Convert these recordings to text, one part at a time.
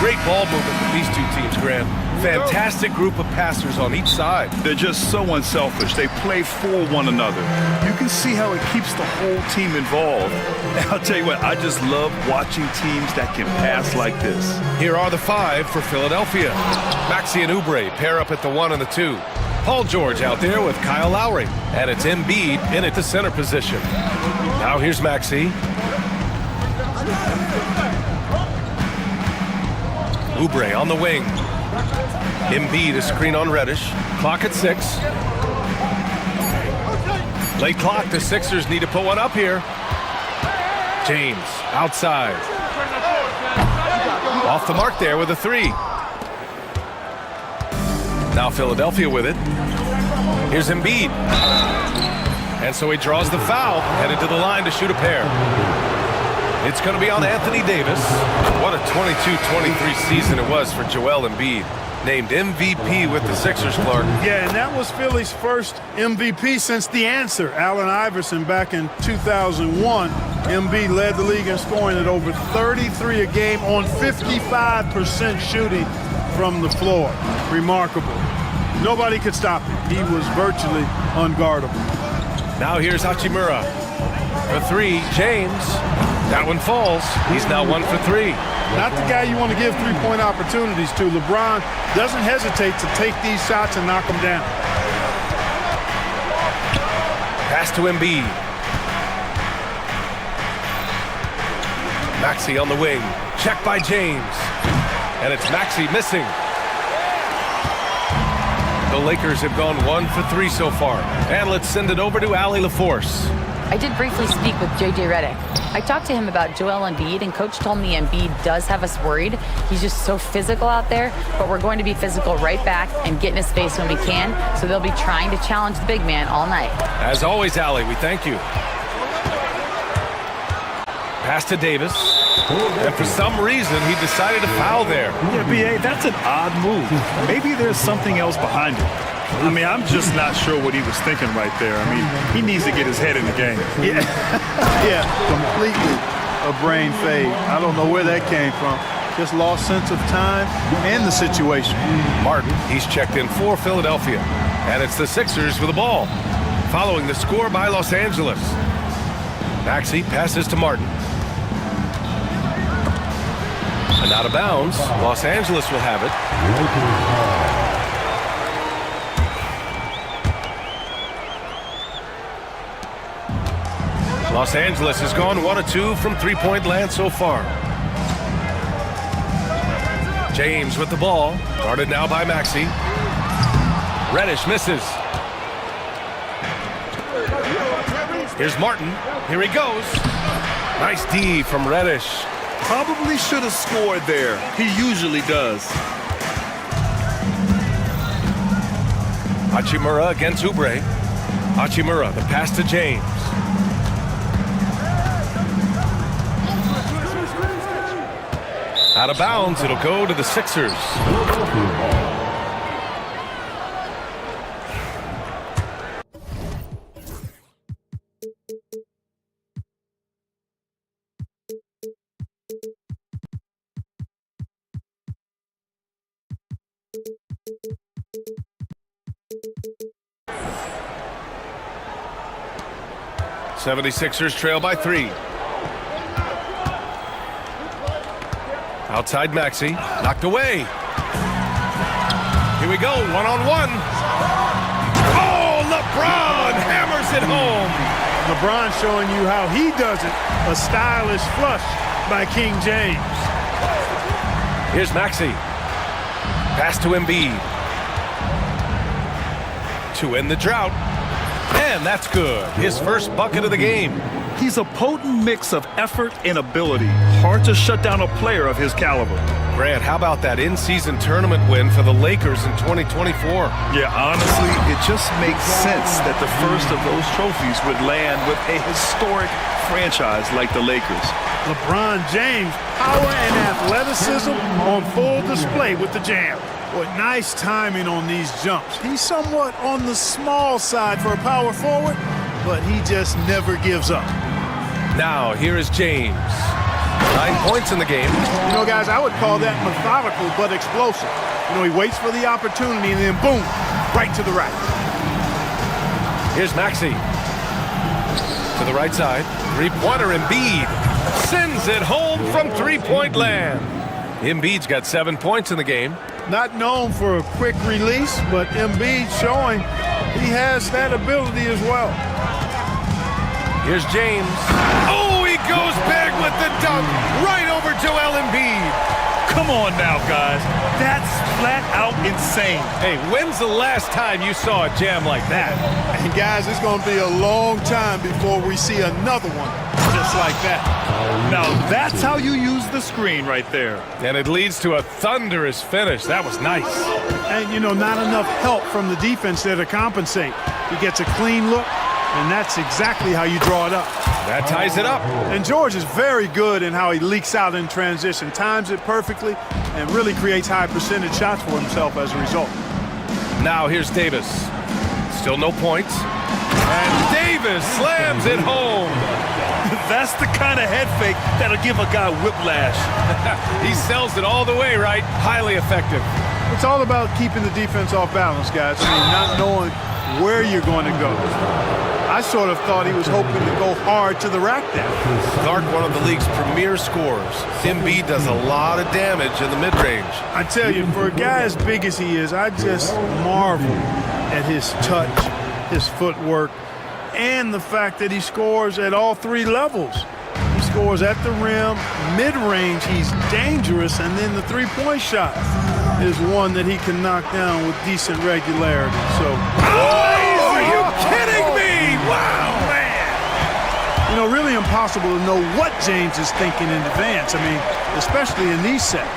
Great ball movement with these two teams, Grant. Fantastic group of passers on each side. They're just so unselfish. They play for one another. You can see how it keeps the whole team involved. And I'll tell you what, I just love watching teams that can pass like this. Here are the five for Philadelphia. Maxey and Oubre pair up at the 1 and the 2. Paul George out there with Kyle Lowry. And it's Embiid in at the center position. Now here's Maxey. Oubre on the wing. Embiid a screen on Reddish. Clock at 6. Late clock, the Sixers need to put one up here. James, outside. Off the mark there with a 3. Now Philadelphia with it. Here's Embiid. And so he draws the foul, headed to the line to shoot a pair. It's going to be on Anthony Davis. What a 22-23 season it was for Joel Embiid. Named MVP with the Sixers, Clark. Yeah, and that was Philly's first MVP since the answer, Allen Iverson, back in 2001. Embiid led the league in scoring at over 33 a game on 55% shooting from the floor. Remarkable. Nobody could stop him. He was virtually unguardable. Now here's Hachimura. For 3, James. That one falls. He's now 1 for 3. Not the guy you want to give three-point opportunities to. LeBron doesn't hesitate to take these shots and knock them down. Pass to Embiid. Maxey on the wing. Check by James. And it's Maxey missing. The Lakers have gone 1 for 3 so far. And let's send it over to Allie LaForce. I did briefly speak with J.J. Redick. I talked to him about Joel Embiid, and Coach told me Embiid does have us worried. He's just so physical out there, but we're going to be physical right back and get in his face when we can, so they'll be trying to challenge the big man all night. As always, Allie, we thank you. Pass to Davis. And for some reason, he decided to foul there. Yeah, B.A., that's an odd move. Maybe there's something else behind it. I mean, I'm just not sure what he was thinking right there. I mean, he needs to get his head in the game. Yeah, yeah, completely a brain fade. I don't know where that came from. Just lost sense of time and the situation. Martin, he's checked in for Philadelphia. And it's the Sixers with the ball. Following the score by Los Angeles. Maxey passes to Martin. And out of bounds, Los Angeles will have it. Los Angeles has gone 1 of 2 from three-point land so far. James with the ball, guarded now by Maxey. Reddish misses. Here's Martin. Here he goes. Nice D from Reddish. Probably should have scored there. He usually does. Hachimura against Oubre. Hachimura, the pass to James. Out of bounds, it'll go to the Sixers. '76ers trail by 3. Outside Maxey, knocked away. Here we go, one-on-one. Oh, LeBron hammers it home. LeBron showing you how he does it. A stylish flush by King James. Here's Maxey. Pass to Embiid. To end the drought. And that's good. His first bucket of the game. He's a potent mix of effort and ability. Hard to shut down a player of his caliber. Grant, how about that in-season tournament win for the Lakers in 2024? Yeah, honestly, it just makes sense that the first of those trophies would land with a historic franchise like the Lakers. LeBron James, power and athleticism on full display with the jam. Boy, nice timing on these jumps. He's somewhat on the small side for a power forward, but he just never gives up. Now, here is James. 9 points in the game. You know, guys, I would call that methodical but explosive. You know, he waits for the opportunity and then boom, right to the right. Here's Maxey. To the right side. Three-pointer Embiid. Sends it home from three-point land. Embiid's got 7 points in the game. Not known for a quick release, but Embiid showing he has that ability as well. Here's James. Oh, he goes big with the dunk right over Joel Embiid. Come on now, guys. That's flat out insane. Hey, when's the last time you saw a jam like that? And guys, it's going to be a long time before we see another one just like that. Now, that's how you use the screen right there. And it leads to a thunderous finish. That was nice. And, you know, not enough help from the defense there to compensate. He gets a clean look, and that's exactly how you draw it up. That ties it up. And George is very good in how he leaks out in transition, times it perfectly, and really creates high percentage shots for himself as a result. Now here's Davis. Still no points. And Davis slams it home. That's the kind of head fake that'll give a guy whiplash. He sells it all the way, right? Highly effective. It's all about keeping the defense off balance, guys. I mean, not knowing where you're going to go. I sort of thought he was hoping to go hard to the rack there. Clark, one of the league's premier scorers. Embiid does a lot of damage in the mid-range. I tell you, for a guy as big as he is, I just marvel at his touch, his footwork, and the fact that he scores at all three levels. He scores at the rim, mid-range, he's dangerous, and then the three-point shot is one that he can knock down with decent regularity. So, oh, are you kidding me? Wow, man. You know, really impossible to know what James is thinking in advance. I mean, especially in these sets.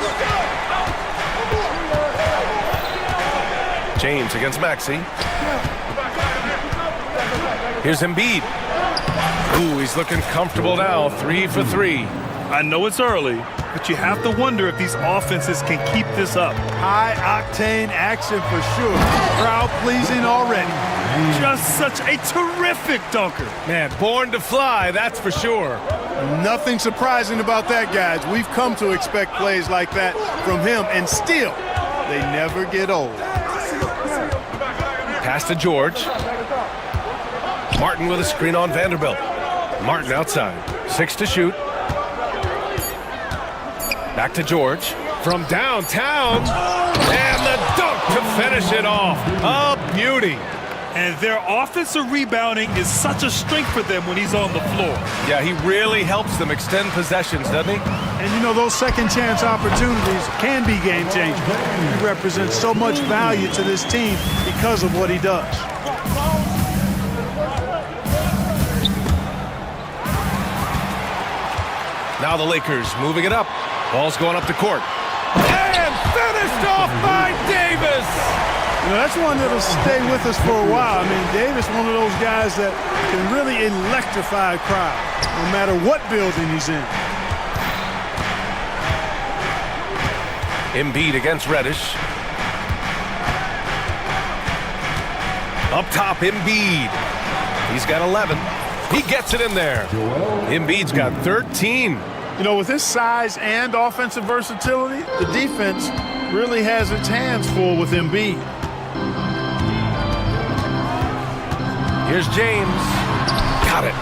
James against Maxey. Here's Embiid. Ooh, he's looking comfortable now. 3 for 3. I know it's early, but you have to wonder if these offenses can keep this up. High-octane action for sure. Crowd-pleasing already. Just such a terrific dunker. Man, born to fly, that's for sure. Nothing surprising about that, guys. We've come to expect plays like that from him, and still, they never get old. Pass to George. Martin with a screen on Vanderbilt. Martin outside. 6 to shoot. Back to George. From downtown. And the dunk to finish it off. A beauty. And their offensive rebounding is such a strength for them when he's on the floor. Yeah, he really helps them extend possessions, doesn't he? And you know, those second chance opportunities can be game changers. He represents so much value to this team because of what he does. Now the Lakers moving it up. Ball's going up the court. And finished off by Davis! You know, that's one that'll stay with us for a while. I mean, Davis, one of those guys that can really electrify a crowd, no matter what building he's in. Embiid against Reddish. Up top, Embiid. He's got 11. He gets it in there. Embiid's got 13. You know, with his size and offensive versatility, the defense really has its hands full with Embiid. Here's James. Got it.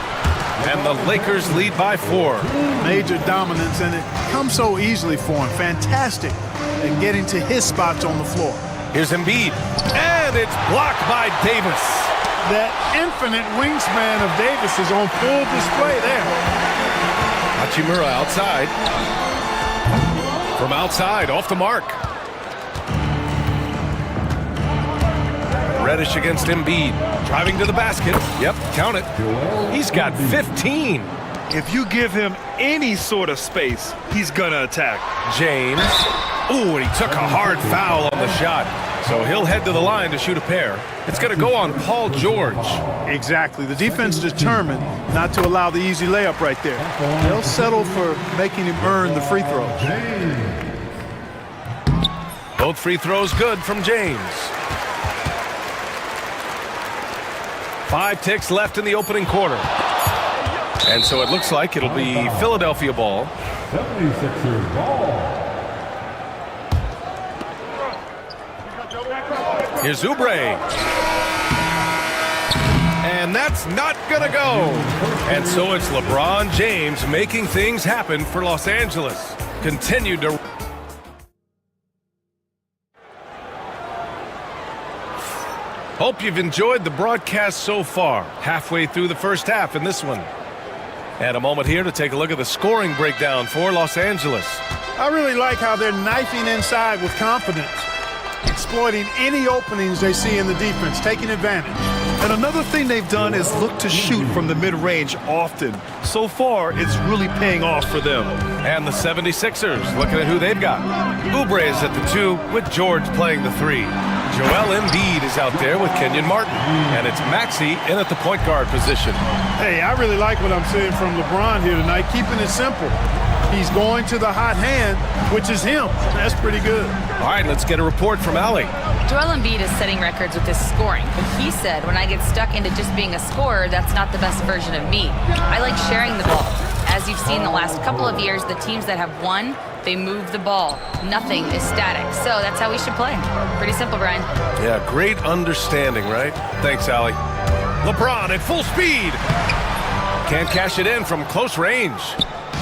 And the Lakers lead by 4. Major dominance, and it comes so easily for him. Fantastic at getting to his spots on the floor. Here's Embiid. And it's blocked by Davis. That infinite wingspan of Davis is on full display there. Hachimura outside. From outside, off the mark. Reddish against Embiid. Driving to the basket. Yep, count it. He's got 15. If you give him any sort of space, he's gonna attack. James. Ooh, and he took a hard foul on the shot. So he'll head to the line to shoot a pair. It's going to go on Paul George. Exactly. The defense determined not to allow the easy layup right there. They'll settle for making him earn the free throws. Both free throws good from James. 5 ticks left in the opening quarter. And so it looks like it'll be Philadelphia ball. 76ers ball. Here's Oubre. And that's not gonna go. And so it's LeBron James making things happen for Los Angeles. Continued to... Hope you've enjoyed the broadcast so far. Halfway through the first half in this one. And a moment here to take a look at the scoring breakdown for Los Angeles. I really like how they're knifing inside with confidence, exploiting any openings they see in the defense, taking advantage. And another thing they've done is look to shoot from the mid-range often. So far, it's really paying off for them. And the 76ers, looking at who they've got. Oubre is at the 2, with George playing the 3. Joel Embiid is out there with Kenyon Martin. And it's Maxey in at the point guard position. Hey, I really like what I'm seeing from LeBron here tonight, keeping it simple. He's going to the hot hand, which is him. That's pretty good. All right, let's get a report from Allie. Joel Embiid is setting records with his scoring, but he said, when I get stuck into just being a scorer, that's not the best version of me. I like sharing the ball. As you've seen the last couple of years, the teams that have won, they move the ball. Nothing is static. So that's how we should play. Pretty simple, Brian. Yeah, great understanding, right? Thanks, Allie. LeBron at full speed. Can't cash it in from close range.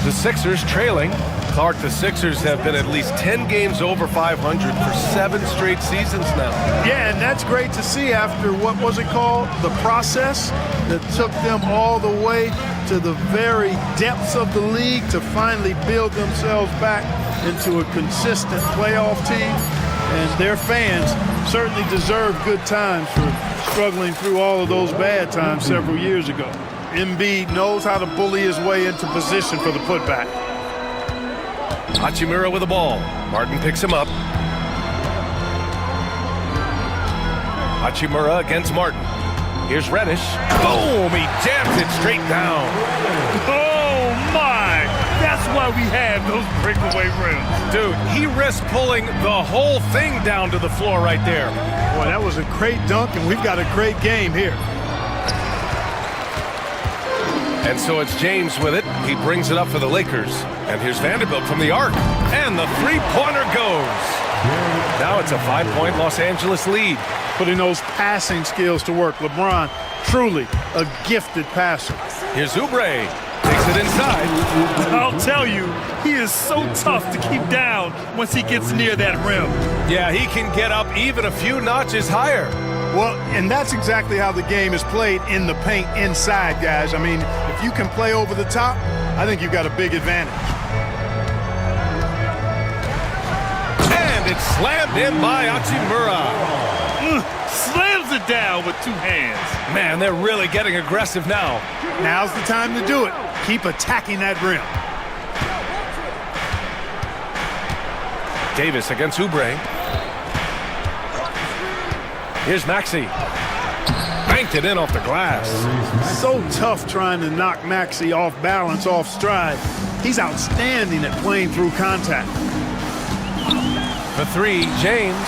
The Sixers trailing. Clark, the Sixers have been at least 10 games over 500 for 7 straight seasons now. Yeah, and that's great to see after, what was it called? The process that took them all the way to the very depths of the league to finally build themselves back into a consistent playoff team. And their fans certainly deserve good times for struggling through all of those bad times several years ago. Embiid knows how to bully his way into position for the putback. Hachimura with the ball. Martin picks him up. Hachimura against Martin. Here's Reddish. Boom! He jams it straight down. Oh, my! That's why we have those breakaway rims. Dude, he risked pulling the whole thing down to the floor right there. Boy, that was a great dunk, and we've got a great game here. And so it's James with it. He brings it up for the Lakers. And here's Vanderbilt from the arc. And the three-pointer goes. Now it's a 5-point Los Angeles lead. Putting those passing skills to work. LeBron, truly a gifted passer. Here's Oubre. Takes it inside. I'll tell you, he is so tough to keep down once he gets near that rim. Yeah, he can get up even a few notches higher. Well, and that's exactly how the game is played in the paint inside, guys. I mean, if you can play over the top, I think you've got a big advantage. And it's slammed in by Hachimura. Slams it down with 2 hands. Man, they're really getting aggressive now. Now's the time to do it. Keep attacking that rim. Davis against Oubre. Here's Maxey. Banked it in off the glass. So tough trying to knock Maxey off balance, off stride. He's outstanding at playing through contact. For 3, James.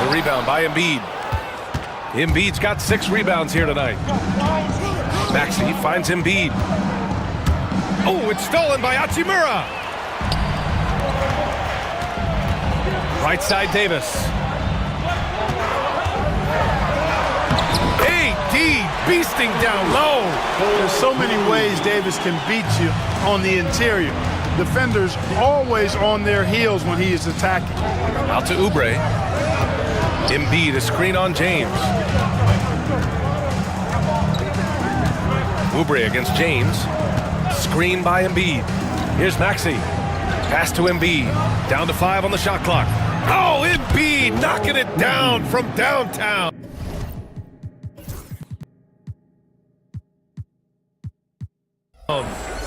The rebound by Embiid. Embiid's got 6 rebounds here tonight. Maxey finds Embiid. Oh, it's stolen by Hachimura. Right side, Davis. AD beasting down low. There's so many ways Davis can beat you on the interior. Defenders always on their heels when he is attacking. Out to Oubre. Embiid, a screen on James. Oubre against James. Screen by Embiid. Here's Maxey. Pass to Embiid. Down to 5 on the shot clock. Oh, Embiid knocking it down from downtown.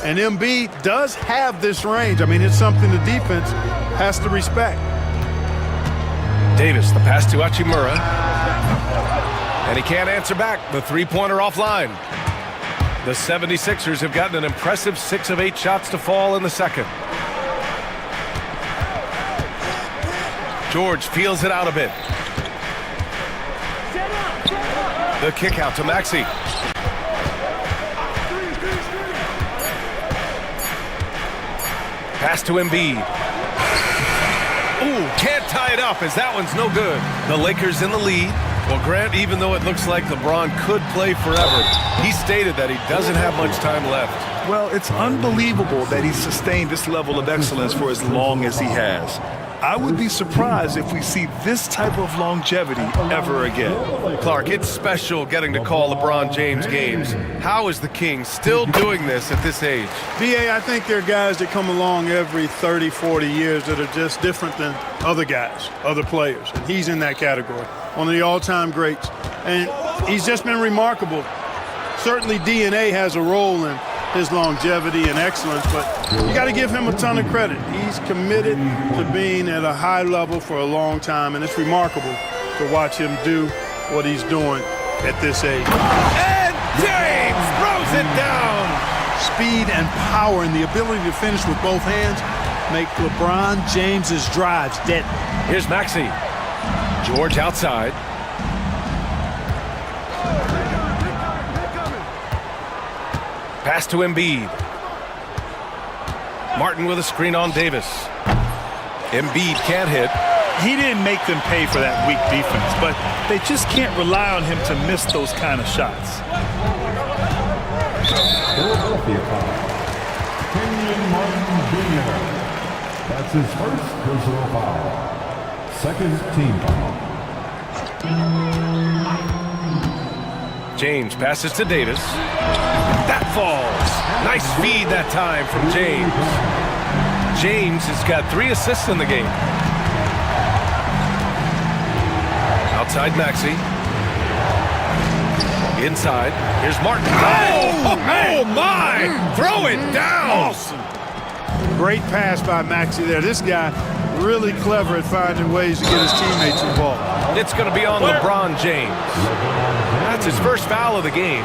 And Embiid does have this range. I mean, it's something the defense has to respect. Davis, the pass to Hachimura. And he can't answer back. The three-pointer offline. The 76ers have gotten an impressive 6 of 8 shots to fall in the second. George feels it out a bit. The kick out to Maxey. Pass to Embiid. Ooh, can't tie it up as that one's no good. The Lakers in the lead. Well, Grant, even though it looks like LeBron could play forever, he stated that he doesn't have much time left. Well, it's unbelievable that he's sustained this level of excellence for as long as he has. I would be surprised if we see this type of longevity ever again. Clark, it's special getting to call LeBron James games. How is the King still doing this at this age? BA, I think there are guys that come along every 30, 40 years that are just different than other guys, other players. And he's in that category, one of the all-time greats. And he's just been remarkable. Certainly DNA has a role in his longevity and excellence, but you got to give him a ton of credit. He's committed to being at a high level for a long time, and it's remarkable to watch him do what he's doing at this age. And James throws it down. Speed and power and the ability to finish with both hands make LeBron James's drives deadly. Here's Maxey. George outside. Pass to Embiid. Martin with a screen on Davis. Embiid can't hit. He didn't make them pay for that weak defense, but they just can't rely on him to miss those kind of shots. Philadelphia foul. Kenyon Martin Jr. That's his first personal foul. Second team foul. James passes to Davis. That falls. Nice feed that time from James. James has got 3 assists in the game. Outside Maxey. Inside. Here's Martin. Oh my! Throw it down! Awesome. Great pass by Maxey there. This guy really clever at finding ways to get his teammates involved. It's going to be on LeBron James. That's his first foul of the game.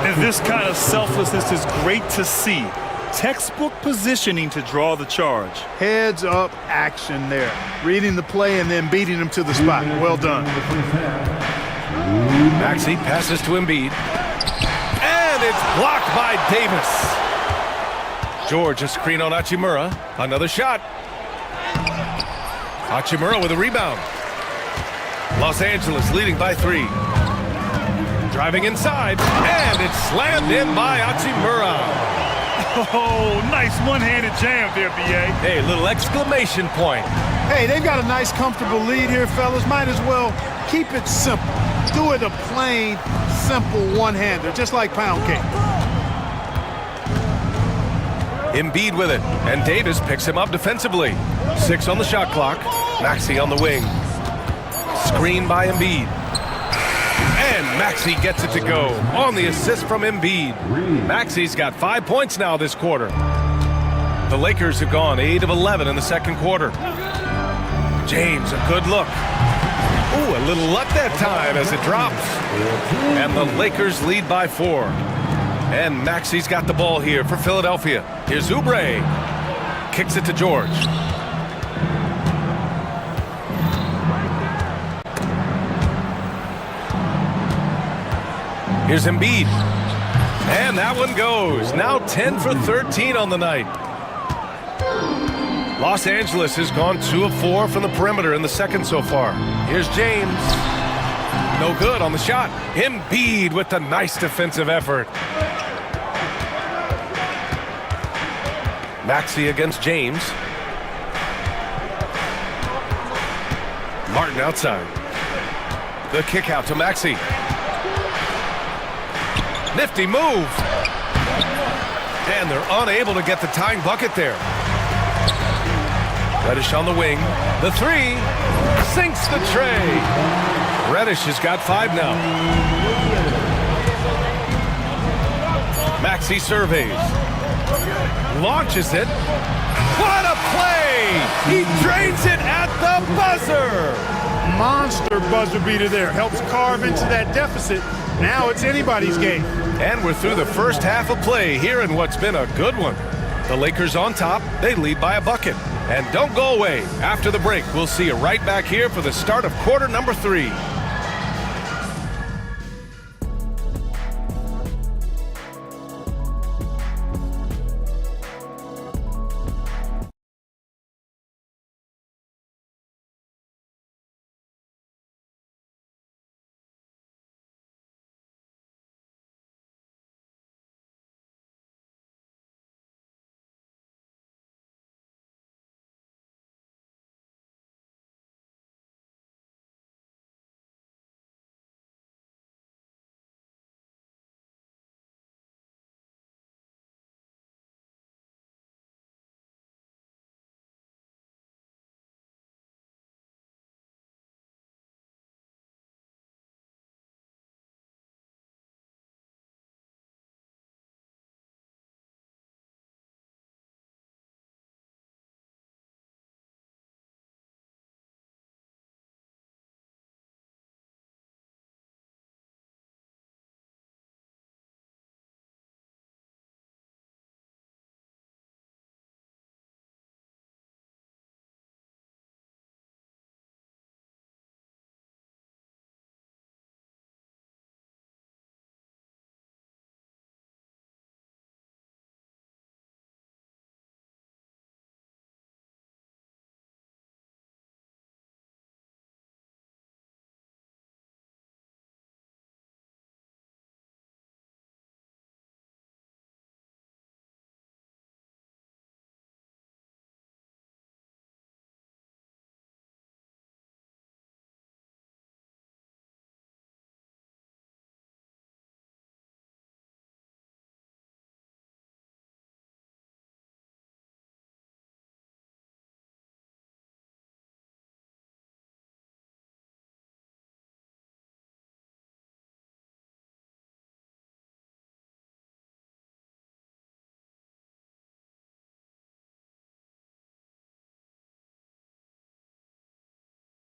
And this kind of selflessness is great to see. Textbook positioning to draw the charge. Heads up action there. Reading the play and then beating him to the spot. Well done. Maxey passes to Embiid. And it's blocked by Davis. George a screen on Hachimura. Another shot. Hachimura with a rebound. Los Angeles leading by 3. Driving inside, and it's slammed in by Hachimura. Oh, nice one-handed jam there, B.A. Hey, little exclamation point. Hey, they've got a nice, comfortable lead here, fellas. Might as well keep it simple. Do it a plain, simple one-hander, just like pound cake. Embiid with it, and Davis picks him up defensively. 6 on the shot clock. Maxey on the wing. Screen by Embiid. And Maxey gets it to go on the assist from Embiid. Maxey's got 5 points now this quarter. The Lakers have gone 8 of 11 in the second quarter. James, a good look. Ooh, a little luck that time as it drops. And the Lakers lead by 4. And Maxey's got the ball here for Philadelphia. Here's Oubre. Kicks it to George. Here's Embiid. And that one goes. Now 10 for 13 on the night. Los Angeles has gone 2 of 4 from the perimeter in the second so far. Here's James. No good on the shot. Embiid with the nice defensive effort. Maxey against James. Martin outside. The kick out to Maxey. Nifty move. And they're unable to get the tying bucket there. Reddish on the wing. The 3 sinks the tray. Reddish has got 5 now. Maxey surveys. Launches it. What a play! He drains it at the buzzer! Monster buzzer beater there. Helps carve into that deficit. Now it's anybody's game. And we're through the first half of play here in what's been a good one. The Lakers on top. They lead by a bucket. And don't go away. After the break, we'll see you right back here for the start of quarter number 3.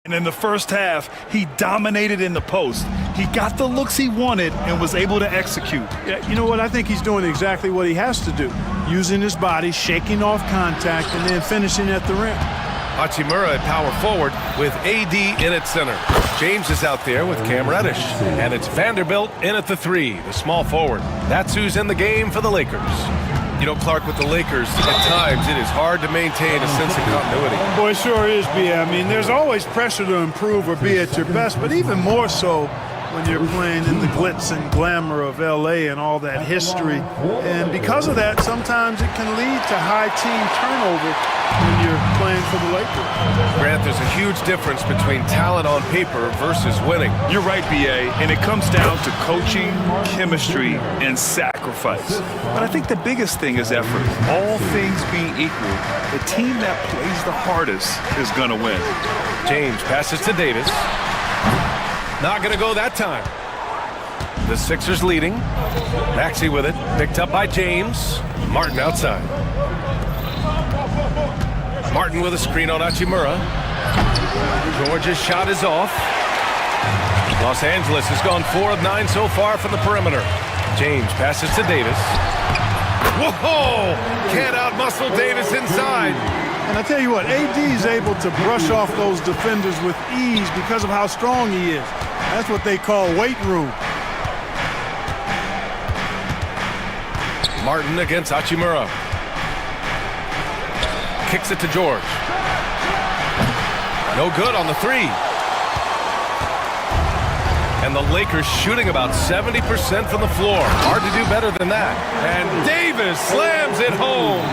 And in the first half, he dominated in the post. He got the looks he wanted and was able to execute. Yeah, you know what? I think he's doing exactly what he has to do. Using his body, shaking off contact, and then finishing at the rim. Hachimura at power forward with AD in at center. James is out there with Cam Reddish. And it's Vanderbilt in at the 3, the small forward. That's who's in the game for the Lakers. You know, Clark, with the Lakers, at times it is hard to maintain a sense of continuity. Boy, it sure is, B. I mean, there's always pressure to improve or be at your best, but even more so when you're playing in the glitz and glamour of LA and all that history. And because of that, sometimes it can lead to high team turnover when you're playing for the Lakers. Grant, there's a huge difference between talent on paper versus winning. You're right, BA, and it comes down to coaching, chemistry, and sacrifice. But I think the biggest thing is effort. All things being equal, the team that plays the hardest is going to win. James passes to Davis. Not going to go that time. The Sixers leading. Maxey with it. Picked up by James. Martin outside. Martin with a screen on Hachimura. George's shot is off. Los Angeles has gone 4 of 9 so far from the perimeter. James passes to Davis. Whoa! Can't outmuscle Davis inside. And I tell you what, AD is able to brush off those defenders with ease because of how strong he is. That's what they call weight room. Martin against Hachimura. Kicks it to George. No good on the 3. And the Lakers shooting about 70% from the floor. Hard to do better than that. And Davis slams it home.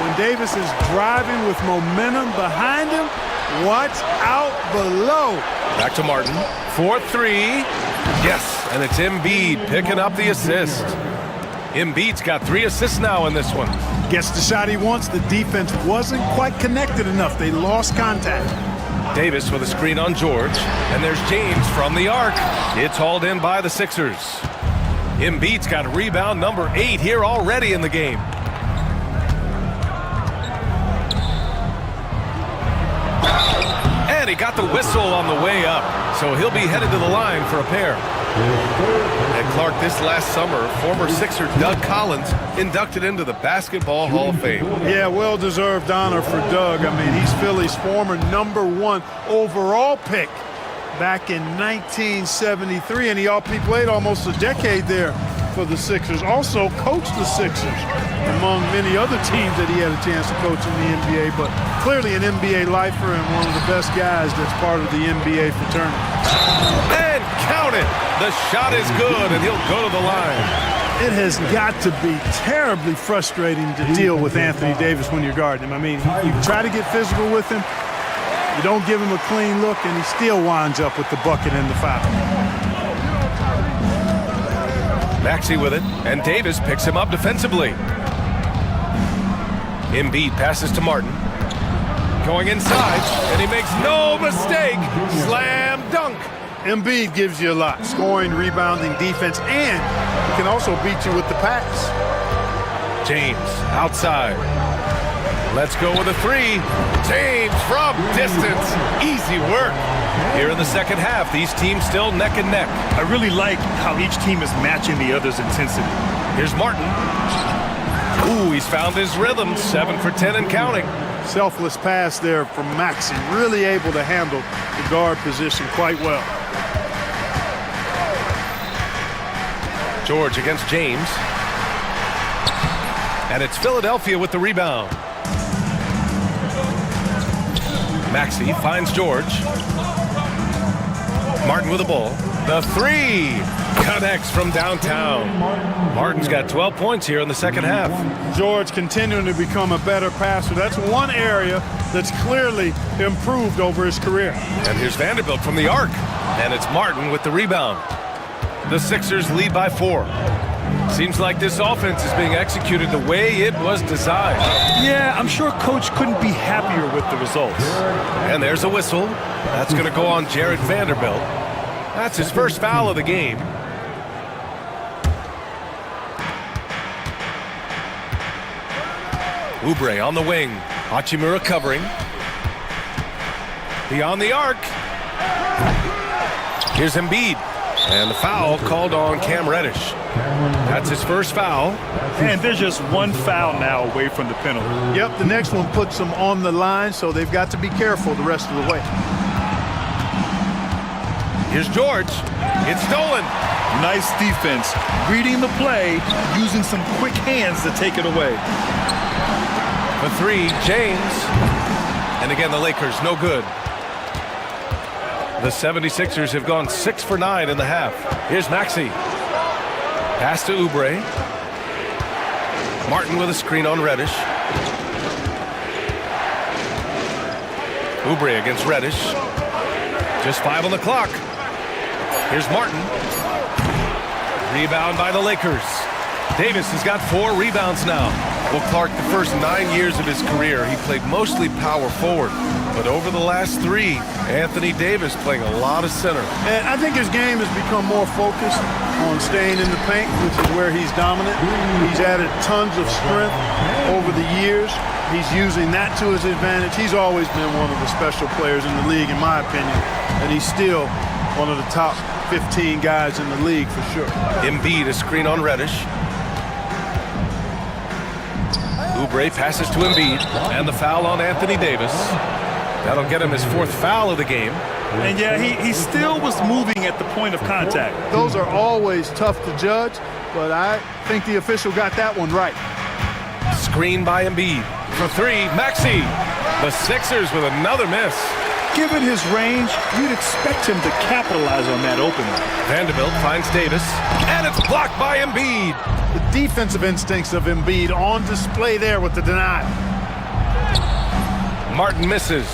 When Davis is driving with momentum behind him, watch out below. Back to Martin. 4-3. Yes, and it's Embiid picking up the assist. Embiid's got 3 assists now in this one. Gets the shot he wants. The defense wasn't quite connected enough. They lost contact. Davis with a screen on George. And there's James from the arc. It's hauled in by the Sixers. Embiid's got rebound number 8 here already in the game. And he got the whistle on the way up. So he'll be headed to the line for a pair. And Clark, this last summer, former Sixer Doug Collins inducted into the Basketball Hall of Fame. Yeah, well-deserved honor for Doug. I mean, he's Philly's former #1 overall pick back in 1973, and he played almost a decade there for the Sixers. Also coached the Sixers, among many other teams that he had a chance to coach in the NBA, but clearly an NBA lifer and one of the best guys that's part of the NBA fraternity. And count it! The shot is good, and he'll go to the line. It has got to be terribly frustrating to deal with Anthony Davis when you're guarding him. I mean, you try to get physical with him, you don't give him a clean look, and he still winds up with the bucket and the foul. Maxey with it, and Davis picks him up defensively. Embiid passes to Martin. Going inside, and he makes no mistake. Slam dunk. Embiid gives you a lot. Scoring, rebounding, defense, and he can also beat you with the pass. James outside. Let's go with a 3. James from distance. Easy work. Here in the second half, these teams still neck and neck. I really like how each team is matching the other's intensity. Here's Martin. Ooh, he's found his rhythm. 7 for 10 and counting. Selfless pass there from Maxey. Really able to handle the guard position quite well. George against James. And it's Philadelphia with the rebound. Maxey finds George. Martin with the ball. The 3 connects from downtown. Martin's got 12 points here in the second half. George continuing to become a better passer. That's one area that's clearly improved over his career. And here's Vanderbilt from the arc. And it's Martin with the rebound. The Sixers lead by 4. Seems like this offense is being executed the way it was designed. Yeah, I'm sure Coach couldn't be happier with the results. And there's a whistle. That's going to go on Jared Vanderbilt. That's his first foul of the game. Oubre on the wing. Hachimura covering. Beyond the arc. Here's Embiid. And the foul called on Cam Reddish. That's his first foul. And they're just one foul now away from the penalty. Yep, the next one puts them on the line, so they've got to be careful the rest of the way. Here's George. It's stolen. Nice defense, reading the play, using some quick hands to take it away. For three, James. And again, the Lakers, no good. The 76ers have gone 6 for 9 in the half. Here's Maxey. Pass to Oubre. Martin with a screen on Reddish. Oubre against Reddish. Just 5 on the clock. Here's Martin. Rebound by the Lakers. Davis has got 4 rebounds now. Well, Clark, the first 9 years of his career, he played mostly power forward. But over the last 3, Anthony Davis playing a lot of center. And I think his game has become more focused on staying in the paint, which is where he's dominant. He's added tons of strength over the years. He's using that to his advantage. He's always been one of the special players in the league, in my opinion. And he's still one of the top 15 guys in the league for sure. Embiid, a screen on Reddish. Oubre passes to Embiid, and the foul on Anthony Davis. That'll get him his 4th foul of the game. And yeah, he still was moving at the point of contact. Those are always tough to judge, but I think the official got that one right. Screen by Embiid. For 3, Maxey. The Sixers with another miss. Given his range, you'd expect him to capitalize on that opening. Vanderbilt finds Davis, and it's blocked by Embiid. The defensive instincts of Embiid on display there with the deny. Martin misses.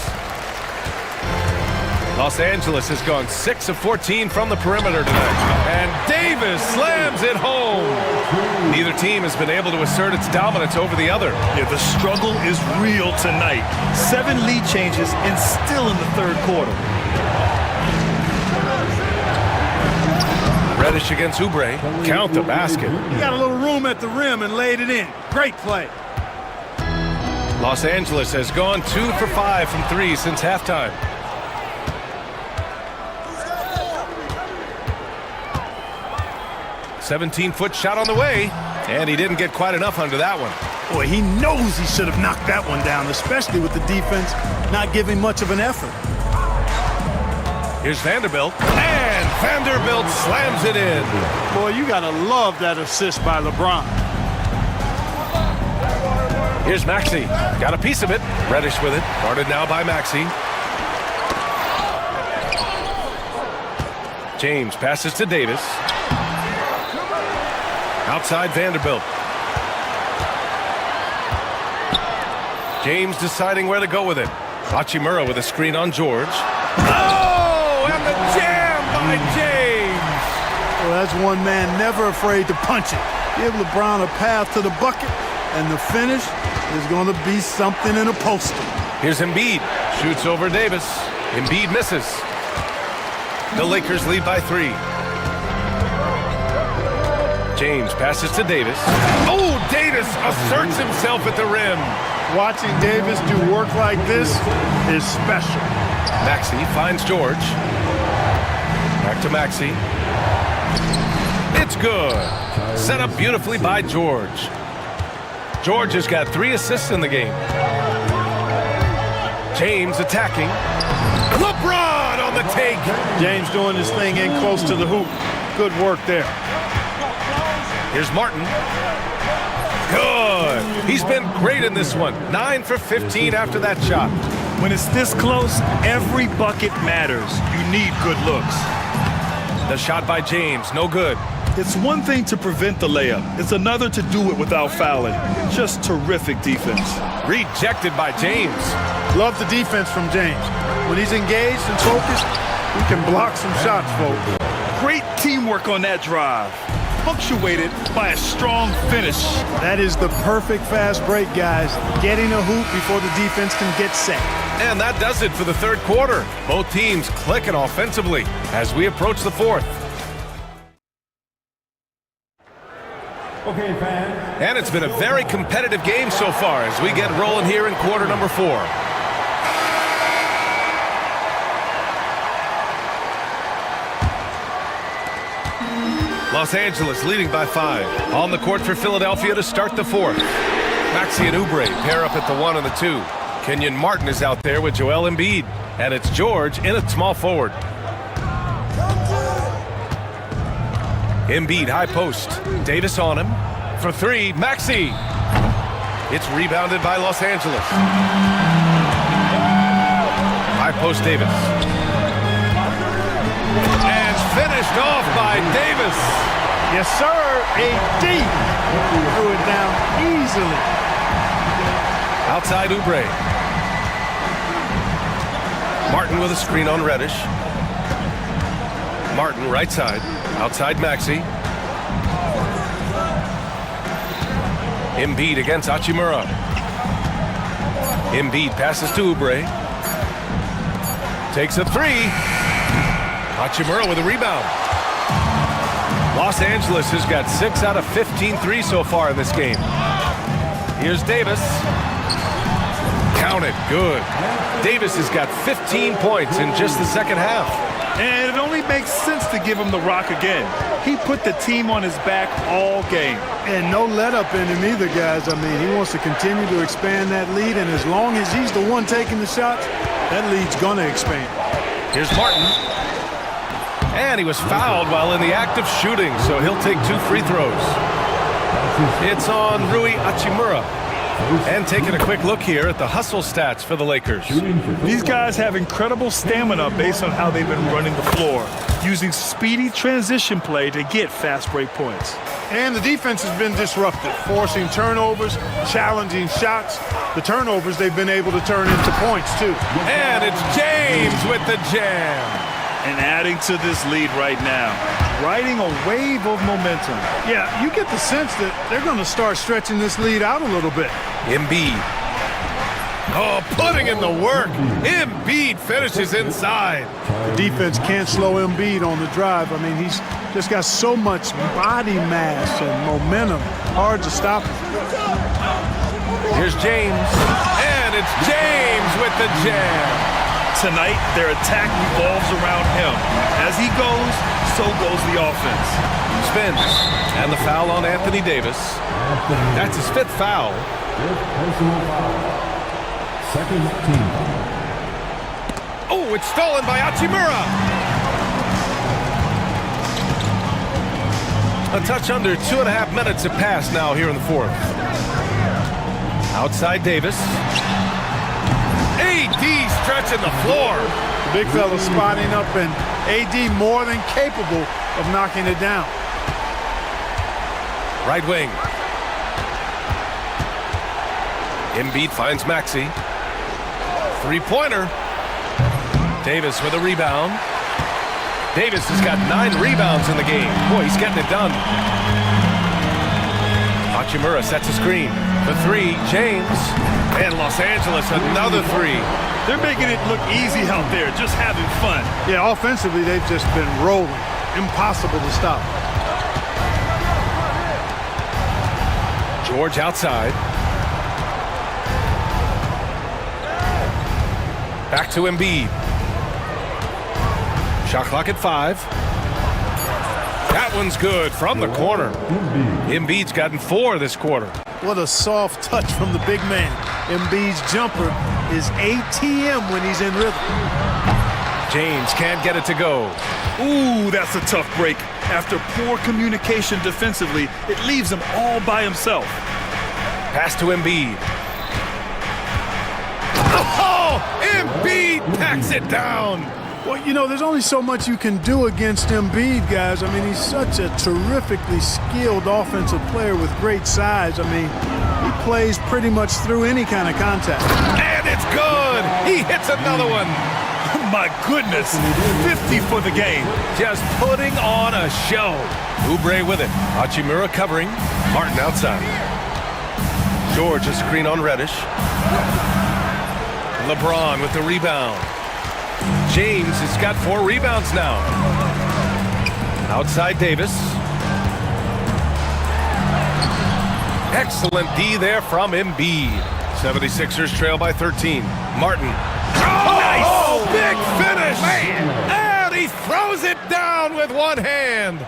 Los Angeles has gone 6 of 14 from the perimeter tonight. And Davis slams it home. Neither team has been able to assert its dominance over the other. Yeah, the struggle is real tonight. 7 lead changes and still in the 3rd quarter. Reddish against Oubre. Count the basket. He got a little room at the rim and laid it in. Great play. Los Angeles has gone 2 for 5 from 3 since halftime. "17-foot shot on the way, and he didn't get quite enough under that one." Boy, he knows he should have knocked that one down, especially with the defense not giving much of an effort. Here's Vanderbilt, and Vanderbilt slams it in. Boy, you gotta love that assist by LeBron. Here's Maxey. Got a piece of it. Reddish with it. Guarded now by Maxey. James passes to Davis. Outside Vanderbilt. James deciding where to go with it. Hachimura with a screen on George. Oh, and the jam by James. Well, that's one man never afraid to punch it. Give LeBron a path to the bucket, and the finish is going to be something in a poster. Here's Embiid. Shoots over Davis. Embiid misses. The Lakers lead by 3. James passes to Davis. Oh, Davis asserts himself at the rim. Watching Davis do work like this is special. Maxey finds George. Back to Maxey. It's good. Set up beautifully by George. George has got 3 assists in the game. James attacking. LeBron on the take. James doing his thing in close to the hoop. Good work there. Here's Martin. Good. He's been great in this one. 9 for 15 after that shot. When it's this close, every bucket matters. You need good looks. The shot by James, no good. It's one thing to prevent the layup. It's another to do it without fouling. Just terrific defense. Rejected by James. Love the defense from James. When he's engaged and focused, he can block some shots, folks. Great teamwork on that drive, punctuated by a strong finish. That is the perfect fast break, guys. Getting a hoop before the defense can get set. And that does it for the 3rd quarter. Both teams clicking offensively as we approach the 4th. Okay, fans. And it's been a very competitive game so far as we get rolling here in quarter number 4. Los Angeles leading by 5. On the court for Philadelphia to start the fourth. Maxey and Oubre pair up at the 1 and the 2. Kenyon Martin is out there with Joel Embiid. And it's George in at small forward. Embiid high post. Davis on him. For 3, Maxey. It's rebounded by Los Angeles. High post Davis. And finished off by Davis. Yes, sir. AD threw it down easily. Outside Oubre. Martin with a screen on Reddish. Martin right side. Outside Maxey. Embiid against Hachimura. Embiid passes to Oubre. Takes a 3. Hachimura with a rebound. Los Angeles has got 6 out of 15 threes so far in this game. Here's Davis. Count it. Good. Davis has got 15 points in just the second half. And it only makes sense to give him the rock again. He put the team on his back all game. And no let up in him either, guys. I mean, he wants to continue to expand that lead, and as long as he's the one taking the shots, that lead's going to expand. Here's Martin. And he was fouled while in the act of shooting, so he'll take 2 free throws. It's on Rui Hachimura. And taking a quick look here at the hustle stats for the Lakers. These guys have incredible stamina based on how they've been running the floor, using speedy transition play to get fast break points. And the defense has been disruptive, forcing turnovers, challenging shots. The turnovers they've been able to turn into points, too. And it's James with the jam. And adding to this lead right now, riding a wave of momentum. Yeah, you get the sense that they're going to start stretching this lead out a little bit. Embiid. Oh, putting in the work. Embiid finishes inside. The defense can't slow Embiid on the drive. I mean, he's just got so much body mass and momentum. Hard to stop him. Here's James. And it's James with the jam. Tonight, their attack revolves around him. As he goes, so goes the offense. Spins. And the foul on Anthony Davis. That's his 5th foul. Second team. Oh, it's stolen by Hachimura. A touch under 2.5 minutes have passed now here in the fourth. Outside Davis. AD stretching the floor. The big fella spotting up, and AD more than capable of knocking it down. Right wing. Embiid finds Maxey. 3-pointer. Davis with a rebound. Davis has got 9 rebounds in the game. Boy, he's getting it done. Hachimura sets a screen. The 3, James. And Los Angeles, another 3. They're making it look easy out there, just having fun. Yeah, offensively, they've just been rolling. Impossible to stop. George outside. Back to Embiid. Shot clock at 5. That one's good from the corner. Embiid's gotten 4 this quarter. What a soft touch from the big man. Embiid's jumper is ATM when he's in rhythm. James can't get it to go. Ooh, that's a tough break. After poor communication defensively, it leaves him all by himself. Pass to Embiid. Oh, Embiid packs it down. Well, you know, there's only so much you can do against Embiid, guys. I mean, he's such a terrifically skilled offensive player with great size. I mean, he plays pretty much through any kind of contact. And it's good. He hits another one. My goodness, 50 for the game. Just putting on a show. Oubre with it. Hachimura covering. Martin outside. George a screen on Reddish. LeBron with the rebound. James has got 4 rebounds now. Outside Davis. Excellent D there from Embiid. 76ers trail by 13. Martin. Oh, nice! Oh, big finish! Man. And he throws it down with one hand.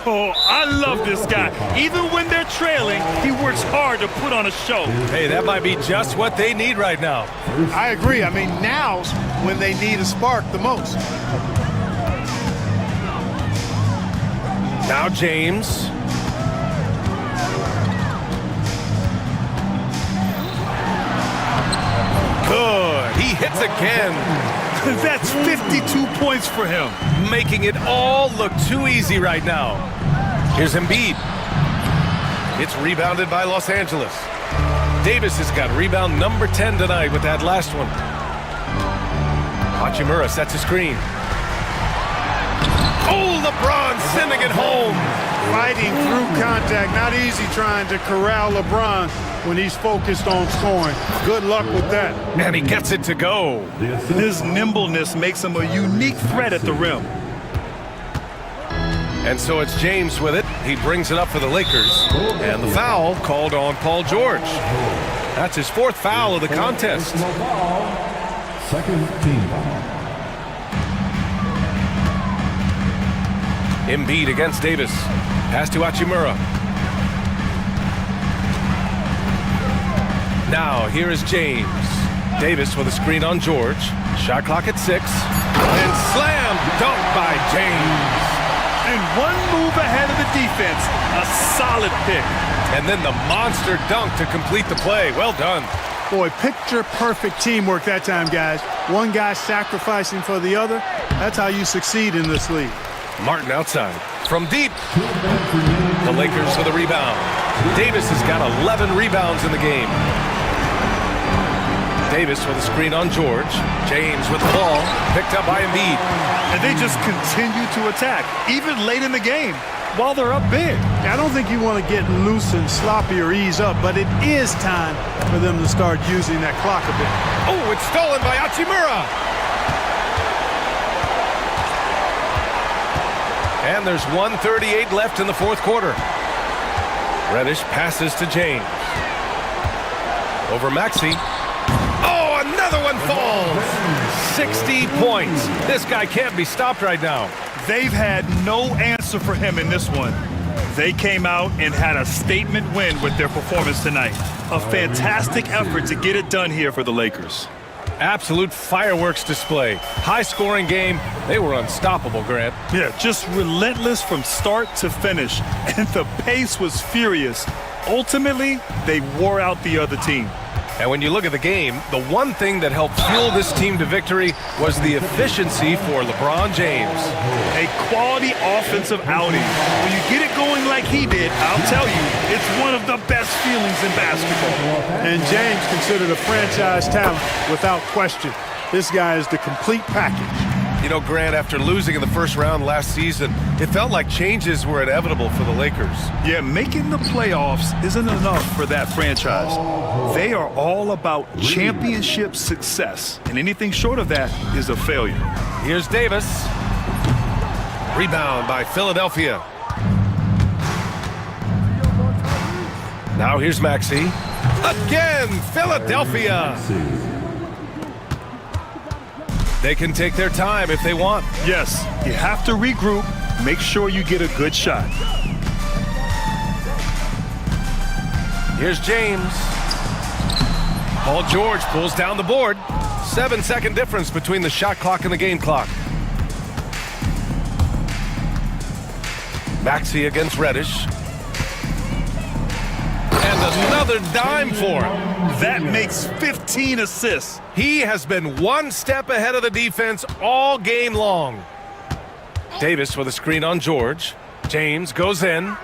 Oh, I love this guy. Even when they're trailing, he works hard to put on a show. Hey, that might be just what they need right now. I agree. I mean, now's when they need a spark the most. Now James. Good. He hits again. That's 52 points for him. Making it all look too easy right now. Here's Embiid. It's rebounded by Los Angeles. Davis has got rebound number 10 tonight with that last one. Hachimura sets a screen. Oh, LeBron sending it home. Fighting through contact. Not easy trying to corral LeBron when he's focused on scoring. Good luck with that. And he gets it to go. His nimbleness makes him a unique threat at the rim. And so it's James with it. He brings it up for the Lakers. And the foul called on Paul George. That's his fourth foul of the contest. Second team foul. Embiid against Davis. Pass to Hachimura. Now here is James. Davis with a screen on George. Shot clock at 6. And slam dunk by James. And one move ahead of the defense. A solid pick. And then the monster dunk to complete the play. Well done. Boy, picture-perfect teamwork that time, guys. One guy sacrificing for the other. That's how you succeed in this league. Martin outside. From deep. The Lakers for the rebound. Davis has got 11 rebounds in the game. Davis with a screen on George. James with the ball. Picked up by Embiid. And they just continue to attack, even late in the game, while they're up big. I don't think you want to get loose and sloppy or ease up, but it is time for them to start using that clock a bit. Oh, it's stolen by Hachimura. And there's 1:38 left in the fourth quarter. Reddish passes to James. Over Maxey. Oh, another one falls. 60 points. This guy can't be stopped right now. They've had no answer for him in this one. They came out and had a statement win with their performance tonight. A fantastic effort to get it done here for the Lakers. Absolute fireworks display. High-scoring game. They were unstoppable, Grant. Yeah, just relentless from start to finish. And the pace was furious. Ultimately, they wore out the other team. And when you look at the game, the one thing that helped fuel this team to victory was the efficiency for LeBron James. A quality offensive outing. When you get it going like he did, I'll tell you, it's one of the best feelings in basketball. And James considered a franchise talent without question. This guy is the complete package. You know, Grant, after losing in the first round last season, it felt like changes were inevitable for the Lakers. Yeah, making the playoffs isn't enough for that franchise. They are all about championship success, and anything short of that is a failure. Here's Davis. Rebound by Philadelphia. Now here's Maxey. Again, Philadelphia. They can take their time if they want. Yes, you have to regroup. Make sure you get a good shot. Here's James. Paul George pulls down the board. 7-second difference between the shot clock and the game clock. Maxey against Reddish. And another dime for him. That makes 15 assists. He has been one step ahead of the defense all game long. Davis with a screen on George. James goes in.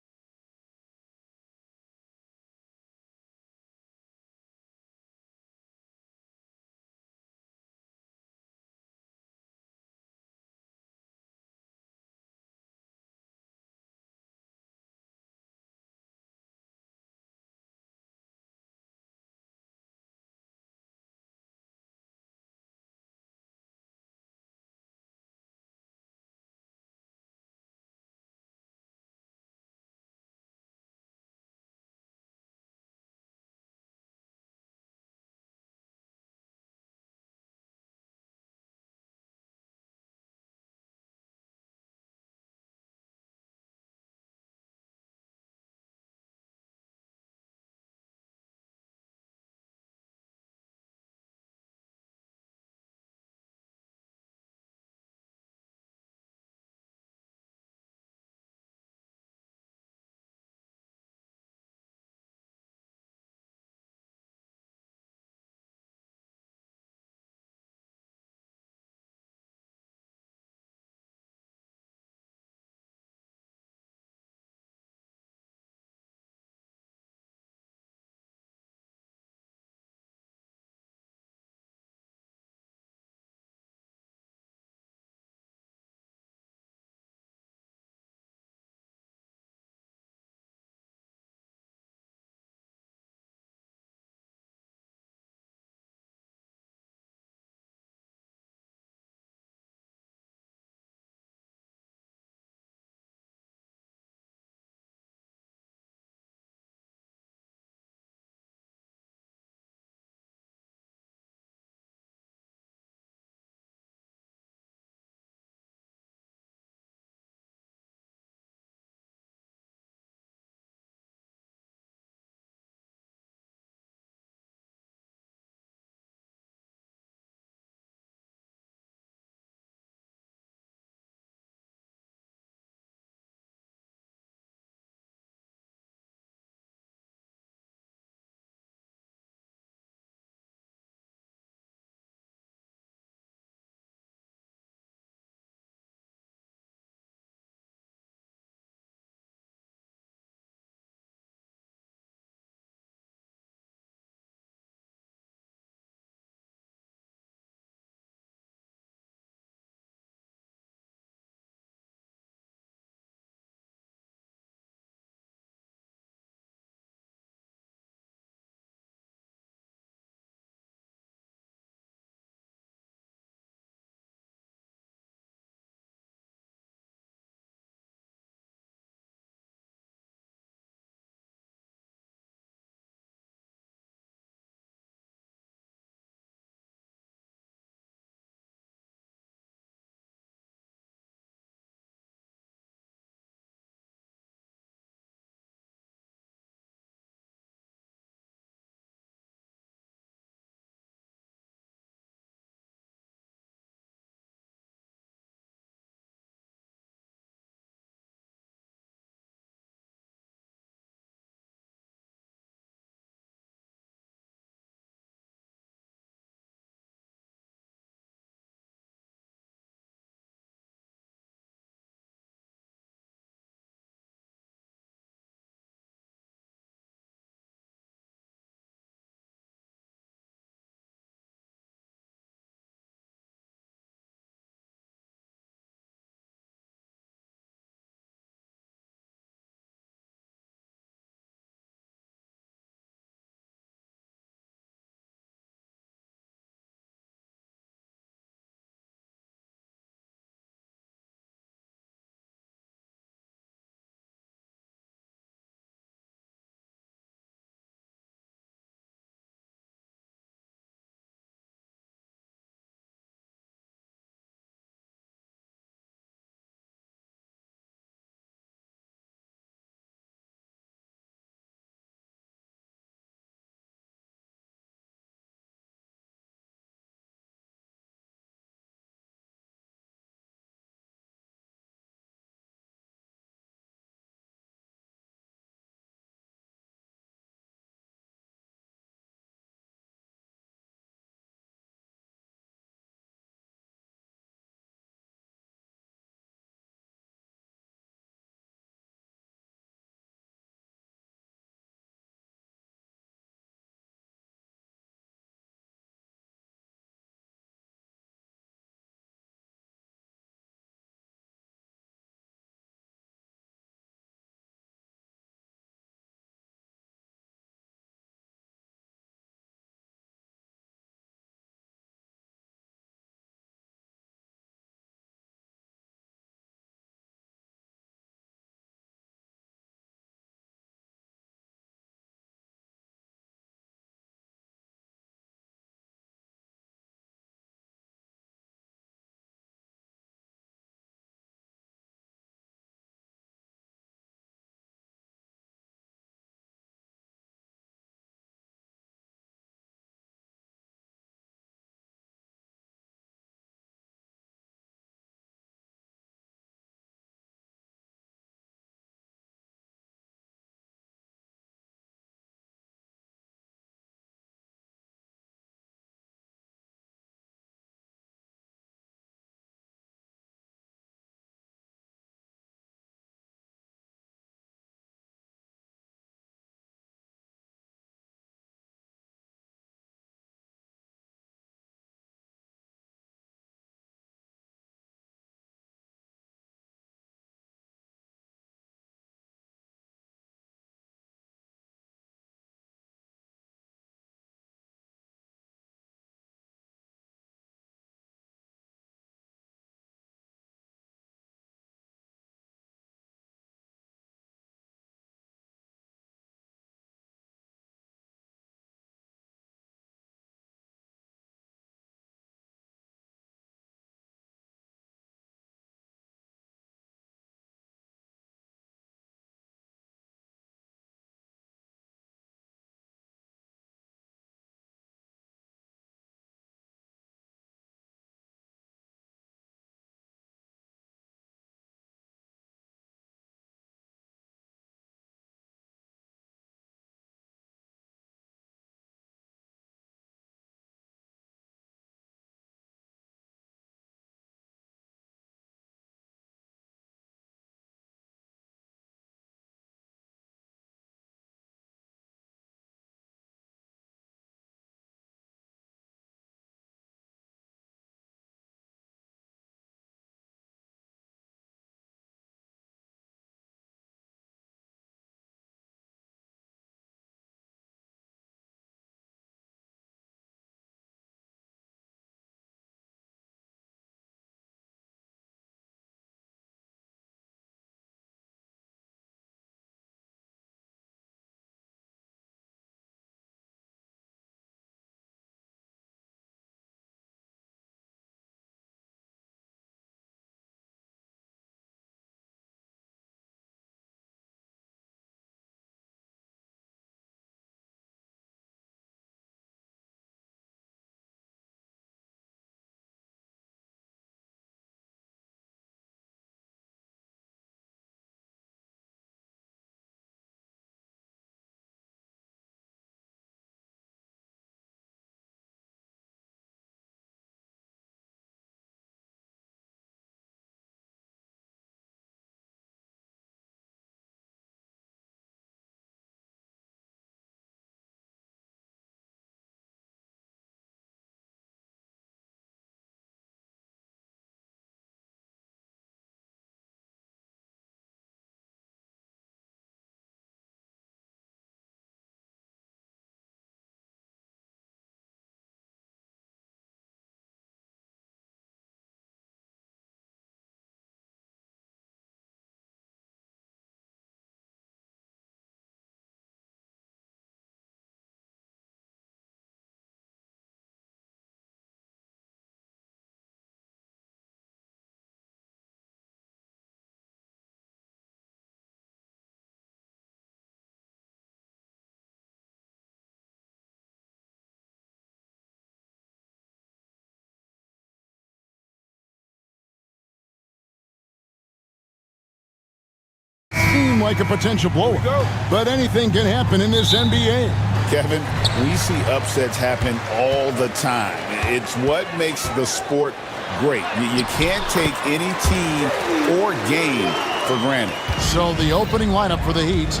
seem like a potential blowout, but anything can happen in this NBA. Kevin, we see upsets happen all the time. It's what makes the sport great. You can't take any team or game for granted. So the opening lineup for the Heat,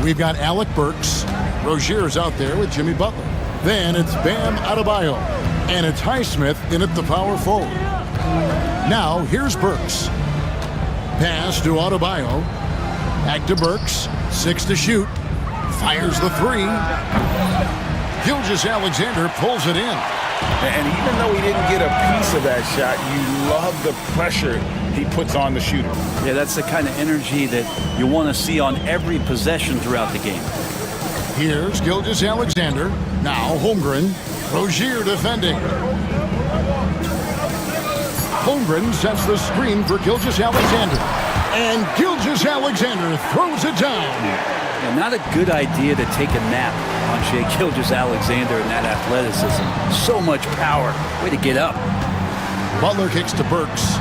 we've got Alec Burks. Rozier's out there with Jimmy Butler. Then it's Bam Adebayo. And it's Highsmith in at the power forward. Now, here's Burks. Pass to Adebayo. Back to Burks. 6 to shoot. Fires the 3. Gilgeous-Alexander pulls it in. And even though he didn't get a piece of that shot, you love the pressure he puts on the shooter. Yeah, that's the kind of energy that you want to see on every possession throughout the game. Here's Gilgeous-Alexander. Now Holmgren. Rozier defending. Holmgren sets the screen for Gilgeous-Alexander. And Gilgeous-Alexander throws it down. Yeah, not a good idea to take a nap on Shai Gilgeous-Alexander and that athleticism. So much power. Way to get up. Butler kicks to Burks.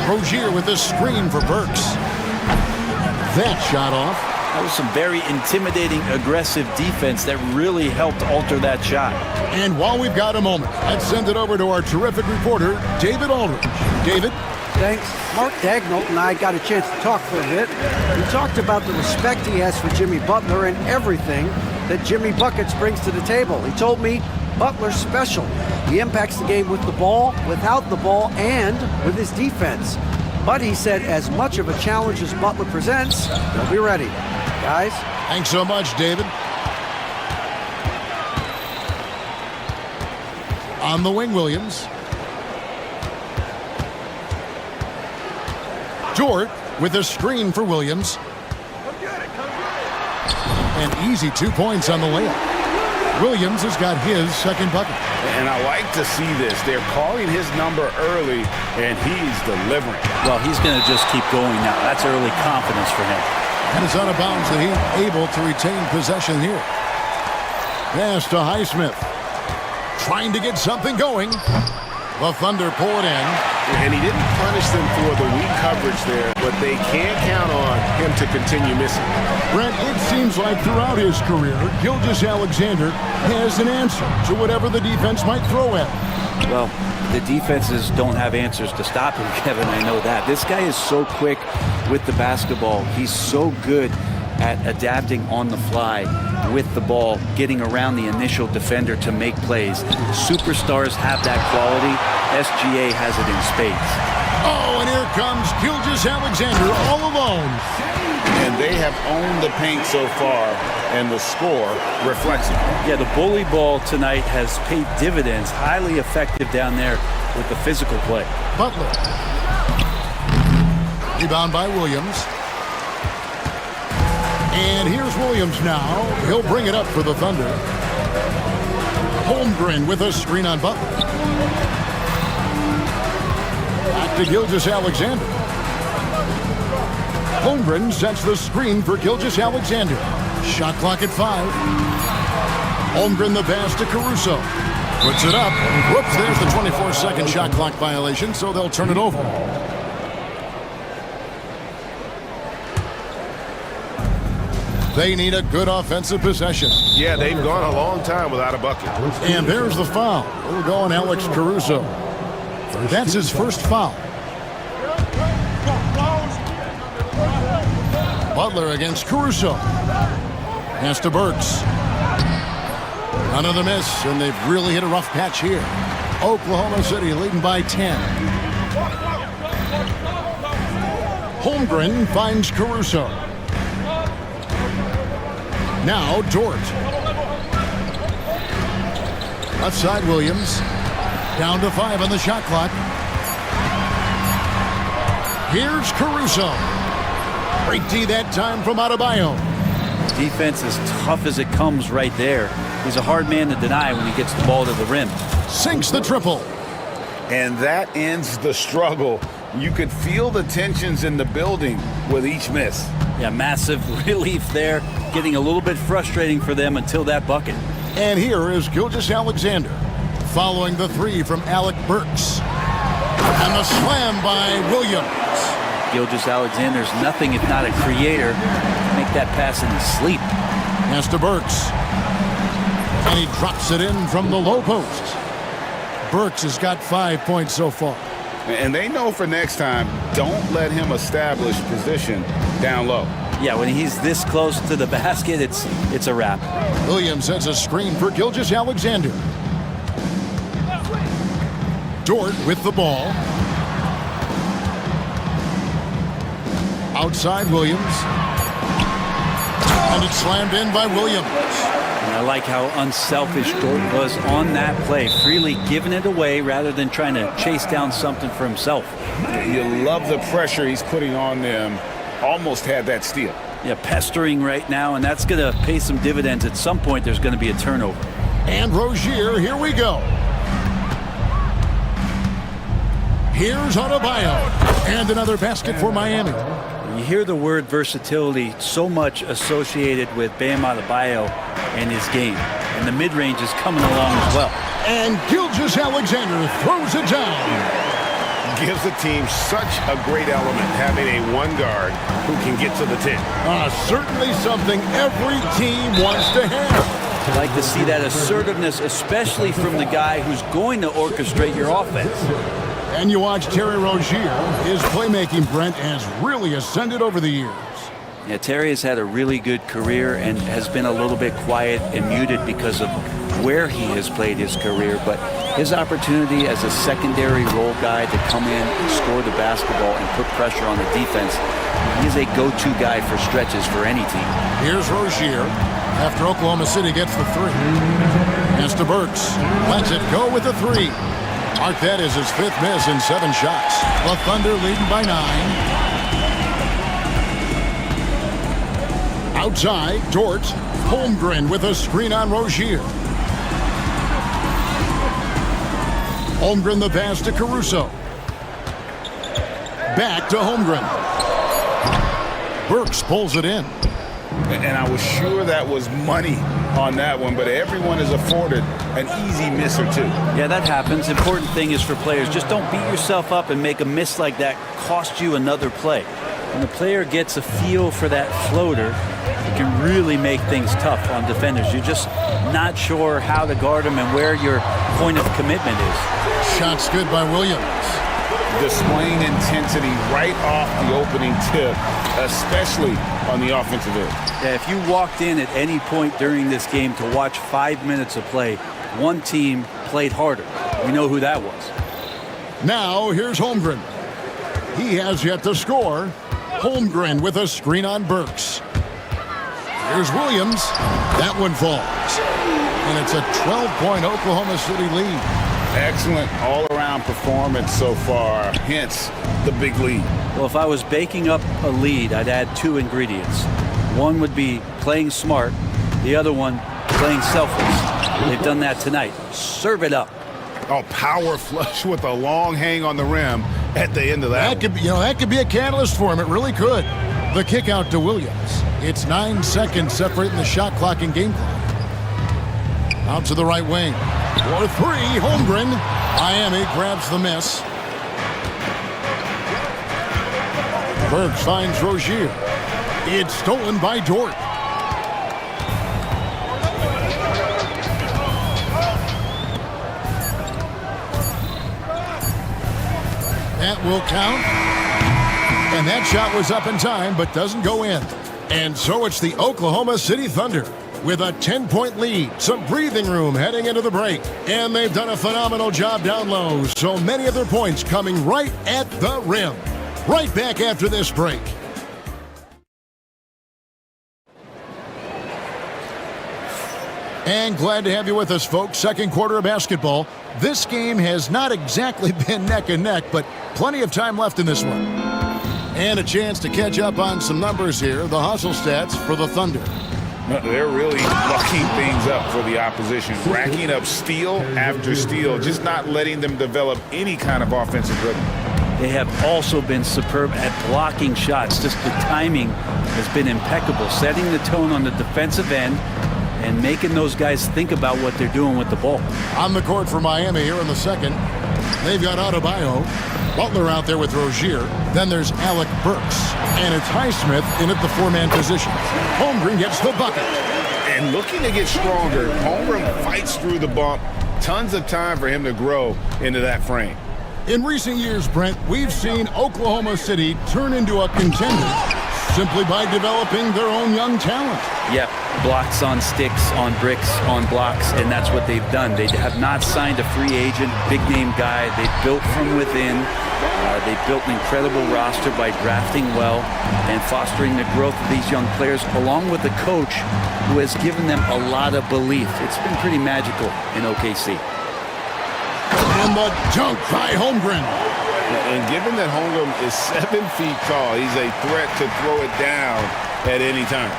Rozier with the screen for Burks. That shot off. That was some very intimidating, aggressive defense that really helped alter that shot. And while we've got a moment, let's send it over to our terrific reporter, David Aldridge. David? Thanks. Mark Dagnall and I got a chance to talk for a bit. We talked about the respect he has for Jimmy Butler and everything that Jimmy Buckets brings to the table. He told me Butler's special. He impacts the game with the ball, without the ball, and with his defense. But he said as much of a challenge as Butler presents, they'll be ready. Guys? Thanks so much, David. On the wing, Williams. Dort with a screen for Williams. An easy 2 points on the layup. Williams has got his second bucket. And I like to see this. They're calling his number early, and he's delivering. Well, he's going to just keep going now. That's early confidence for him. And it's out of bounds. The Heat able to retain possession here. Pass to Highsmith. Trying to get something going. The Thunder pull it in. And he didn't punish them for the weak coverage there, but they can't count on him to continue missing. Brent, it seems like throughout his career, Gilgeous-Alexander has an answer to whatever the defense might throw at him. Well, the defenses don't have answers to stop him, Kevin. I know that. This guy is so quick with the basketball. He's so good at adapting on the fly with the ball, getting around the initial defender to make plays. Superstars have that quality. SGA has it in spades. Oh, and here comes Gilgeous-Alexander all alone. And they have owned the paint so far, and the score reflects it. Yeah, the bully ball tonight has paid dividends. Highly effective down there with the physical play. Butler. Rebound by Williams. And here's Williams now. He'll bring it up for the Thunder. Holmgren with a screen on Butler. Back to Gilgeous-Alexander. Holmgren sets the screen for Gilgeous-Alexander. Shot clock at 5. Holmgren the pass to Caruso. Puts it up. Whoops, there's the 24-second shot clock violation, so they'll turn it over. They need a good offensive possession. Yeah, they've gone a long time without a bucket. And there's the foul. We're going Alex Caruso. That's his first foul. Butler against Caruso. Pass to Burks. Another miss, and they've really hit a rough patch here. Oklahoma City leading by 10. Holmgren finds Caruso. Now Dort. Left side Williams. Down to 5 on the shot clock. Here's Caruso. Great D that time from Adebayo. Defense as tough as it comes right there. He's a hard man to deny when he gets the ball to the rim. Sinks the triple. And that ends the struggle. You could feel the tensions in the building with each miss. Yeah, massive relief there. Getting a little bit frustrating for them until that bucket. And here is Gilgeous-Alexander following the 3 from Alec Burks. And the slam by Williams. Gilgeous-Alexander's nothing if not a creator. Make that pass in his sleep. Pass to Burks. And he drops it in from the low post. Burks has got 5 points so far. And they know for next time, don't let him establish position down low. Yeah, when he's this close to the basket, it's a wrap. Williams has a screen for Gilgeous-Alexander. Dort with the ball. Outside Williams. And it's slammed in by Williams. And I like how unselfish Dort was on that play, freely giving it away rather than trying to chase down something for himself. You love the pressure he's putting on them. Almost had that steal. Yeah, pestering right now, and that's going to pay some dividends. At some point, there's going to be a turnover. And Rozier, here we go. Here's Adebayo. And another basket for Miami. You hear the word versatility so much associated with Bam Adebayo and his game. And the mid-range is coming along as well. And Gilgeous-Alexander throws it down. Gives the team such a great element, having a one guard who can get to the 10. Certainly something every team wants to have. I like to see that assertiveness, especially from the guy who's going to orchestrate your offense. And you watch Terry Rozier. His playmaking, Brent, has really ascended over the years. Yeah, Terry has had a really good career and has been a little bit quiet and muted because of where he has played his career, but his opportunity as a secondary role guy to come in, score the basketball, and put pressure on the defense, he's a go-to guy for stretches for any team. Here's Rozier after Oklahoma City gets the three. Pass to Burks. Lets it go with the three. Mark that as his 5th miss in 7 shots. The Thunder leading by 9. Outside, Dort. Holmgren with a screen on Rozier. Holmgren the pass to Caruso. Back to Holmgren. Burks pulls it in. And I was sure that was money on that one, but everyone is afforded an easy miss or two. Yeah, that happens. Important thing is for players, just don't beat yourself up and make a miss like that cost you another play. When the player gets a feel for that floater, it can really make things tough on defenders. You're just not sure how to guard them and where your point of commitment is. Shot's good by Williams. Displaying intensity right off the opening tip, especially on the offensive end. Yeah, if you walked in at any point during this game to watch 5 minutes of play, one team played harder. We know who that was. Now here's Holmgren. He has yet to score. Holmgren with a screen on Burks. Here's Williams. That one falls. And it's a 12-point Oklahoma City lead. Excellent all-around performance so far, hence the big lead. Well, if I was baking up a lead, I'd add 2 ingredients. One would be playing smart. The other one, playing selfless. They've done that tonight. Serve it up. Oh, power flush with a long hang on the rim at the end of that. That could be a catalyst for him. It really could. The kick out to Williams. It's 9 seconds separating the shot clock and game clock. Out to the right wing. For 3, Holmgren. Miami grabs the miss. Burks finds Rozier. It's stolen by Dort. That will count. And that shot was up in time, but doesn't go in. And so it's the Oklahoma City Thunder with a 10-point lead, some breathing room heading into the break. And they've done a phenomenal job down low, so many of their points coming right at the rim. Right back after this break. And glad to have you with us, folks. Second quarter of basketball. This game has not exactly been neck and neck, but plenty of time left in this one. And a chance to catch up on some numbers here. The hustle stats for the Thunder. They're really locking things up for the opposition, racking up steal after steal, just not letting them develop any kind of offensive rhythm. They have also been superb at blocking shots. Just the timing has been impeccable, setting the tone on the defensive end and making those guys think about what they're doing with the ball. On the court for Miami here in the second, they've got Adebayo. Butler out there with Rozier. Then there's Alec Burks. And it's Highsmith in at the four-man position. Holmgren gets the bucket. And looking to get stronger, Holmgren fights through the bump. Tons of time for him to grow into that frame. In recent years, Brent, we've seen Oklahoma City turn into a contender simply by developing their own young talent. Yep, blocks on sticks, on bricks, on blocks, and that's what they've done. They have not signed a free agent, big-name guy. They built from within. They built an incredible roster by drafting well and fostering the growth of these young players, along with a coach who has given them a lot of belief. It's been pretty magical in OKC. And the dunk by Holmgren. And given that Holmgren is 7 feet tall, he's a threat to throw it down at any time.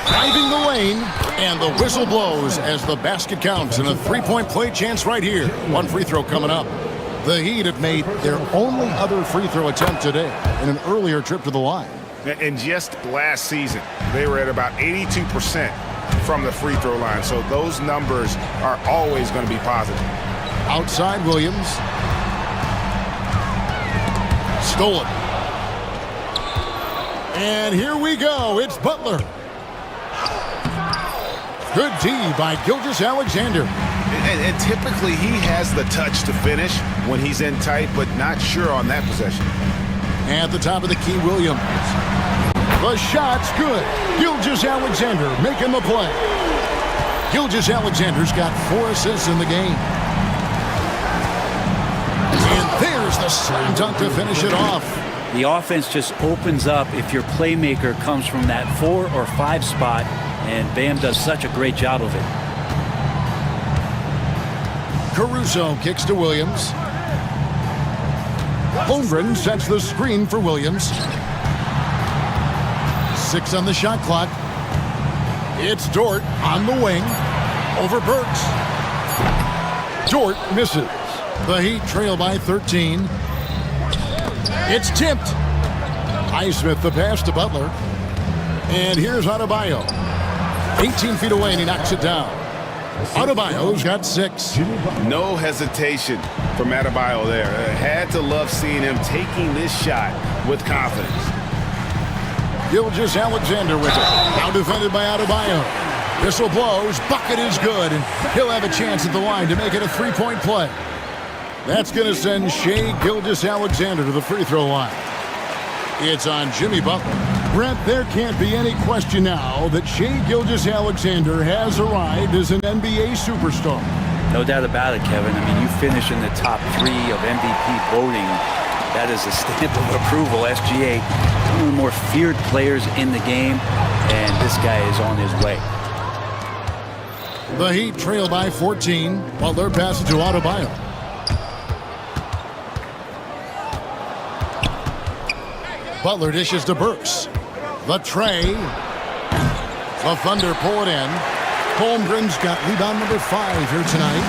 Driving the lane, and the whistle blows as the basket counts, and a three-point play chance right here. One free throw coming up. The Heat have made their only other free throw attempt today in an earlier trip to the line. And just last season, they were at about 82% from the free throw line. So those numbers are always going to be positive. Outside Williams. Stolen. And here we go. It's Butler. Good D by Gilgeous-Alexander. And typically he has the touch to finish when he's in tight, but not sure on that possession. At the top of the key, Williams. The shot's good. Gilgeous-Alexander making the play. Gilgeous-Alexander's got 4 assists in the game. And there's the slam dunk to finish it off. The offense just opens up if your playmaker comes from that 4 or 5 spot, and Bam does such a great job of it. Caruso kicks to Williams. Holmgren sets the screen for Williams. 6 on the shot clock. It's Dort on the wing. Over Burks. Dort misses. The Heat trail by 13. It's tipped. Highsmith the pass to Butler. And here's Adebayo. 18 feet away and he knocks it down. Adebayo's got 6. No hesitation from Adebayo there. Had to love seeing him taking this shot with confidence. Gilgeous-Alexander with it. Now defended by Adebayo. Whistle blows. Bucket is good. And he'll have a chance at the line to make it a 3-point play. That's going to send Shai Gilgeous-Alexander to the free throw line. It's on Jimmy Butler. Brent, there can't be any question now that Shai Gilgeous-Alexander has arrived as an NBA superstar. No doubt about it, Kevin. I mean, you finish in the top 3 of MVP voting. That is a stamp of approval. SGA, one of the more feared players in the game, and this guy is on his way. The Heat trail by 14 while they're passing to Adebayo. Butler dishes to Burks. The tray. The Thunder pull it in. Holmgren's got rebound number 5 here tonight.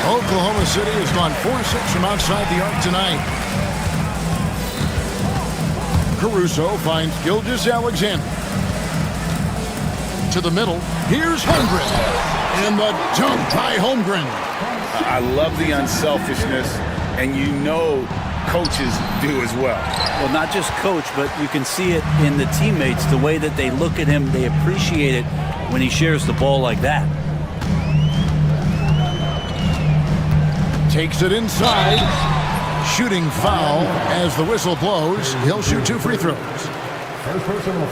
Oklahoma City has gone 4-6 from outside the arc tonight. Caruso finds Gilgeous-Alexander. To the middle. Here's Holmgren. And the dunk by Holmgren. I love the unselfishness, and you know coaches do as well. Well, not just coach, but you can see it in the teammates, the way that they look at him. They appreciate it when he shares the ball like that. Takes it inside. Shooting foul as the whistle blows. He'll shoot 2 free throws.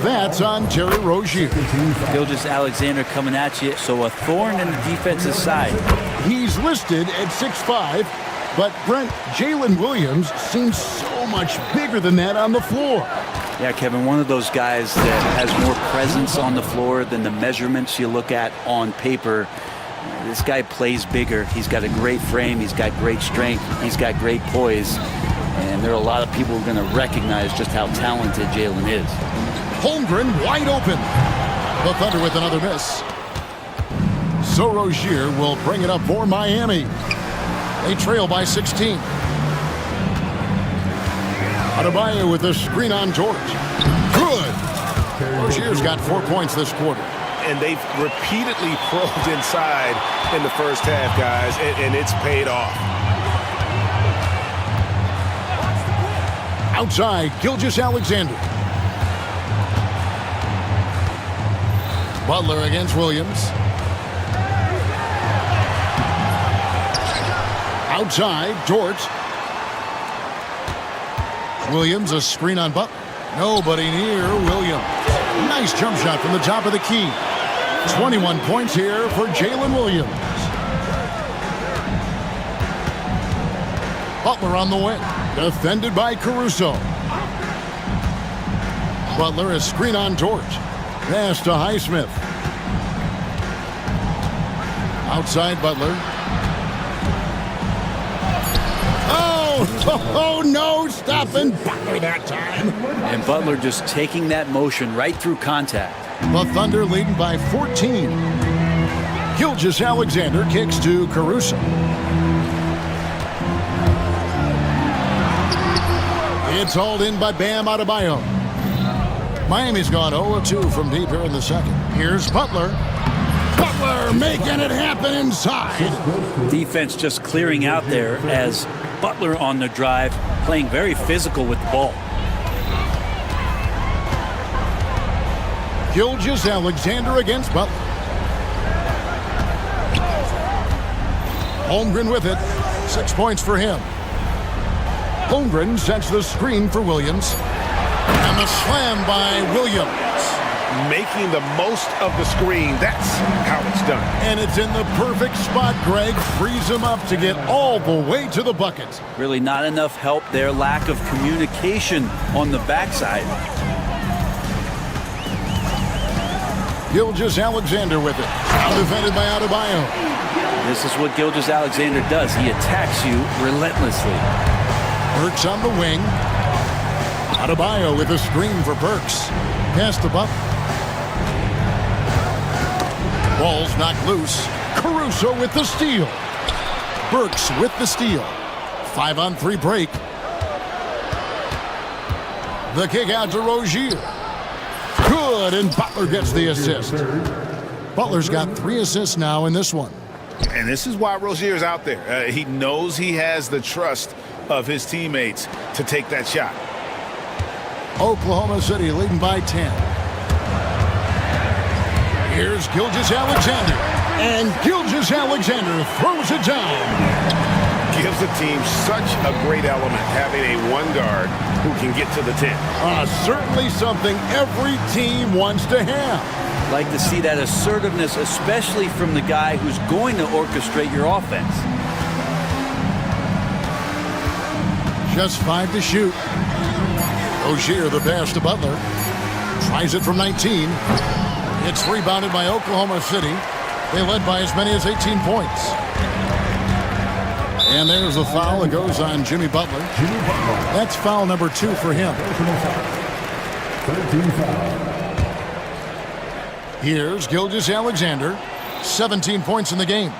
That's on Terry Rozier. Gilgeous-Alexander coming at you, so a thorn in the defensive side. He's listed at 6'5", but Brent, Jalen Williams seems so much bigger than that on the floor. Yeah, Kevin, one of those guys that has more presence on the floor than the measurements you look at on paper. This guy plays bigger. He's got a great frame. He's got great strength. He's got great poise. And there are a lot of people who are going to recognize just how talented Jalen is. Holmgren wide open. The Thunder with another miss. So Rozier will bring it up for Miami. They trail by 16. Adebayo with a screen on George. Good. Rozier's got 4 points this quarter. And they've repeatedly probed inside in the first half, guys, and it's paid off. Outside, Gilgeous-Alexander. Butler against Williams. Outside, Dort. Williams, a screen on Butler. Nobody near Williams. Nice jump shot from the top of the key. 21 points here for Jalen Williams. Butler on the wing. Defended by Caruso. Butler, a screen on Dort. Pass to Highsmith. Outside Butler. Oh, no, stopping Butler that time. And Butler just taking that motion right through contact. The Thunder leading by 14. Gilgeous-Alexander kicks to Caruso. It's hauled in by Bam Adebayo. Miami's gone 0-2 from deep here in the second. Here's Butler. Butler making it happen inside. Defense just clearing out there as Butler on the drive, playing very physical with the ball. Gilgeous-Alexander against Butler. Holmgren with it. 6 points for him. Holmgren sets the screen for Williams. And the slam by Williams. Making the most of the screen. That's how it's done. And it's in the perfect spot. Greg frees him up to get all the way to the bucket. Really not enough help there. Lack of communication on the backside. Gilgeous-Alexander with it. Now defended by Adebayo. This is what Gilgeous-Alexander does. He attacks you relentlessly. Burks on the wing. Adebayo with a screen for Burks. Pass to Butler. Ball's knocked loose. Caruso with the steal. Burks with the steal. 5-on-3 break. The kick out to Rozier. Good, and Butler gets the assist. Butler's got 3 assists now in this one. And this is why Rozier's out there. He knows he has the trust of his teammates to take that shot. Oklahoma City leading by 10. Here's Gilgeous-Alexander. And Gilgeous-Alexander throws it down. Gives the team such a great element having a one guard who can get to the 10. Certainly something every team wants to have. Like to see that assertiveness, especially from the guy who's going to orchestrate your offense. Just 5 to shoot. Rozier the pass to Butler. Tries it from 19. It's rebounded by Oklahoma City. They led by as many as 18 points. And there's a foul that goes on Jimmy Butler. That's foul number 2 for him. Here's Gilgeous-Alexander. 17 points in the game.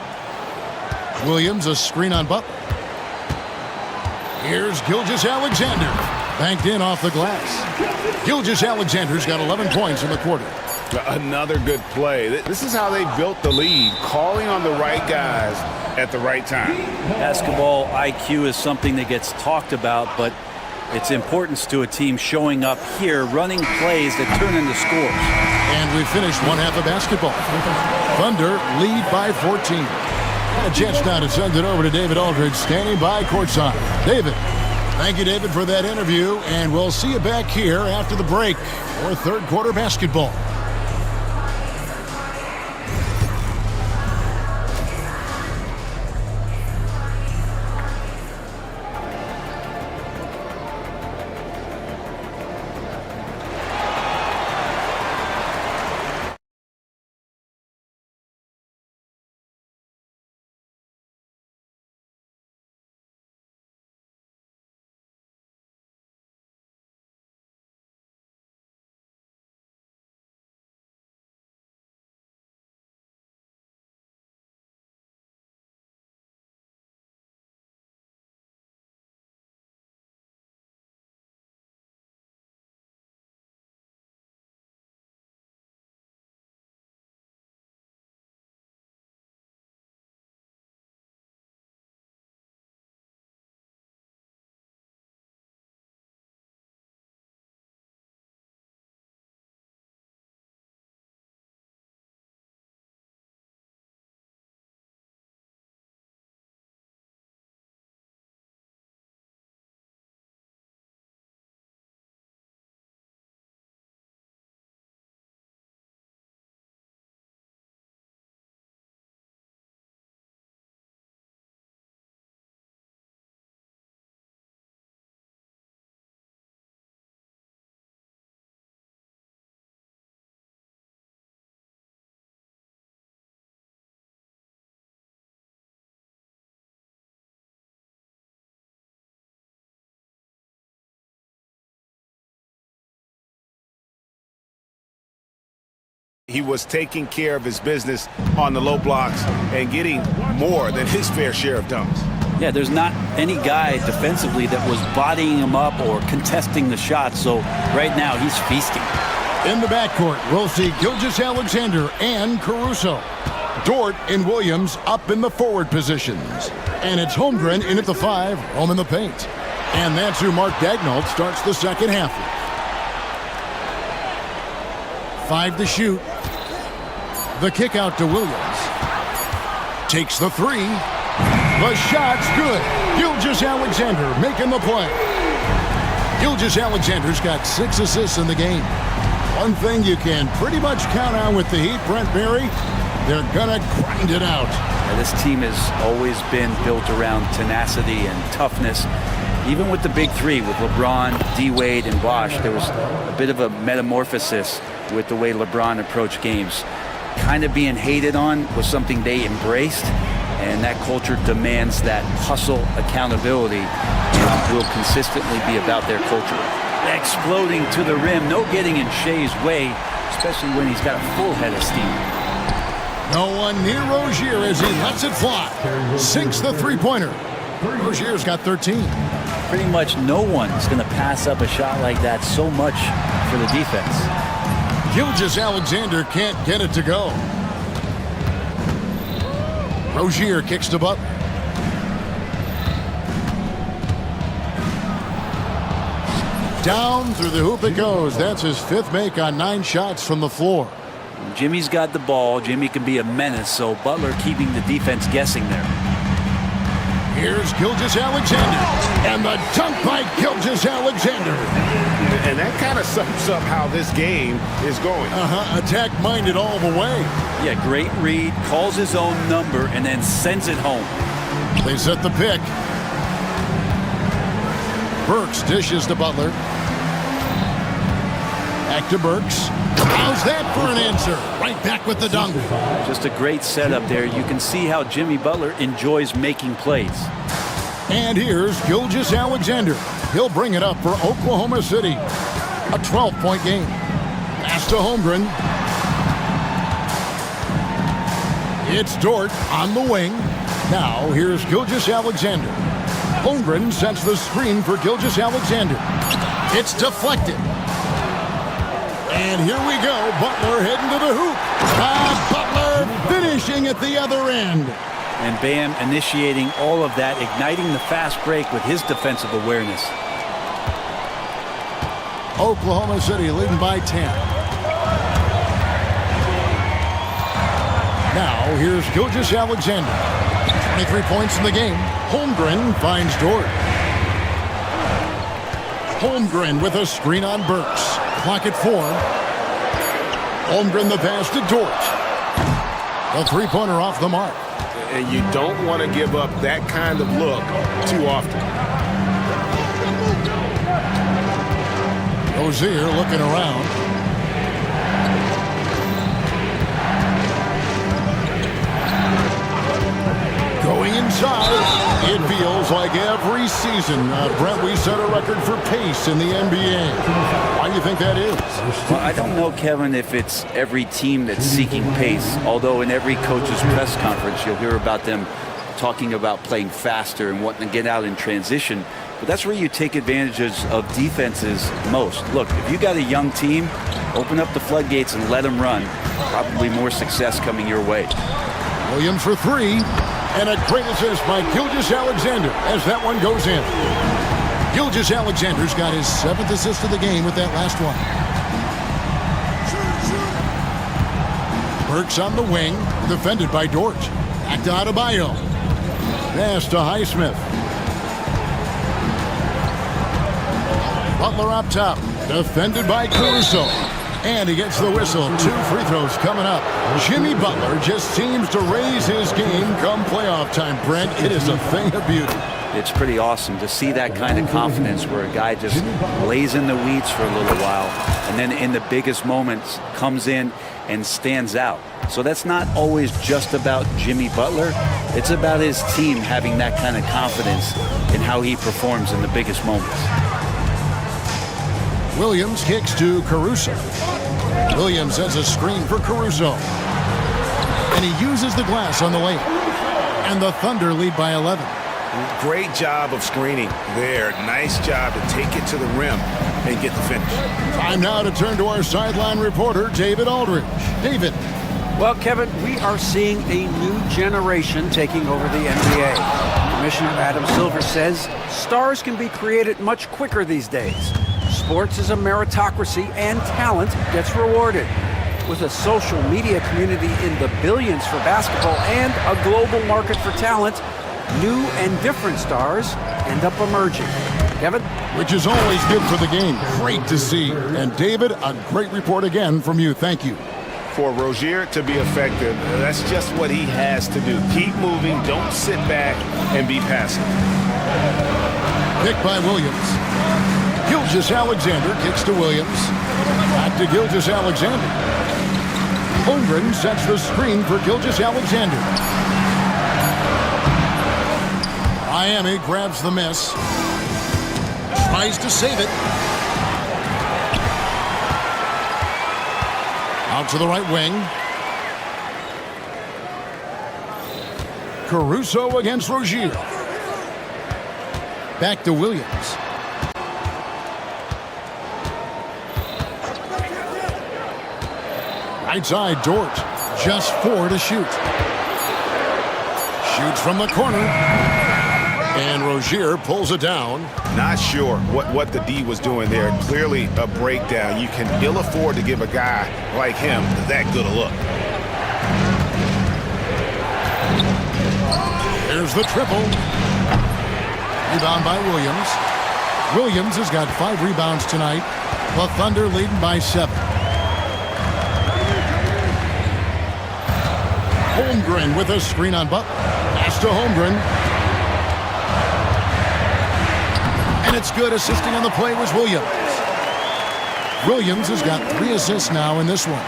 Williams, a screen on Butler. Here's Gilgeous-Alexander. Banked in off the glass. Gilgeous-Alexander's got 11 points in the quarter. Another good play. This is how they built the lead, calling on the right guys at the right time. Basketball IQ is something that gets talked about, but its importance to a team showing up here, running plays that turn into scores. And we finished one half of basketball. Thunder lead by 14. A chance now to send it over to David Aldridge, standing by courtside. David. Thank you, David, for that interview, and we'll see you back here after the break for third quarter basketball. He was taking care of his business on the low blocks and getting more than his fair share of dunks. Yeah, there's not any guy defensively that was bodying him up or contesting the shot, so right now he's feasting. In the backcourt, we'll see Gilgeous-Alexander and Caruso. Dort and Williams up in the forward positions. And it's Holmgren in at the 5, home in the paint. And that's who Mark Daigneault starts the second half with. 5 to shoot. The kick out to Williams. Takes the 3. The shot's good. Gilgeous-Alexander making the play. Gilgeous-Alexander's got 6 assists in the game. One thing you can pretty much count on with the Heat, Brent Berry, they're gonna grind it out. Yeah, this team has always been built around tenacity and toughness. Even with the big 3, with LeBron, D-Wade, and Bosh, there was a bit of a metamorphosis with the way LeBron approached games. Kind of being hated on was something they embraced, and that culture demands that hustle accountability and will consistently be about their culture. Exploding to the rim, no getting in Shea's way, especially when he's got a full head of steam. No one near Rozier as he lets it fly. Sinks the three-pointer. Rozier's got 13. Pretty much no one's going to pass up a shot like that so much for the defense. Gilgeous-Alexander can't get it to go. Rozier kicks to Butler. Down through the hoop it goes. That's his 5th make on 9 shots from the floor. When Jimmy's got the ball, Jimmy can be a menace, so Butler keeping the defense guessing there. Here's Gilgeous-Alexander. And the dunk by Gilgeous-Alexander. And that kind of sums up how this game is going. Attack-minded all the way. Yeah, great read, calls his own number, and then sends it home. They set the pick. Burks dishes to Butler. Back to Burks. How's that for an answer? Right back with the dunk. Just a great setup there. You can see how Jimmy Butler enjoys making plays. And here's Gilgeous-Alexander. He'll bring it up for Oklahoma City. A 12-point game. Pass to Holmgren. It's Dort on the wing. Now here's Gilgeous-Alexander. Holmgren sets the screen for Gilgeous-Alexander. It's deflected. And here we go. Butler heading to the hoop. Butler finishing at the other end. And Bam initiating all of that, igniting the fast break with his defensive awareness. Oklahoma City leading by 10. Now here's Gilgeous-Alexander. 23 points in the game. Holmgren finds Dort. Holmgren with a screen on Burks. Clock at 4. Holmgren the pass to Dort. The three-pointer off the mark. And you don't want to give up that kind of look too often. Rozier looking around. Going inside. It feels like every season, Brent, we set a record for pace in the NBA. Why do you think that is? Well, I don't know, Kevin, if it's every team that's seeking pace, although in every coach's press conference you'll hear about them talking about playing faster and wanting to get out in transition. But that's where you take advantages of defenses most. Look, if you got a young team, open up the floodgates and let them run. Probably more success coming your way. Williams for 3. And a great assist by Gilgeous-Alexander as that one goes in. Gilgeous-Alexander's got his 7th assist of the game with that last one. Burks on the wing, defended by Dort. Back to Adebayo. Pass to Highsmith. Butler up top, defended by Caruso. And he gets the whistle. 2 free throws coming up. Jimmy Butler just seems to raise his game come playoff time, Brent. It is a thing of beauty. It's pretty awesome to see that kind of confidence where a guy just lays in the weeds for a little while and then in the biggest moments comes in and stands out. So that's not always just about Jimmy Butler. It's about his team having that kind of confidence in how he performs in the biggest moments. Williams kicks to Caruso. Williams has a screen for Caruso. And he uses the glass on the lane. And the Thunder lead by 11. Great job of screening there. Nice job to take it to the rim and get the finish. Time now to turn to our sideline reporter, David Aldridge. David. Well, Kevin, we are seeing a new generation taking over the NBA. Commissioner Adam Silver says stars can be created much quicker these days. Sports is a meritocracy and talent gets rewarded. With a social media community in the billions for basketball and a global market for talent, new and different stars end up emerging. Kevin? Which is always good for the game. Great to see. And David, a great report again from you. Thank you. For Rozier to be effective, that's just what he has to do. Keep moving, don't sit back and be passive. Pick by Williams. Gilgeous-Alexander kicks to Williams. Back to Gilgeous-Alexander. Holmgren sets the screen for Gilgeous-Alexander. Miami grabs the miss. Tries to save it. Out to the right wing. Caruso against Rozier. Back to Williams. Right side, Dort. Just 4 to shoot. Shoots from the corner. And Rozier pulls it down. Not sure what the D was doing there. Clearly a breakdown. You can ill afford to give a guy like him that good a look. There's the triple. Rebound by Williams. Williams has got 5 rebounds tonight. The Thunder leading by 7. Holmgren with a screen on Butler. Pass to Holmgren. And it's good. Assisting on the play was Williams. Williams has got 3 assists now in this one.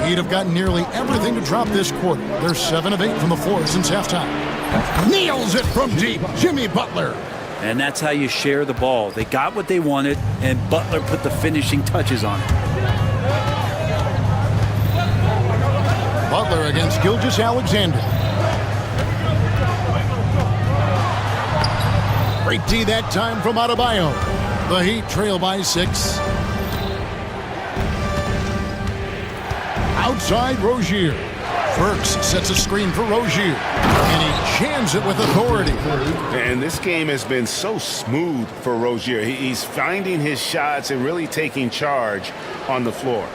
He'd have gotten nearly everything to drop this quarter. They're 7 of 8 from the floor since halftime. Nails it from deep. Jimmy Butler. And that's how you share the ball. They got what they wanted, and Butler put the finishing touches on it. Butler against Gilgeous-Alexander. Great D that time from Adebayo. The Heat trail by 6. Outside Rozier. Burks sets a screen for Rozier. And he jams it with authority. And this game has been so smooth for Rozier. He's finding his shots and really taking charge on the floor.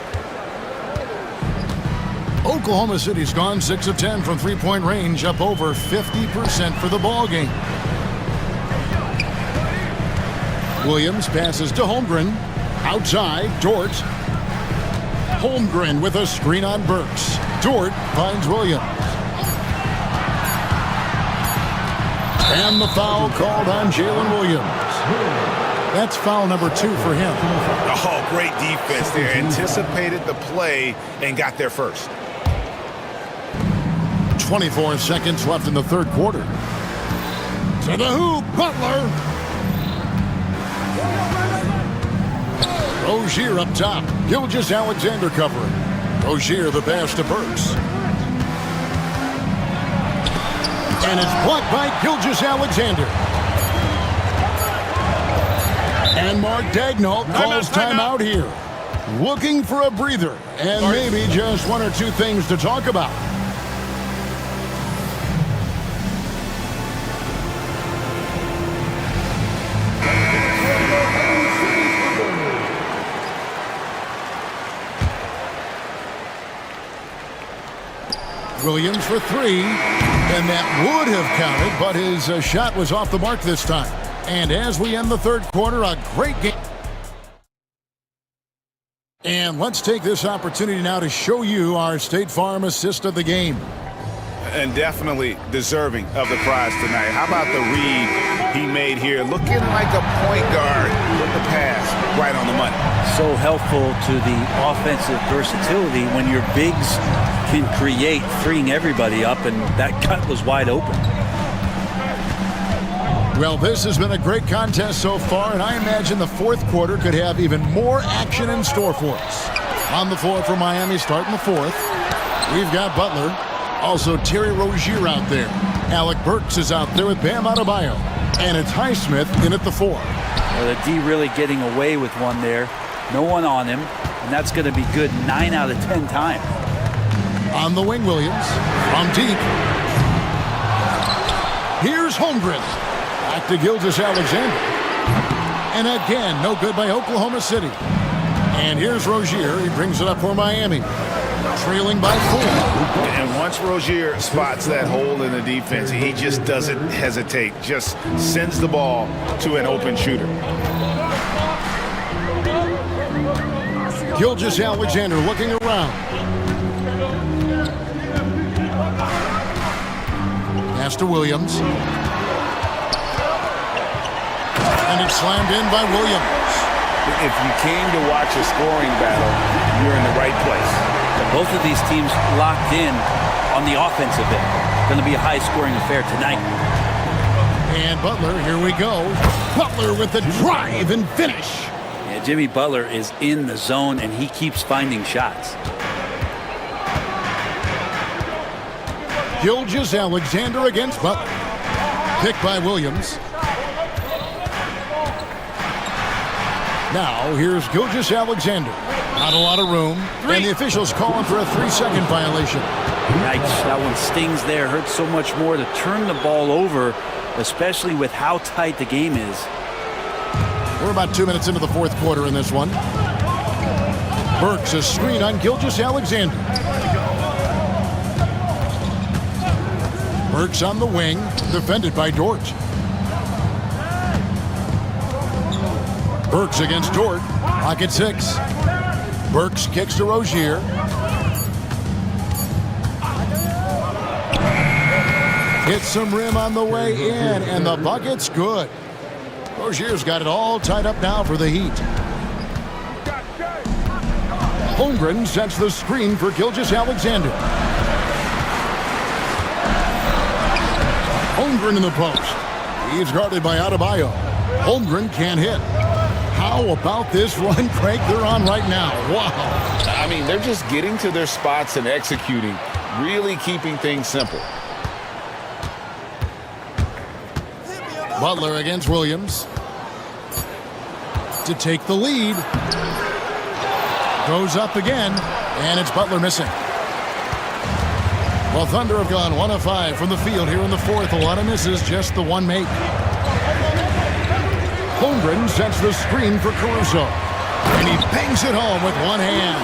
Oklahoma City's gone 6 of 10 from three-point range, up over 50% for the ball game. Williams passes to Holmgren. Outside, Dort. Holmgren with a screen on Burks. Dort finds Williams. And the foul called on Jalen Williams. That's foul number 2 for him. Oh, great defense there. Anticipated the play and got there first. 24 seconds left in the third quarter. To the hoop, Butler. Rozier up top. Gilgeous-Alexander covering. Rozier the pass to Burks. And it's blocked by Gilgeous-Alexander. And Mark Daigneault calls timeout here. Looking for a breather and maybe just 1 or 2 things to talk about. Williams for 3, and that would have counted, but his shot was off the mark this time. And as we end the third quarter, a great game. And let's take this opportunity now to show you our State Farm assist of the game. And definitely deserving of the prize tonight. How about the read he made here? Looking like a point guard with the pass right on the money. So helpful to the offensive versatility when your bigs can create, freeing everybody up, and that cut was wide open. Well, this has been a great contest so far, and I imagine the fourth quarter could have even more action in store for us. On the floor for Miami starting the fourth. We've got Butler. Also Terry Rozier out there. Alec Burks is out there with Bam Adebayo. And it's Highsmith in at the 4. Well, the D really getting away with one there. No one on him. And that's going to be good 9 out of 10 times. On the wing, Williams. From deep. Here's Holmgren. Back to Gilgeous-Alexander. And again, no good by Oklahoma City. And here's Rozier. He brings it up for Miami. Trailing by 4. And once Rozier spots that hole in the defense, he just doesn't hesitate. Just sends the ball to an open shooter. Gilgeous-Alexander looking around. Pass to Williams. And it's slammed in by Williams. If you came to watch a scoring battle, you're in the right place. Both of these teams locked in on the offensive end. Going to be a high-scoring affair tonight. And Butler, here we go. Butler with the drive and finish. Yeah, Jimmy Butler is in the zone, and he keeps finding shots. Gilgeous-Alexander against Butler. Picked by Williams. Now, here's Gilgeous-Alexander. Not a lot of room. And the officials calling for a 3-second violation. Yikes, that one stings there. Hurts so much more to turn the ball over, especially with how tight the game is. We're about 2 minutes into the fourth quarter in this one. Burks a screen on Gilgeous-Alexander. Burks on the wing, defended by Dort. Burks against Dort. Pocket 6. Burks kicks to Rozier. Hits some rim on the way in, and the bucket's good. Rozier's got it all tied up now for the Heat. Holmgren sets the screen for Gilgeous-Alexander. Holmgren in the post. He's guarded by Adebayo. Holmgren can't hit. How about this run, Craig, they're on right now? Wow. I mean, they're just getting to their spots and executing, really keeping things simple. Butler against Williams. To take the lead. Goes up again, and it's Butler missing. Well, Thunder have gone 1 of 5 from the field here in the fourth. A lot of misses, just the one make. Holmgren sets the screen for Caruso. And he bangs it home with one hand.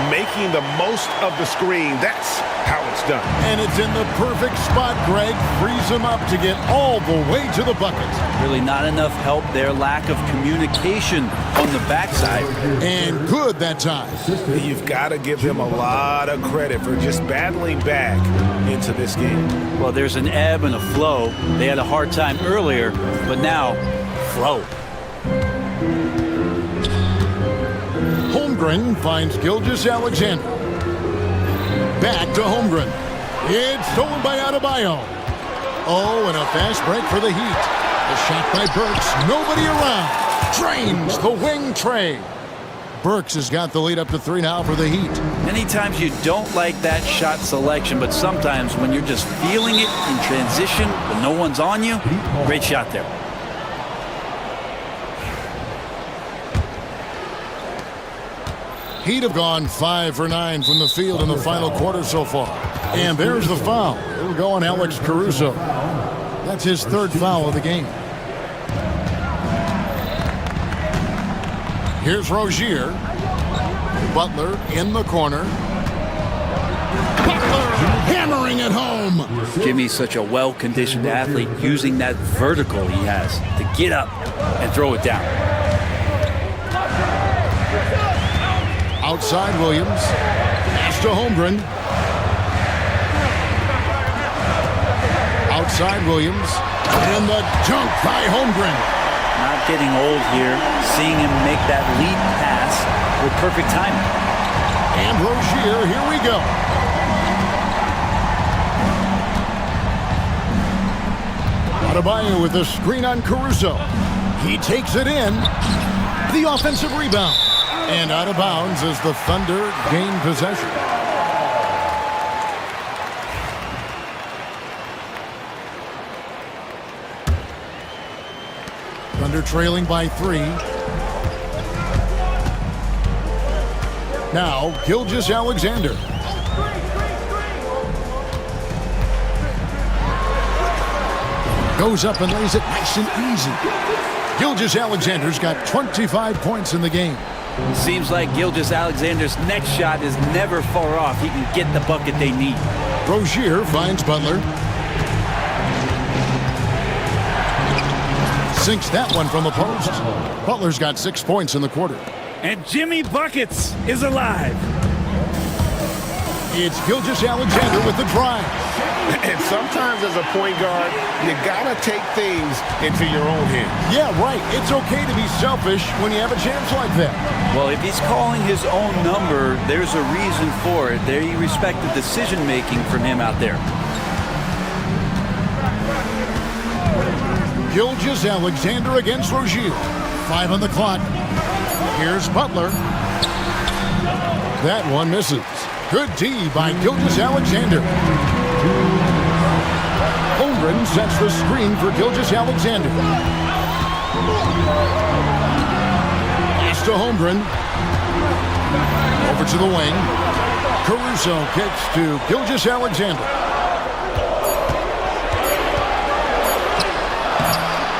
Making the most of the screen. That's how it's done. And it's in the perfect spot, Greg. Frees him up to get all the way to the bucket. Really not enough help there. Lack of communication on the backside. And good that time. You've got to give them a lot of credit for just battling back into this game. Well, there's an ebb and a flow. They had a hard time earlier, but now, flow. Holmgren finds Gilgeous-Alexander. Back to Holmgren. It's stolen by Adebayo. Oh, and a fast break for the Heat. A shot by Burks. Nobody around. Drains the wing tray. Burks has got the lead up to 3 now for the Heat. Many times you don't like that shot selection, but sometimes when you're just feeling it in transition when no one's on you, great shot there. Heat have gone 5 for 9 from the field in the final quarter so far. And there's the foul. It'll go on Alex Caruso. That's his 3rd foul of the game. Here's Rozier. Butler in the corner. Butler hammering it home. Jimmy's such a well-conditioned athlete, using that vertical he has to get up and throw it down. Outside Williams. Pass to Holmgren. Outside Williams. And the dunk by Holmgren. Not getting old here. Seeing him make that lead pass with perfect timing. And Rozier, here we go. Adebayo with the screen on Caruso. He takes it in. The offensive rebound. And out of bounds as the Thunder gain possession. Thunder trailing by 3. Now, Gilgeous-Alexander. Goes up and lays it nice and easy. Gilgeous-Alexander's got 25 points in the game. Seems like Gilgeous-Alexander's next shot is never far off. He can get the bucket they need. Rozier finds Butler. Sinks that one from the post. Butler's got 6 points in the quarter. And Jimmy Buckets is alive. It's Gilgeous-Alexander with the drive. And sometimes as a point guard, you gotta take things into your own hands. Yeah, right. It's okay to be selfish when you have a chance like that. Well, if he's calling his own number, there's a reason for it. They respect the decision-making from him out there. Gilgeous-Alexander against Rozier. 5 on the clock. Here's Butler. That one misses. Good D by Gilgeous-Alexander. Holmgren sets the screen for Gilgeous-Alexander. Pass to Holmgren. Over to the wing. Caruso kicks to Gilgeous-Alexander.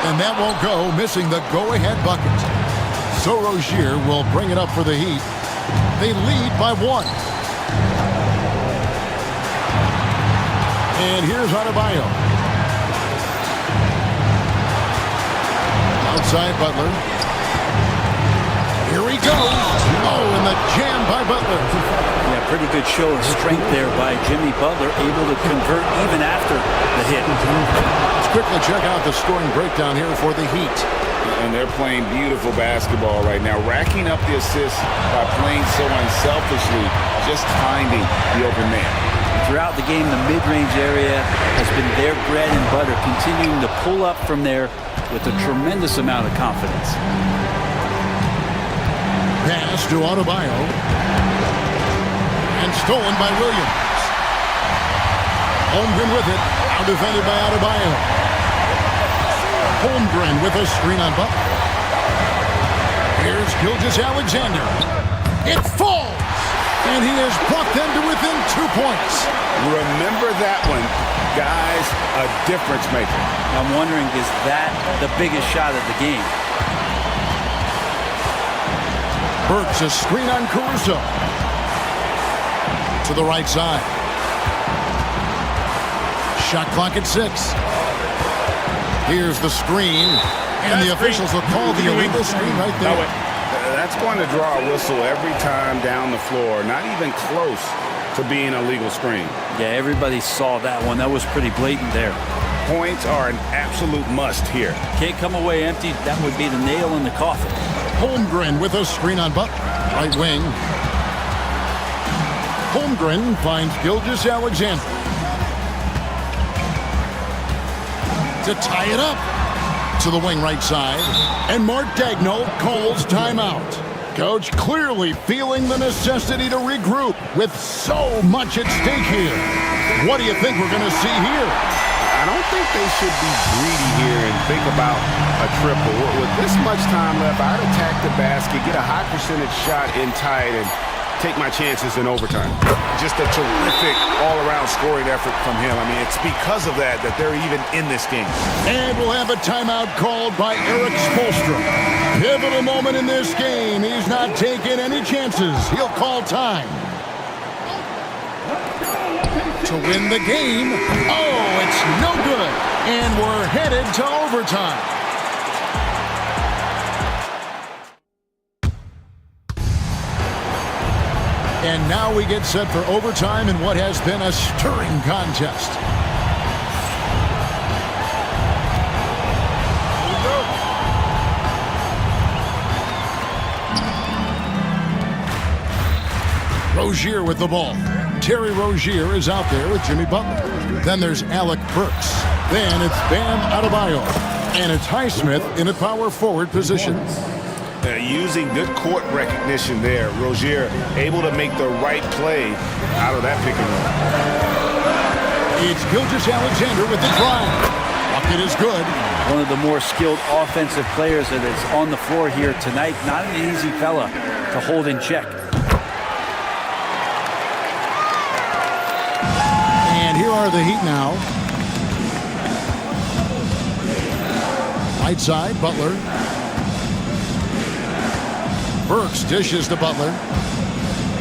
And that won't go, missing the go-ahead bucket. So Rozier will bring it up for the Heat. They lead by 1. And here's Adebayo. Outside Butler. Here he goes. Oh, and the jam by Butler. Yeah, pretty good show of strength there by Jimmy Butler, able to convert even after the hit. Let's quickly check out the scoring breakdown here for the Heat. And they're playing beautiful basketball right now, racking up the assists by playing so unselfishly, just finding the open man. Throughout the game, the mid-range area has been their bread and butter, continuing to pull up from there with a tremendous amount of confidence. Pass to Adebayo. And stolen by Williams. Holmgren with it. Now defended by Adebayo. Holmgren with a screen on Butler. Here's Gilgeous-Alexander. It falls! And he has brought them to within 2 points. Remember that one, guys, a difference maker. I'm wondering, is that the biggest shot of the game? Burks a screen on Caruso. To the right side. Shot clock at 6. Here's the screen. And the officials will call the illegal screen right there. That's going to draw a whistle every time down the floor. Not even close to being a legal screen. Yeah, everybody saw that one. That was pretty blatant there. Points are an absolute must here. Can't come away empty. That would be the nail in the coffin. Holmgren with a screen on Butler. Right wing. Holmgren finds Gilgeous-Alexander. To tie it up. To the wing right side. And Mark Daigneault calls timeout. Coach clearly feeling the necessity to regroup with so much at stake here. What do you think we're going to see here? I don't think they should be greedy here and think about a triple. With this much time left, I'd attack the basket, get a high percentage shot in tight, and take my chances in overtime. Just a terrific all-around scoring effort from him. I mean, it's because of that they're even in this game. And we'll have a timeout called by Eric Spoelstra. Pivotal moment in this game. He's not taking any chances. He'll call time. To win the game. Oh, it's no good. And we're headed to overtime. And now we get set for overtime in what has been a stirring contest. Rozier with the ball. Terry Rozier is out there with Jimmy Butler. Then there's Alec Burks. Then it's Bam Adebayo. And it's Highsmith in a power forward position. Using good court recognition there. Rozier able to make the right play out of that pick and roll. It's Gilgeous-Alexander with the drive. Bucket is good. One of the more skilled offensive players that is on the floor here tonight. Not an easy fella to hold in check. And here are the Heat now. Right side, Butler. Burks dishes to Butler.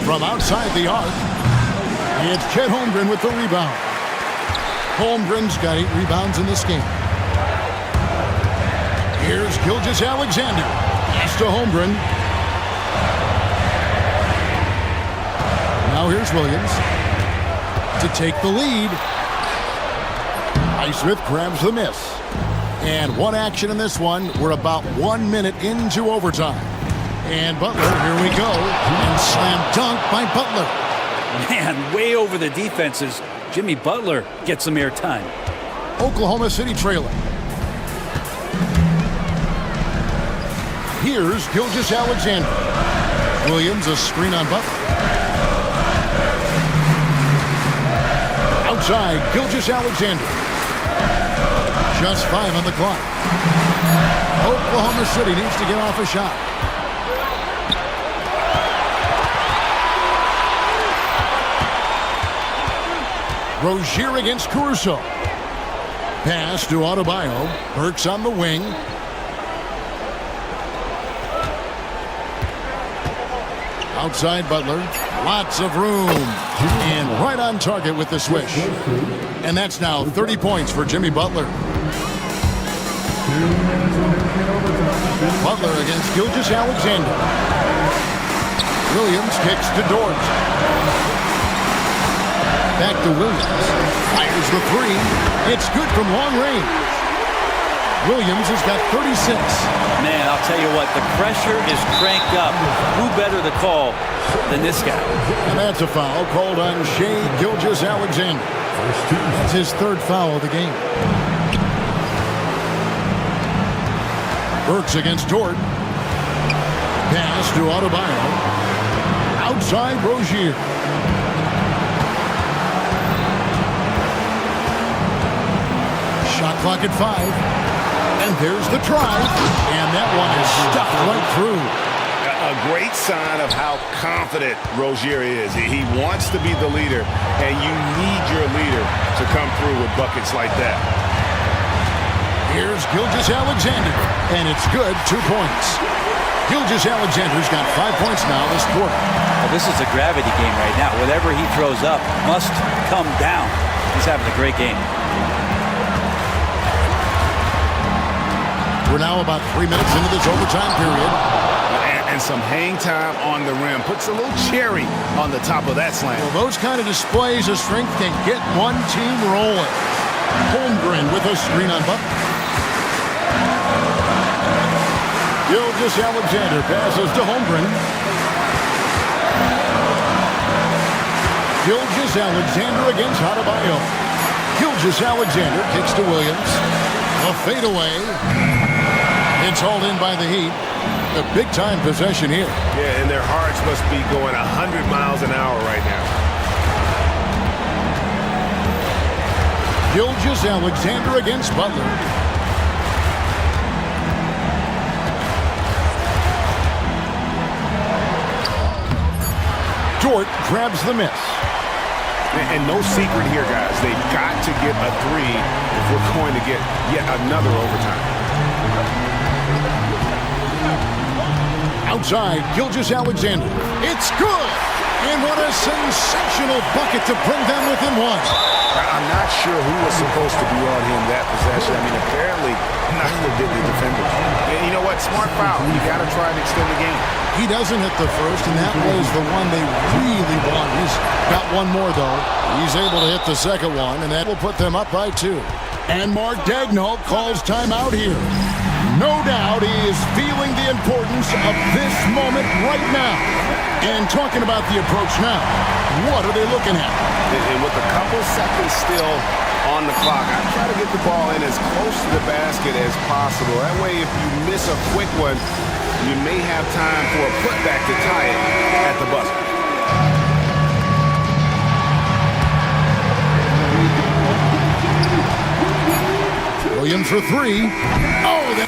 From outside the arc, it's Chet Holmgren with the rebound. Holmgren's got 8 rebounds in this game. Here's Gilgeous-Alexander. Pass to Holmgren. Now here's Williams to take the lead. Highsmith grabs the miss. And one action in this one. We're about 1 minute into overtime. And Butler, here we go. And slam dunk by Butler. Man, way over the defenses. Jimmy Butler gets some airtime. Oklahoma City trailing. Here's Gilgeous-Alexander. Williams, a screen on Butler. Outside, Gilgeous-Alexander. Just 5 on the clock. Oklahoma City needs to get off a shot. Rozier against Caruso. Pass to Adebayo. Burks on the wing. Outside Butler. Lots of room. And right on target with the swish. And that's now 30 points for Jimmy Butler. Butler against Gilgeous-Alexander. Williams kicks to Dort. Back to Williams. Fires the 3. It's good from long range. Williams has got 36. Man, I'll tell you what, the pressure is cranked up. Who better to call than this guy? And that's a foul called on Shai Gilgeous-Alexander. That's his 3rd foul of the game. Burks against Dort. Pass to Adebayo. Outside Rozier. Shot clock at 5. And there's the try. And that one is stuffed right through. A great sign of how confident Rozier is. He wants to be the leader, and you need your leader to come through with buckets like that. Here's Gilgeous-Alexander, and it's good, 2 points. Gilgeous-Alexander's got 5 points now this quarter. Well, this is a gravity game right now. Whatever he throws up must come down. He's having a great game. We're now about 3 minutes into this overtime period. And some hang time on the rim. Puts a little cherry on the top of that slam. Well, those kind of displays of strength can get one team rolling. Holmgren with a screen on Butler. Gilgeous-Alexander passes to Holmgren. Gilgeous-Alexander against Adebayo. Gilgeous-Alexander kicks to Williams. A fadeaway. It's hauled in by the Heat. A big-time possession here. Yeah, and their hearts must be going 100 miles an hour right now. Gilgeous-Alexander against Butler. Dort grabs the miss. And no secret here, guys. They've got to get a 3 if we're going to get yet another overtime. Outside, Gilgeous-Alexander. It's good! And what a sensational bucket to bring them within 1. I'm not sure who was supposed to be on him that possession. I mean, apparently, neither did the defender. And you know what? Smart foul. You got to try and extend the game. He doesn't hit the first, and that was the one they really want. He's got one more, though. He's able to hit the second one, and that will put them up by 2. And Mark Daigneault calls timeout here. No doubt he is feeling the importance of this moment right now. And talking about the approach now, what are they looking at? And with a couple seconds still on the clock. I try to get the ball in as close to the basket as possible. That way, if you miss a quick one, you may have time for a putback to tie it at the buzzer. Williams for three. Oh, that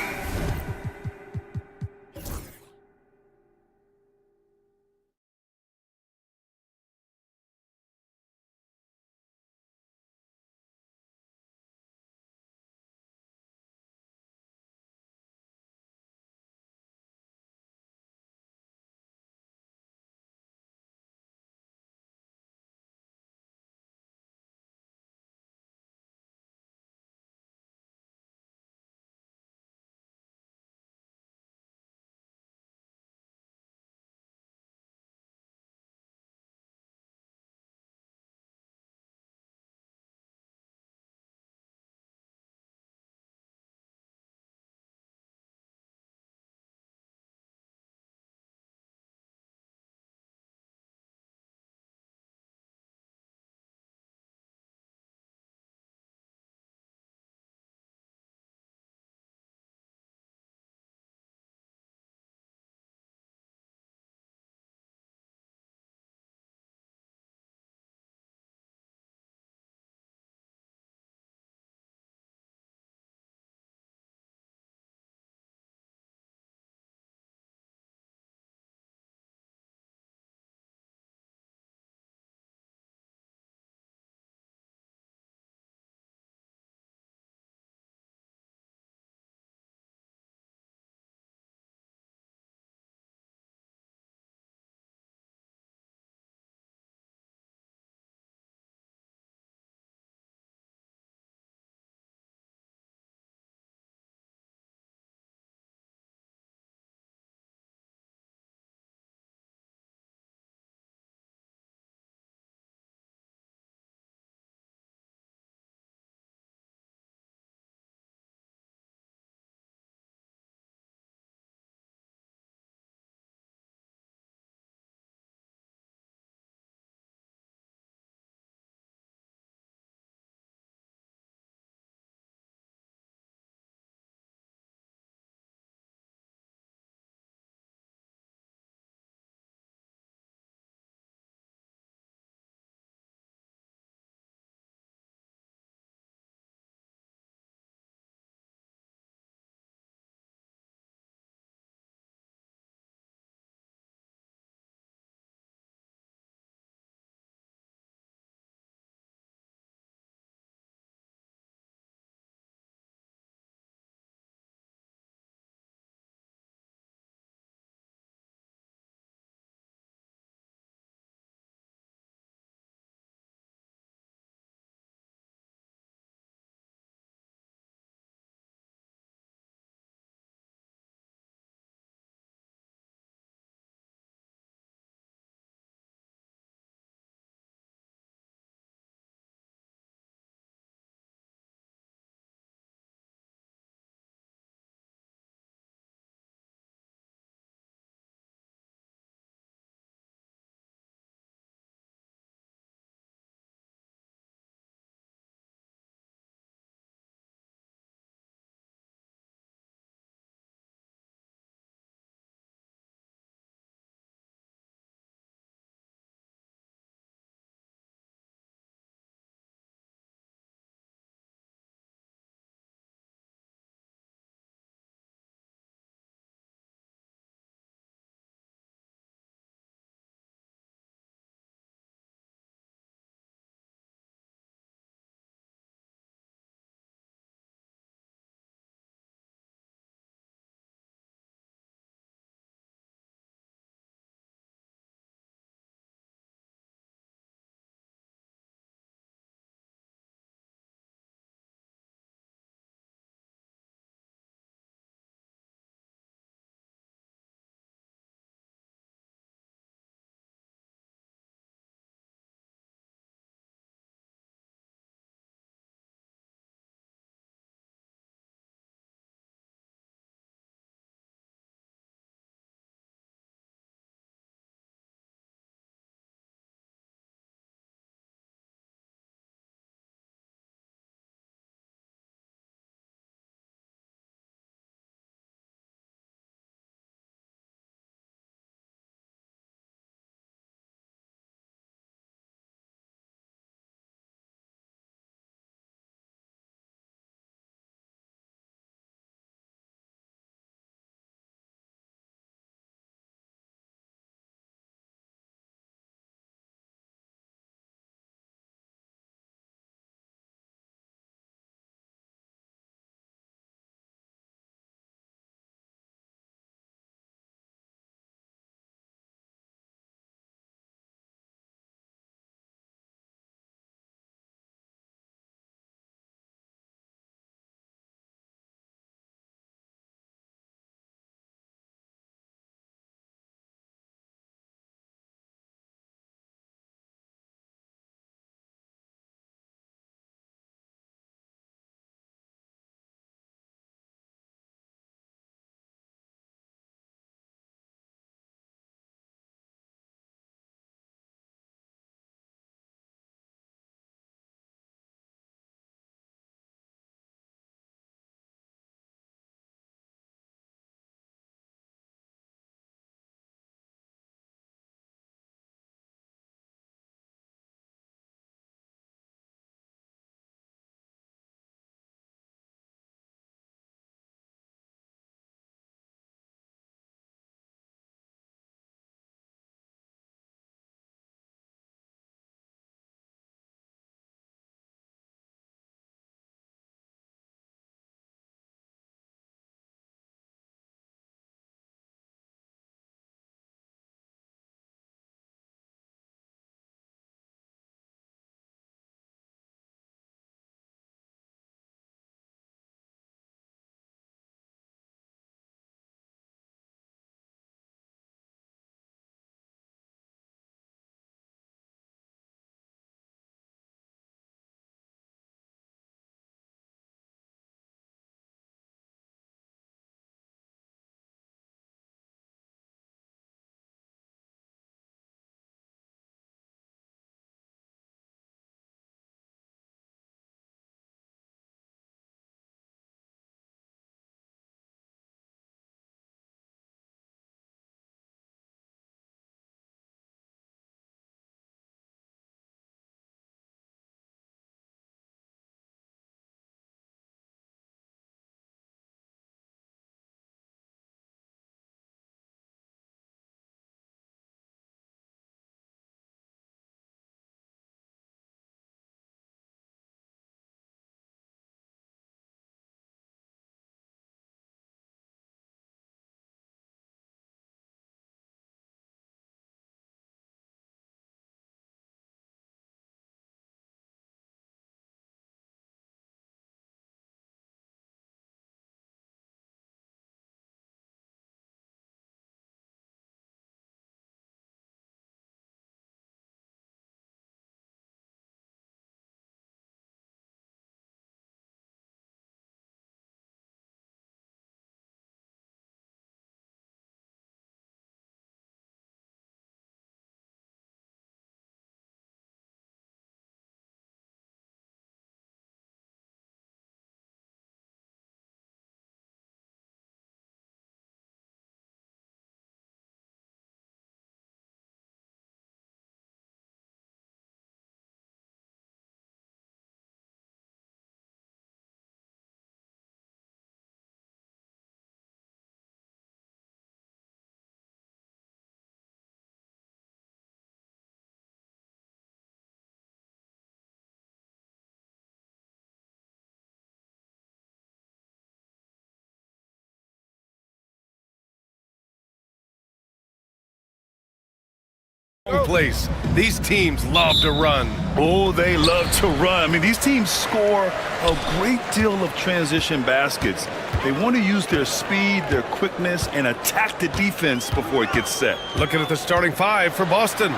place. These teams love to run. Oh, they love to run. I mean, these teams score a great deal of transition baskets. They want to use their speed, their quickness, and attack the defense before it gets set. Looking at the starting five for Boston.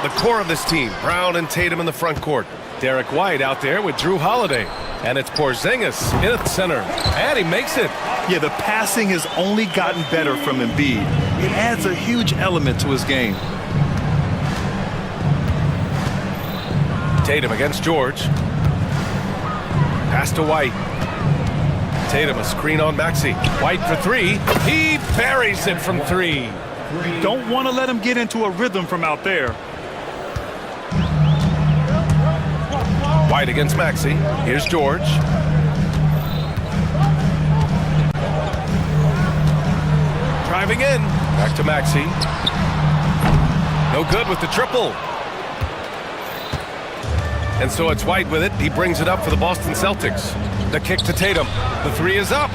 The core of this team, Brown and Tatum in the front court. Derek White out there with Drew Holiday. And it's Porzingis in at the center. And he makes it. Yeah, the passing has only gotten better from Embiid. It adds a huge element to his game. Tatum against George. Pass to White. Tatum a screen on Maxey. White for three. He buries it from three. You don't want to let him get into a rhythm from out there. White against Maxey. Here's George. Driving in. Back to Maxey. No good with the triple. And so it's White with it. He brings it up for the Boston Celtics. The kick to Tatum. The three is up.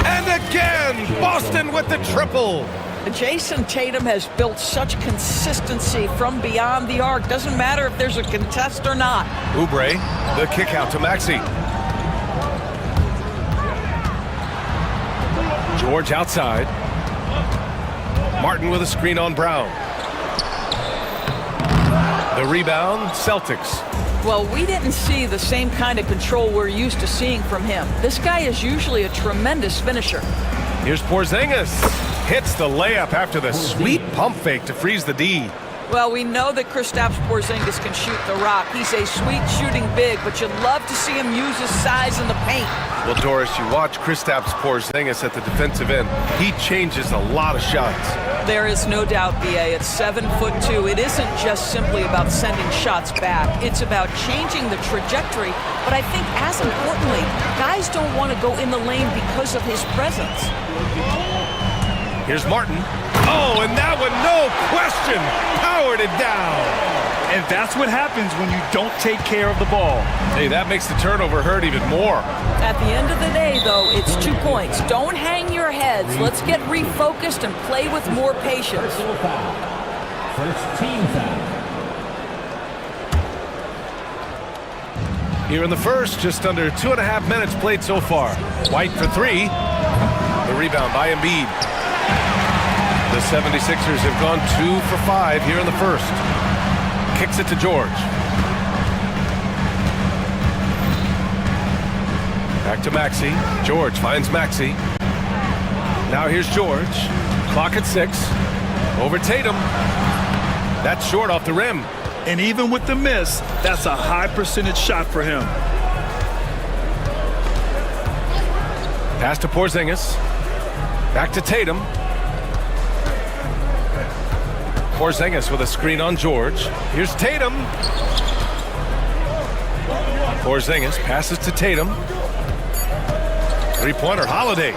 And again, Boston with the triple. Jason Tatum has built such consistency from beyond the arc. Doesn't matter if there's a contest or not. Oubre, the kick out to Maxey. George outside. Martin with a screen on Brown. The rebound, Celtics. Well, we didn't see the same kind of control we're used to seeing from him. This guy is usually a tremendous finisher. Here's Porzingis. Hits the layup after the sweet pump fake to freeze the D. Well, we know that Kristaps Porzingis can shoot the rock. He's a sweet shooting big, but you'd love to see him use his size in the paint. Well, Doris, you watch Kristaps Porzingis at the defensive end. He changes a lot of shots. There is no doubt, B.A. At 7'2", it isn't just simply about sending shots back. It's about changing the trajectory. But I think, as importantly, guys don't want to go in the lane because of his presence. Here's Martin. Oh, and that one, no question, powered it down. And that's what happens when you don't take care of the ball. Hey, that makes the turnover hurt even more. At the end of the day, though, it's 2 points. Don't hang your heads. Let's get refocused and play with more patience. First team foul. Here in the first, just under 2.5 minutes played so far. White for three. The rebound by Embiid. The 76ers have gone 2 for 5 here in the first. Kicks it to George. Back to Maxey. George finds Maxey. Now here's George. Clock at 6. Over Tatum. That's short off the rim. And even with the miss, that's a high percentage shot for him. Pass to Porzingis. Back to Tatum. Porzingis with a screen on George. Here's Tatum. Porzingis passes to Tatum. Three-pointer, Holiday.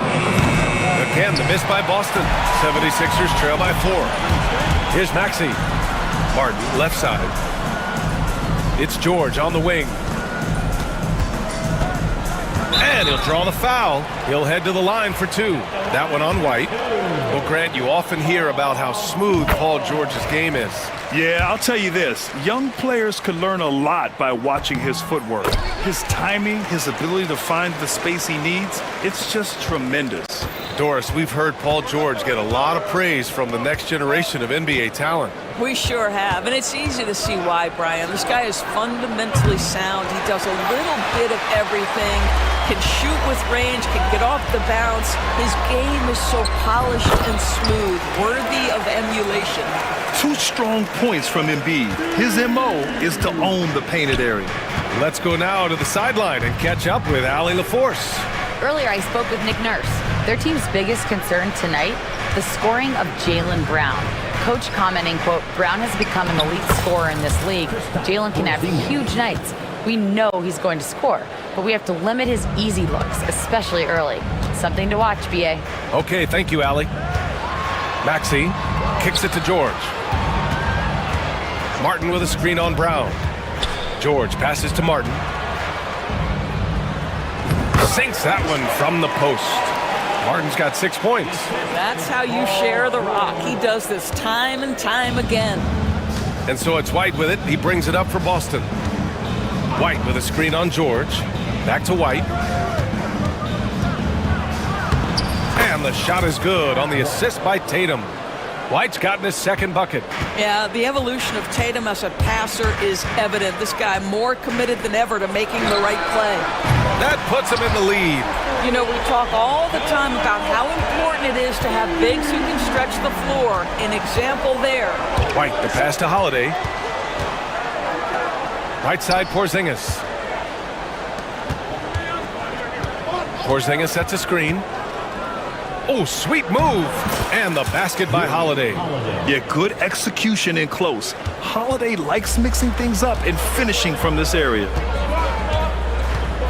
Again, the miss by Boston. 76ers trail by 4. Here's Maxey. Martin, left side. It's George on the wing. And he'll draw the foul. He'll head to the line for 2. That one on White. Well, Grant, you often hear about how smooth Paul George's game is. Yeah, I'll tell you this. Young players could learn a lot by watching his footwork. His timing, his ability to find the space he needs, it's just tremendous. Doris, we've heard Paul George get a lot of praise from the next generation of NBA talent. We sure have, and it's easy to see why, Brian. This guy is fundamentally sound. He does a little bit of everything, can shoot with range, can get off the bounce. His game is so polished and smooth, worthy of emulation. 2 strong points from Embiid. His MO is to own the painted area. Let's go now to the sideline and catch up with Allie LaForce. Earlier, I spoke with Nick Nurse. Their team's biggest concern tonight, the scoring of Jaylen Brown. Coach commenting, quote, Brown has become an elite scorer in this league. Jaylen can have huge nights. We know he's going to score, but we have to limit his easy looks, especially early. Something to watch, B.A. Okay, thank you, Allie. Maxey kicks it to George. Martin with a screen on Brown. George passes to Martin. Sinks that one from the post. Martin's got 6 points. That's how you share the rock. He does this time and time again. And so it's White with it. He brings it up for Boston. White with a screen on George. Back to White. And the shot is good on the assist by Tatum. White's gotten his second bucket. Yeah, the evolution of Tatum as a passer is evident. This guy more committed than ever to making the right play. That puts him in the lead. You know, we talk all the time about how important it is to have bigs who can stretch the floor. An example there. White, the pass to Holiday. Right side, Porzingis. Porzingis sets a screen. Oh, sweet move. And the basket by Holiday. Yeah, good execution in close. Holiday likes mixing things up and finishing from this area.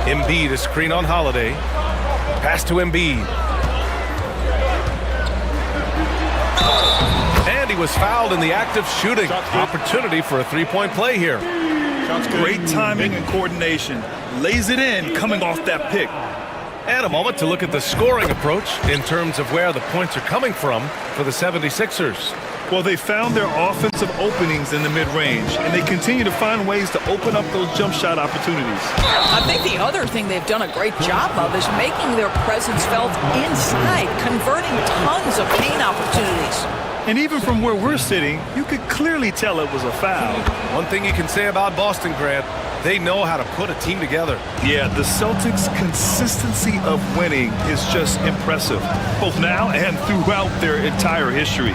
Embiid, a screen on Holiday. Pass to Embiid. And he was fouled in the act of shooting. Opportunity for a three-point play here. Great timing and coordination. Lays it in coming off that pick. And a moment to look at the scoring approach in terms of where the points are coming from for the 76ers. Well, they found their offensive openings in the mid-range, and they continue to find ways to open up those jump shot opportunities. I think the other thing they've done a great job of is making their presence felt inside, converting tons of paint opportunities. And even from where we're sitting, you could clearly tell it was a foul. One thing you can say about Boston, Grant, they know how to put a team together. Yeah, the Celtics' consistency of winning is just impressive, both now and throughout their entire history.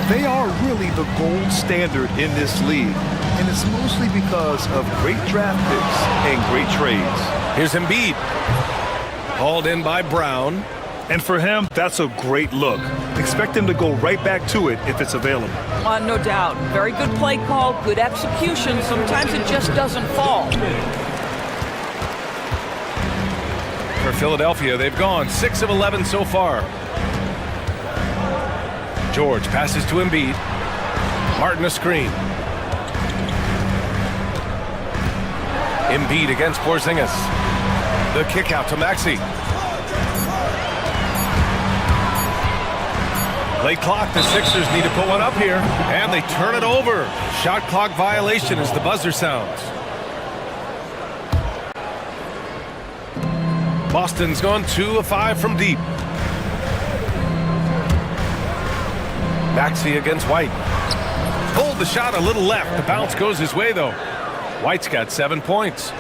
They are really the gold standard in this league, and it's mostly because of great draft picks and great trades. Here's Embiid. Hauled in by Brown. And for him, that's a great look. Expect him to go right back to it if it's available. No doubt. Very good play call, good execution. Sometimes it just doesn't fall. For Philadelphia, they've gone 6 of 11 so far. George passes to Embiid. Martin a screen. Embiid against Porzingis. The kick out to Maxey. Late clock, the Sixers need to put one up here, and they turn it over. Shot clock violation as the buzzer sounds. Boston's gone 2 of 5 from deep. Maxey against White. Pulled the shot a little left. The bounce goes his way, though. White's got 7 points.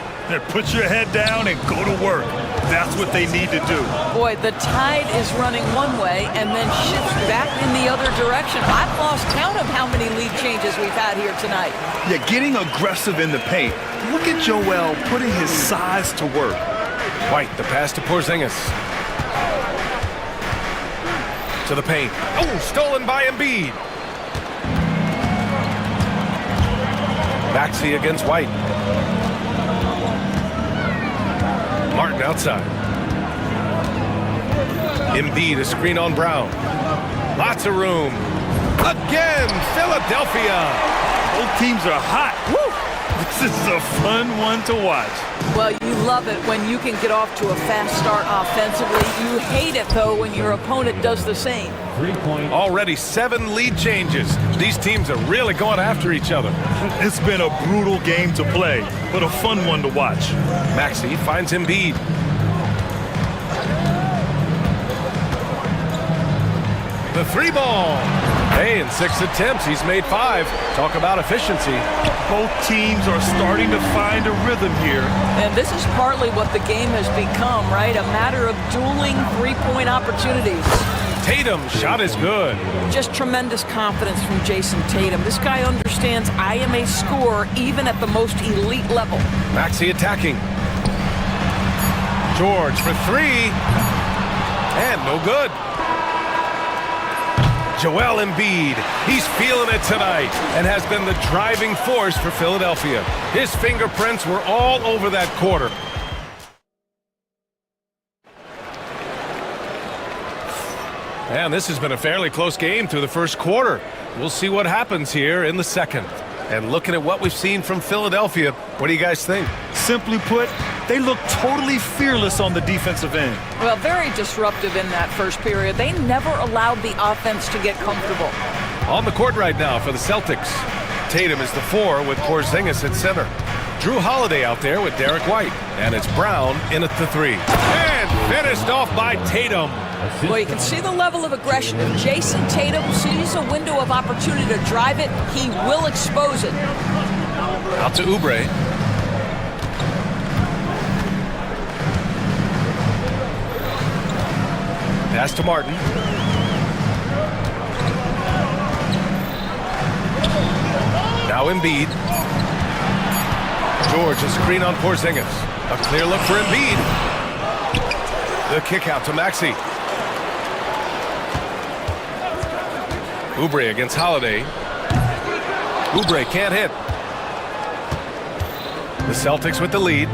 Put your head down and go to work. That's what they need to do. Boy, the tide is running one way and then shifts back in the other direction. I've lost count of how many lead changes we've had here tonight. Yeah, getting aggressive in the paint. Look at Joel putting his size to work. White, the pass to Porzingis. To the paint. Oh, stolen by Embiid. Maxey against White. Martin outside. Embiid, a screen on Brown. Lots of room. Again, Philadelphia. Both teams are hot. Woo! This is a fun one to watch. Well, you love it when you can get off to a fast start offensively. You hate it, though, when your opponent does the same. 3 points. Already 7 lead changes. These teams are really going after each other. It's been a brutal game to play, but a fun one to watch. Maxey finds Embiid. The 3 ball. Hey, in 6 attempts, he's made 5. Talk about efficiency. Both teams are starting to find a rhythm here. And this is partly what the game has become, right? A matter of dueling three-point opportunities. Tatum's shot is good. Just tremendous confidence from Jason Tatum. This guy understands I am a scorer even at the most elite level. Maxey attacking. George for 3. And no good. Joel Embiid, he's feeling it tonight and has been the driving force for Philadelphia. His fingerprints were all over that quarter. And this has been a fairly close game through the first quarter. We'll see what happens here in the second. And looking at what we've seen from Philadelphia, what do you guys think? Simply put, they look totally fearless on the defensive end. Well, very disruptive in that first period. They never allowed the offense to get comfortable. On the court right now for the Celtics. Tatum is the 4 with Porzingis at center. Drew Holiday out there with Derek White. And it's Brown in at the 3. And finished off by Tatum. Well, you can see the level of aggression. If Jason Tatum sees a window of opportunity to drive it, he will expose it. Out to Oubre. Pass to Martin. Now Embiid. George, a screen on Porzingis. A clear look for Embiid. The kick out to Maxey. Oubre against Holiday. Oubre can't hit. The Celtics with the lead.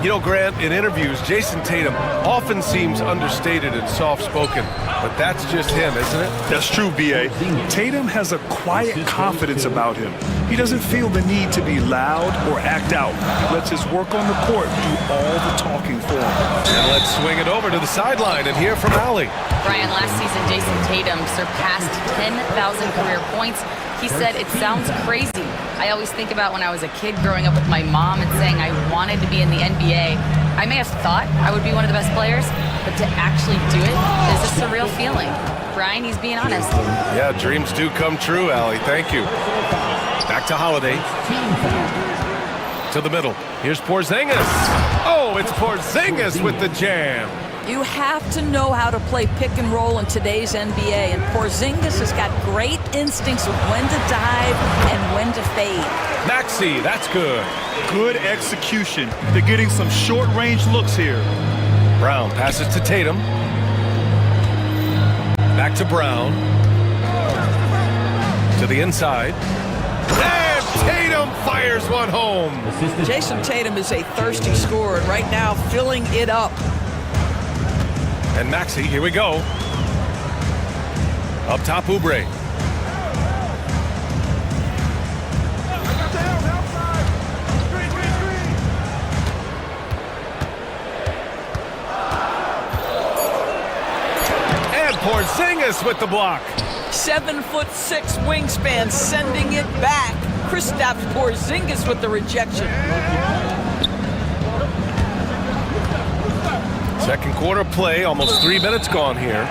You know, Grant, in interviews, Jason Tatum often seems understated and soft-spoken, but that's just him, isn't it? That's true, B.A. Tatum has a quiet confidence about him. He doesn't feel the need to be loud or act out. He lets his work on the court do all the talking for him. And let's swing it over to the sideline and hear from Allie. Brian, last season, Jason Tatum surpassed 10,000 career points. He said, it sounds crazy. I always think about when I was a kid growing up with my mom and saying I wanted to be in the NBA. I may have thought I would be one of the best players, but to actually do it is a surreal feeling. Brian, he's being honest. Yeah, dreams do come true, Allie. Thank you. Back to Holiday. To the middle. Here's Porzingis. Oh, it's Porzingis with the jam. You have to know how to play pick and roll in today's NBA, and Porzingis has got great instincts of when to dive and when to fade. Maxey, that's good. Good execution. They're getting some short-range looks here. Brown passes to Tatum. Back to Brown. To the inside. And Tatum fires one home. Jason Tatum is a thirsty scorer, and right now filling it up. And Maxey, here we go. Up top, Oubre. And Porzingis with the block. 7'6" wingspan, sending it back. Kristaps Porzingis with the rejection. Second quarter play, almost 3 minutes gone here.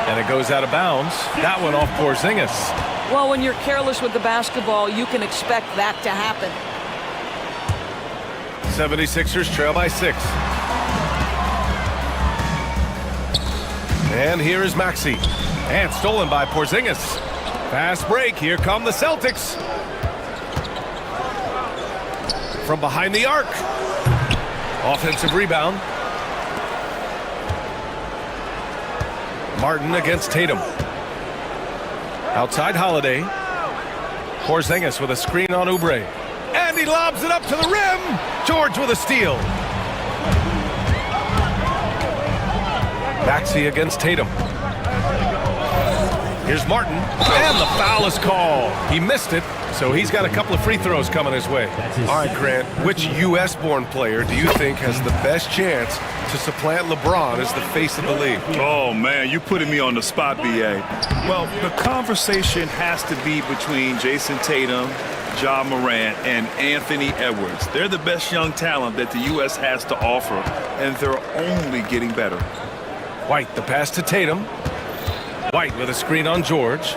And it goes out of bounds. That one off Porzingis. Well, when you're careless with the basketball, you can expect that to happen. 76ers trail by 6. And here is Maxey. And stolen by Porzingis. Fast break. Here come the Celtics. From behind the arc. Offensive rebound. Martin against Tatum. Outside Holiday. Porzingis with a screen on Oubre. And he lobs it up to the rim. George with a steal. Maxey against Tatum. Here's Martin. And the foul is called. He missed it, so he's got a couple of free throws coming his way. All right, Grant, which U.S.-born player do you think has the best chance to supplant LeBron as the face of the league? Oh, man, you're putting me on the spot, B.A. Well, the conversation has to be between Jason Tatum, Ja Morant, and Anthony Edwards. They're the best young talent that the U.S. has to offer, and they're only getting better. White, the pass to Tatum. White with a screen on George.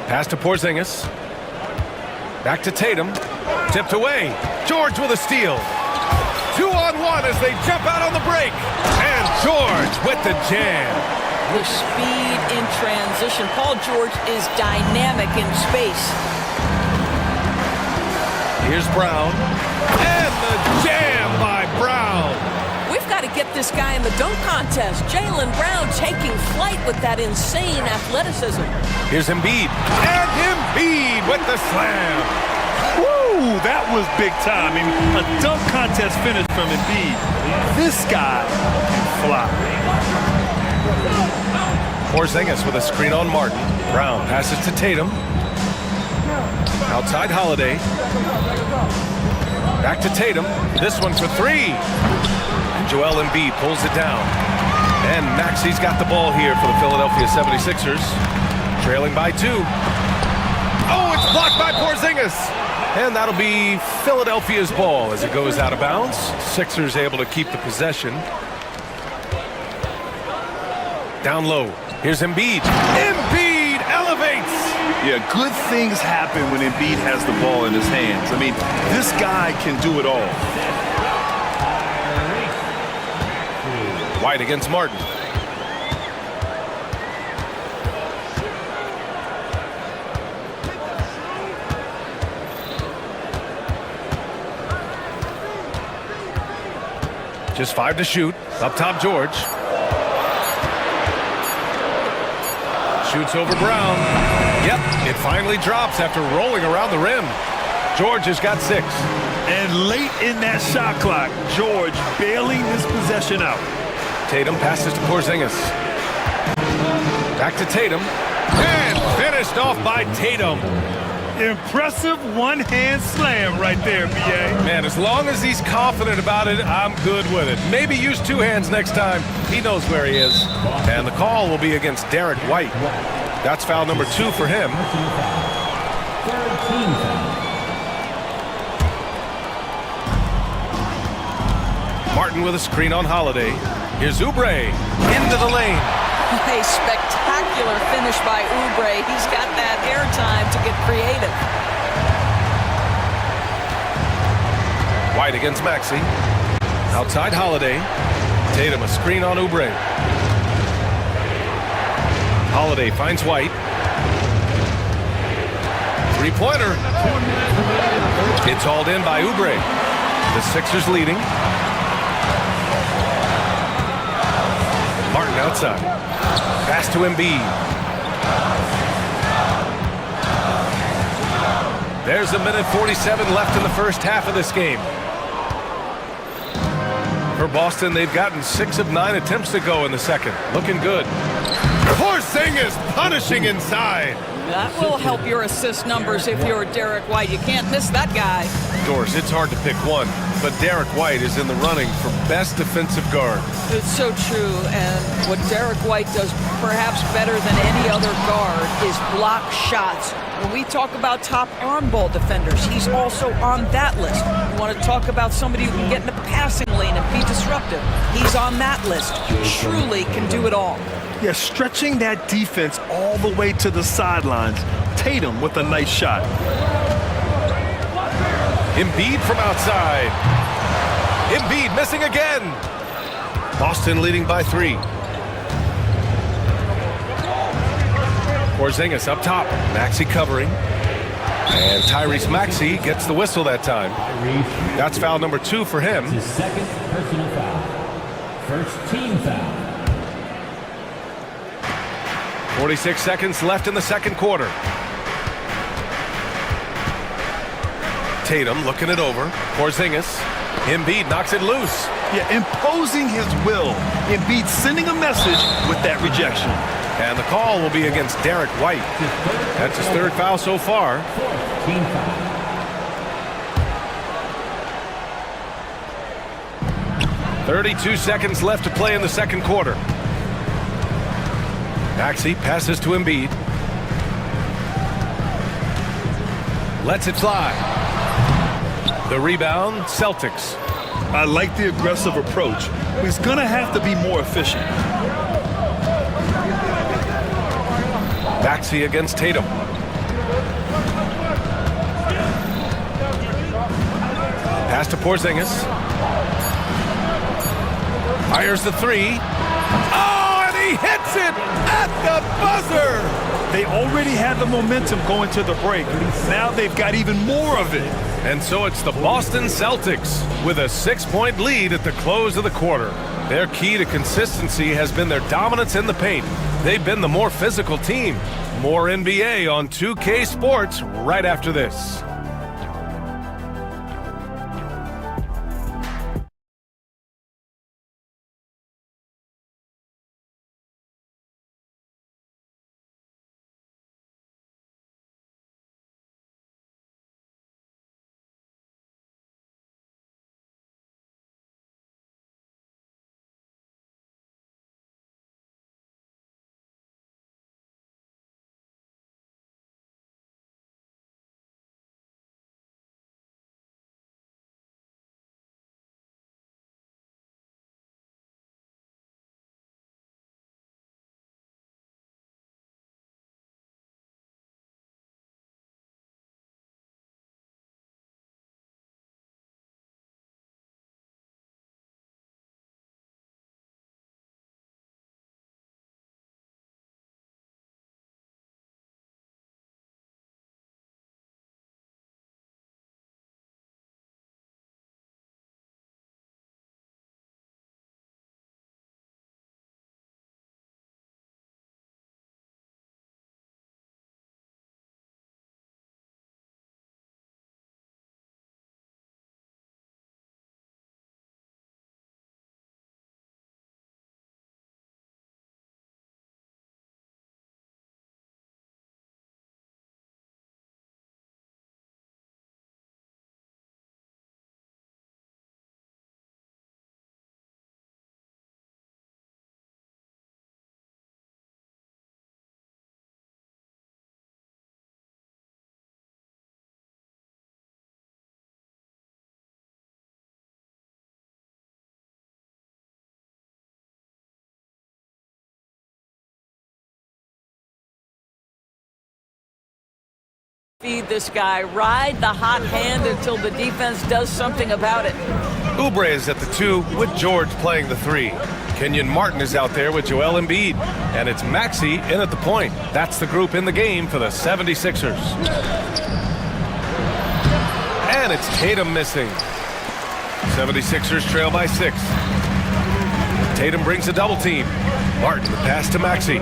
Pass to Porzingis. Back to Tatum. Tipped away. George with a steal. 2-on-1 as they jump out on the break. And George with the jam. The speed in transition. Paul George is dynamic in space. Here's Brown. And the jam by Brown. We've got to get this guy in the dunk contest. Jaylen Brown taking flight with that insane athleticism. Here's Embiid. And Embiid with the slam. Woo, that was big time. I mean, a dunk contest finish from Embiid. This guy can fly. Porzingis with a screen on Martin. Brown passes to Tatum. Outside Holiday. Back to Tatum. This one for 3. And Joel Embiid pulls it down. And Maxey's got the ball here for the Philadelphia 76ers. Trailing by 2. Oh, it's blocked by Porzingis. And that'll be Philadelphia's ball as it goes out of bounds. Sixers able to keep the possession. Down low. Here's Embiid. Embiid elevates. Yeah, good things happen when Embiid has the ball in his hands. I mean, this guy can do it all. White against Martin. Just 5 to shoot. Up top, George. Shoots over Brown. Yep, it finally drops after rolling around the rim. George has got 6. And late in that shot clock, George bailing this possession out. Tatum passes to Porzingis. Back to Tatum. And finished off by Tatum. Impressive one-hand slam right there, B.A. Man, as long as he's confident about it, I'm good with it. Maybe use 2 hands next time. He knows where he is. And the call will be against Derek White. That's foul number 2 for him. Martin with a screen on Holiday. Here's Oubre into the lane. A spectacular finish by Oubre. He's got that airtime to get creative. White against Maxey. Outside Holiday. Tatum a screen on Oubre. Holiday finds White. 3-pointer. It's hauled in by Oubre. The Sixers leading. Martin outside. Pass to Embiid. There's 1:47 left in the first half of this game. For Boston, they've gotten 6 of 9 attempts to go in the second. Looking good. Porzingis punishing inside. That will help your assist numbers if you're Derek White. You can't miss that guy. Doris, it's hard to pick one, but Derek White is in the running for best defensive guard. It's so true, and what Derek White does perhaps better than any other guard is block shots. When we talk about top arm ball defenders, he's also on that list. You want to talk about somebody who can get in the passing lane and be disruptive. He's on that list. Truly can do it all. Yeah, stretching that defense all the way to the sidelines. Tatum with a nice shot. Embiid from outside. Embiid missing again. Boston leading by 3. Porzingis up top. Maxey covering. And Tyrese Maxey gets the whistle that time. That's foul number 2 for him. His second personal foul. First team foul. 46 seconds left in the second quarter. Tatum looking it over. Porzingis. Embiid knocks it loose. Yeah, imposing his will. Embiid sending a message with that rejection. And the call will be against Derek White. That's his 3rd foul so far. Team foul. 32 seconds left to play in the second quarter. Maxey passes to Embiid. Lets it fly. The rebound, Celtics. I like the aggressive approach. He's going to have to be more efficient. Maxey against Tatum. Pass to Porzingis. Fires the 3. Oh, and he hits it at the buzzer! They already had the momentum going to the break. Now they've got even more of it. And so it's the Boston Celtics with a 6-point lead at the close of the quarter. Their key to consistency has been their dominance in the paint. They've been the more physical team. More NBA on 2K Sports right after this. Feed this guy. Ride the hot hand until the defense does something about it. Oubre is at the 2 with George playing the 3. Kenyon Martin is out there with Joel Embiid. And it's Maxey in at the point. That's the group in the game for the 76ers. And it's Tatum missing. 76ers trail by 6. Tatum brings a double team. Martin, the pass to Maxey.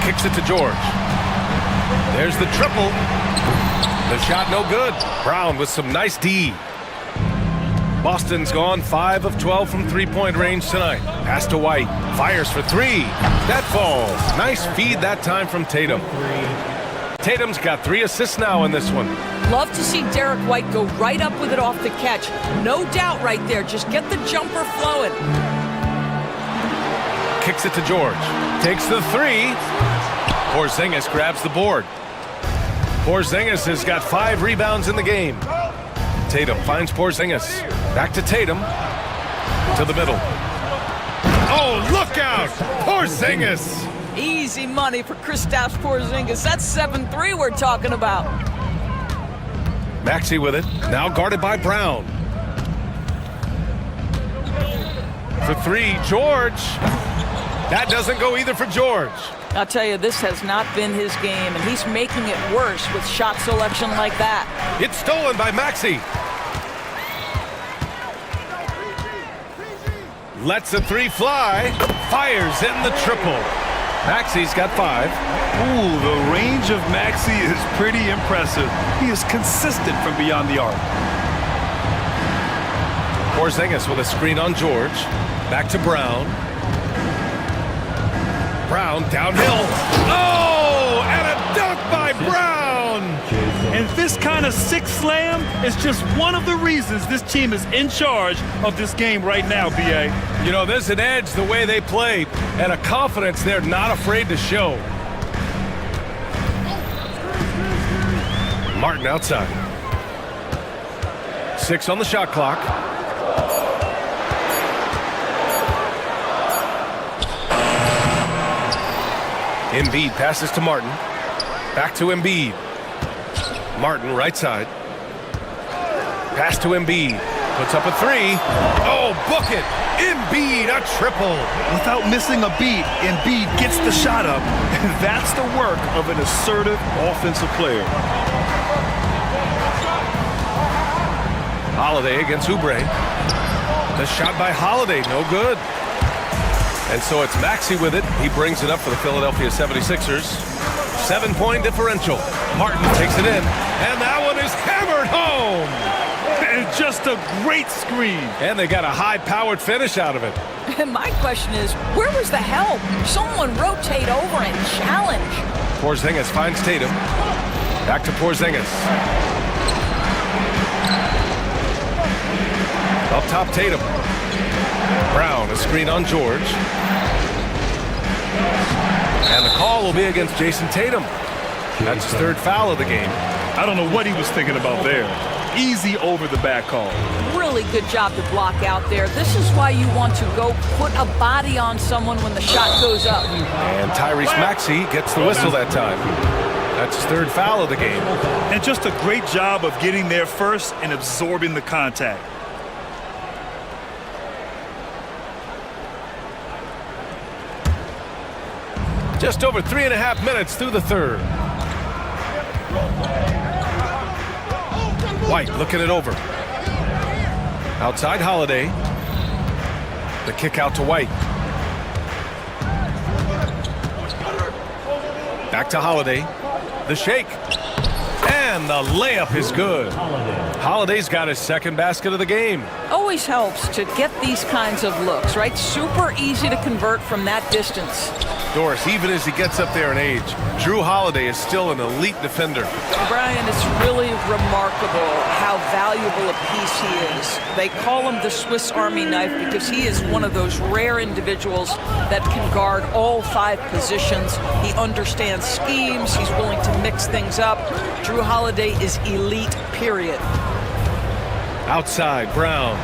Kicks it to George. There's the triple. The shot no good. Brown with some nice D. Boston's gone 5 of 12 from three-point range tonight. Pass to White. Fires for 3. That falls. Nice feed that time from Tatum. Tatum's got 3 assists now in this one. Love to see Derek White go right up with it off the catch. No doubt right there. Just get the jumper flowing. Kicks it to George. Takes the 3. Porzingis grabs the board. Porzingis has got 5 rebounds in the game. Tatum finds Porzingis. Back to Tatum. To the middle. Oh, look out! Porzingis! Easy money for Kristaps Porzingis. That's 7-3 we're talking about. Maxey with it. Now guarded by Brown. For 3, George. That doesn't go either for George. I'll tell you, this has not been his game, and he's making it worse with shot selection like that. It's stolen by Maxey. Lets the 3 fly. Fires in the triple. Maxey's got 5. Ooh, the range of Maxey is pretty impressive. He is consistent from beyond the arc. Porzingis with a screen on George. Back to Brown. Brown downhill. Oh, and a dunk by Brown. And this kind of sick slam is just one of the reasons this team is in charge of this game right now, B.A. You know, there's an edge the way they play and a confidence they're not afraid to show. Martin outside. 6 on the shot clock. Embiid passes to Martin. Back to Embiid. Martin right side. Pass to Embiid. Puts up a 3. Oh, book it. Embiid, a triple. Without missing a beat, Embiid gets the shot up. And that's the work of an assertive offensive player. Holiday against Oubre. The shot by Holiday, no good. And so it's Maxey with it. He brings it up for the Philadelphia 76ers. 7-point differential. Martin takes it in. And that one is hammered home. And just a great screen. And they got a high-powered finish out of it. And my question is, where was the help? Someone rotate over and challenge. Porzingis finds Tatum. Back to Porzingis. Up top, Tatum. Brown, a screen on George. And the call will be against Jason Tatum. That's his 3rd foul of the game. I don't know what he was thinking about there. Easy over the back call. Really good job to block out there. This is why you want to go put a body on someone when the shot goes up. And Tyrese Maxey gets the whistle that time. That's his 3rd foul of the game. And just a great job of getting there first and absorbing the contact. Just over 3.5 minutes through the 3rd. White looking it over. Outside Holiday. The kick out to White. Back to Holiday. The shake. And the layup is good. Holiday's got his 2nd basket of the game. Always helps to get these kinds of looks, right? Super easy to convert from that distance. Doris, even as he gets up there in age, Drew Holiday is still an elite defender. Brian, it's really remarkable how valuable a piece he is. They call him the Swiss Army knife because he is one of those rare individuals that can guard all 5 positions. He understands schemes. He's willing to mix things up. Drew Holiday is elite, period. Outside, Brown.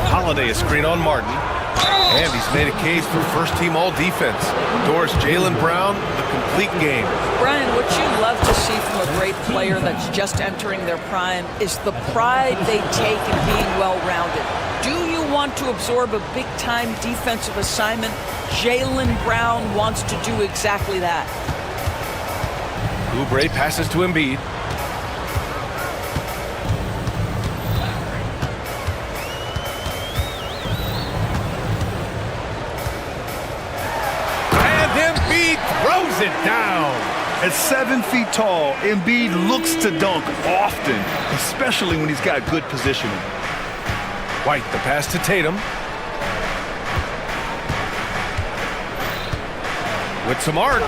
Holiday, a screen on Martin. And he's made a case for first-team all-defense. Doors Jaylen Brown the complete game. Brian, what you love to see from a great player that's just entering their prime is the pride they take in being well-rounded. Do you want to absorb a big-time defensive assignment? Jaylen Brown wants to do exactly that. Oubre passes to Embiid. And Embiid throws it down. At 7 feet tall, Embiid looks to dunk often, especially when he's got good positioning. White, the pass to Tatum. With some arc,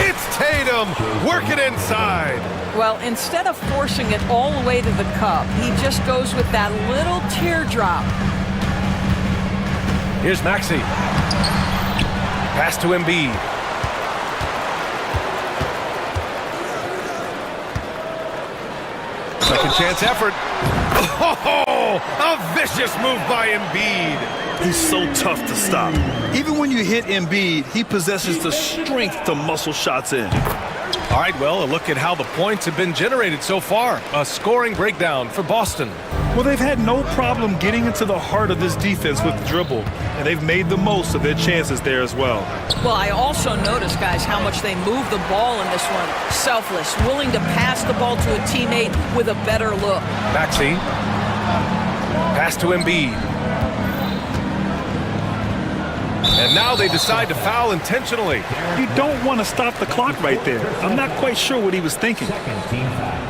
it's Tatum working inside. Well, instead of forcing it all the way to the cup, he just goes with that little teardrop. Here's Maxey. Pass to Embiid. Second chance effort. Oh, a vicious move by Embiid. He's so tough to stop. Even when you hit Embiid, he possesses the strength to muscle shots in. All right, well, a look at how the points have been generated so far. A scoring breakdown for Boston. Well, they've had no problem getting into the heart of this defense with the dribble, and they've made the most of their chances there as well. Well, I also noticed, guys, how much they move the ball in this one. Selfless, willing to pass the ball to a teammate with a better look. Maxey. Pass to Embiid. And now they decide to foul intentionally. You don't want to stop the clock right there. I'm not quite sure what he was thinking. Second team foul.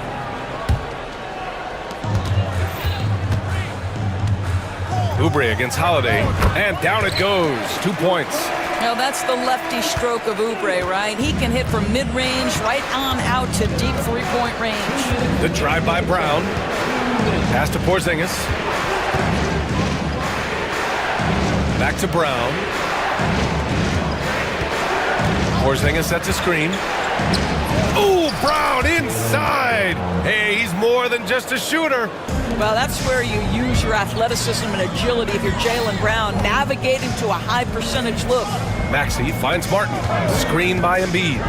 Oubre against Holiday, and down it goes. 2 points. Now that's the lefty stroke of Oubre, right? He can hit from mid-range right on out to deep three-point range. The drive by Brown. Pass to Porzingis. Back to Brown. Porzingis sets a screen. Ooh, Brown inside. Hey, he's more than just a shooter. Well, that's where you use your athleticism and agility if you're Jaylen Brown, navigating to a high percentage look. Maxey finds Martin. Screen by Embiid.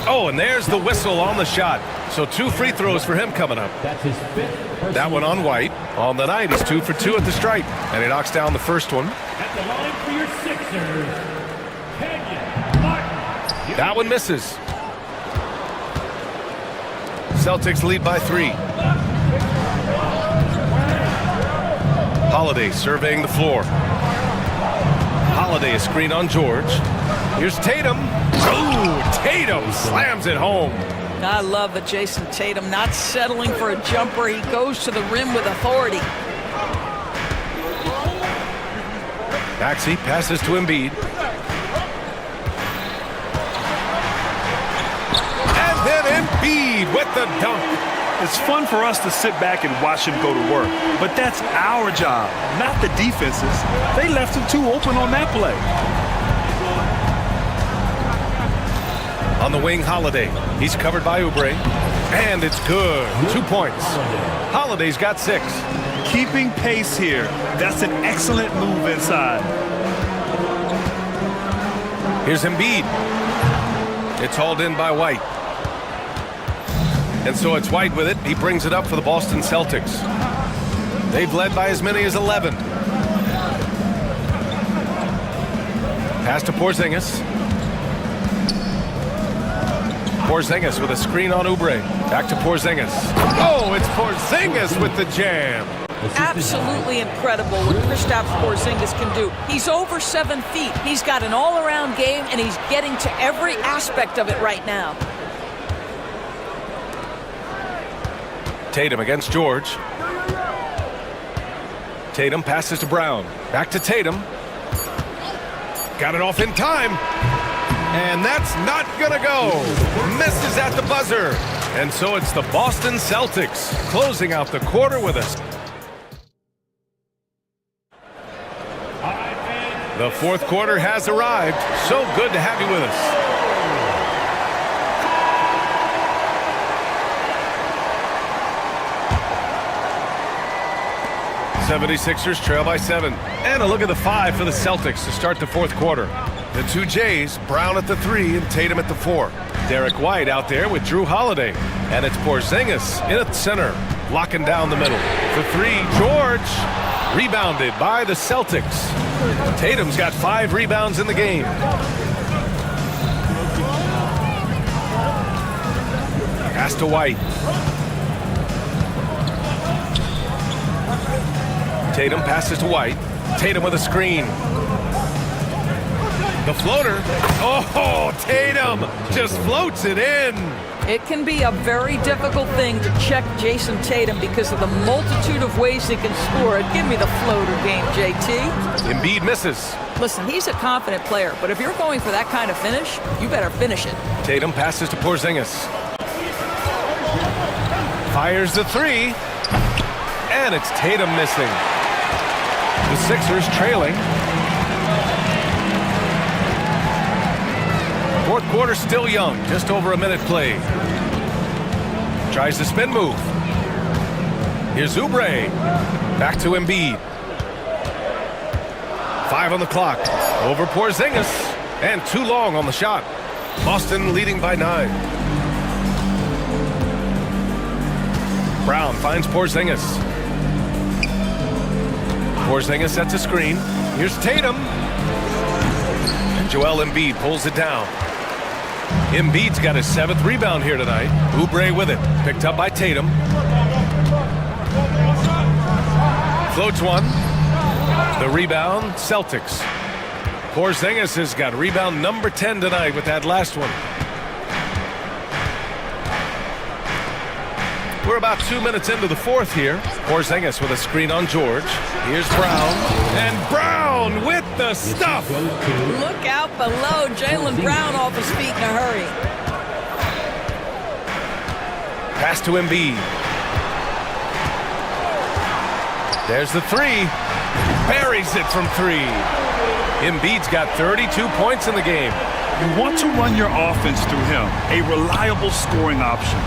Oh, and there's the whistle on the shot. So 2 free throws for him coming up. That's his fifth. That one on White. On the night, he's 2 for 2 at the stripe. And he knocks down the first one. At the line for your Sixers, Kenyon Martin. That one misses. Celtics lead by 3. Holiday surveying the floor. Holiday a screen on George. Here's Tatum. Oh, Tatum slams it home. I love that Jason Tatum not settling for a jumper. He goes to the rim with authority. Maxey passes to Embiid. And then Embiid with the dunk. It's fun for us to sit back and watch him go to work, but that's our job, not the defense's. They left him too open on that play. On the wing, Holiday. He's covered by Oubre. And it's good. 2 points. Holiday's got 6. Keeping pace here. That's an excellent move inside. Here's Embiid. It's hauled in by White. And so it's White with it. He brings it up for the Boston Celtics. They've led by as many as 11. Pass to Porzingis. Porzingis with a screen on Oubre. Back to Porzingis. Oh, it's Porzingis with the jam. Absolutely incredible what Kristaps Porzingis can do. He's over 7 feet. He's got an all-around game, and he's getting to every aspect of it right now. Tatum against George. Tatum passes to Brown. Back to Tatum. Got it off in time. And that's not gonna go. Misses at the buzzer. And so it's the Boston Celtics closing out the quarter with us. The fourth quarter has arrived. So good to have you with us. 76ers trail by 7. And a look at the 5 for the Celtics to start the fourth quarter. The two Jays, Brown at the 3 and Tatum at the 4. Derek White out there with Drew Holiday. And it's Porzingis in at the center, locking down the middle. For 3, George, rebounded by the Celtics. Tatum's got 5 rebounds in the game. Pass to White. Tatum passes to White. Tatum with a screen. The floater. Oh, Tatum just floats it in. It can be a very difficult thing to check Jason Tatum because of the multitude of ways he can score. Give me the floater game, JT. Embiid misses. Listen, he's a confident player, but if you're going for that kind of finish, you better finish it. Tatum passes to Porzingis. Fires the 3. And it's Tatum missing. The Sixers trailing. Fourth quarter still young, just over a minute played. Tries the spin move. Here's Oubre. Back to Embiid. 5 on the clock. Over Porzingis. And too long on the shot. Boston leading by 9. Brown finds Porzingis. Porzingis sets a screen. Here's Tatum. And Joel Embiid pulls it down. Embiid's got his 7th rebound here tonight. Oubre with it. Picked up by Tatum. Floats one. The rebound, Celtics. Porzingis has got rebound number 10 tonight with that last one. We're about 2 minutes into the fourth here. Porzingis with a screen on George. Here's Brown. And Brown with the stuff. Look out below. Jaylen Brown off his feet in a hurry. Pass to Embiid. There's the 3. Buries it from 3. Embiid's got 32 points in the game. You want to run your offense through him. A reliable scoring option.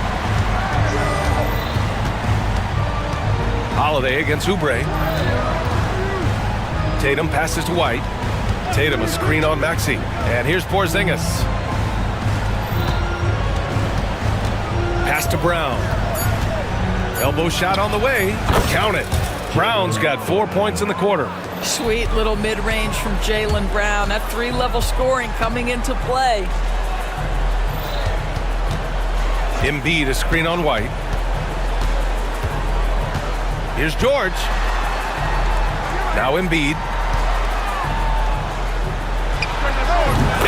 Holiday against Oubre. Tatum passes to White. Tatum a screen on Maxey. And here's Porzingis. Pass to Brown. Elbow shot on the way. Count it. Brown's got 4 points in the quarter. Sweet little mid-range from Jaylen Brown. That 3-level scoring coming into play. Embiid a screen on White. Here's George. Now Embiid.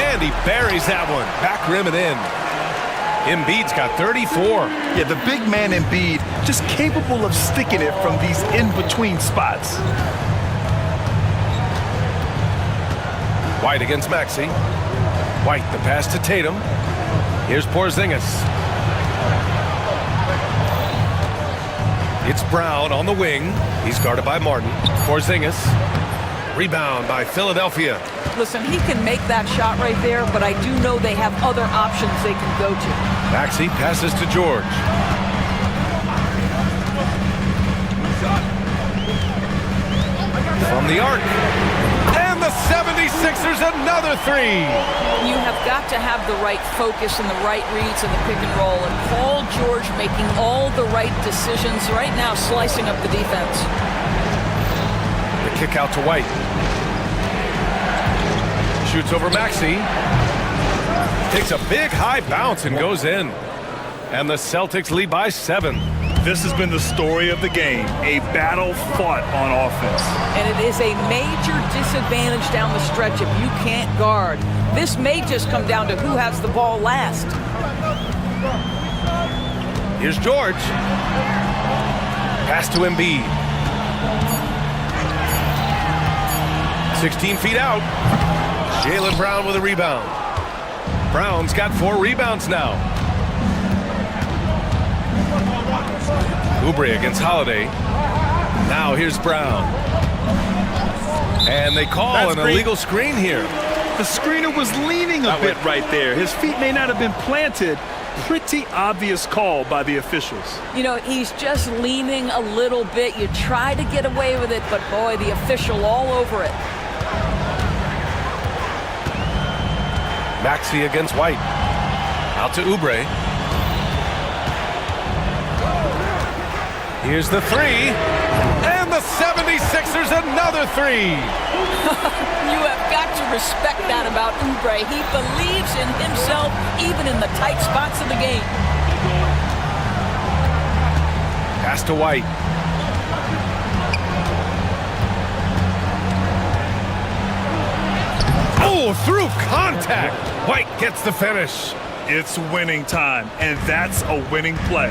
And he buries that one. Back rim and in. Embiid's got 34. Yeah, the big man Embiid just capable of sticking it from these in-between spots. White against Maxey. White the pass to Tatum. Here's Porzingis. It's Brown on the wing. He's guarded by Martin. Porzingis. Rebound by Philadelphia. Listen, he can make that shot right there, but I do know they have other options they can go to. Maxey passes to George. From the arc. And the 76ers another 3. You have got to have the right focus and the right reads in the pick and roll. And Paul George making all the right decisions right now, slicing up the defense. The kick out to White. Shoots over Maxey. Takes a big high bounce and goes in. And the Celtics lead by 7. This has been the story of the game, a battle fought on offense. And it is a major disadvantage down the stretch if you can't guard. This may just come down to who has the ball last. Here's George. Pass to Embiid. 16 feet out. Jaylen Brown with a rebound. Brown's got 4 rebounds now. Oubre against Holiday. Now here's Brown. And they call an illegal screen here. The screener was leaning a bit right there. His feet may not have been planted, pretty obvious call by the officials. You know, he's just leaning a little bit. You try to get away with it, but boy, the official all over it. Maxey against White. Out to Oubre. Here's the three. And the 76ers another three. You have got to respect that about Oubre. He believes in himself even in the tight spots of the game. Pass to White. Oh, through contact. White gets the finish. It's winning time, and that's a winning play.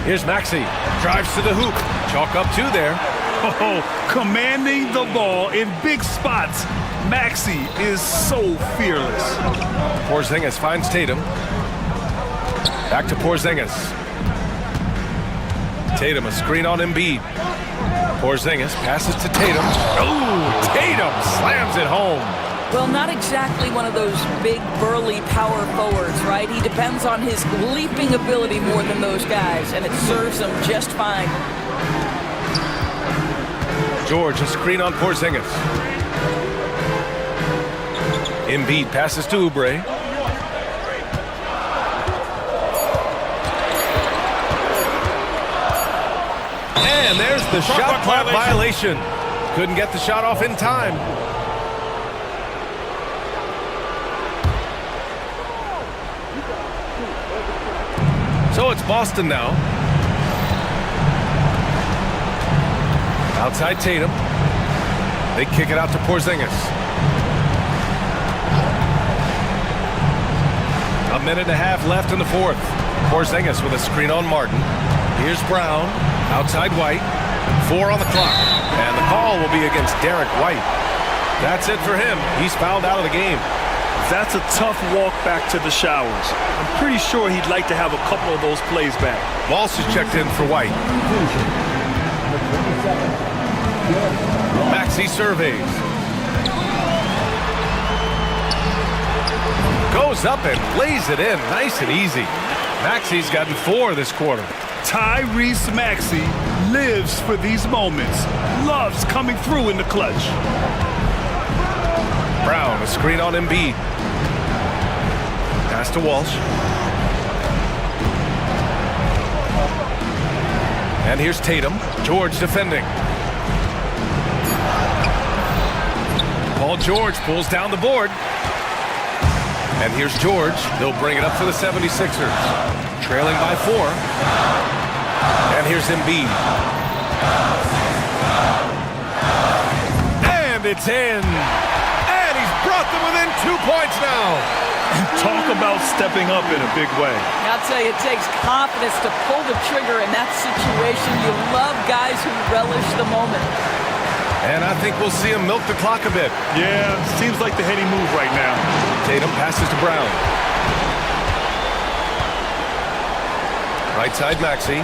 Here's Maxey. Drives to the hoop. Chalk up two there. Oh, commanding the ball in big spots. Maxey is so fearless. Porzingis finds Tatum. Back to Porzingis. Tatum, a screen on Embiid. Porzingis passes to Tatum. Oh, Tatum slams it home. Well, not exactly one of those big, burly power forwards, right? He depends on his leaping ability more than those guys, and it serves him just fine. George, a screen on Porzingis. Embiid passes to Oubre. And there's the shot clock violation. Couldn't get the shot off in time. So it's Boston now. Outside Tatum. They kick it out to Porzingis. A minute and a half left in the fourth. Porzingis with a screen on Martin. Here's Brown. Outside White. 4 on the clock. And the call will be against Derek White. That's it for him. He's fouled out of the game. That's a tough walk back to the showers. I'm pretty sure he'd like to have a couple of those plays back. Walsh is checked in for White. Maxey surveys. Goes up and lays it in nice and easy. Maxey's gotten 4 this quarter. Tyrese Maxey lives for these moments. Loves coming through in the clutch. Brown, a screen on Embiid. Pass to Walsh. And here's Tatum. George defending. Paul George pulls down the board. And here's George. They'll bring it up for the 76ers. Trailing by 4. And here's Embiid. And it's in. And he's brought them within 2 points now. Talk about stepping up in a big way. I'll tell you, it takes confidence to pull the trigger in that situation. You love guys who relish the moment. And I think we'll see him milk the clock a bit. Yeah, seems like the heady move right now. Tatum passes to Brown. Right side Maxey.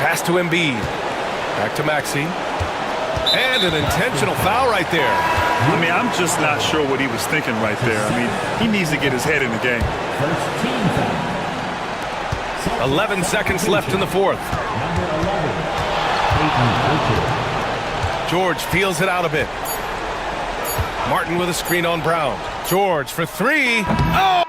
Pass to Embiid. Back to Maxey. And an intentional foul right there. I mean, I'm just not sure what he was thinking right there. I mean, he needs to get his head in the game. 11 seconds left in the fourth. George feels it out a bit. Martin with a screen on Brown. George for 3. Oh!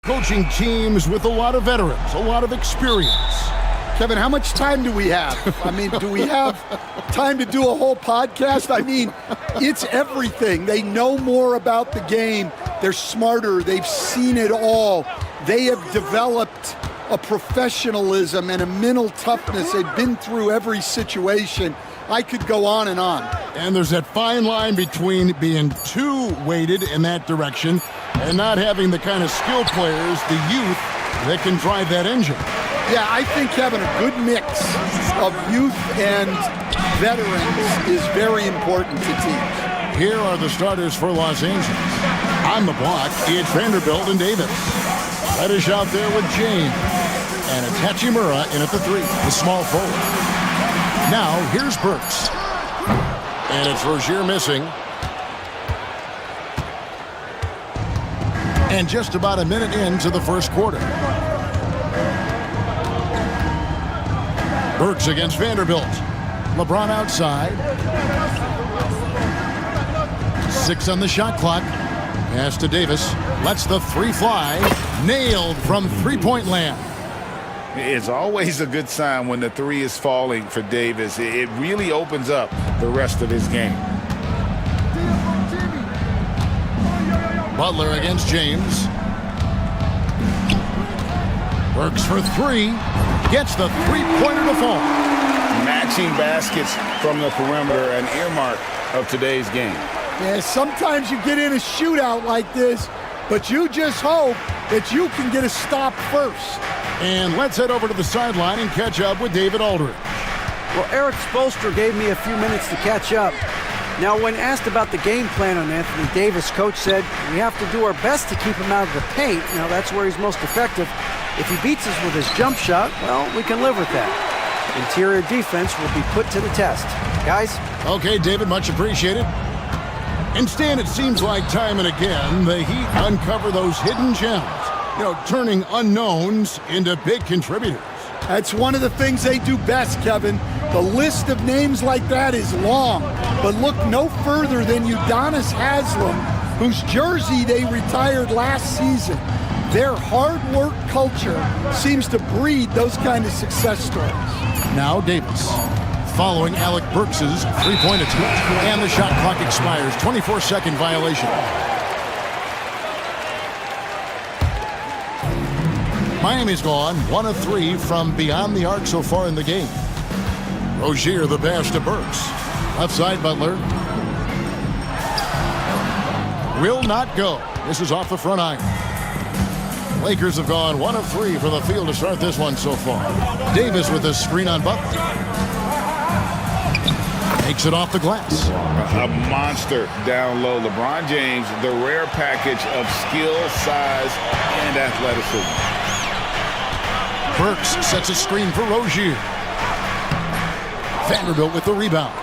Coaching teams with a lot of veterans, a lot of experience. Kevin, how much time do we have? I mean, do we have time to do a whole podcast? I mean, it's everything. They know more about the game. They're smarter. They've seen it all. They have developed a professionalism and a mental toughness. They've been through every situation. I could go on and on. And there's that fine line between being too weighted in that direction and not having the kind of skill players, the youth, that can drive that engine. Yeah, I think having a good mix of youth and veterans is very important to teams. Here are the starters for Los Angeles. On the block, it's Vanderbilt and Davis. Reddish out there with James. And it's Hachimura in at the 3, the small forward. Now, here's Burks. And it's Rozier missing. And just about a minute into the first quarter. Burks against Vanderbilt. LeBron outside. 6 on the shot clock. Pass to Davis. Lets the 3 fly. Nailed from three-point land. It's always a good sign when the 3 is falling for Davis. It really opens up the rest of his game. Butler against James. Works for 3. Gets the three-pointer to fall. Matching baskets from the perimeter, an earmark of today's game. Yeah, sometimes you get in a shootout like this, but you just hope that you can get a stop first. And let's head over to the sideline and catch up with David Aldridge. Well, Eric Spoelstra gave me a few minutes to catch up. Now, when asked about the game plan on Anthony Davis, coach said, we have to do our best to keep him out of the paint. Now, that's where he's most effective. If he beats us with his jump shot, well, we can live with that. Interior defense will be put to the test. Guys? Okay, David, much appreciated. And Stan, it seems like time and again, the Heat uncover those hidden gems. Turning unknowns into big contributors. That's one of the things they do best, Kevin. The list of names like that is long, but look no further than Udonis Haslem, whose jersey they retired last season. Their hard work culture seems to breed those kind of success stories. Now Davis, following Alec Burks' three-point attempt, and the shot clock expires. 24-second violation. Miami's gone 1 of 3 from beyond the arc so far in the game. Rozier the pass to Burks. Left side Butler. Will not go. This is off the front iron. Lakers have gone 1 of 3 from the field to start this one so far. Davis with a screen on Butler. Takes it off the glass. A monster down low. LeBron James, the rare package of skill, size, and athleticism. Burks sets a screen for Rozier. Vanderbilt with the rebound.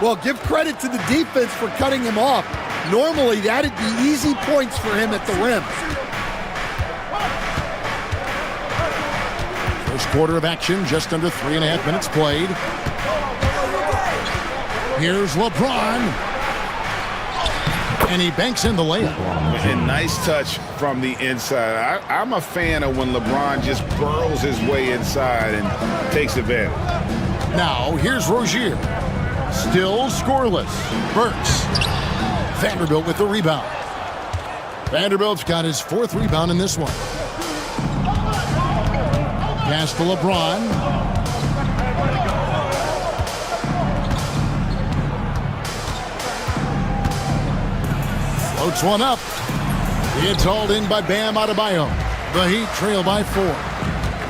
Well, give credit to the defense for cutting him off. Normally, that'd be easy points for him at the rim. First quarter of action, just under 3.5 minutes played. Here's LeBron. And he banks in the layup. And nice touch from the inside. I'm a fan of when LeBron just burrows his way inside and takes advantage. Now, here's Rozier. Still scoreless. Burks. Vanderbilt with the rebound. Vanderbilt's got his 4th rebound in this one. Pass to LeBron. Floats one up. It's hauled in by Bam Adebayo. The Heat trail by 4.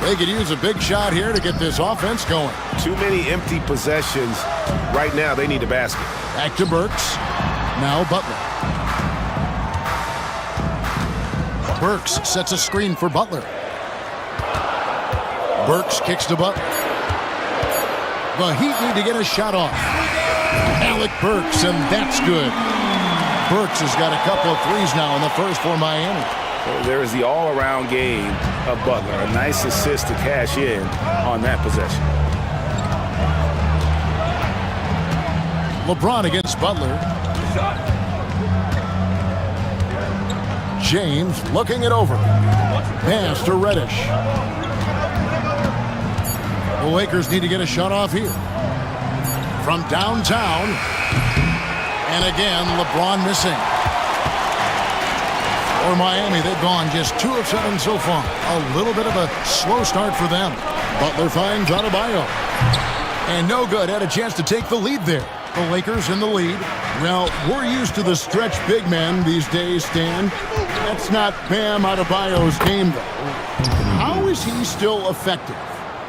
They could use a big shot here to get this offense going. Too many empty possessions. Right now, they need a basket. Back to Burks. Now Butler. Burks sets a screen for Butler. Burks kicks to Butler. The Heat need to get a shot off. Alec Burks, and that's good. Burks has got a couple of threes now in the first for Miami. There is the all-around game of Butler. A nice assist to cash in on that possession. LeBron against Butler. James looking it over. Pass to Reddish. The Lakers need to get a shot off here. From downtown. And again, LeBron missing. For Miami, they've gone just 2 of 7 so far. A little bit of a slow start for them. Butler finds Adebayo. And no good. Had a chance to take the lead there. The Lakers in the lead. Well, we're used to the stretch big men these days, Stan. That's not Bam Adebayo's game, though. How is he still effective?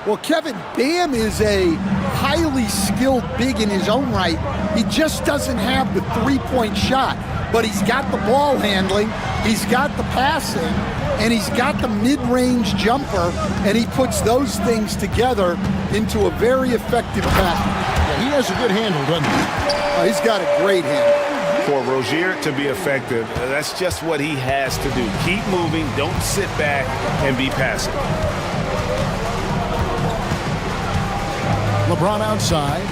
Well, Kevin, Bam is a highly skilled big in his own right. He just doesn't have the three-point shot, but he's got the ball handling, he's got the passing, and he's got the mid-range jumper, and he puts those things together into a very effective package. Yeah, he has a good handle, doesn't he? He's got a great handle. For Rozier to be effective, that's just what he has to do. Keep moving, don't sit back and be passive. LeBron outside.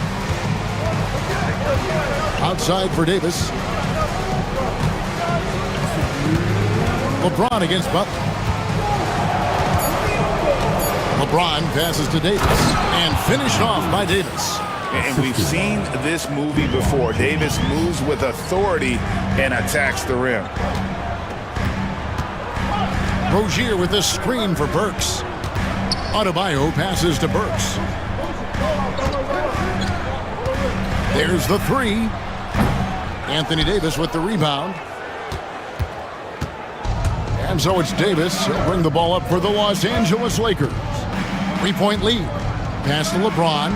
Outside for Davis. LeBron against Butler. LeBron passes to Davis and finished off by Davis. And we've seen this movie before. Davis moves with authority and attacks the rim. Rozier with a screen for Burks. Adebayo passes to Burks. There's the 3. Anthony Davis with the rebound. And so it's Davis. He'll bring the ball up for the Los Angeles Lakers. 3-point lead. Pass to LeBron.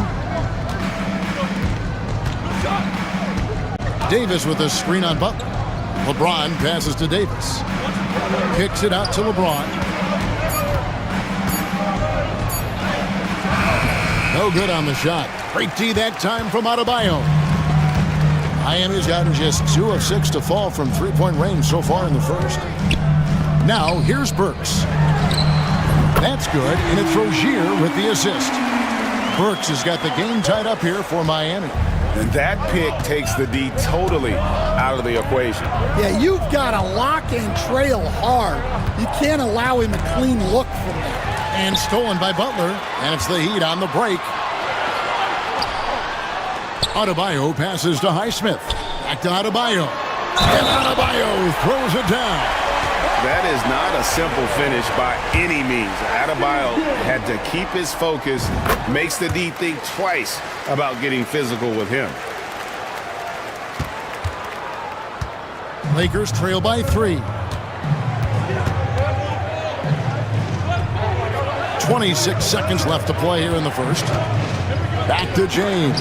Davis with a screen on Butler. LeBron passes to Davis. Kicks it out to LeBron. No good on the shot. Great D that time from Adebayo. Miami's gotten just 2 of 6 to fall from 3-point range so far in the first. Now, here's Burks. That's good, and it's Rozier with the assist. Burks has got the game tied up here for Miami. And that pick takes the D totally out of the equation. Yeah, you've got to lock and trail hard. You can't allow him a clean look from that. And stolen by Butler, and it's the Heat on the break. Adebayo passes to Highsmith. Back to Adebayo. And Adebayo throws it down. That is not a simple finish by any means. Adebayo had to keep his focus, makes the D think twice about getting physical with him. Lakers trail by 3. 26 seconds left to play here in the first. Back to James.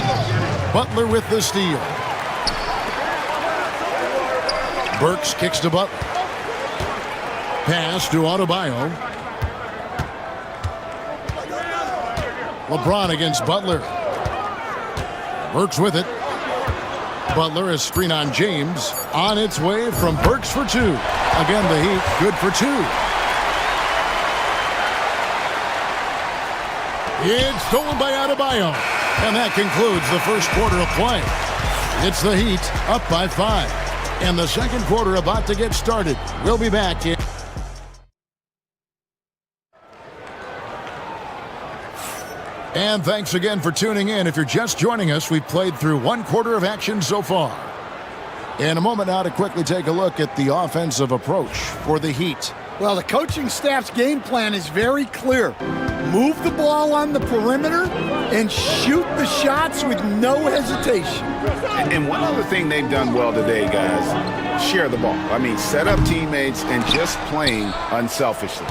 Butler with the steal. Burks kicks to Butler. Pass to Adebayo. LeBron against Butler. Burks with it. Butler, a screen on James. On its way from Burks for 2. Again, the Heat good for 2. It's stolen by Adebayo. And that concludes the first quarter of play. It's the Heat up by 5. And the second quarter about to get started. We'll be back in. And thanks again for tuning in. If you're just joining us, we've played through 1 quarter of action so far. In a moment now to quickly take a look at the offensive approach for the Heat. Well, the coaching staff's game plan is very clear. Move the ball on the perimeter and shoot the shots with no hesitation. And one other thing they've done well today, guys, share the ball. I mean, set up teammates and just playing unselfishly.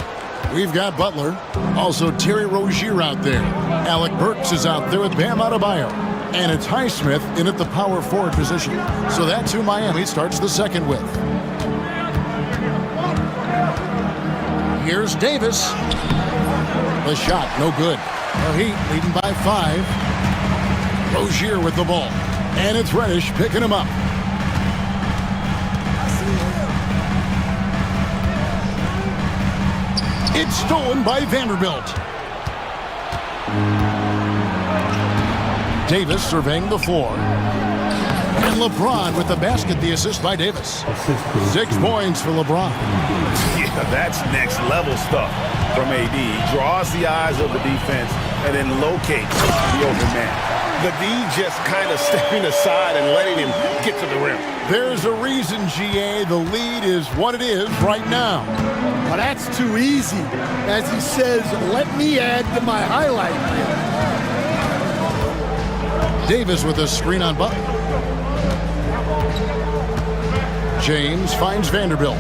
We've got Butler, also Terry Rozier out there. Alec Burks is out there with Bam Adebayo. And it's Highsmith in at the power forward position. So that's who Miami starts the second with. Here's Davis. The shot, no good. The Heat leading by 5. Rozier with the ball. And it's Reddish picking him up. It's stolen by Vanderbilt. Davis surveying the floor. And LeBron with the basket, the assist by Davis. 6 points for LeBron. Yeah, that's next level stuff from AD. He draws the eyes of the defense and then locates the open man. The D just kind of stepping aside and letting him get to the rim. There's a reason, GA, the lead is what it is right now. Well, that's too easy. As he says, let me add to my highlight reel. Davis with a screen on Butler. James finds Vanderbilt.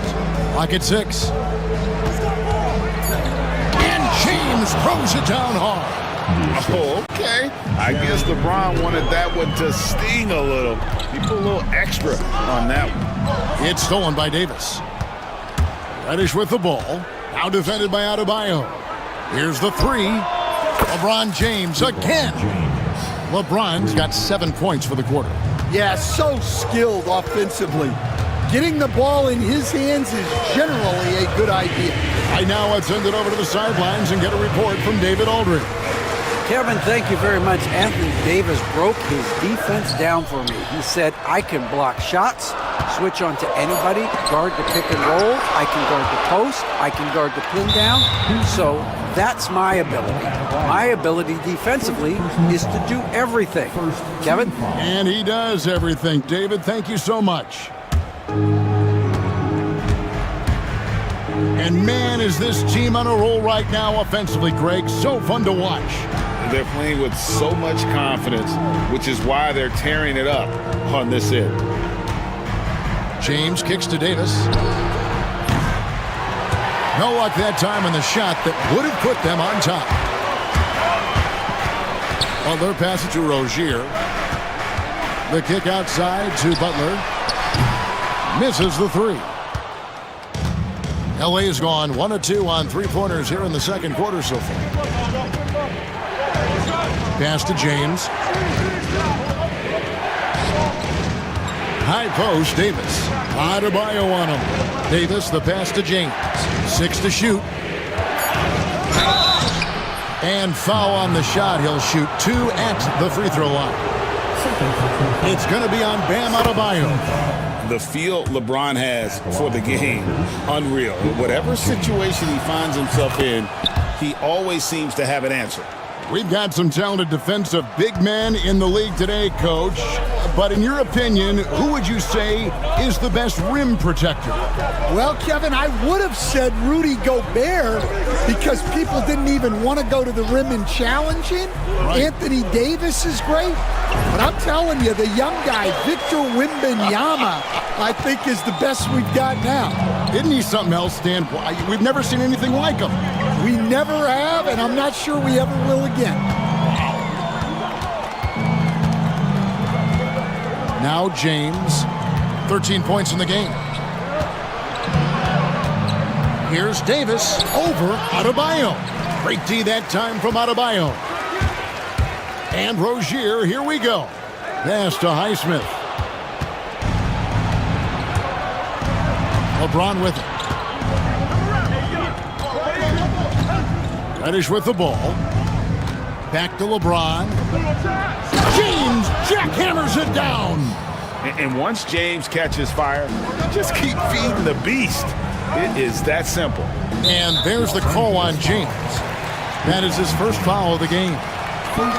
Lock at 6. And James throws it down hard. Oh, okay. I guess LeBron wanted that one to sting a little. He put a little extra on that one. It's stolen by Davis. Reddish with the ball. Now defended by Adebayo. Here's the 3. LeBron James again. LeBron's got 7 points for the quarter. Yeah, so skilled offensively. Getting the ball in his hands is generally a good idea. Right now, let's send it over to the sidelines and get a report from David Aldridge. Kevin, thank you very much. Anthony Davis broke his defense down for me. He said, I can block shots, switch on to anybody, guard the pick and roll, I can guard the post, I can guard the pin down. So that's my ability. My ability defensively is to do everything. Kevin? And he does everything. David, thank you so much. And man, is this team on a roll right now offensively, Greg. So fun to watch. They're playing with so much confidence, which is why they're tearing it up on this end. James kicks to Davis. No luck that time on the shot that would have put them on top. Butler pass it to Rozier. The kick outside to Butler. Misses the 3. LA has gone 1 of 2 on 3-pointers here in the second quarter so far. Pass to James. High post, Davis. Adebayo on him. Davis, the pass to James. 6 to shoot. And foul on the shot. He'll shoot 2 at the free throw line. It's going to be on Bam Adebayo. The feel LeBron has for the game, unreal. Whatever situation he finds himself in, he always seems to have an answer. We've got some talented defensive big men in the league today, Coach. But in your opinion, who would you say is the best rim protector? Well, Kevin, I would have said Rudy Gobert because people didn't even want to go to the rim and challenge him. Right. Anthony Davis is great. But I'm telling you, the young guy, Victor Wembanyama, I think is the best we've got now. Isn't he something else, Stan? We've never seen anything like him. We never have, and I'm not sure we ever will again. Now James, 13 points in the game. Here's Davis over Adebayo. Great D that time from Adebayo. And Rozier, here we go. Pass to Highsmith. LeBron with it. Reddish with the ball. Back to LeBron. James jackhammers it down. And once James catches fire, just keep feeding the beast. It is that simple. And there's the call on James. That is his first foul of the game. First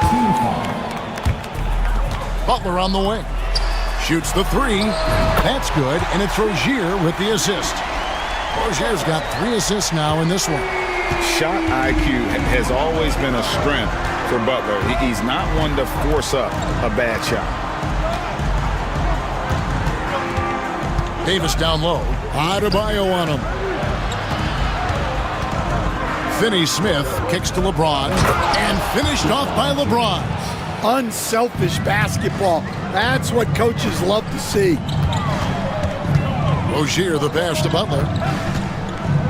team foul. Butler on the wing. Shoots the 3. That's good, and it's Rozier with the assist. Rozier's got 3 assists now in this one. Shot IQ has always been a strength for Butler. He's not one to force up a bad shot. Davis down low. Adebayo on him. Finney-Smith kicks to LeBron and finished off by LeBron. Unselfish basketball. That's what coaches love to see. Rozier the pass to Butler.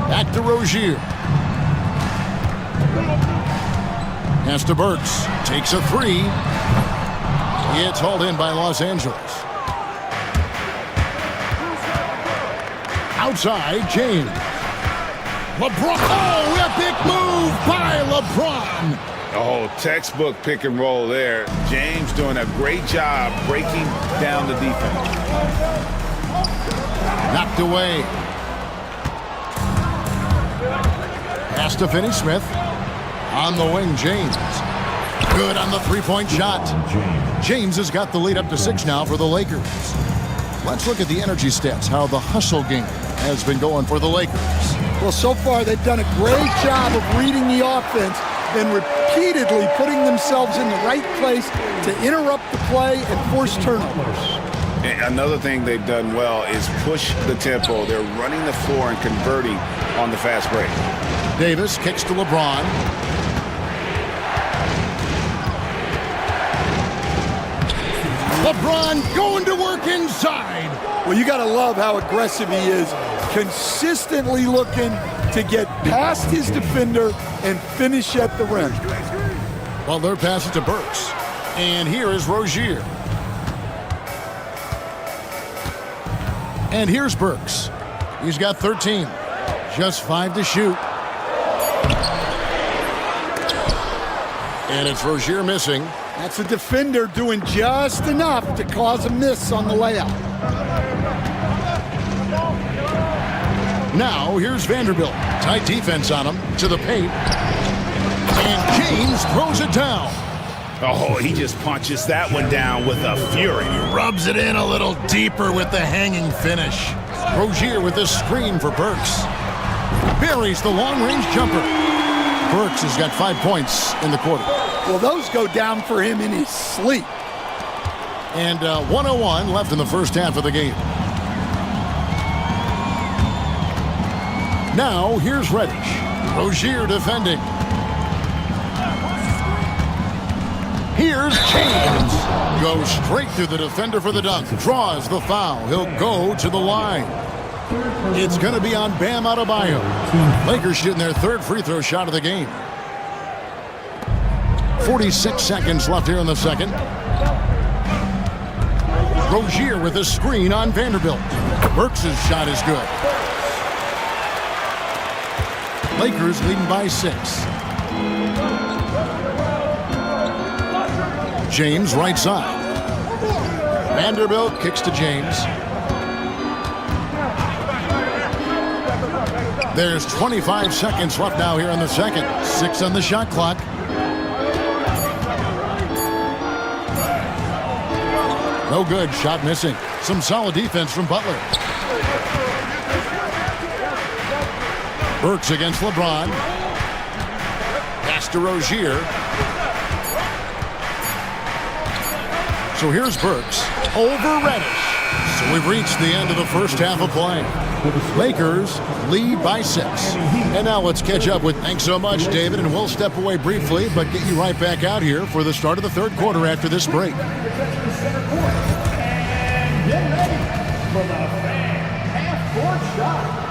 Back to Rozier. Pass to Burks. Takes a 3. It's hauled in by Los Angeles. Outside, James. LeBron. Oh, epic move by LeBron. Oh, textbook pick and roll there. James doing a great job breaking down the defense. Knocked away. Pass to Finney-Smith. On the wing, James. Good on the three-point shot. James has got the lead up to 6 now for the Lakers. Let's look at the energy stats, how the hustle game has been going for the Lakers. Well, so far they've done a great job of reading the offense and repeatedly putting themselves in the right place to interrupt the play and force turnovers. And another thing they've done well is push the tempo. They're running the floor and converting on the fast break. Davis kicks to LeBron. LeBron going to work inside. Well, you got to love how aggressive he is, consistently looking to get past his defender and finish at the rim. Well, they're passing to Burks. And here is Rozier. And here's Burks. He's got 13. Just 5 to shoot. And it's Rozier missing. That's a defender doing just enough to cause a miss on the layup. Now, here's Vanderbilt. Tight defense on him. To the paint. And James throws it down. Oh, he just punches that one down with a fury. Rubs it in a little deeper with the hanging finish. Rozier with the screen for Burks. Buries the long-range jumper. Burks has got 5 points in the quarter. Well, those go down for him in his sleep. And 1:01 left in the first half of the game. Now, here's Reddish. Rozier defending. Here's James. Goes straight through the defender for the dunk. Draws the foul. He'll go to the line. It's going to be on Bam Adebayo. Lakers shooting their 3rd free throw shot of the game. 46 seconds left here in the second. Rozier with a screen on Vanderbilt. Burks' shot is good. Lakers leading by 6. James right side. Vanderbilt kicks to James. There's 25 seconds left now here in the second. 6 on the shot clock. No good. Shot missing. Some solid defense from Butler. Burks against LeBron. Pass to Rozier. So here's Burks over Reddish. So we've reached the end of the first half of play. Lakers lead by 6. And now let's catch up with. Thanks so much, David, and we'll step away briefly, but get you right back out here for the start of the 3rd quarter after this break. And get ready for the half-court shot.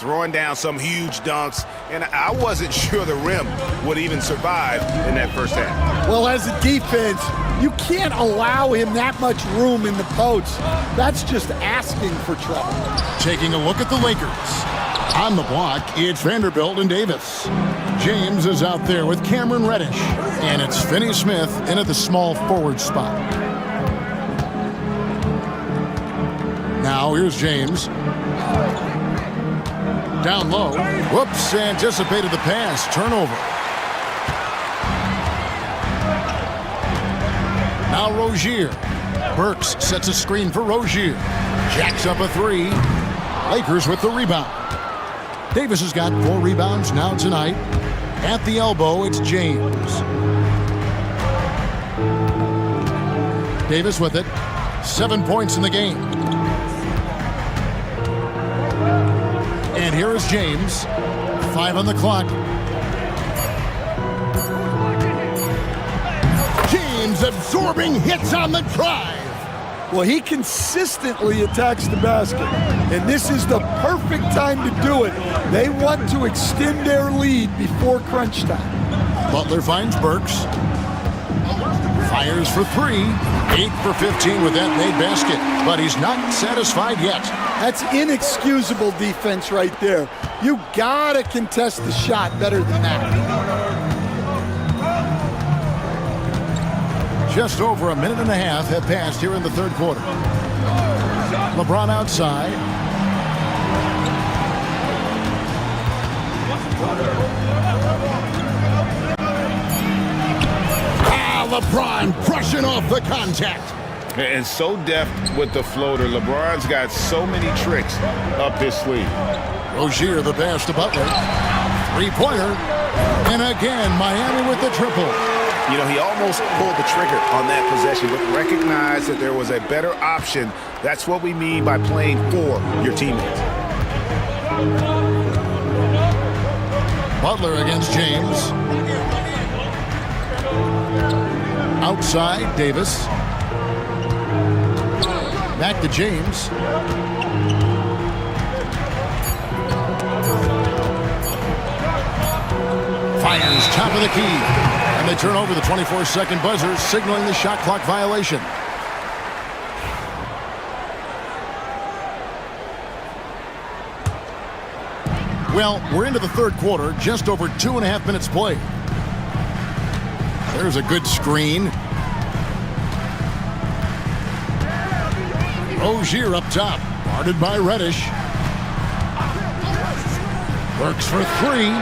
throwing down some huge dunks, and I wasn't sure the rim would even survive in that first half. Well, as a defense, you can't allow him that much room in the post. That's just asking for trouble. Taking a look at the Lakers. On the block, it's Vanderbilt and Davis. James is out there with Cameron Reddish. And it's Finney-Smith in at the small forward spot. Now here's James. Down low. Whoops, anticipated the pass. Turnover. Now Rozier. Burks sets a screen for Rozier. Jacks up a three. Lakers with the rebound. Davis has got 4 rebounds now tonight. At the elbow, it's James. Davis with it. 7 points in the game. And here is James. 5 on the clock. James absorbing hits on the drive. Well, he consistently attacks the basket, and this is the perfect time to do it. They want to extend their lead before crunch time. Butler finds Burks. Fires for 3. 8 for 15 with that made basket, but he's not satisfied yet. That's inexcusable defense right there. You gotta contest the shot better than that. Just over a minute and a half have passed here in the third quarter. LeBron outside. LeBron brushing off the contact. And so deft with the floater. LeBron's got so many tricks up his sleeve. Rozier the pass to Butler. Three-pointer. And again, Miami with the triple. You know, he almost pulled the trigger on that possession, but recognized that there was a better option. That's what we mean by playing for your teammates. Butler against James. Outside, Davis. Back to James. Fires top of the key. And they turn over the 24-second buzzer, signaling the shot clock violation. Well, we're into the third quarter, just over 2.5 minutes played. There's a good screen. Rozier up top, guarded by Reddish. Works for 3.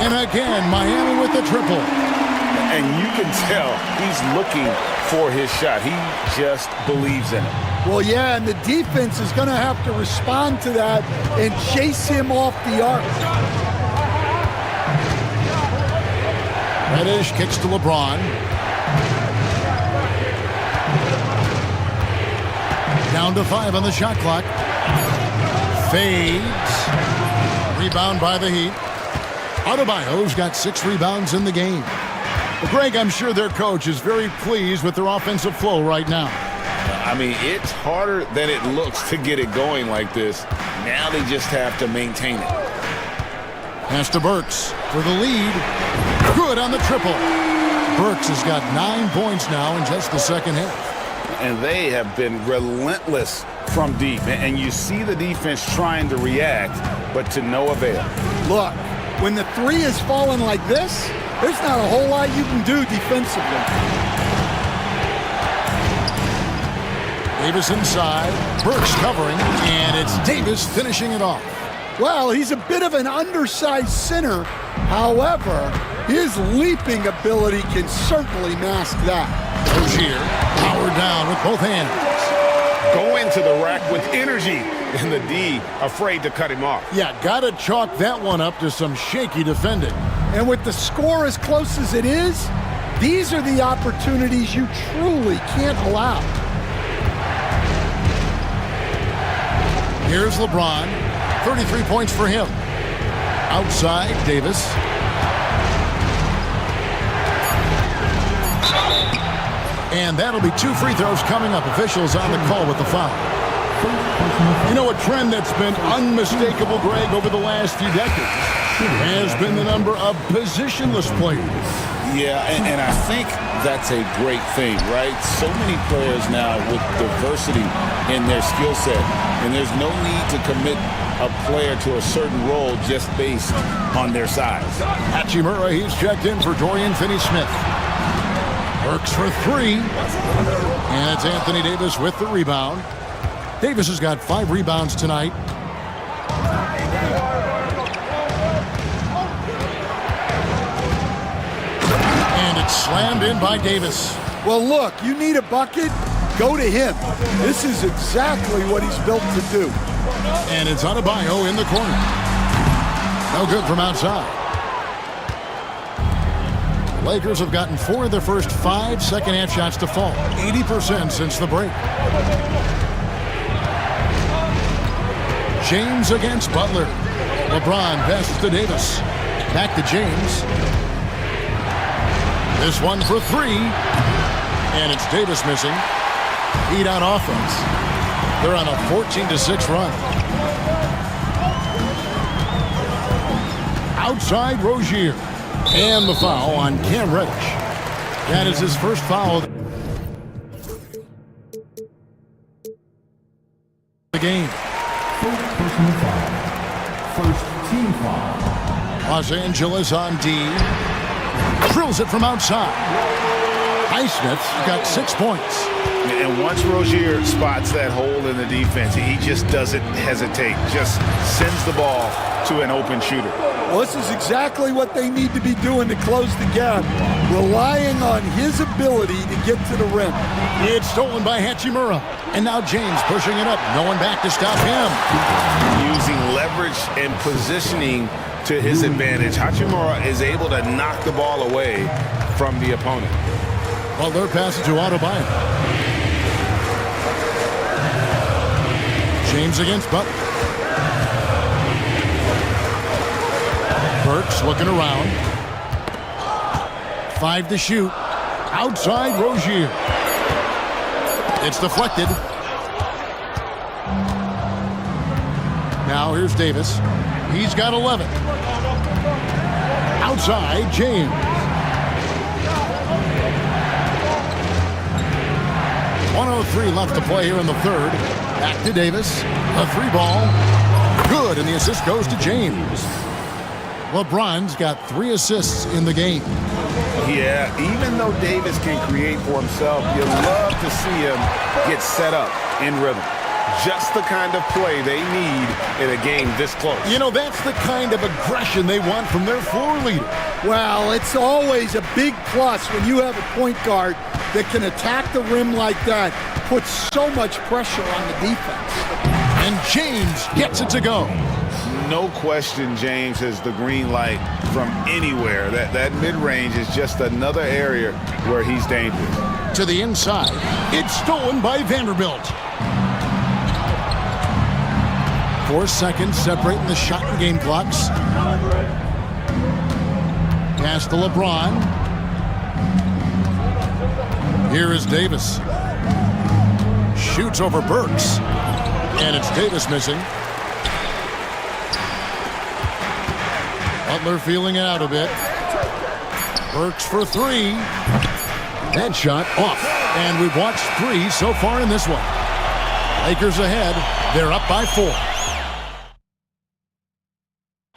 And again, Miami with the triple. And you can tell he's looking for his shot. He just believes in it. Well, yeah, and the defense is going to have to respond to that and chase him off the arc. Reddish kicks to LeBron. Down to 5 on the shot clock. Fades. Rebound by the Heat. Adebayo's got 6 rebounds in the game. Well, Greg, I'm sure their coach is very pleased with their offensive flow right now. I mean, it's harder than it looks to get it going like this. Now they just have to maintain it. Pass to Burks for the lead. Good on the triple. Burks has got 9 points now in just the second half. And they have been relentless from deep. And you see the defense trying to react, but to no avail. Look, when the 3 is falling like this, there's not a whole lot you can do defensively. Davis inside. Burks covering. And it's Davis finishing it off. Well, he's a bit of an undersized center. However, his leaping ability can certainly mask that. Rozier powered down with both hands. Going to the rack with energy. And the D afraid to cut him off. Yeah, gotta chalk that one up to some shaky defending. And with the score as close as it is, these are the opportunities you truly can't allow. Here's LeBron. 33 points for him. Outside, Davis. And that'll be 2 free throws coming up. Officials on the call with the foul. You know, a trend that's been unmistakable, Greg, over the last few decades has been the number of positionless players. Yeah, and I think that's a great thing, right? So many players now with diversity in their skill set, and there's no need to commit a player to a certain role just based on their size. Hachimura, he's checked in for Dorian Finney-Smith. Works for three, and it's Anthony Davis with the rebound. Davis has got 5 rebounds tonight. And it's slammed in by Davis. Well, look, you need a bucket, go to him. This is exactly what he's built to do. And it's Adebayo in the corner. No good from outside. Lakers have gotten 4 of their first 5 second-half shots to fall. 80% since the break. James against Butler. LeBron passes to Davis. Back to James. This one for 3. And it's Davis missing. Heat on offense. They're on a 14-6 run. Outside Rozier. And the foul on Cam Reddish. That is his first foul of the game. Personal foul. First team foul. Los Angeles on D. Drills it from outside. Highsmith's got 6 points. And once Rozier spots that hole in the defense, he just doesn't hesitate. Just sends the ball to an open shooter. Well, this is exactly what they need to be doing to close the gap, relying on his ability to get to the rim. It's stolen by Hachimura. And now James pushing it up. No one back to stop him. Using leverage and positioning to his advantage, Hachimura is able to knock the ball away from the opponent. Butler passes to Adebayo. James against Butler. Burks looking around. 5 to shoot. Outside Rozier. It's deflected. Now here's Davis. He's got 11. Outside James. 1:03 left to play here in the third. Back to Davis. A 3 ball. Good, and the assist goes to James. LeBron's got 3 assists in the game. Yeah, even though Davis can create for himself, you love to see him get set up in rhythm. Just the kind of play they need in a game this close. You know, that's the kind of aggression they want from their floor leader. Well, it's always a big plus when you have a point guard that can attack the rim like that, puts so much pressure on the defense. And James gets it to go. No question James has the green light from anywhere. That mid-range is just another area where he's dangerous. To the inside. It's stolen by Vanderbilt. 4 seconds separating the shot and game clocks. Pass to LeBron. Here is Davis. Shoots over Burks. And it's Davis missing. Butler feeling it out a bit. Burks for 3. That shot off. And we've watched 3 so far in this one. Lakers ahead. They're up by 4.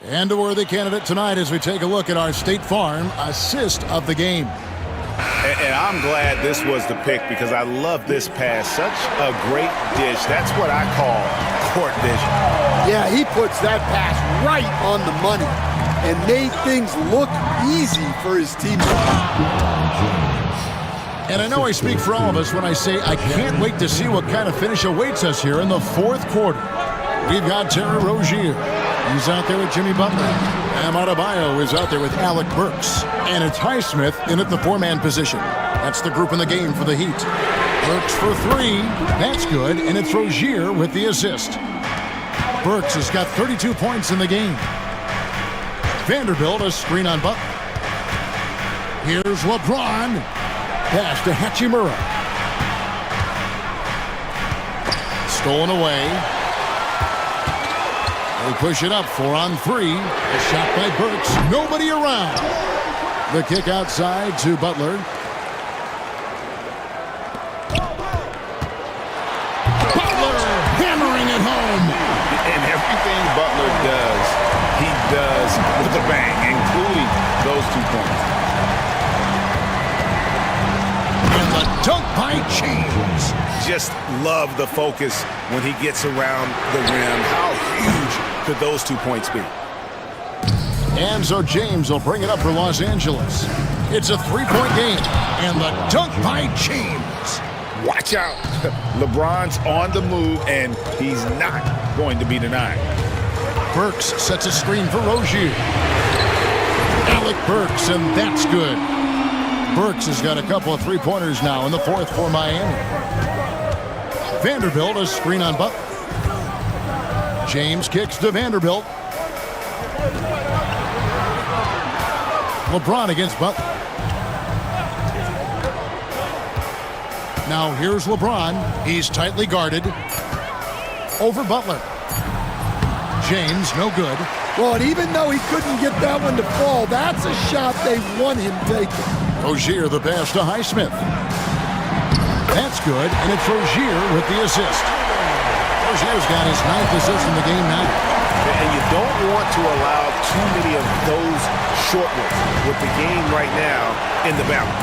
And a worthy candidate tonight as we take a look at our State Farm assist of the game. And I'm glad this was the pick because I love this pass. Such a great dish. That's what I call court vision. Yeah, he puts that pass right on the money and made things look easy for his teammates. And I know I speak for all of us when I say I can't wait to see what kind of finish awaits us here in the fourth quarter. We've got Terry Rozier. He's out there with Jimmy Butler. Bam Adebayo is out there with Alec Burks. And it's Highsmith in at the 4-man position. That's the group in the game for the Heat. Burks for 3. That's good. And it's Rozier with the assist. Burks has got 32 points in the game. Vanderbilt a screen on Butler. Here's LeBron. Pass to Hachimura. Stolen away. They push it up 4-on-3. A shot by Burks. Nobody around. The kick outside to Butler. Butler hammering it home. And everything Butler does, he does with a bang, including those 2 points. And the dunk by James. Just love the focus when he gets around the rim. How huge could those 2 points be? And so James will bring it up for Los Angeles. It's a 3-point game. And the dunk by James. Watch out. LeBron's on the move, and he's not going to be denied. Burks sets a screen for Rozier. Alec Burks, and that's good. Burks has got a couple of 3-pointers now in the 4th for Miami. Vanderbilt, a screen on Butler. James kicks to Vanderbilt. LeBron against Butler. Now here's LeBron. He's tightly guarded. Over Butler. James, no good. Well, and even though he couldn't get that one to fall, that's a shot they want him taking. Rozier the pass to Highsmith. That's good, and it's Rozier with the assist. Rozier's got his 9th assist in the game now. And you don't want to allow too many of those short ones with the game right now in the balance.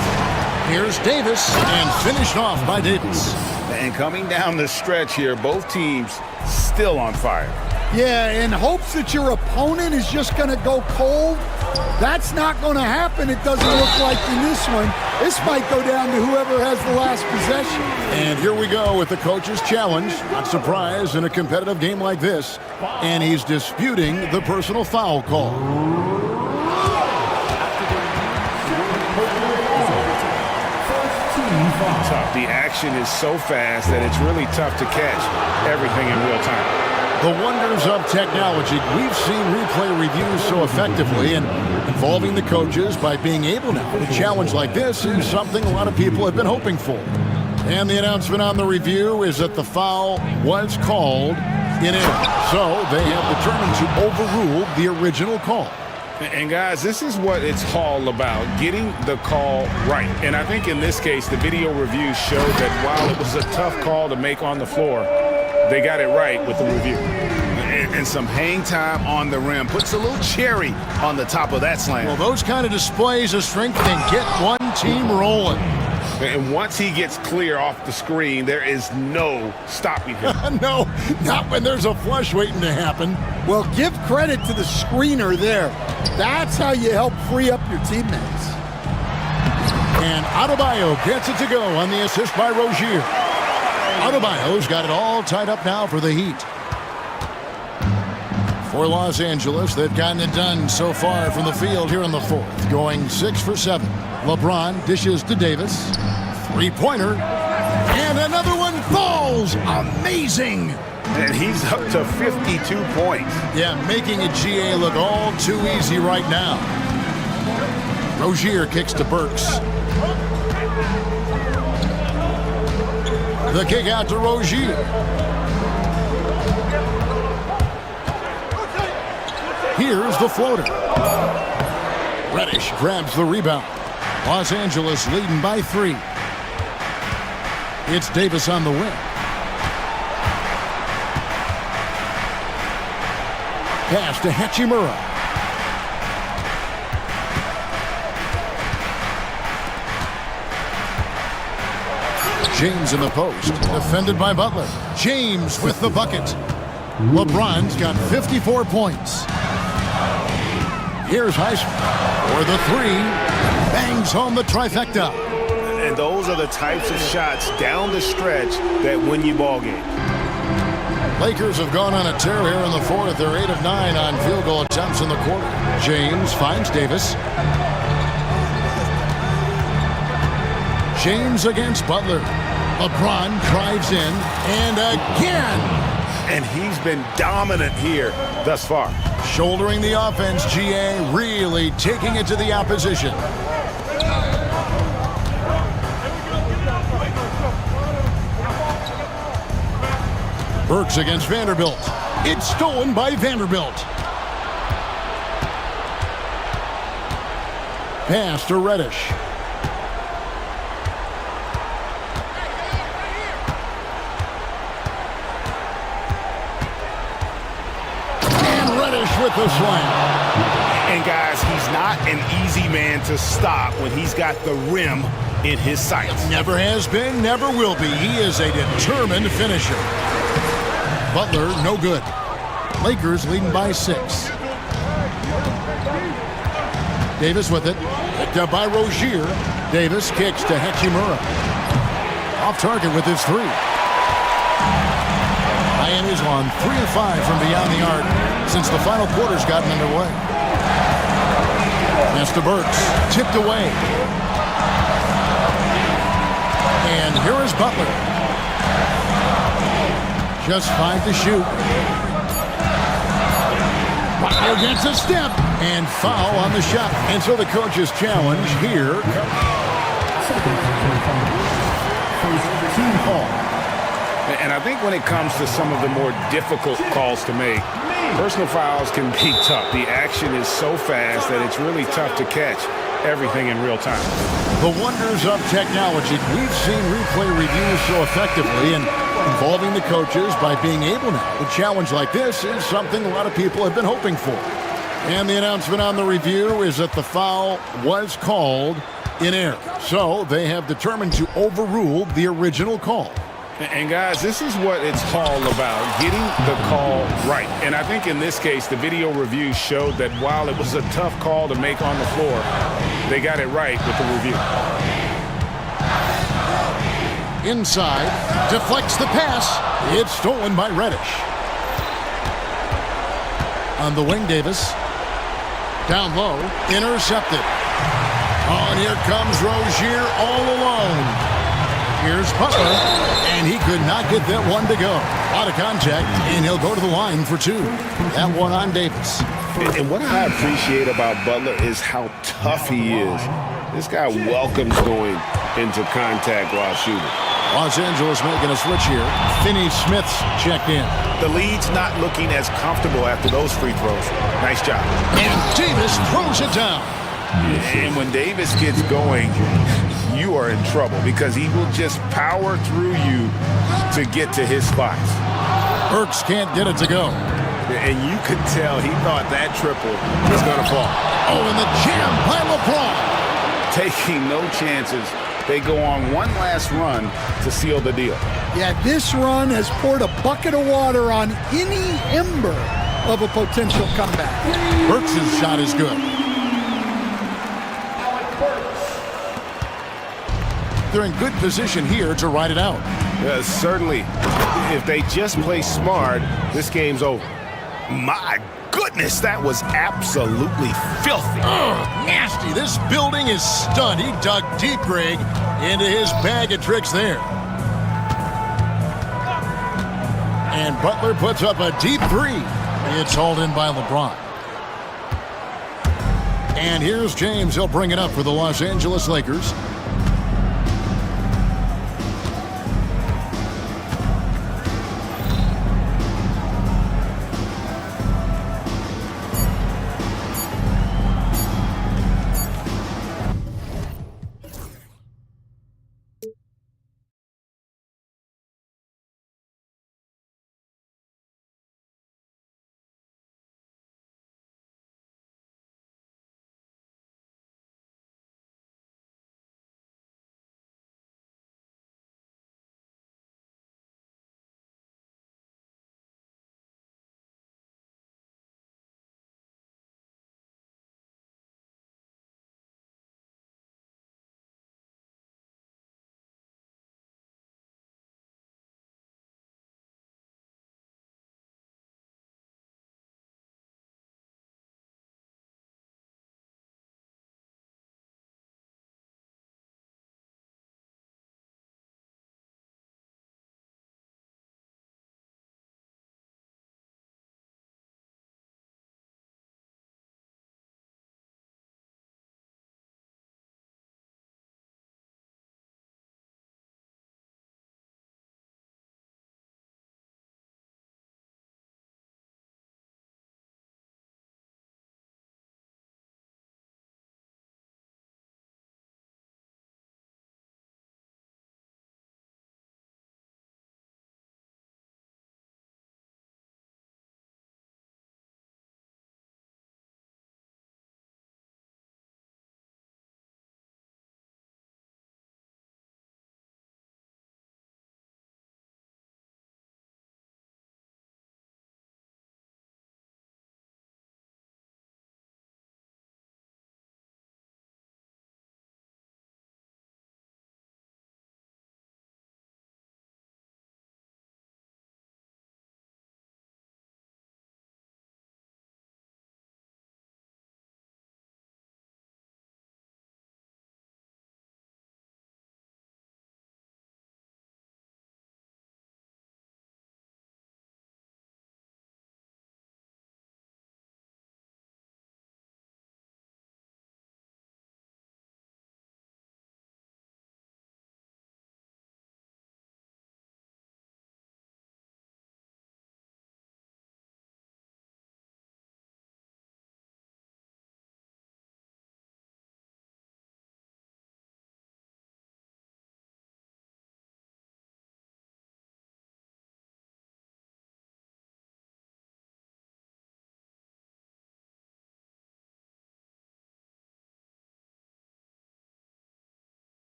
Here's Davis, and finished off by Davis. And coming down the stretch here, both teams still on fire. Yeah, in hopes that your opponent is just going to go cold. That's not going to happen. It doesn't look like in this one. This might go down to whoever has the last possession. And here we go with the coach's challenge. Not surprised in a competitive game like this. And he's disputing the personal foul call. Tough. The action is so fast that it's really tough to catch everything in real time. The wonders of technology. We've seen replay reviews so effectively, and involving the coaches by being able now to challenge like this is something a lot of people have been hoping for. And the announcement on the review is that the foul was called in error. So they have determined to overrule the original call. And guys, this is what it's all about, getting the call right. And I think in this case, the video review showed that while it was a tough call to make on the floor, they got it right with the review. And some hang time on the rim. Puts a little cherry on the top of that slam. Well, those kind of displays of strength can get one team rolling. And once he gets clear off the screen, there is no stopping him. No, not when there's a flush waiting to happen. Well, give credit to the screener there. That's how you help free up your teammates. And Adebayo gets it to go on the assist by Rozier. Adebayo's got it all tied up now for the Heat. For Los Angeles, they've gotten it done so far from the field here in the 4th, going 6 for 7. LeBron dishes to Davis. 3-pointer. And another one falls. Amazing. And he's up to 52 points. Yeah, making a GA look all too easy right now. Rozier kicks to Burks. The kick out to Rozier. Here's the floater. Reddish grabs the rebound. Los Angeles leading by 3. It's Davis on the wing. Pass to Hachimura. James in the post. Defended by Butler. James with the bucket. LeBron's got 54 points. Here's Highsmith for the 3. Bangs home the trifecta. And those are the types of shots down the stretch that win you ball games. Lakers have gone on a tear here in the 4th. They're 8 of 9 on field goal attempts in the quarter. James finds Davis. James against Butler. LeBron drives in, and again. And he's been dominant here thus far. Shouldering the offense, GA really taking it to the opposition. Burks against Vanderbilt. It's stolen by Vanderbilt. Pass to Reddish. And Reddish with the slam. And guys, he's not an easy man to stop when he's got the rim in his sights. Never has been, never will be. He is a determined finisher. Butler, no good. Lakers leading by 6. Davis with it. Picked up by Rozier. Davis kicks to Hachimura. Off target with his 3. Miami's on 3 of 5 from beyond the arc since the final quarter's gotten underway. Pass to Burks. Tipped away. And here is Butler. Just 5 to shoot. Butler gets a step. And foul on the shot. And so the coach's challenge here. Team foul. And I think when it comes to some of the more difficult calls to make, personal fouls can be tough. The action is so fast that it's really tough to catch everything in real time. The wonders of technology. We've seen replay reviews so effectively and involving the coaches by being able now to challenge like this is something a lot of people have been hoping for. And the announcement on the review is that the foul was called in error. So they have determined to overrule the original call. And guys, this is what it's all about, getting the call right. And I think in this case, the video review showed that while it was a tough call to make on the floor, they got it right with the review. Inside, deflects the pass. It's stolen by Reddish. On the wing, Davis. Down low, intercepted. Oh, and here comes Rozier all alone. Here's Butler, and he could not get that one to go. Out of contact, and he'll go to the line for 2. That one on Davis. And what I appreciate about Butler is how tough he is. This guy welcomes going into contact while shooting. Los Angeles making a switch here. Finney-Smith's checked in. The lead's not looking as comfortable after those free throws. Nice job. And Davis throws it down. And when Davis gets going, you are in trouble because he will just power through you to get to his spots. Burks can't get it to go. And you could tell he thought that triple was going to fall. Oh, and the jam by LeBron. Taking no chances. They go on one last run to seal the deal. Yeah, this run has poured a bucket of water on any ember of a potential comeback. Burks' shot is good. They're in good position here to ride it out. Certainly. If they just play smart, this game's over. My goodness, that was absolutely filthy. Nasty. This building is stunned. He dug deep, Greg, into his bag of tricks there. And Butler puts up a deep 3. It's hauled in by LeBron. And here's James. He'll bring it up for the Los Angeles Lakers.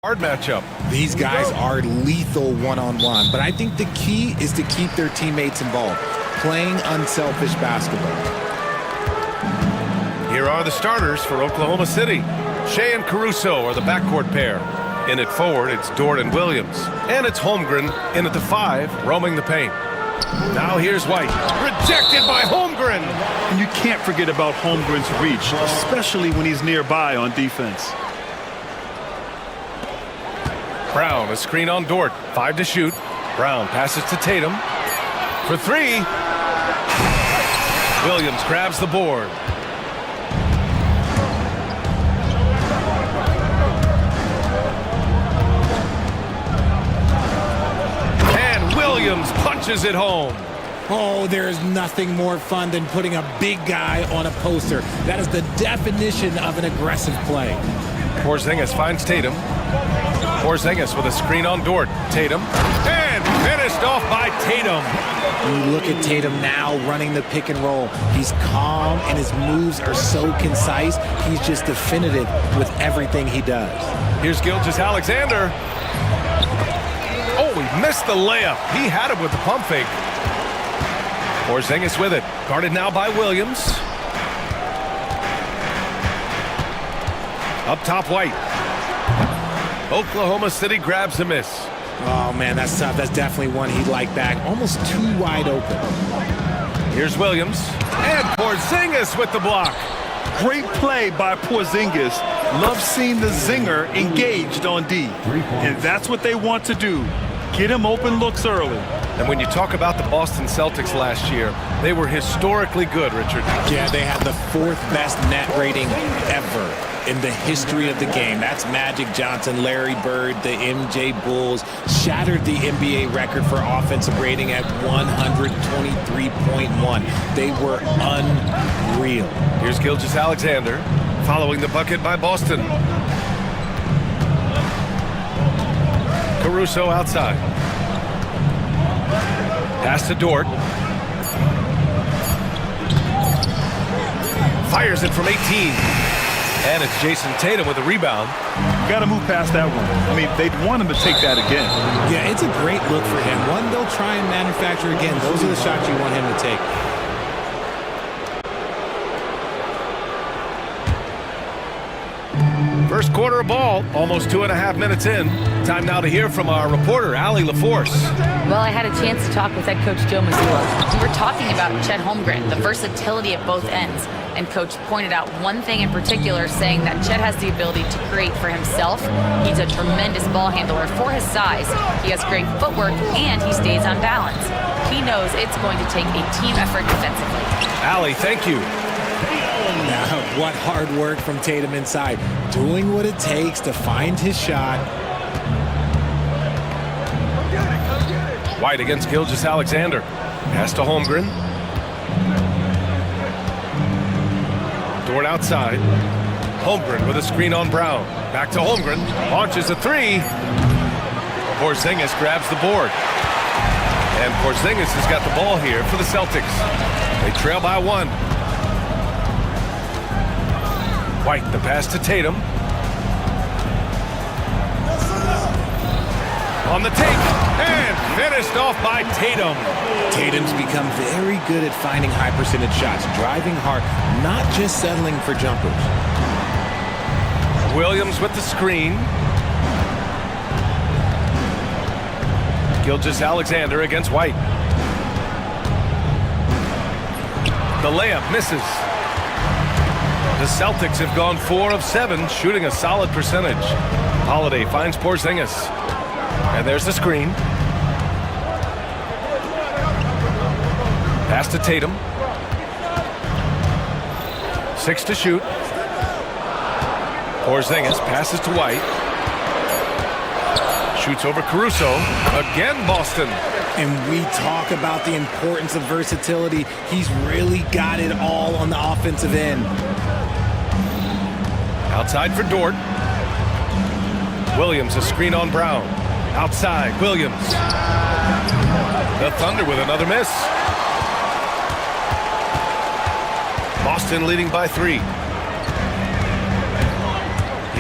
Hard matchup. These guys are lethal one-on-one, but I think the key is to keep their teammates involved, playing unselfish basketball. Here are the starters for Oklahoma City. Shea and Caruso are the backcourt pair. In at forward, it's Dort and Williams. And it's Holmgren in at the 5, roaming the paint. Now here's White. Rejected by Holmgren. And you can't forget about Holmgren's reach, especially when he's nearby on defense. Brown, a screen on Dort. 5 to shoot. Brown passes to Tatum. For 3. Williams grabs the board. Williams punches it home. Oh, there is nothing more fun than putting a big guy on a poster. That is the definition of an aggressive play. Porzingis finds Tatum. Porzingis with a screen on Dort. Tatum. And finished off by Tatum. When you look at Tatum now running the pick and roll, he's calm and his moves are so concise. He's just definitive with everything he does. Here's Gilgeous-Alexander. Oh, he missed the layup. He had it with the pump fake. Porzingis with it. Guarded now by Williams. Up top, White. Oklahoma City grabs a miss. Oh, man, that's tough. That's definitely one he'd like back. Almost too wide open. Here's Williams. And Porzingis with the block. Great play by Porzingis. Love seeing the zinger engaged on D. And that's what they want to do. Get him open looks early. And when you talk about the Boston Celtics last year, they were historically good, Richard. Yeah, they had the 4th best net rating ever in the history of the game. That's Magic Johnson, Larry Bird, the MJ Bulls, shattered the NBA record for offensive rating at 123.1. They were unreal. Here's Gilgeous-Alexander following the bucket by Boston. Caruso outside. Pass to Dort. Fires it from 18. And it's Jason Tatum with a rebound. Got to move past that one. I mean, they'd want him to take that again. Yeah, it's a great look for him. One they'll try and manufacture again. Those are the shots you want him to take. First quarter of ball, almost 2.5 minutes in. Time now to hear from our reporter, Allie LaForce. Well, I had a chance to talk with head coach Joe Mazzulla. We were talking about Chet Holmgren, the versatility at both ends. And coach pointed out one thing in particular, saying that Chet has the ability to create for himself. He's a tremendous ball handler for his size. He has great footwork, and he stays on balance. He knows it's going to take a team effort defensively. Allie, thank you. Now, what hard work from Tatum inside, doing what it takes to find his shot. White against Gilgeous-Alexander. Pass to Holmgren. Dort outside. Holmgren with a screen on Brown. Back to Holmgren. Launches a 3. Porzingis grabs the board. And Porzingis has got the ball here for the Celtics. They trail by 1. White, the pass to Tatum. On the take, and finished off by Tatum. Tatum's become very good at finding high percentage shots, driving hard, not just settling for jumpers. Williams with the screen. Gilgeous-Alexander against White. The layup misses. The Celtics have gone 4 of 7, shooting a solid percentage. Holiday finds Porzingis. And there's the screen. Pass to Tatum. 6 to shoot. Porzingis passes to White. Shoots over Caruso. Again, Boston. And we talk about the importance of versatility. He's really got it all on the offensive end. Outside for Dort. Williams, a screen on Brown. Outside, Williams. The Thunder with another miss. Boston leading by 3.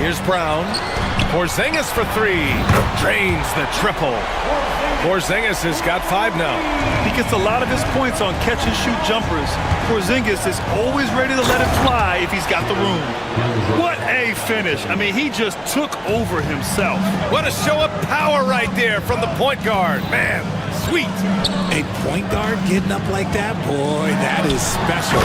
Here's Brown. Porzingis for three. Drains the triple. Porzingis has got 5 now. He gets a lot of his points on catch-and-shoot jumpers. Porzingis is always ready to let it fly if he's got the room. What a finish. I mean, he just took over himself. What a show of power right there from the point guard. Man, sweet. A point guard getting up like that? Boy, that is special.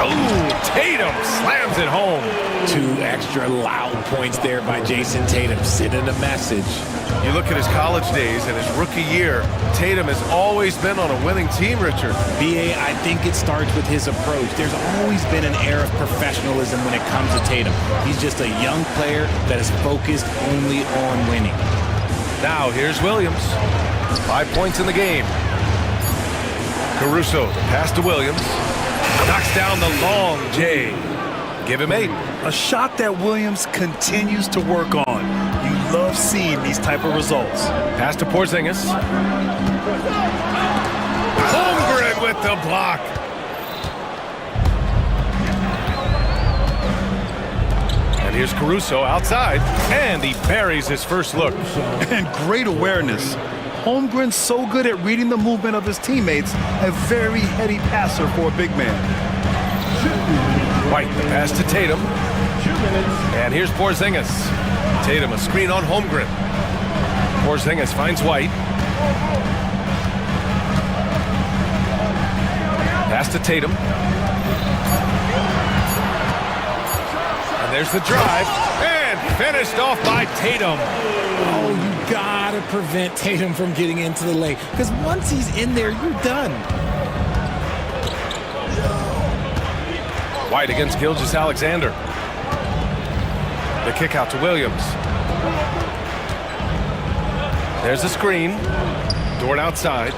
Oh, Tatum slams it home. 2 extra loud points there by Jason Tatum, sending a message. You look at his college days and his rookie year, Tatum has always been on a winning team, Richard. B.A., I think it starts with his approach. There's always been an air of professionalism when it comes to Tatum. He's just a young player that is focused only on winning. Now here's Williams. 5 points in the game. Caruso, pass to Williams. Knocks down the long J. Give him 8. A shot that Williams continues to work on. You love seeing these type of results. Pass to Porzingis. Holmgren with the block. And here's Caruso outside, and he buries his first look. And great awareness. Holmgren's so good at reading the movement of his teammates, a very heady passer for a big man. White, the pass to Tatum. And here's Porzingis. Tatum, a screen on Holmgren. Porzingis finds White. Pass to Tatum. And there's the drive. And finished off by Tatum. Oh, you gotta prevent Tatum from getting into the lane, because once he's in there, you're done. White against Gilgeous-Alexander. The kick out to Williams. There's the screen. Dort outside.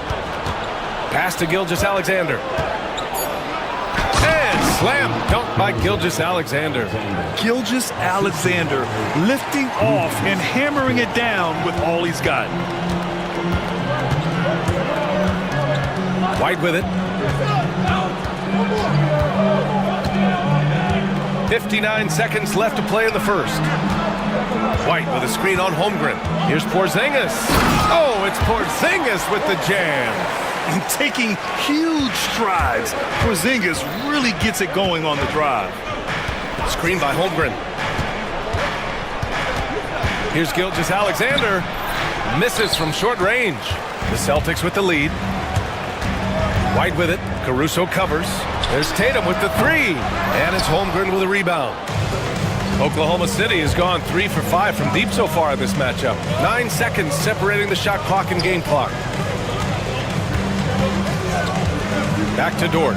Pass to Gilgeous-Alexander. And slam dunk by Gilgeous-Alexander. Gilgeous-Alexander lifting off and hammering it down with all he's got. White with it. 59 seconds left to play in the first. White with a screen on Holmgren. Here's Porzingis. Oh, it's Porzingis with the jam. And taking huge strides. Porzingis really gets it going on the drive. Screen by Holmgren. Here's Gilgeous-Alexander. Misses from short range. The Celtics with the lead. White with it. Caruso covers. There's Tatum with the 3. And it's Holmgren with a rebound. Oklahoma City has gone 3 for 5 from deep so far in this matchup. 9 seconds separating the shot clock and game clock. Back to Dort.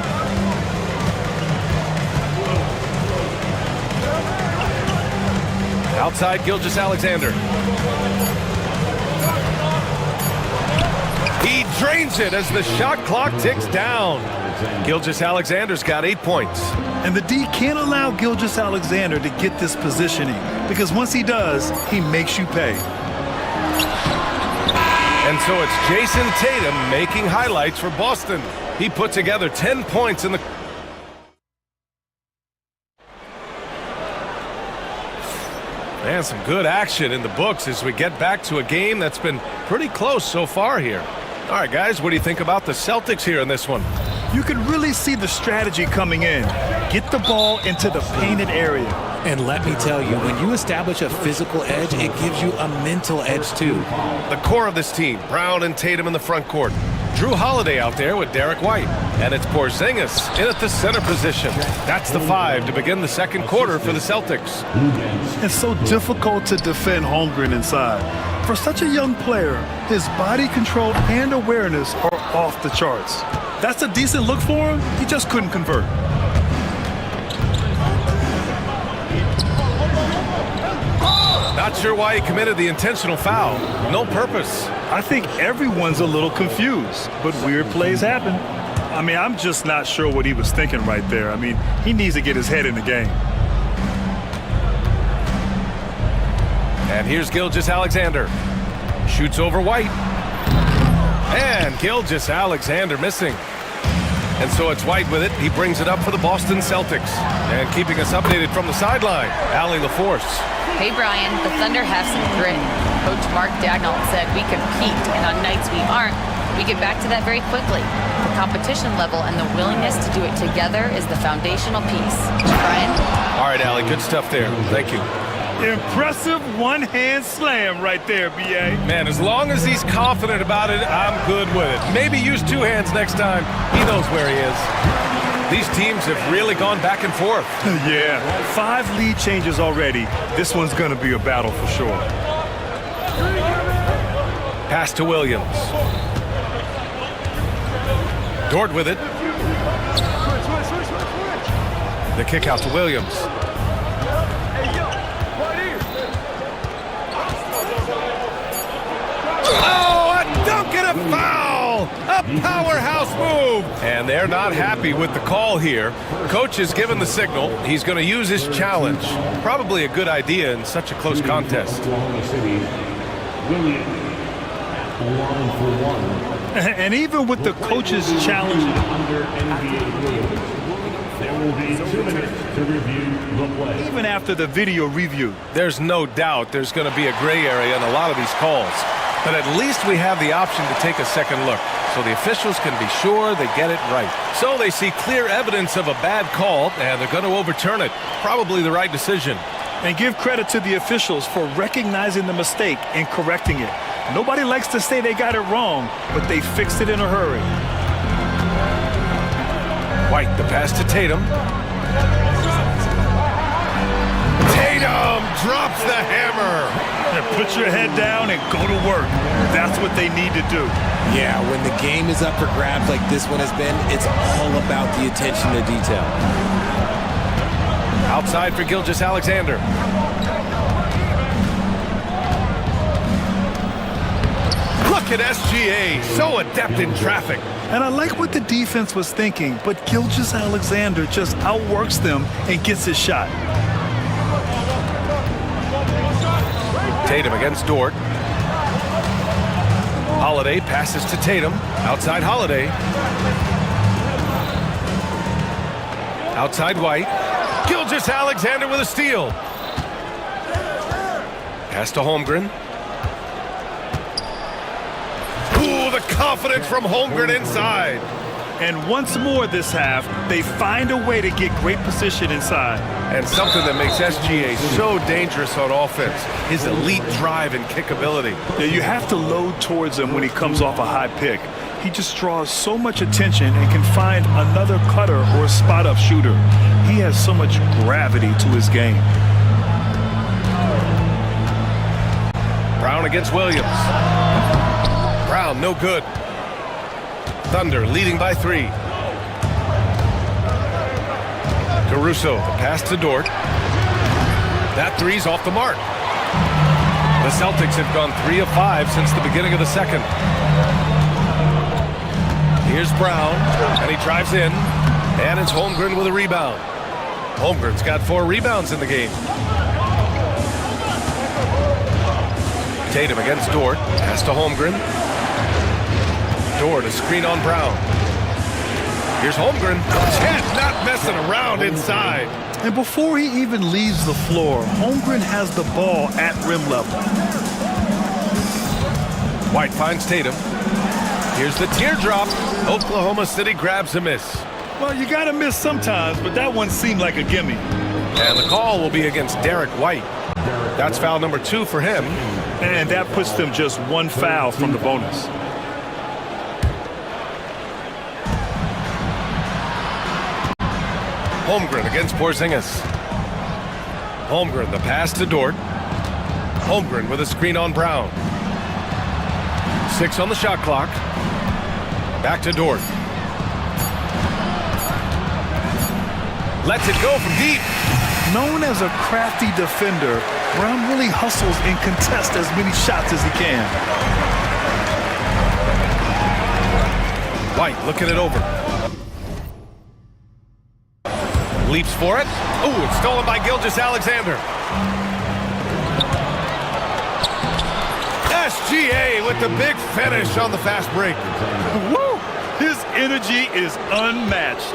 Outside Gilgeous-Alexander. He drains it as the shot clock ticks down. Gilgeous-Alexander's got 8 points. And the D can't allow Gilgeous-Alexander to get this positioning, because once he does, he makes you pay. And so it's Jason Tatum making highlights for Boston. He put together 10 points in the... Man, some good action in the books as we get back to a game that's been pretty close so far here. All right, guys, what do you think about the Celtics here in this one? You can really see the strategy coming in. Get the ball into the painted area. And let me tell you, when you establish a physical edge, it gives you a mental edge too. The core of this team, Brown and Tatum in the front court. Drew Holiday out there with Derek White. And it's Porzingis in at the center position. That's the 5 to begin the second quarter for the Celtics. It's so difficult to defend Holmgren inside. For such a young player, his body control and awareness are off the charts. That's a decent look for him. He just couldn't convert. Not sure why he committed the intentional foul. No purpose. I think everyone's a little confused, but weird plays happen. I mean, I'm just not sure what he was thinking right there. I mean, he needs to get his head in the game. And here's Gilgeous-Alexander. Shoots over White. And Gilgeous-Alexander missing. And so it's White with it. He brings it up for the Boston Celtics. And keeping us updated from the sideline, Allie LaForce. Hey, Brian, the Thunder have some grit. Coach Mark Dagnall said we compete, and on nights we aren't, we get back to that very quickly. The competition level and the willingness to do it together is the foundational piece. Brian? All right, Allie, good stuff there. Thank you. Impressive one-hand slam right there, B.A. Man, as long as he's confident about it, I'm good with it. Maybe use two hands next time. He knows where he is. These teams have really gone back and forth. Yeah, 5 lead changes already. This one's going to be a battle for sure. Pass to Williams. Dort with it. The kick out to Williams. Oh, a dunk and a foul! A powerhouse move! And they're not happy with the call here. Coach has given the signal. He's going to use his challenge. Probably a good idea in such a close contest. And even with the coach's challenge, even after the video review, there's no doubt there's going to be a gray area in a lot of these calls. But at least we have the option to take a second look, so the officials can be sure they get it right. So they see clear evidence of a bad call, and they're going to overturn it. Probably the right decision. And give credit to the officials for recognizing the mistake and correcting it. Nobody likes to say they got it wrong, but they fixed it in a hurry. White, the pass to Tatum. Tatum drops the hammer. Put your head down and go to work. That's what they need to do. Yeah, when the game is up for grabs like this one has been, it's all about the attention to detail. Outside for Gilgeous-Alexander. Look at SGA, so adept in traffic. And I like what the defense was thinking, but Gilgeous-Alexander just outworks them and gets his shot. Tatum against Dort. Holiday passes to Tatum. Outside Holiday. Outside White. Gilgeous-Alexander with a steal. Pass to Holmgren. Ooh, the confidence from Holmgren inside. And once more this half, they find a way to get great position inside. And something that makes SGA so dangerous on offense, his elite drive and kickability. Yeah, you have to load towards him when he comes off a high pick. He just draws so much attention and can find another cutter or a spot-up shooter. He has so much gravity to his game. Brown against Williams. Brown, no good. Thunder leading by 3. Caruso, the pass to Dort. That three's off the mark. The Celtics have gone 3 of 5 since the beginning of the second. Here's Brown, and he drives in, and it's Holmgren with a rebound. Holmgren's got 4 rebounds in the game. Tatum against Dort, pass to Holmgren. Dort, a screen on Brown. Here's Holmgren. Chet not messing around inside. And before he even leaves the floor, Holmgren has the ball at rim level. White finds Tatum. Here's the teardrop. Oklahoma City grabs a miss. Well, you got to miss sometimes, but that one seemed like a gimme. And the call will be against Derek White. That's foul number 2 for him. And that puts them just 1 foul from the bonus. Holmgren against Porzingis. Holmgren, the pass to Dort. Holmgren with a screen on Brown. 6 on the shot clock. Back to Dort. Lets it go from deep. Known as a crafty defender, Brown really hustles and contests as many shots as he can. White looking it over. Leaps for it. Ooh, it's stolen by Gilgeous-Alexander. SGA with the big finish on the fast break. Woo! His energy is unmatched.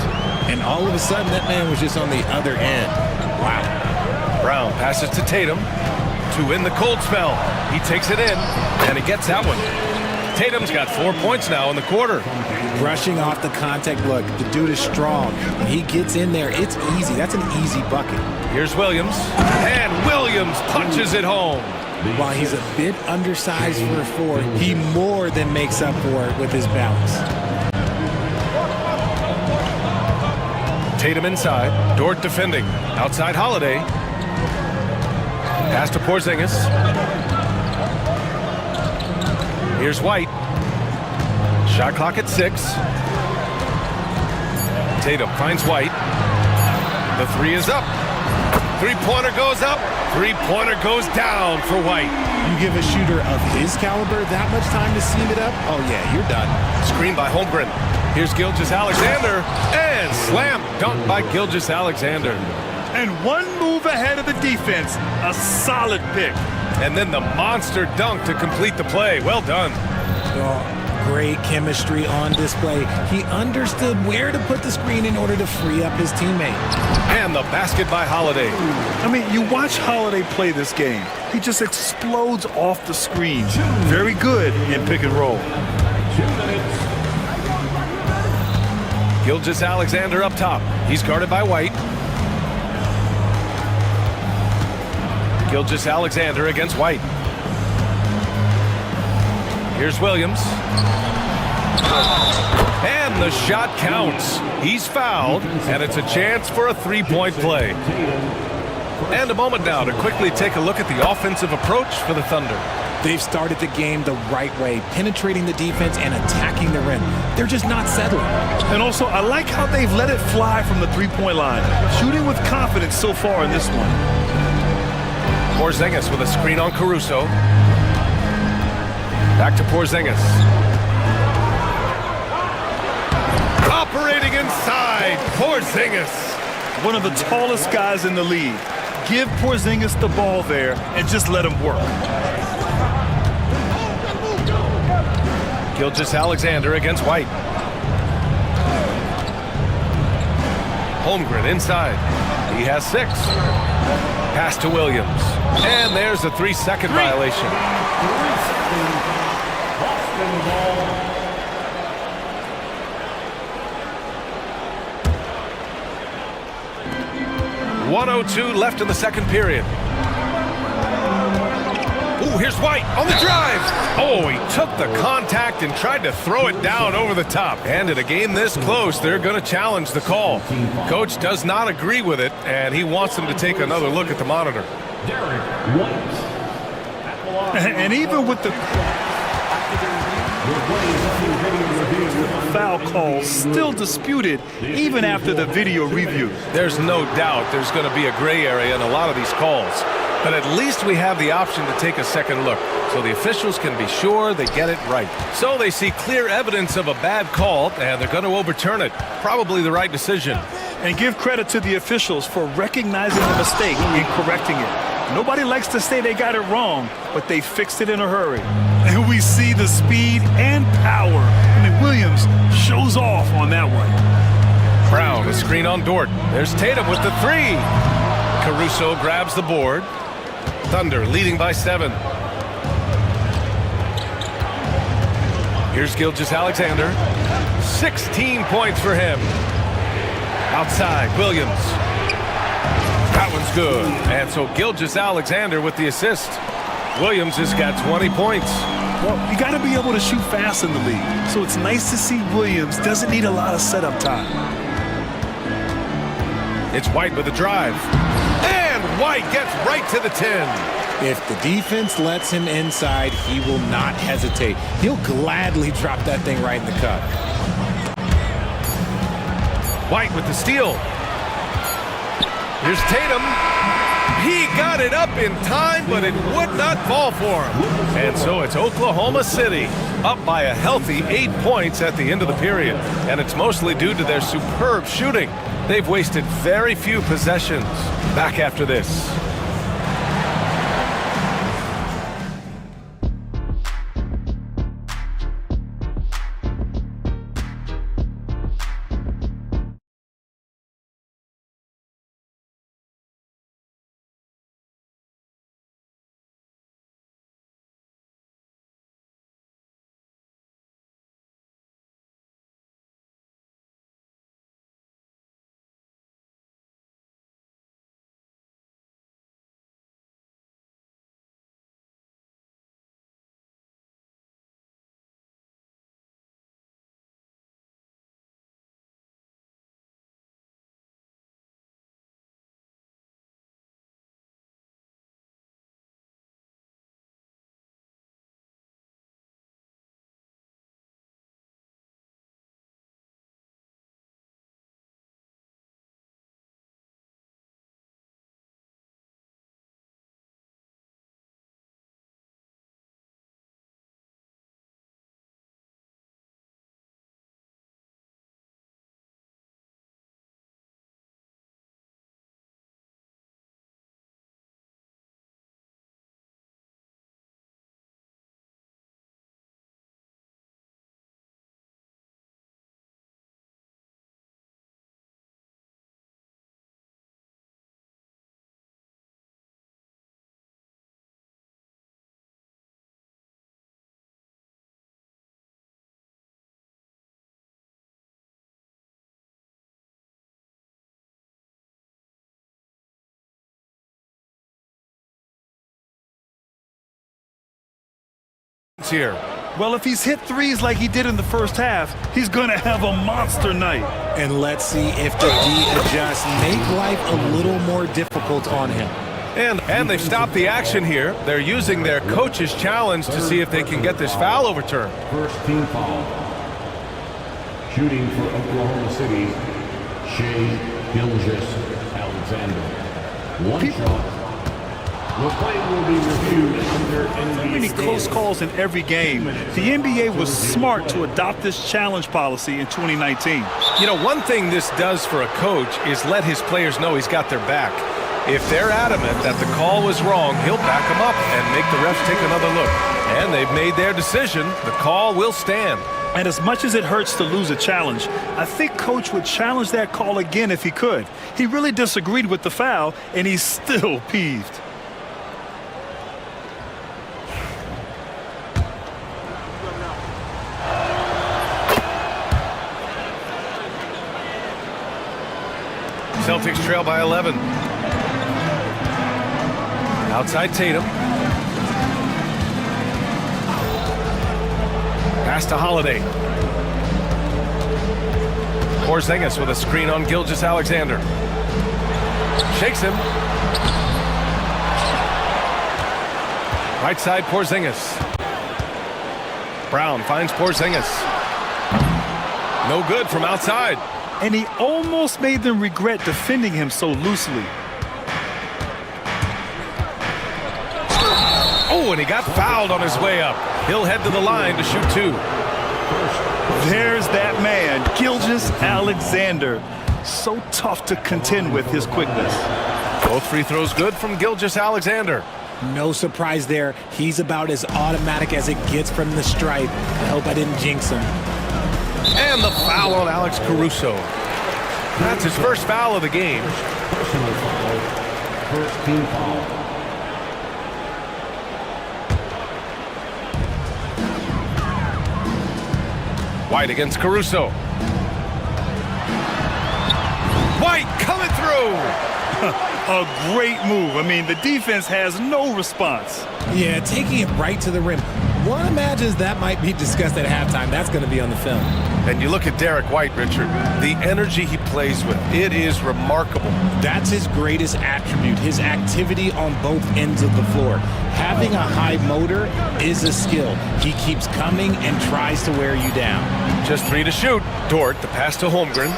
And all of a sudden, that man was just on the other end. Wow. Brown passes to Tatum to win the cold spell. He takes it in, and he gets that one. Tatum's got 4 points now in the quarter. Brushing off the contact. Look, the dude is strong. When he gets in there, it's easy. That's an easy bucket. Here's Williams, and Williams punches it home. While he's a bit undersized for a four, he more than makes up for it with his balance. Tatum inside, Dort defending. Outside Holiday. Pass to Porzingis. Here's White. Shot clock at 6. Tatum finds White. The three is up. Three-pointer goes up. Three-pointer goes down for White. You give a shooter of his caliber that much time to seam it up? Oh, yeah, you're done. Screen by Holmgren. Here's Gilgeous-Alexander. And slam dunk by Gilgeous-Alexander. And one move ahead of the defense. A solid pick. And then the monster dunk to complete the play. Well done. Oh, great chemistry on display. He understood where to put the screen in order to free up his teammate. And the basket by Holiday. I mean, you watch Holiday play this game. He just explodes off the screen. Very good in pick and roll. Gilgeous-Alexander up top. He's guarded by White. Gilgeous-Alexander against White. Here's Williams. And the shot counts. He's fouled, and it's a chance for a three-point play. And a moment now to quickly take a look at the offensive approach for the Thunder. They've started the game the right way, penetrating the defense and attacking the rim. They're just not settling. And also, I like how they've let it fly from the three-point line. Shooting with confidence so far in this one. Porzingis with a screen on Caruso. Back to Porzingis. Operating inside, Porzingis. One of the tallest guys in the league. Give Porzingis the ball there and just let him work. Gilgeous-Alexander against White. Holmgren inside. He has 6. Pass to Williams. And there's a 3-second violation. 1:02 left in the second period. Ooh, here's White on the drive. Oh, he took the contact and tried to throw it down over the top. And in a game this close, they're going to challenge the call. Coach does not agree with it, and he wants them to take another look at the monitor. And even with the foul call still disputed even after the video review. There's no doubt there's going to be a gray area in a lot of these calls. But at least we have the option to take a second look, so the officials can be sure they get it right. So they see clear evidence of a bad call, and they're going to overturn it. Probably the right decision. And give credit to the officials for recognizing the mistake and correcting it. Nobody likes to say they got it wrong, but they fixed it in a hurry. And we see the speed and power. I mean, Williams shows off on that one. Brown, a screen on Dort. There's Tatum with the 3. Caruso grabs the board. Thunder leading by 7. Here's Gilgeous-Alexander. 16 points for him. Outside, Williams. That one's good. And so Gilgeous-Alexander with the assist. Williams has got 20 points. Well, you got to be able to shoot fast in the league. So it's nice to see Williams doesn't need a lot of setup time. It's White with a drive. And White gets right to the 10. If the defense lets him inside, he will not hesitate. He'll gladly drop that thing right in the cup. White with the steal. Here's Tatum. He got it up in time, but it would not fall for him. And so it's Oklahoma City up by a healthy 8 points at the end of the period. And it's mostly due to their superb shooting. They've wasted very few possessions. Back after this. here. Well, if he's hit threes like he did in the first half, he's going to have a monster night. And let's see if the D adjusts, make life a little more difficult on him. And they've stopped the action here. They're using their coach's challenge to see if they can get this foul overturned. First team foul. Shooting for Oklahoma City, Gilgeous-Alexander. One shot. The play will be reviewed under So many close calls in every game. The NBA was smart to adopt this challenge policy in 2019. You know, one thing this does for a coach is let his players know he's got their back. If they're adamant that the call was wrong, he'll back them up and make the refs take another look. And they've made their decision. The call will stand. And as much as it hurts to lose a challenge, I think Coach would challenge that call again if he could. He really disagreed with the foul, and he's still peeved. Celtics trail by 11. Outside Tatum. Pass to Holiday. Porzingis with a screen on Gilgeous-Alexander. Shakes him. Right side Porzingis. Brown finds Porzingis. No good from outside. And he almost made them regret defending him so loosely. Oh, and he got fouled on his way up. He'll head to the line to shoot two. There's that man, Gilgeous-Alexander. So tough to contend with his quickness. Both free throws good from Gilgeous-Alexander. No surprise there. He's about as automatic as it gets from the stripe. I hope I didn't jinx him. And the foul on Alex Caruso. That's his first foul of the game. personal foul. First team foul. White against Caruso. White coming through. A great move. I mean, the defense has no response. Yeah, taking it right to the rim. One imagines that might be discussed at halftime. That's going to be on the film. And you look at Derek White, Richard, the energy he plays with, it is remarkable. That's his greatest attribute, his activity on both ends of the floor. Having a high motor is a skill. He keeps coming and tries to wear you down. Just 3 to shoot. Dort, the pass to Holmgren.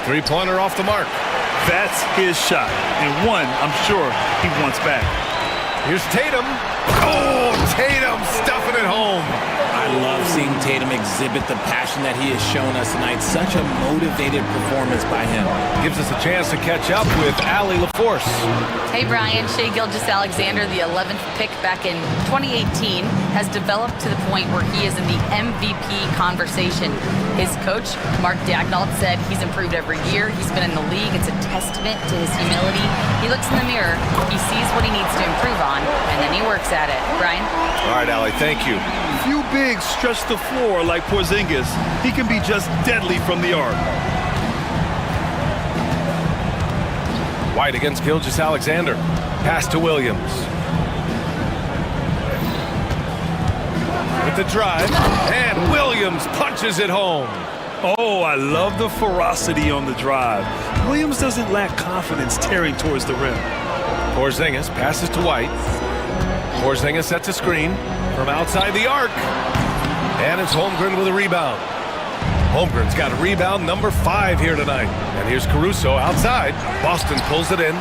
Three-pointer off the mark. That's his shot, and one I'm sure he wants back. Here's Tatum. Oh, Tatum stuffing it home. I love seeing Tatum exhibit the passion that he has shown us tonight. Such a motivated performance by him. Gives us a chance to catch up with Allie LaForce. Hey, Brian. Shai Gilgeous-Alexander, the 11th pick back in 2018, has developed to the point where he is in the MVP conversation. His coach, Mark Daignault, said he's improved every year. He's been in the league. It's a testament to his humility. He looks in the mirror, he sees what he needs to improve on, and then he works at it. Brian? All right, Allie, thank you. Few bigs stretch the floor like Porzingis. He can be just deadly from the arc. White against Gilgeous-Alexander. Pass to Williams. With the drive, and Williams punches it home. Oh, I love the ferocity on the drive. Williams doesn't lack confidence tearing towards the rim. Porzingis passes to White. Porzingis sets a screen from outside the arc. And it's Holmgren with a rebound. Holmgren's got a rebound number 5 here tonight. And here's Caruso outside. Boston pulls it in.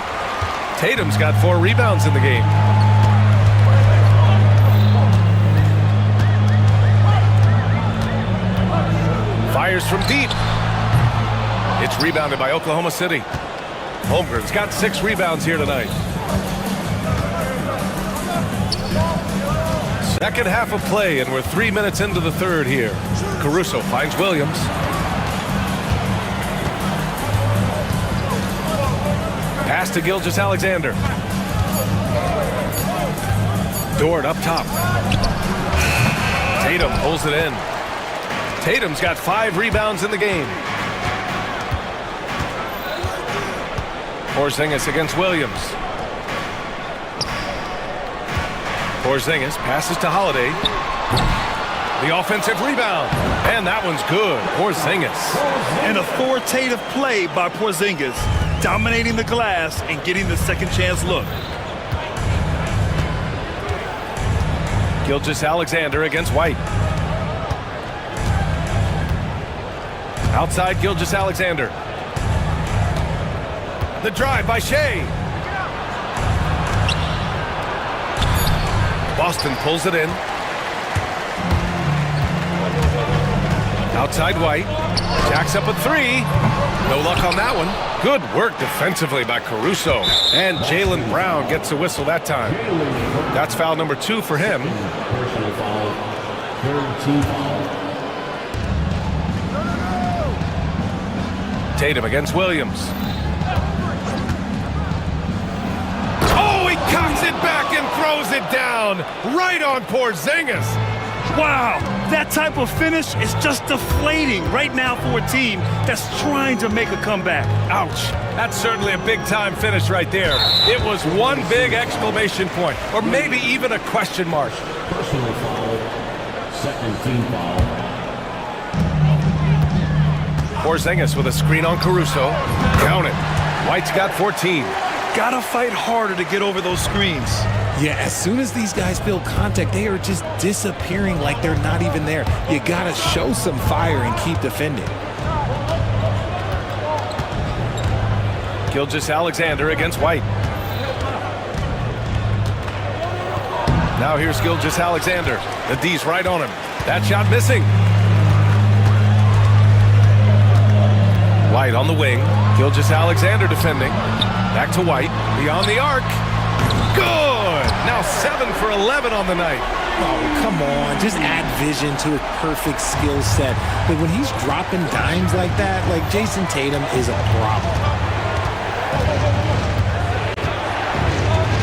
Tatum's got 4 rebounds in the game. Fires from deep. It's rebounded by Oklahoma City. Holmgren's got 6 rebounds here tonight. Second half of play, and we're 3 minutes into the third here. Caruso finds Williams. Pass to Gilgeous-Alexander. Dort up top. Tatum pulls it in. Tatum's got 5 rebounds in the game. Porzingis against Williams. Porzingis passes to Holiday. The offensive rebound. And that one's good. Porzingis. An authoritative play by Porzingis, dominating the glass and getting the second chance look. Gilgeous-Alexander against White. Outside Gilgeous-Alexander. The drive by Shea. Boston pulls it in. Outside White. Jacks up a three. No luck on that one. Good work defensively by Caruso. And Jaylen Brown gets a whistle that time. That's foul number 2 for him. Personal foul. Third team foul. Tatum against Williams. Oh, he cocks it back and throws it down. Right on Porzingis. Wow, that type of finish is just deflating right now for a team that's trying to make a comeback. Ouch. That's certainly a big-time finish right there. It was one big exclamation point, or maybe even a question mark. Personal foul. Second team foul. Porzingis with a screen on Caruso. Count it. White's got 14. Gotta fight harder to get over those screens. Yeah, as soon as these guys feel contact, they are just disappearing like they're not even there. You gotta show some fire and keep defending. Gilgeous-Alexander against White. Now here's Gilgeous-Alexander. The D's right on him. That shot missing. White on the wing. Gilgeous-Alexander defending. Back to White. Beyond the arc. Good! Now 7 for 11 on the night. Oh, come on. Just add vision to his perfect skill set. But when he's dropping dimes like that, like Jason Tatum is a problem.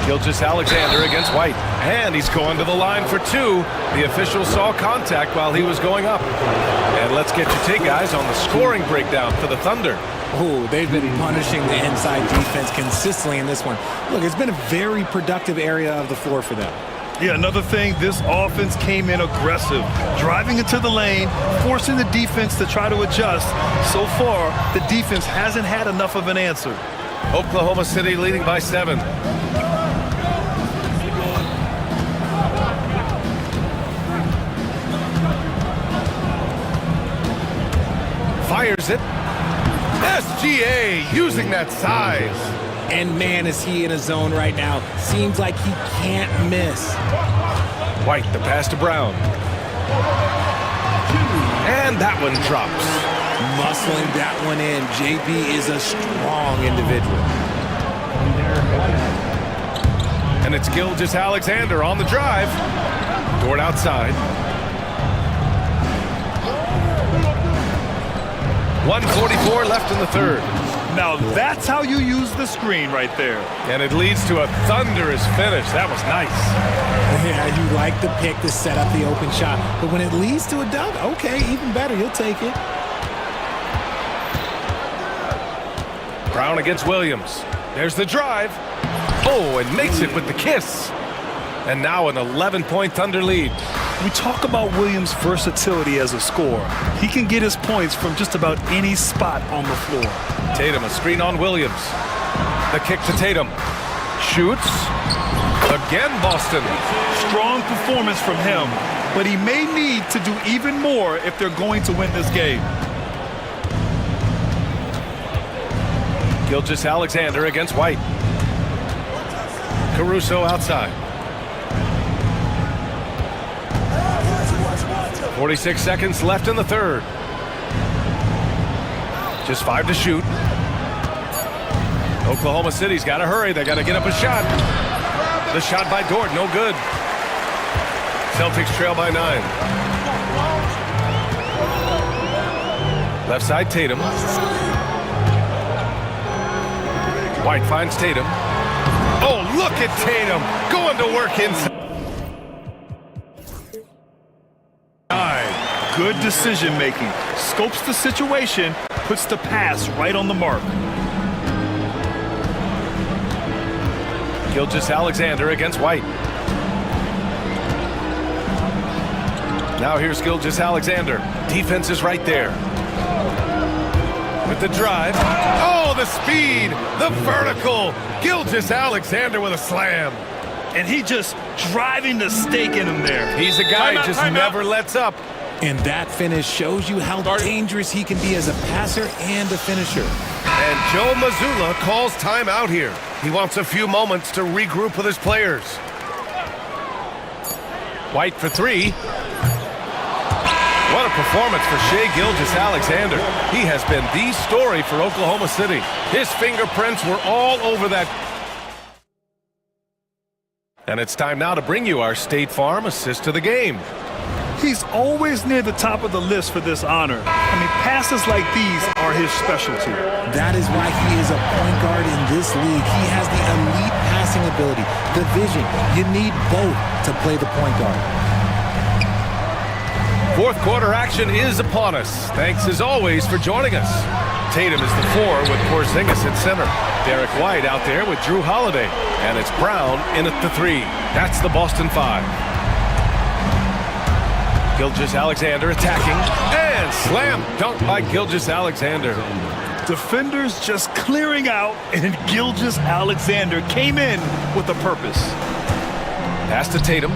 Gilgeous-Alexander against White. And he's going to the line for 2. The official saw contact while he was going up. And let's get your take, guys, on the scoring breakdown for the Thunder. Oh, they've been punishing the inside defense consistently in this one. Look, it's been a very productive area of the floor for them. Yeah, another thing, this offense came in aggressive, driving into the lane, forcing the defense to try to adjust. So far, the defense hasn't had enough of an answer. Oklahoma City leading by 7. Fires it. SGA using that size. And man, is he in a zone right now. Seems like he can't miss. White, the pass to Brown. And that one drops. Muscling that one in. JB is a strong individual. And it's Gilgeous-Alexander on the drive. Dort outside. 1:44 left in the third. Now that's how you use the screen right there. And it leads to a thunderous finish. That was nice. Yeah, you like the pick to set up the open shot. But when it leads to a dunk, okay, even better. You'll take it. Brown against Williams. There's the drive. Oh, and makes it with the kiss. And now an 11-point Thunder lead. We talk about Williams' versatility as a scorer. He can get his points from just about any spot on the floor. Tatum, a screen on Williams. The kick to Tatum. Shoots. Again, Boston. Strong performance from him, but he may need to do even more if they're going to win this game. Gilgeous-Alexander against White. Caruso outside. 46 seconds left in the third. Just 5 to shoot. Oklahoma City's got to hurry. They got to get up a shot. The shot by Dort, no good. Celtics trail by 9. Left side, Tatum. White finds Tatum. Oh, look at Tatum going to work inside. Good decision making. Scopes the situation, puts the pass right on the mark. Gilgeous-Alexander against White. Now here's Gilgeous Alexander. Defense is right there. With the drive. Oh, the speed, the vertical. Gilgeous Alexander with a slam. And he just driving the stake in him there. He's a guy who just never lets up. And that finish shows you how dangerous he can be as a passer and a finisher. And Joe Mazzulla calls timeout here. He wants a few moments to regroup with his players. White for three. What a performance for Shai Gilgeous-Alexander. He has been the story for Oklahoma City. His fingerprints were all over that. And it's time now to bring you our State Farm assist to the game. He's always near the top of the list for this honor. I mean, passes like these are his specialty. That is why he is a point guard in this league. He has the elite passing ability, the vision. You need both to play the point guard. Fourth quarter action is upon us. Thanks as always for joining us. Tatum is the 4 with Porzingis at center. Derek White out there with Drew Holiday. And it's Brown in at the 3. That's the Boston 5. Gilgeous-Alexander attacking, and slam dunk by Gilgeous-Alexander. Defenders just clearing out, and Gilgeous-Alexander came in with a purpose. Pass to Tatum.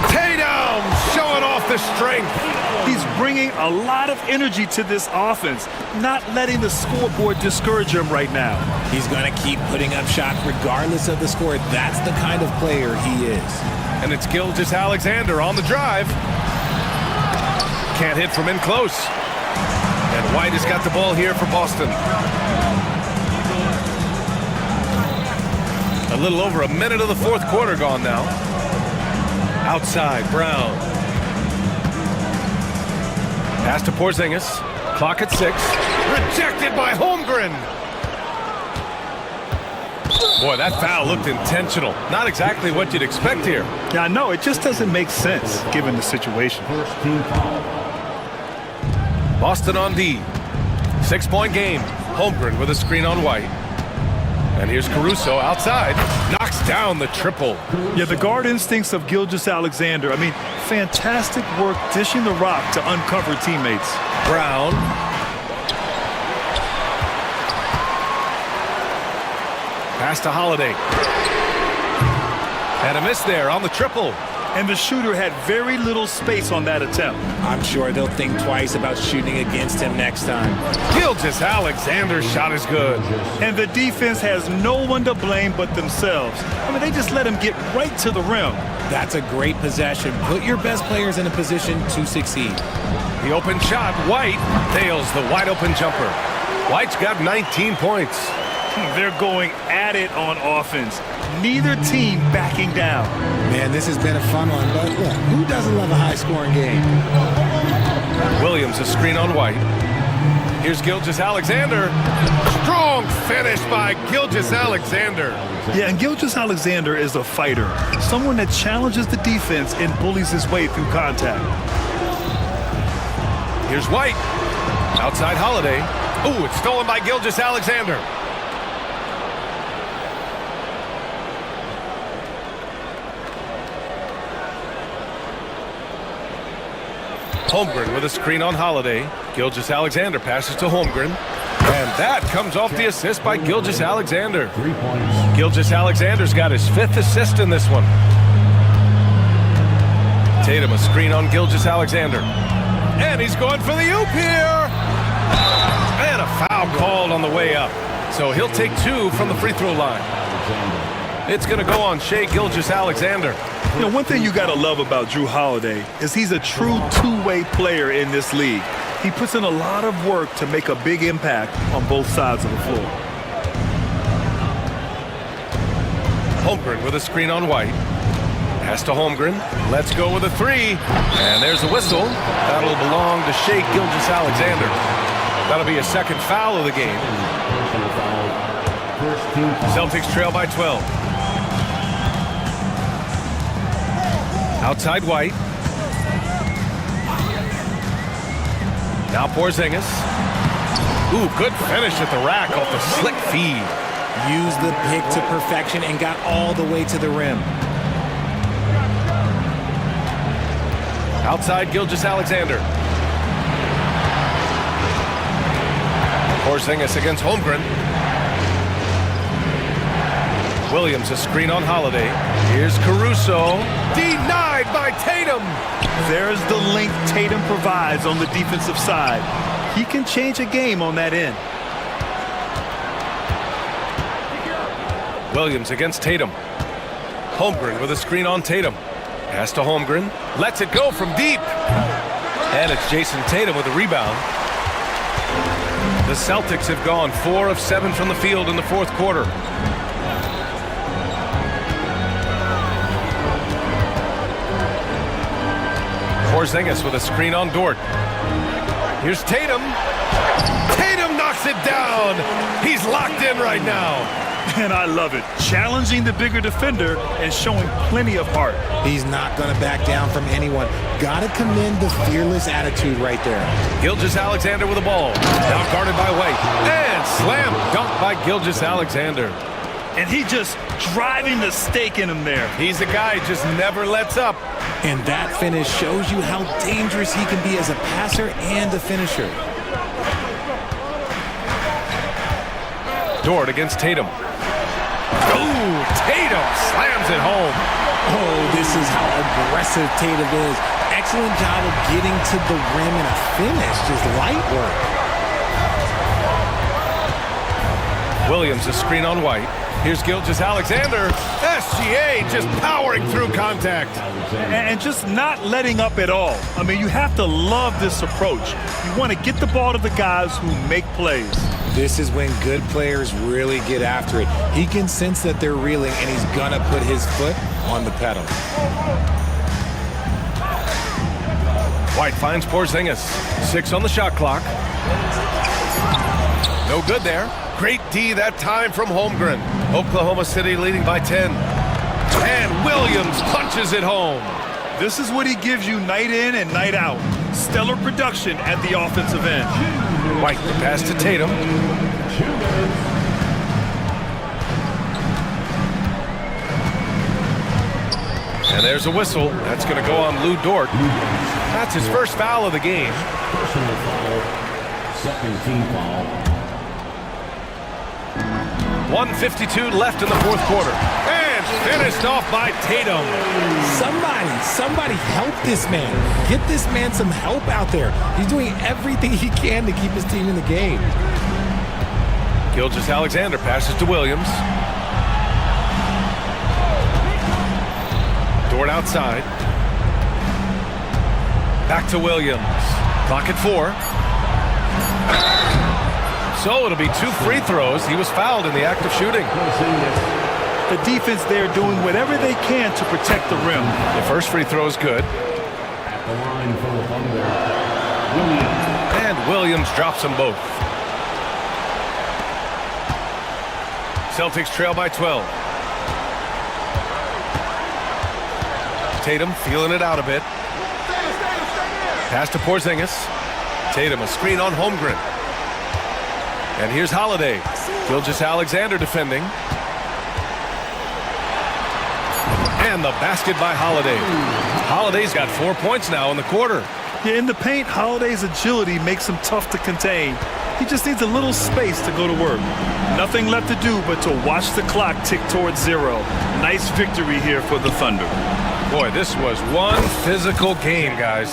Tatum showing off the strength. He's bringing a lot of energy to this offense, not letting the scoreboard discourage him right now. He's going to keep putting up shots regardless of the score. That's the kind of player he is. And it's Gilgeous-Alexander on the drive. Can't hit from in close. And White has got the ball here for Boston. A little over a minute of the fourth quarter gone now. Outside, Brown. Pass to Porzingis. Clock at 6. Rejected by Holmgren. Boy, that foul looked intentional. Not exactly what you'd expect here. Yeah, I know. It just doesn't make sense given the situation. Boston on D. 6-point game. Holmgren with a screen on White. And here's Caruso outside. Knocks down the triple. Yeah, the guard instincts of Gilgeous-Alexander. I mean, fantastic work dishing the rock to uncover teammates. Brown. Pass to Holiday. And a miss there on the triple. And the shooter had very little space on that attempt. I'm sure they'll think twice about shooting against him next time. Gilgeous-Alexander's shot is good. And the defense has no one to blame but themselves. I mean, they just let him get right to the rim. That's a great possession. Put your best players in a position to succeed. The open shot, White nails the wide open jumper. White's got 19 points. They're going at it on offense. Neither team backing down. Man, this has been a fun one, but look, who doesn't love a high-scoring game? Williams, a screen on White. Here's Gilgeous-Alexander. Strong finish by Gilgeous-Alexander. Yeah, and Gilgeous-Alexander is a fighter. Someone that challenges the defense and bullies his way through contact. Here's White. Outside Holiday. Ooh, it's stolen by Gilgeous-Alexander. Holmgren with a screen on Holiday. Gilgeous-Alexander passes to Holmgren. And that comes off the assist by Gilgeous-Alexander. Gilgeous-Alexander's got his 5th assist in this one. Tatum, a screen on Gilgeous-Alexander. And he's going for the oop here. And a foul called on the way up. So he'll take 2 from the free throw line. It's going to go on Shai Gilgeous-Alexander. You know, one thing you got to love about Drew Holiday is he's a true two-way player in this league. He puts in a lot of work to make a big impact on both sides of the floor. Holmgren with a screen on White. Pass to Holmgren. Let's go with a 3. And there's a whistle. That'll belong to Shai Gilgeous-Alexander. That'll be a 2nd foul of the game. Celtics trail by 12. Outside White. Now Porzingis. Ooh, good finish at the rack off the slick feed. Used the pick to perfection and got all the way to the rim. Outside Gilgeous-Alexander. Porzingis against Holmgren. Williams, a screen on Holiday. Here's Caruso. Denied by Tatum. There's the length Tatum provides on the defensive side. He can change a game on that end. Williams against Tatum. Holmgren with a screen on Tatum. Pass to Holmgren. Lets it go from deep. And it's Jason Tatum with the rebound. The Celtics have gone 4 of 7 from the field in the fourth quarter. Porzingis with a screen on Dort. Here's Tatum. Tatum knocks it down. He's locked in right now. And I love it. Challenging the bigger defender and showing plenty of heart. He's not going to back down from anyone. Got to commend the fearless attitude right there. Gilgeous-Alexander with the ball. Now guarded by White. And slam dunk by Gilgeous-Alexander. And he just driving the stake in him there. He's a guy who just never lets up. And that finish shows you how dangerous he can be as a passer and a finisher. Dort against Tatum. Ooh, Tatum slams it home. Oh, this is how aggressive Tatum is. Excellent job of getting to the rim and a finish. Just light work. Williams, a screen on White. Here's Gilgeous-Alexander. SGA just powering through contact. And just not letting up at all. I mean, you have to love this approach. You want to get the ball to the guys who make plays. This is when good players really get after it. He can sense that they're reeling, and he's going to put his foot on the pedal. White finds Porzingis. 6 on the shot clock. No good there. Great D that time from Holmgren. Oklahoma City leading by 10. And Williams punches it home. This is what he gives you night in and night out. Stellar production at the offensive end. White, the pass to Tatum. And there's a whistle. That's going to go on Lou Dort. That's his first foul of the game. Personal foul. Second team foul. 1:52 left in the fourth quarter. And finished off by Tatum. Somebody help this man. Get this man some help out there. He's doing everything he can to keep his team in the game. Gilgeous-Alexander passes to Williams. Dort outside. Back to Williams. Clock at 4. So it'll be 2 free throws. He was fouled in the act of shooting. The defense there doing whatever they can to protect the rim. The first free throw is good. At the line for the Thunder, Williams. And Williams drops them both. Celtics trail by 12. Tatum feeling it out a bit. Pass to Porzingis. Tatum, a screen on Holmgren. And here's Holiday. Gilgeous-Alexander defending. And the basket by Holiday. Holiday's got 4 points now in the quarter. Yeah, in the paint, Holiday's agility makes him tough to contain. He just needs a little space to go to work. Nothing left to do but to watch the clock tick towards 0. Nice victory here for the Thunder. Boy, this was one physical game, guys.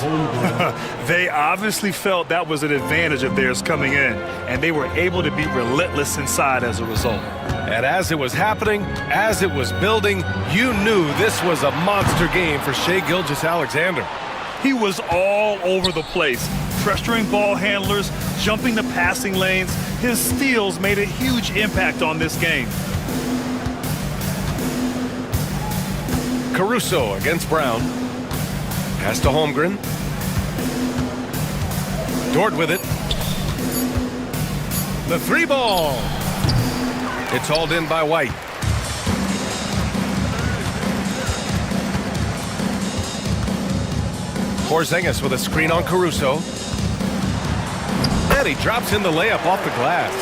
They obviously felt that was an advantage of theirs coming in, and they were able to be relentless inside as a result. And as it was happening, as it was building, you knew this was a monster game for Shai Gilgeous-Alexander. He was all over the place, pressuring ball handlers, jumping the passing lanes. His steals made a huge impact on this game. Caruso against Brown. Pass to Holmgren. Dort with it. The 3 ball. It's hauled in by White. Porzingis with a screen on Caruso. And he drops in the layup off the glass.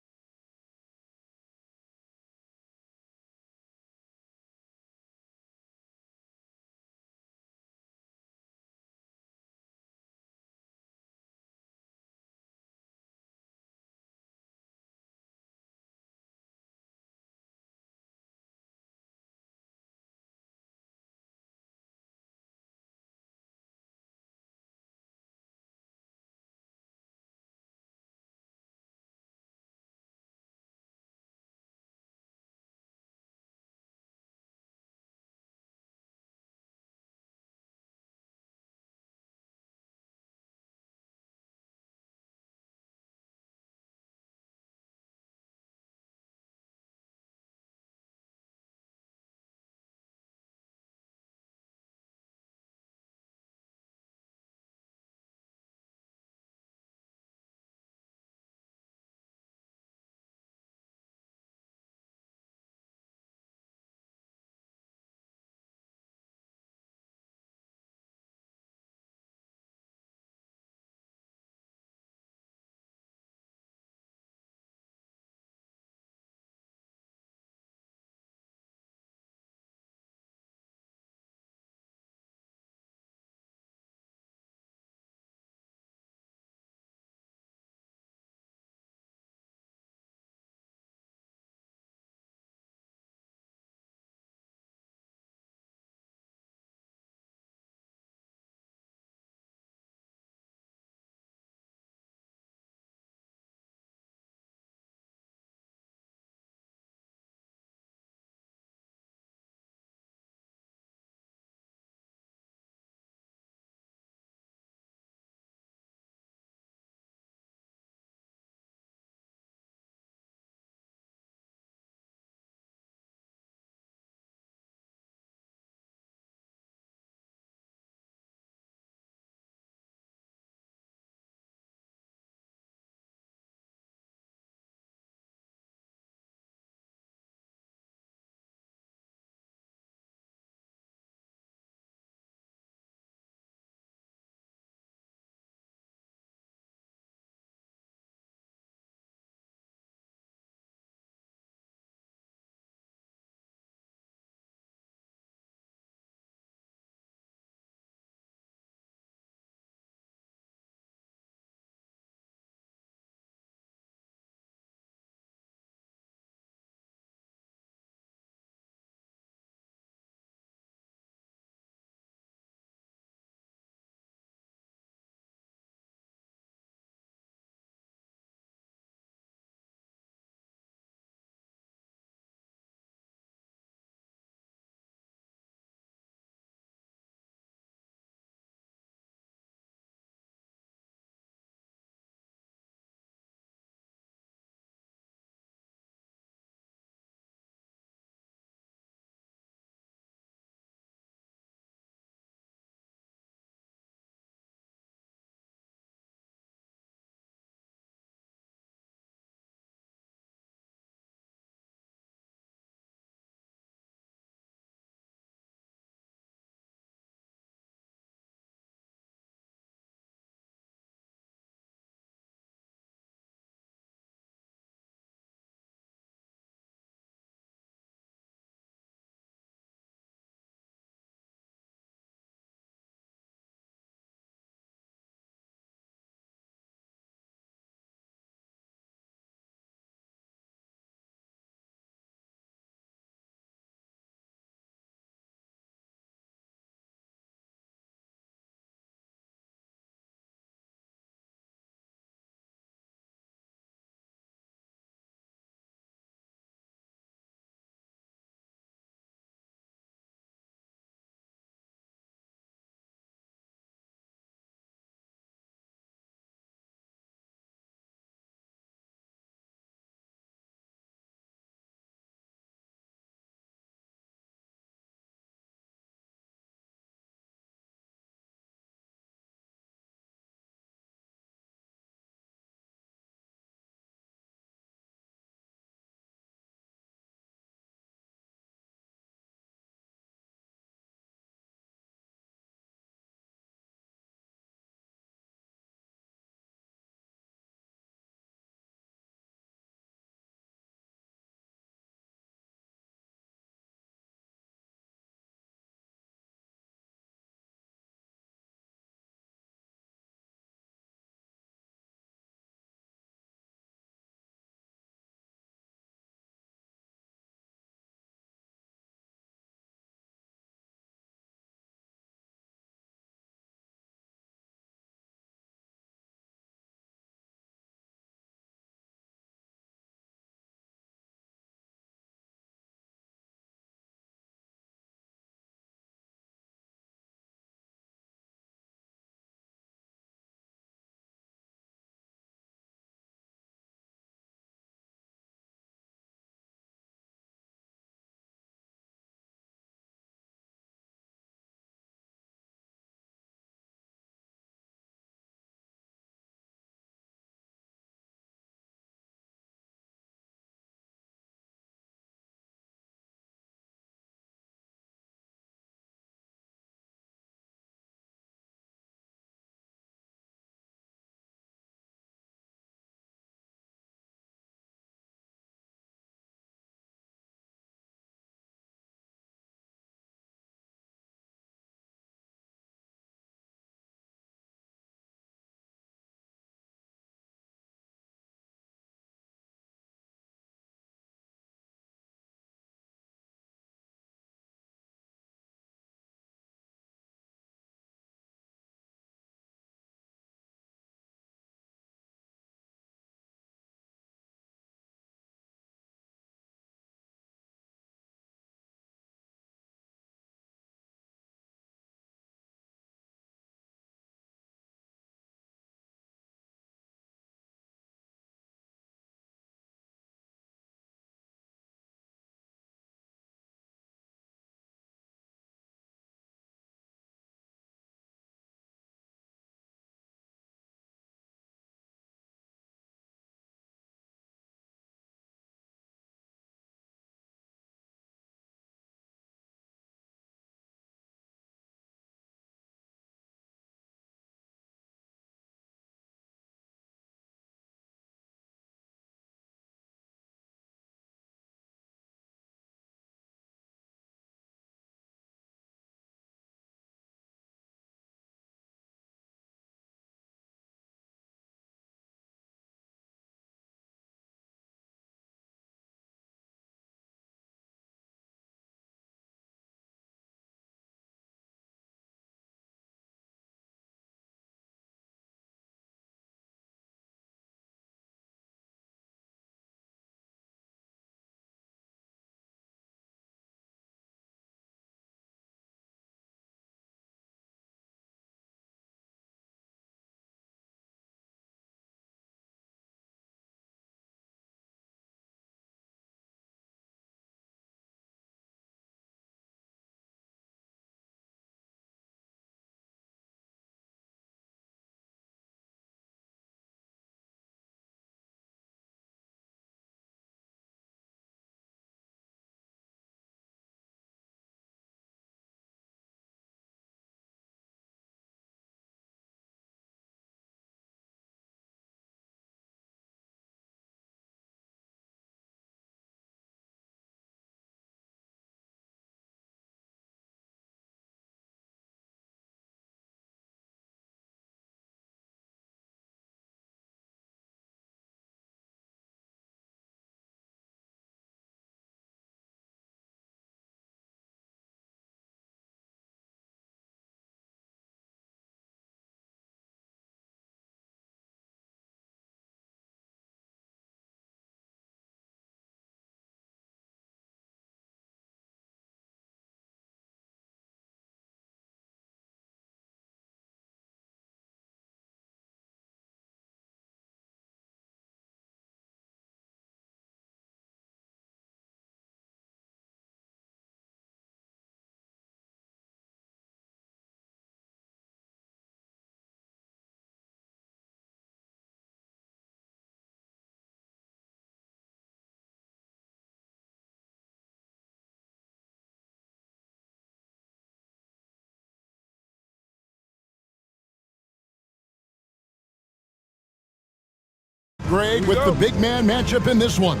Greg, with the big man matchup in this one.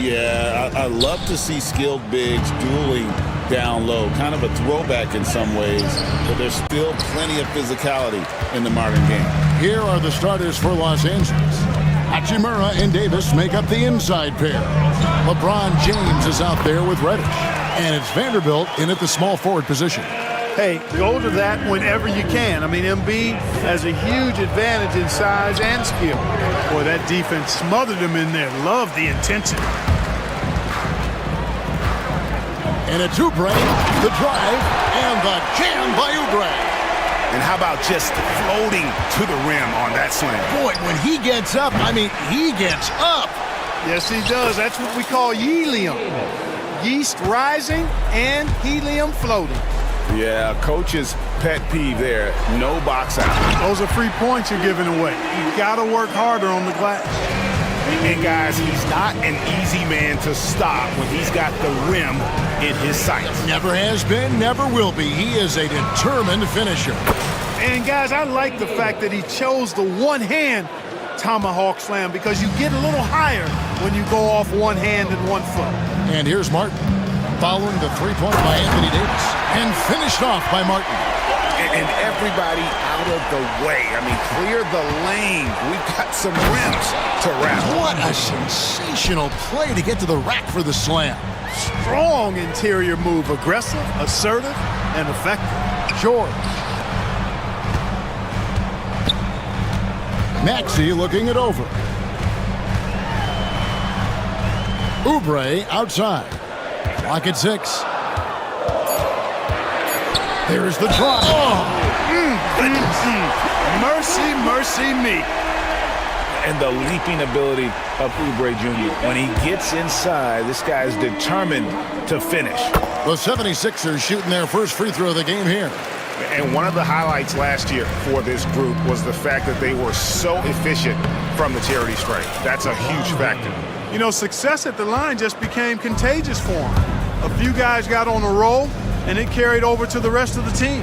Yeah, I love to see skilled bigs dueling down low. Kind of a throwback in some ways, but there's still plenty of physicality in the modern game. Here are the starters for Los Angeles. Hachimura and Davis make up the inside pair. LeBron James is out there with Reddish. And it's Vanderbilt in at the small forward position. Hey, go to that whenever you can. I mean, Embiid has a huge advantage in size and skill. Boy, that defense smothered him in there. Love the intensity. And it's Oubre, the drive, and the jam by Oubre. And how about just floating to the rim on that slam? Boy, when he gets up, I mean, he gets up. Yes, he does. That's what we call helium. Yeast rising and helium floating. Yeah, coach's pet peeve there. No box out. Those are free points you're giving away. You got to work harder on the glass. And guys, he's not an easy man to stop when he's got the rim in his sights. Never has been, never will be. He is a determined finisher. And guys, I like the fact that he chose the one-hand tomahawk slam because you get a little higher when you go off one hand and 1 foot. And here's Martin, following the three-pointer by Anthony Davis, and finished off by Martin. And everybody out of the way. I mean, clear the lane. We've got some rims to wrap. What a sensational play to get to the rack for the slam. Strong interior move, aggressive, assertive, and effective. George. Maxey looking it over. Oubre outside. Lock at 6. There's the drop. Oh! Mercy, mercy me. And the leaping ability of Oubre Jr. When he gets inside, this guy is determined to finish. The 76ers shooting their first free throw of the game here. And one of the highlights last year for this group was the fact that they were so efficient from the charity stripe. That's a huge factor. You know, success at the line just became contagious for them. A few guys got on a roll, and it carried over to the rest of the team.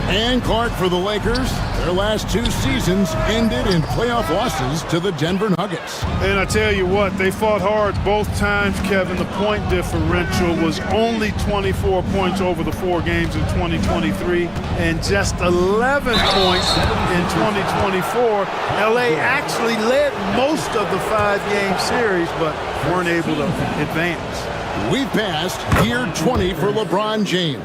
And Clark for the Lakers. Their last 2 seasons ended in playoff losses to the Denver Nuggets. And I tell you what, they fought hard both times, Kevin. The point differential was only 24 points over the 4 games in 2023 and just 11 points in 2024. LA actually led most of the 5-game series, but weren't able to advance. We passed year 20 for LeBron James.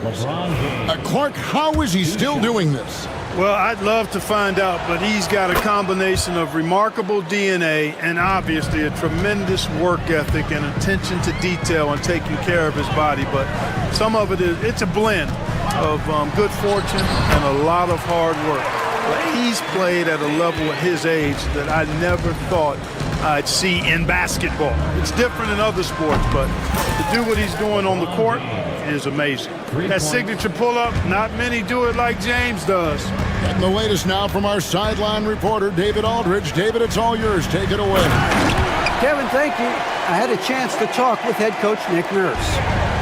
Clark, how is he still doing this? Well, I'd love to find out, but he's got a combination of remarkable DNA and obviously a tremendous work ethic and attention to detail and taking care of his body. But some of it's a blend of good fortune and a lot of hard work. But he's played at a level at his age that I never thought I'd see in basketball. It's different in other sports, but to do what he's doing on the court is amazing. That signature pull-up, not many do it like James does. And the latest now from our sideline reporter, David Aldridge. David, it's all yours. Take it away. Kevin, thank you. I had a chance to talk with head coach Nick Nurse.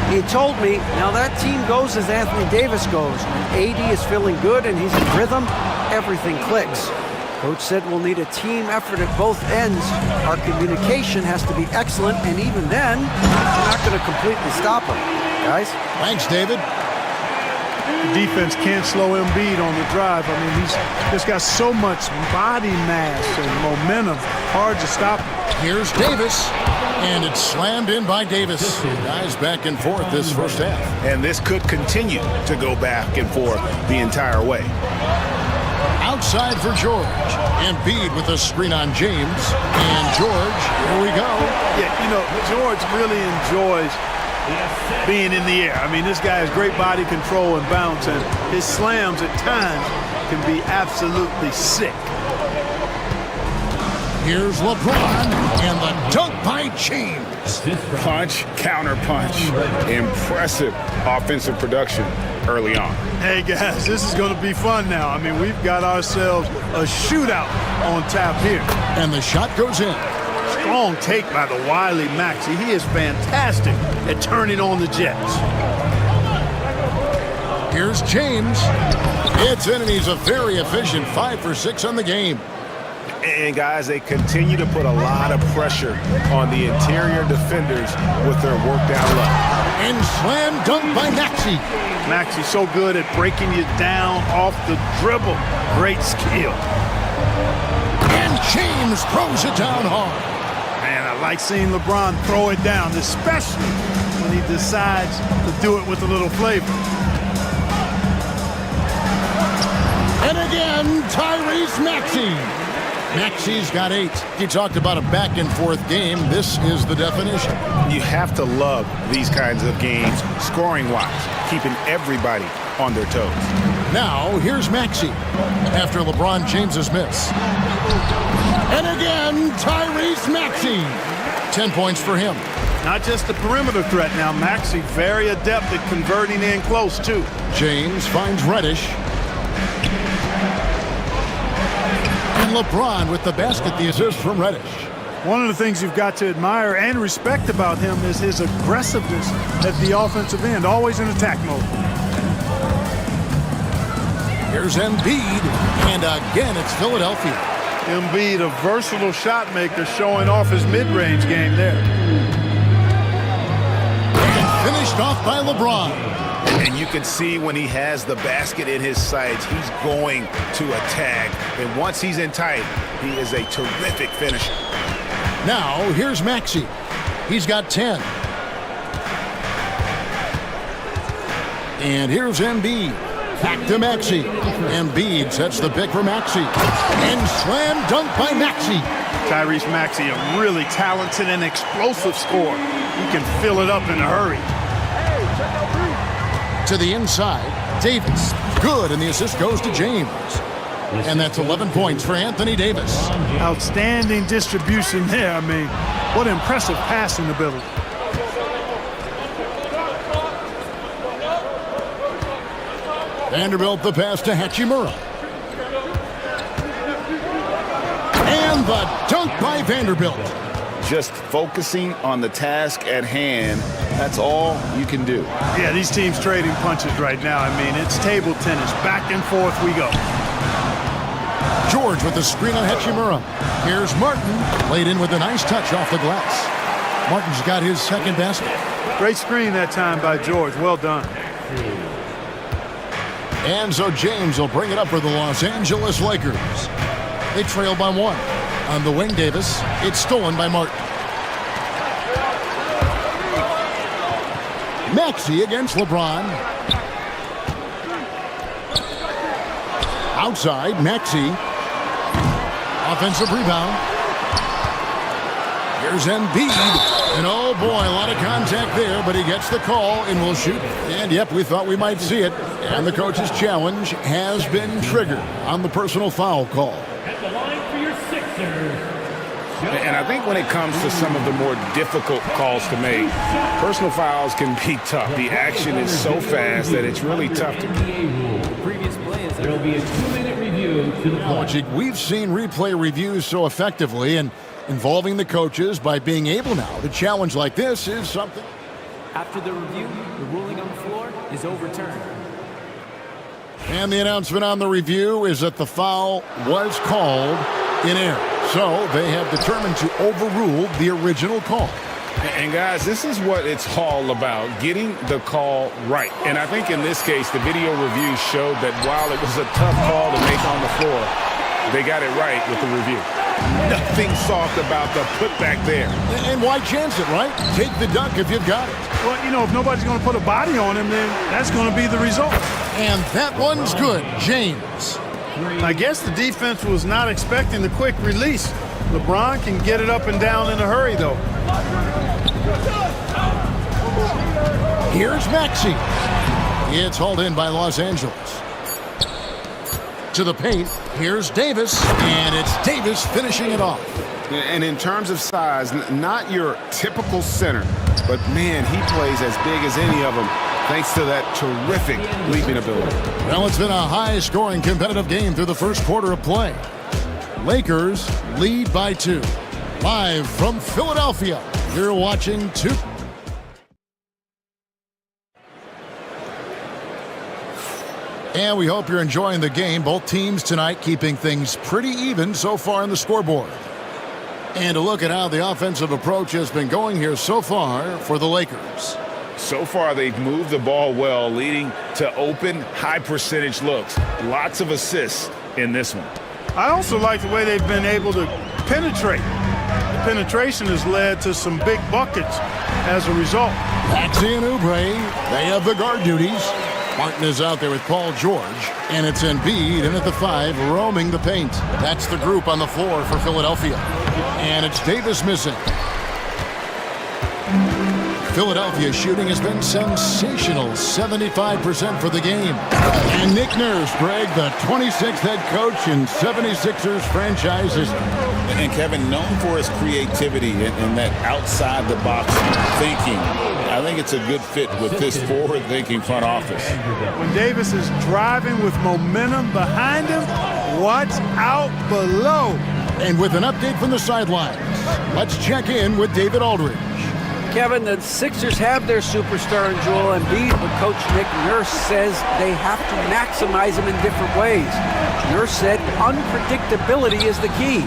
He told me, now that team goes as Anthony Davis goes. When AD is feeling good and he's in rhythm, everything clicks. Coach said we'll need a team effort at both ends. Our communication has to be excellent, and even then, we're not going to completely stop him. Guys? Thanks, David. The defense can't slow Embiid on the drive. I mean, he's just got so much body mass and momentum. Hard to stop him. Here's Davis, and it's slammed in by Davis. Guys back and forth this first half. And this could continue to go back and forth the entire way. Outside for George. Embiid with a screen on James. And George, here we go. Yeah, you know, George really enjoys being in the air. I mean, this guy has great body control and bounce, and his slams at times can be absolutely sick. Here's LeBron, and the dunk by James. Punch, counter punch. Impressive offensive production early on. Hey, guys, this is going to be fun now. I mean, we've got ourselves a shootout on tap here. And the shot goes in. Strong take by the wily Maxey. He is fantastic at turning on the Jets. Here's James. It's in, and he's a very efficient 5 for 6 on the game. And guys, they continue to put a lot of pressure on the interior defenders with their work down low. And slam dunk by Maxey. Maxey's so good at breaking you down off the dribble. Great skill. And James throws it down hard. Man, I like seeing LeBron throw it down, especially when he decides to do it with a little flavor. And again, Tyrese Maxey. Maxey's got 8. He talked about a back-and-forth game. This is the definition. You have to love these kinds of games, scoring-wise, keeping everybody on their toes. Now, here's Maxey after LeBron James's miss. And again, Tyrese Maxey. 10 points for him. Not just the perimeter threat now. Maxey very adept at converting in close, too. James finds Reddish. And LeBron with the basket, the assist from Reddish. One of the things you've got to admire and respect about him is his aggressiveness at the offensive end, always in attack mode. Here's Embiid, and again it's Philadelphia. Embiid, a versatile shot maker, showing off his mid-range game there. And finished off by LeBron. And you can see when he has the basket in his sights, he's going to attack. And once he's in tight, he is a terrific finisher. Now, here's Maxey. He's got 10. And here's Embiid. Back to Maxey. Embiid sets the pick for Maxey. And slam dunk by Maxey. Tyrese Maxey, a really talented and explosive scorer. He can fill it up in a hurry. To the inside, Davis. Good, and the assist goes to James. And that's 11 points for Anthony Davis. Outstanding distribution there. I mean, what impressive passing ability. Vanderbilt the pass to Hachimura. And the dunk by Vanderbilt. Just focusing on the task at hand, that's all you can do. Yeah, these teams trading punches right now. I mean, it's table tennis. Back and forth we go. George with the screen on Hachimura. Here's Martin. Laid in with a nice touch off the glass. Martin's got his second basket. Great screen that time by George. Well done. And so James will bring it up for the Los Angeles Lakers. They trail by 1. On the wing, Davis. It's stolen by Martin. Maxey against LeBron. Outside, Maxey. Offensive rebound. Here's Embiid. And oh boy, a lot of contact there, but he gets the call and will shoot. And yep, we thought we might see it. And the coach's challenge has been triggered on the personal foul call. At the line for your Sixers. And I think when it comes to some of the more difficult calls to make, personal fouls can be tough. The action is so fast that it's really tough to There will be a 2-minute review to the play. We've seen replay reviews so effectively, and involving the coaches by being able now to challenge like this is something. After the review, the ruling on the floor is overturned. And the announcement on the review is that the foul was called in error. So they have determined to overrule the original call. And guys, this is what it's all about, getting the call right. And I think in this case, the video review showed that while it was a tough call to make on the floor, they got it right with the review. Nothing soft about the putback there. And why chance it, right? Take the dunk if you've got it. Well, you know, if nobody's going to put a body on him, then that's going to be the result. And that one's good. James. I guess the defense was not expecting the quick release. LeBron can get it up and down in a hurry, though. Here's Maxey. It's hauled in by Los Angeles. To the paint, here's Davis, and it's Davis finishing it off. And in terms of size, not your typical center, but man, he plays as big as any of them, thanks to that terrific leaping ability. Well, it's been a high-scoring competitive game through the first quarter of play. Lakers lead by 2. Live from Philadelphia, you're watching 2. And we hope you're enjoying the game. Both teams tonight keeping things pretty even so far on the scoreboard. And a look at how the offensive approach has been going here so far for the Lakers. So far, they've moved the ball well, leading to open, high-percentage looks. Lots of assists in this one. I also like the way they've been able to penetrate. The penetration has led to some big buckets as a result. Maxey and Oubre, they have the guard duties. Martin is out there with Paul George, and it's Embiid in at the 5, roaming the paint. That's the group on the floor for Philadelphia. And it's Davis missing. Philadelphia's shooting has been sensational, 75% for the game. And Nick Nurse, Greg, the 26th head coach in 76ers franchise history. And Kevin, known for his creativity and that outside-the-box thinking. I think it's a good fit with this forward-thinking front office. When Davis is driving with momentum behind him, watch out below. And with an update from the sidelines, let's check in with David Aldridge. Kevin, the Sixers have their superstar in Joel Embiid, but Coach Nick Nurse says they have to maximize him in different ways. Nurse said unpredictability is the key.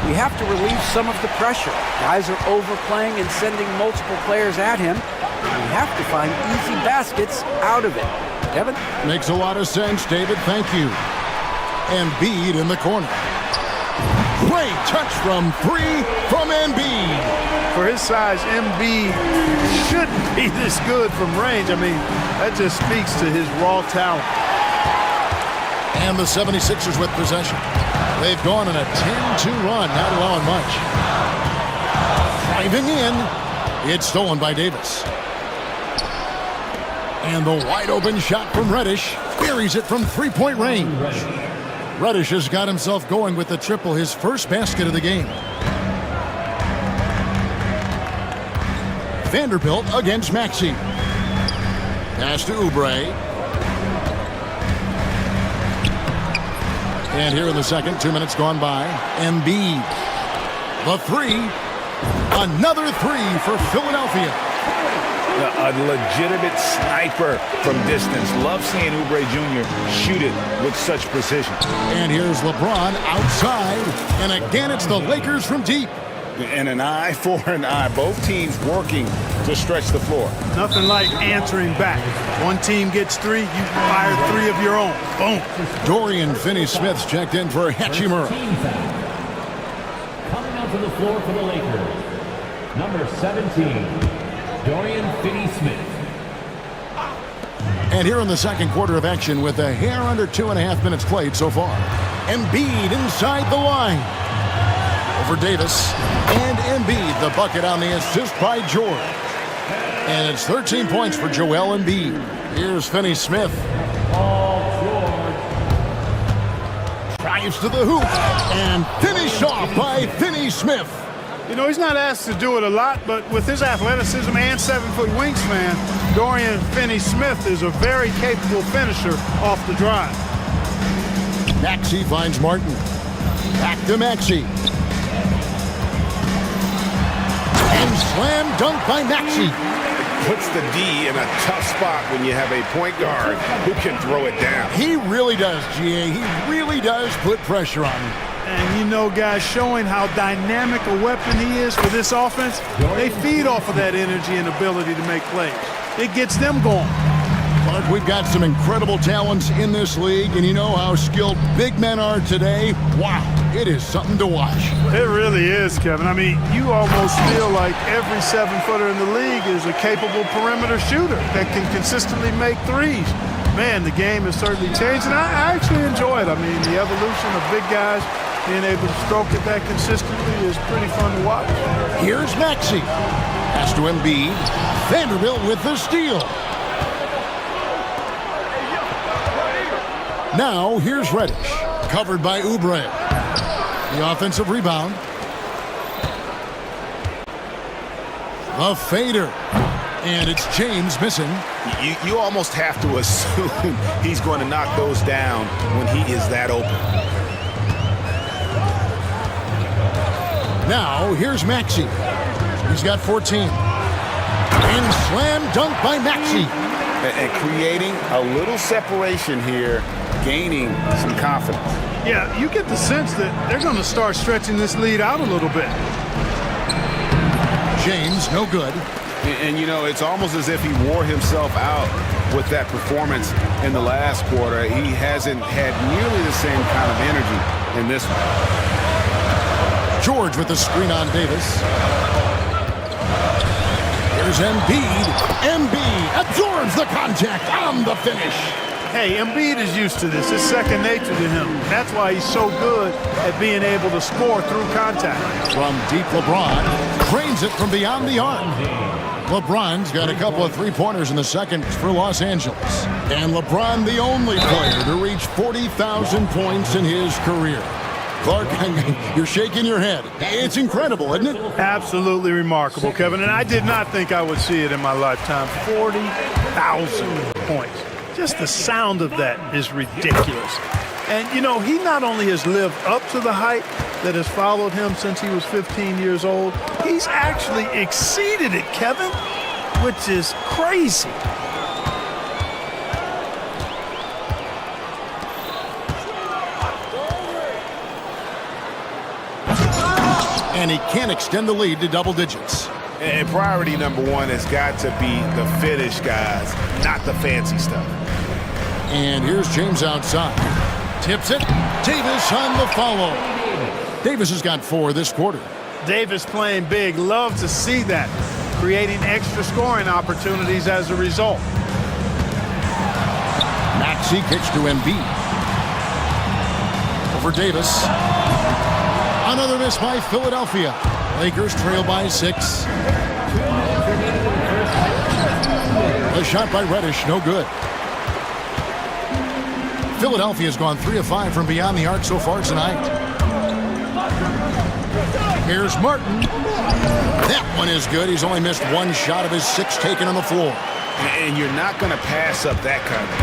We have to relieve some of the pressure. Guys are overplaying and sending multiple players at him. We have to find easy baskets out of it. Kevin? Makes a lot of sense, David. Thank you. Embiid in the corner. Great touch from 3 from Embiid. For his size, Embiid shouldn't be this good from range. I mean, that just speaks to his raw talent. And the 76ers with possession. They've gone on a 10-2 run, not allowing much. Driving in. It's stolen by Davis. And the wide open shot from Reddish. Buries it from three-point range. Reddish has got himself going with the triple, his first basket of the game. Vanderbilt against Maxey. Pass to Oubre. And here in the second, 2 minutes gone by, Embiid. The 3. Another 3 for Philadelphia. A legitimate sniper from distance. Love seeing Oubre Jr. shoot it with such precision. And here's LeBron outside. And again, it's the Lakers from deep. And an eye for an eye. Both teams working to stretch the floor. Nothing like answering back. One team gets 3, you fire 3 of your own. Boom. Dorian Finney-Smith's checked in for Hachimura. Coming out to the floor for the Lakers, number 17, Dorian Finney-Smith. And here in the second quarter of action with a hair under 2.5 minutes played so far. Embiid inside the line. Over Davis. And Embiid, the bucket on the assist by George. And it's 13 points for Joel Embiid. Here's Finney-Smith. Drives to the hoop. And finished off by Finney-Smith. You know, he's not asked to do it a lot, but with his athleticism and 7-foot wingspan, Dorian Finney-Smith is a very capable finisher off the drive. Maxey finds Martin. Back to Maxey. And slam dunk by Maxey. Puts the D in a tough spot when you have a point guard who can throw it down. He really does, GA. He really does put pressure on him. And you know, guys, showing how dynamic a weapon he is for this offense, they feed off of that energy and ability to make plays. It gets them going. But we've got some incredible talents in this league, and you know how skilled big men are today. Wow, it is something to watch. It really is, Kevin. I mean, you almost feel like every 7-footer in the league is a capable perimeter shooter that can consistently make threes. Man, the game has certainly changed, and I actually enjoy it. I mean, the evolution of big guys being able to stroke it that consistently is pretty fun to watch. Here's Maxey. Pass to Embiid. Vanderbilt with the steal. Now, here's Reddish. Covered by Oubre. The offensive rebound. The fader. And it's James missing. You almost have to assume he's going to knock those down when he is that open. Now, here's Maxey. He's got 14. And slam dunk by Maxey. and creating a little separation here, gaining some confidence. Yeah, you get the sense that they're going to start stretching this lead out a little bit. James, no good. And, you know, it's almost as if he wore himself out with that performance in the last quarter. He hasn't had nearly the same kind of energy in this one. George with the screen on Davis. Here's Embiid. Embiid absorbs the contact on the finish. Hey, Embiid is used to this. It's second nature to him. That's why he's so good at being able to score through contact. From deep, LeBron cranes it from beyond the arc. LeBron's got a couple of three-pointers in the second for Los Angeles. And LeBron, the only player to reach 40,000 points in his career. Clark, you're shaking your head. It's incredible, isn't it? Absolutely remarkable, Kevin. And I did not think I would see it in my lifetime. 40,000 points. Just the sound of that is ridiculous. And, you know, he not only has lived up to the hype that has followed him since he was 15 years old, he's actually exceeded it, Kevin, which is crazy. And he can extend the lead to double digits. And priority number one has got to be the finish, guys, not the fancy stuff. And here's James outside. Tips it. Davis on the follow. Davis has got 4 this quarter. Davis playing big. Love to see that. Creating extra scoring opportunities as a result. Maxey kicks to Embiid. Over Davis. Another miss by Philadelphia. Lakers trail by 6. A shot by Reddish, no good. Philadelphia's gone 3 of 5 from beyond the arc so far tonight. Here's Martin. That one is good. He's only missed 1 shot of his 6 taken on the floor. And you're not going to pass up that kind of.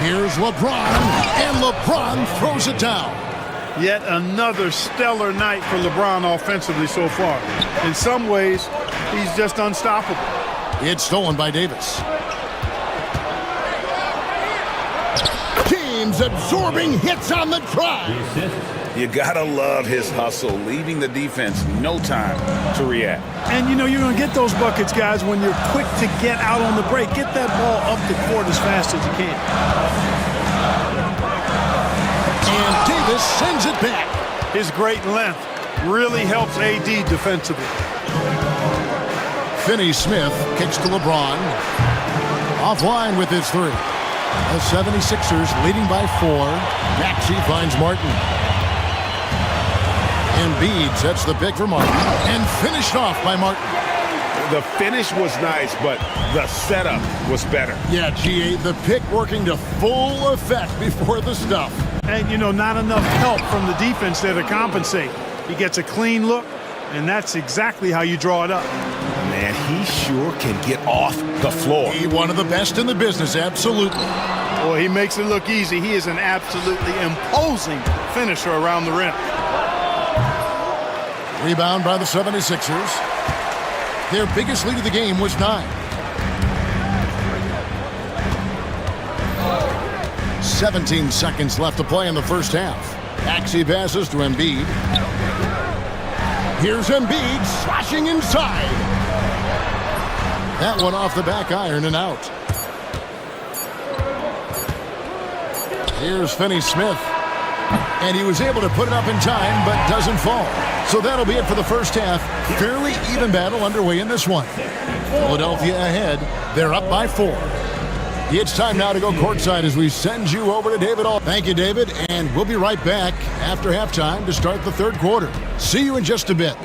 Here's LeBron, and LeBron throws it down. Yet another stellar night for LeBron offensively so far. In some ways, he's just unstoppable. It's stolen by Davis. James absorbing hits on the drive. You gotta love his hustle, leaving the defense no time to react. And you know you're going to get those buckets, guys, when you're quick to get out on the break. Get that ball up the court as fast as you can. And Davis sends it back. His great length really helps AD defensively. Finney-Smith kicks to LeBron. Offline with his 3. The 76ers leading by 4. Maxey finds Martin. Embiid sets the pick for Martin. And finished off by Martin. The finish was nice, but the setup was better. Yeah, GA, the pick working to full effect before the stuff. And, you know, not enough help from the defense there to compensate. He gets a clean look, and that's exactly how you draw it up. Man, he sure can get off the floor. He's one of the best in the business, absolutely. Well, he makes it look easy. He is an absolutely imposing finisher around the rim. Rebound by the 76ers. Their biggest lead of the game was 9. 17 seconds left to play in the first half. Maxey passes to Embiid. Here's Embiid slashing inside. That one off the back iron and out. Here's Finney-Smith. And he was able to put it up in time, but doesn't fall. So that'll be it for the first half. Fairly even battle underway in this one. Philadelphia ahead. They're up by 4. It's time now to go courtside as we send you over to David All. Thank you, David, and we'll be right back after halftime to start the third quarter. See you in just a bit.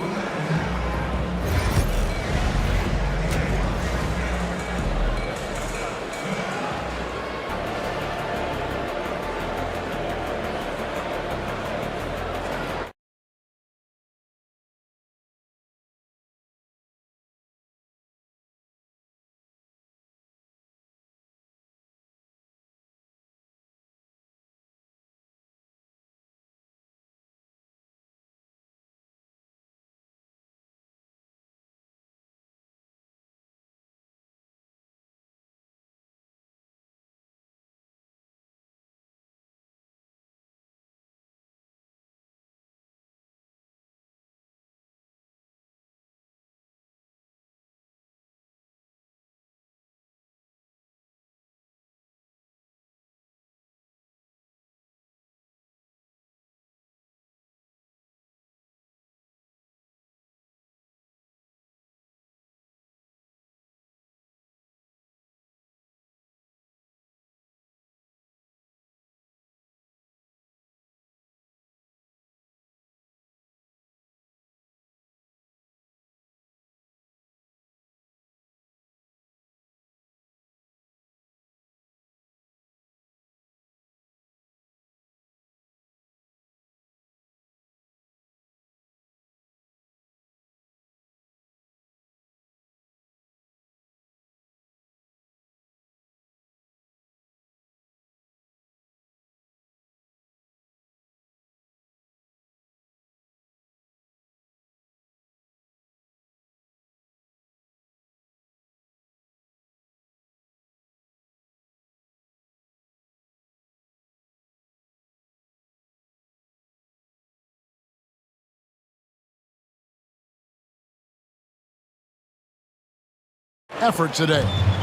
effort today.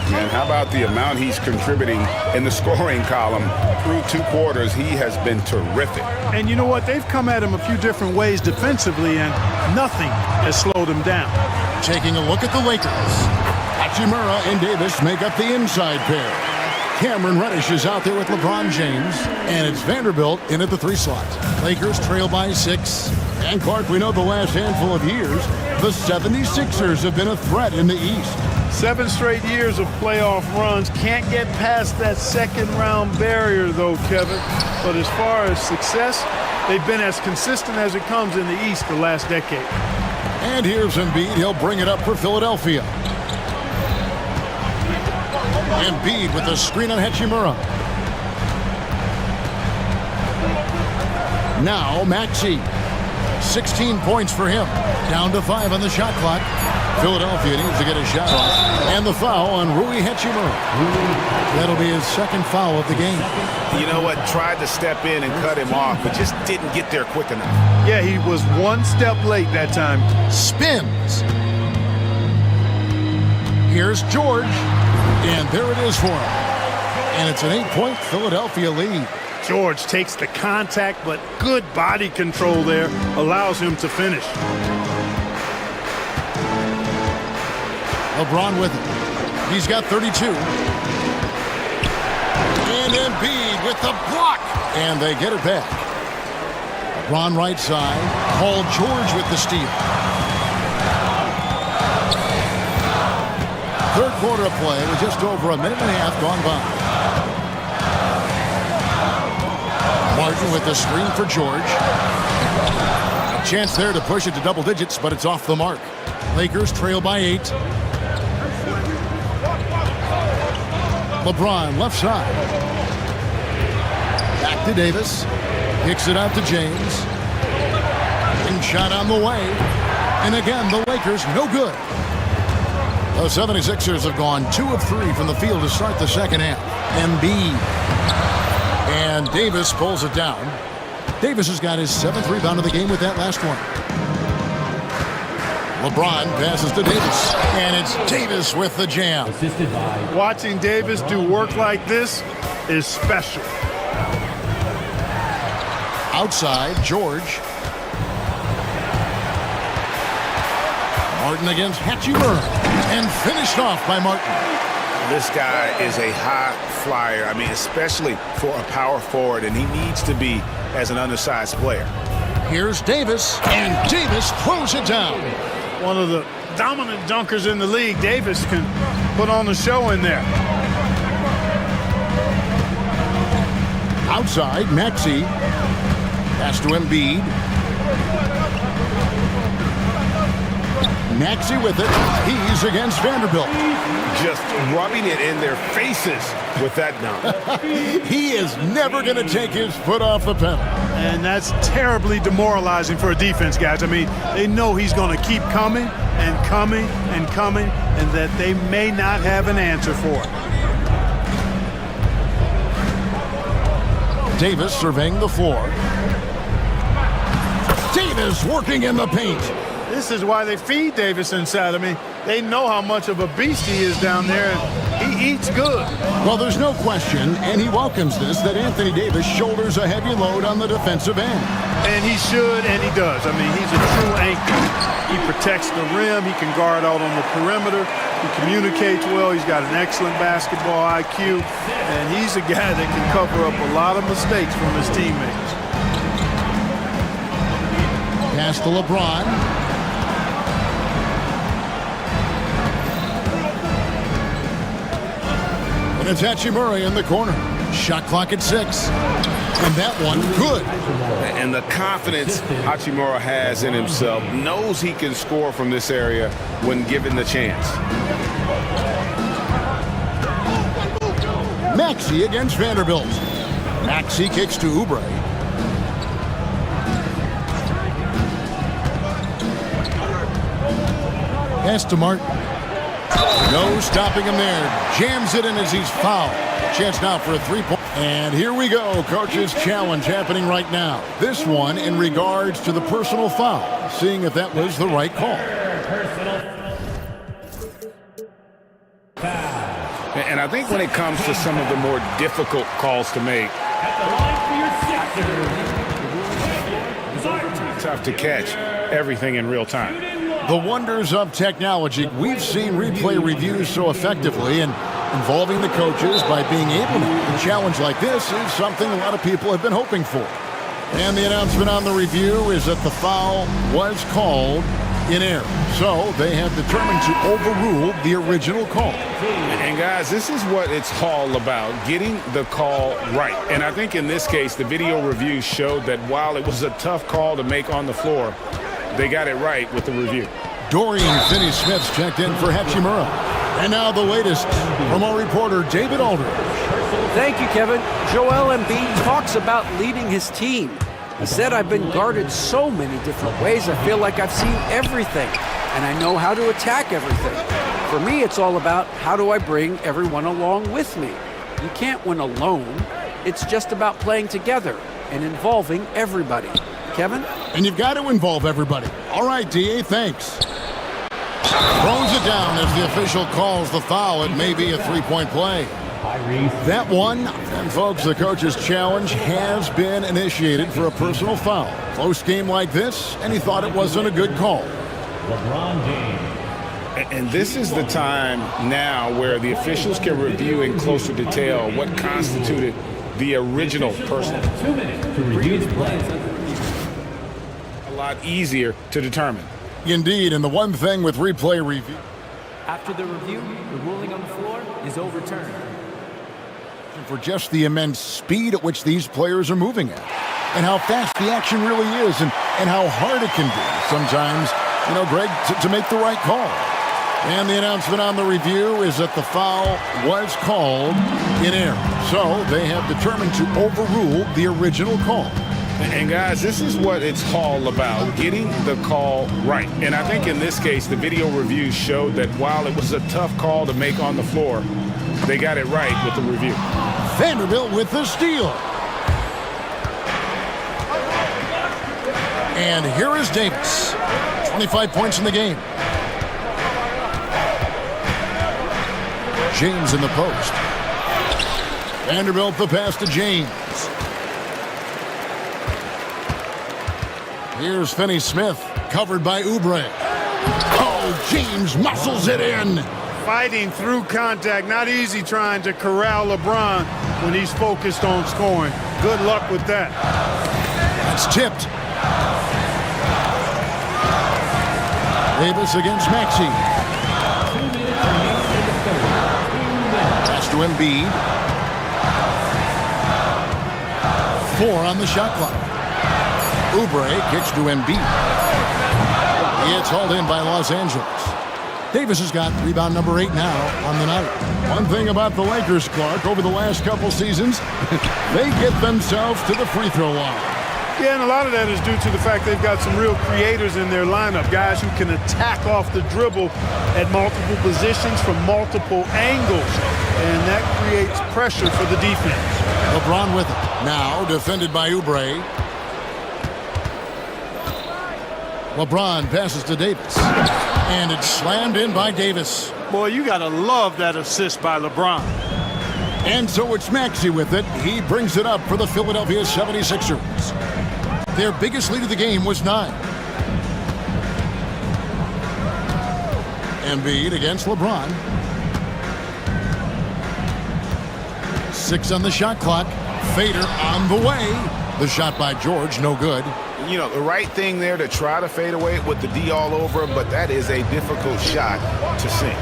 Man, how about the amount he's contributing in the scoring column? Through 2 quarters, he has been terrific. And you know what? They've come at him a few different ways defensively, and nothing has slowed him down. Taking a look at the Lakers. Hachimura and Davis make up the inside pair. Cameron Reddish is out there with LeBron James, and it's Vanderbilt in at the 3 slot. Lakers trail by 6. And Clark, we know the last handful of years, the 76ers have been a threat in the East. 7 straight years of playoff runs. Can't get past that second-round barrier, though, Kevin. But as far as success, they've been as consistent as it comes in the East the last decade. And here's Embiid. He'll bring it up for Philadelphia. Embiid with the screen on Hachimura. Now Maxey. 16 points for him. Down to 5 on the shot clock. Philadelphia needs to get a shot off. And the foul on Rui Hachimura. That'll be his 2nd foul of the game. You know what? Tried to step in and cut him off, but just didn't get there quick enough. Yeah, he was 1 step late that time. Spins. Here's George. And there it is for him. And it's an 8-point Philadelphia lead. George takes the contact, but good body control there allows him to finish. LeBron with it. He's got 32. And Embiid with the block. And they get it back. LeBron right side. Paul George with the steal. 3rd quarter of play with just over a minute and a half gone by. Martin with the screen for George. A chance there to push it to double digits, but it's off the mark. Lakers trail by 8. LeBron left side. Back to Davis. Kicks it out to James. And shot on the way. And again, the Lakers no good. The 76ers have gone 2 of 3 from the field to start the second half. Embiid. And Davis pulls it down. Davis has got his 7th rebound of the game with that last one. LeBron passes to Davis. And it's Davis with the jam. Watching Davis do work like this is special. Outside, George. Martin against Hachimura. And finished off by Martin. This guy is a high flyer. I mean, especially for a power forward, and he needs to be as an undersized player. Here's Davis, and Davis throws it down. One of the dominant dunkers in the league. Davis can put on the show in there. Outside, Maxey. Pass to Embiid. Maxey with it. He's against Vanderbilt. Just rubbing it in their faces with that dunk. He is never going to take his foot off the pedal. And that's terribly demoralizing for a defense, guys. I mean, they know he's going to keep coming and coming and coming, and that they may not have an answer for it. Davis surveying the floor. Davis working in the paint. This is why they feed Davis inside. I mean, they know how much of a beast he is down there, and he eats good. Well, there's no question, and he welcomes this, that Anthony Davis shoulders a heavy load on the defensive end. And he should, and he does. I mean, he's a true anchor. He protects the rim. He can guard out on the perimeter. He communicates well. He's got an excellent basketball IQ. And he's a guy that can cover up a lot of mistakes from his teammates. Pass to LeBron. And it's Hachimura in the corner. Shot clock at 6. And that one, good. And the confidence Hachimura has in himself, knows he can score from this area when given the chance. Maxey against Vanderbilt. Maxey kicks to Oubre. Pass to Martin. No stopping him there. Jams it in as he's fouled. Chance now for a 3-point. And here we go. Coach's challenge happening right now. This one in regards to the personal foul. Seeing if that was the right call. And I think when it comes to some of the more difficult calls to make, tough to catch everything in real time. The wonders of technology. We've seen replay reviews so effectively, and involving the coaches by being able to challenge like this is something a lot of people have been hoping for. And the announcement on the review is that the foul was called in error. So they have determined to overrule the original call. And guys, this is what it's all about, getting the call right. And I think in this case, the video review showed that while it was a tough call to make on the floor, they got it right with the review. Dorian Finney-Smith's checked in for Hachimura. And now the latest from our reporter, David Aldridge. Thank you, Kevin. Joel Embiid talks about leading his team. He said, I've been guarded so many different ways, I feel like I've seen everything, and I know how to attack everything. For me, it's all about how do I bring everyone along with me. You can't win alone. It's just about playing together and involving everybody. Kevin? And you've got to involve everybody. All right, D.A., thanks. Throws it down as the official calls the foul. It may be a three-point play. That one, and folks, the coach's challenge has been initiated for a personal foul. Close game like this, and he thought it wasn't a good call. LeBron James. And this is the time now where the officials can review in closer detail what constituted the original personal. 2 minutes to review the play. A lot easier to determine. Indeed, and the one thing with replay review. After the review, the ruling on the floor is overturned. For just the immense speed at which these players are moving at, and how fast the action really is, and how hard it can be sometimes, Greg, to make the right call. And the announcement on the review is that the foul was called in error. So they have determined to overrule the original call. And guys, this is what it's all about, getting the call right. And I think in this case, the video review showed that while it was a tough call to make on the floor, they got it right with the review. Vanderbilt with the steal. And here is Davis. 25 points in the game. James in the post. Vanderbilt the pass to James. Here's Finney-Smith, covered by Oubre. Oh, James muscles it in. Fighting through contact, not easy trying to corral LeBron when he's focused on scoring. Good luck with that. That's tipped. Davis against Maxey. Pass to Embiid. 4 on the shot clock. Oubre kicks to Embiid. It's hauled in by Los Angeles. Davis has got rebound number 8 now on the night. One thing about the Lakers, Clark, over the last couple seasons, they get themselves to the free throw line. Yeah, and a lot of that is due to the fact they've got some real creators in their lineup, guys who can attack off the dribble at multiple positions from multiple angles, and that creates pressure for the defense. LeBron with it. Now defended by Oubre. LeBron passes to Davis. And it's slammed in by Davis. Boy, you got to love that assist by LeBron. And so it's Maxey with it. He brings it up for the Philadelphia 76ers. Their biggest lead of the game was 9. Embiid against LeBron. 6 on the shot clock. Fader on the way. The shot by George, no good. The right thing there to try to fade away with the D all over him, but that is a difficult shot to sink.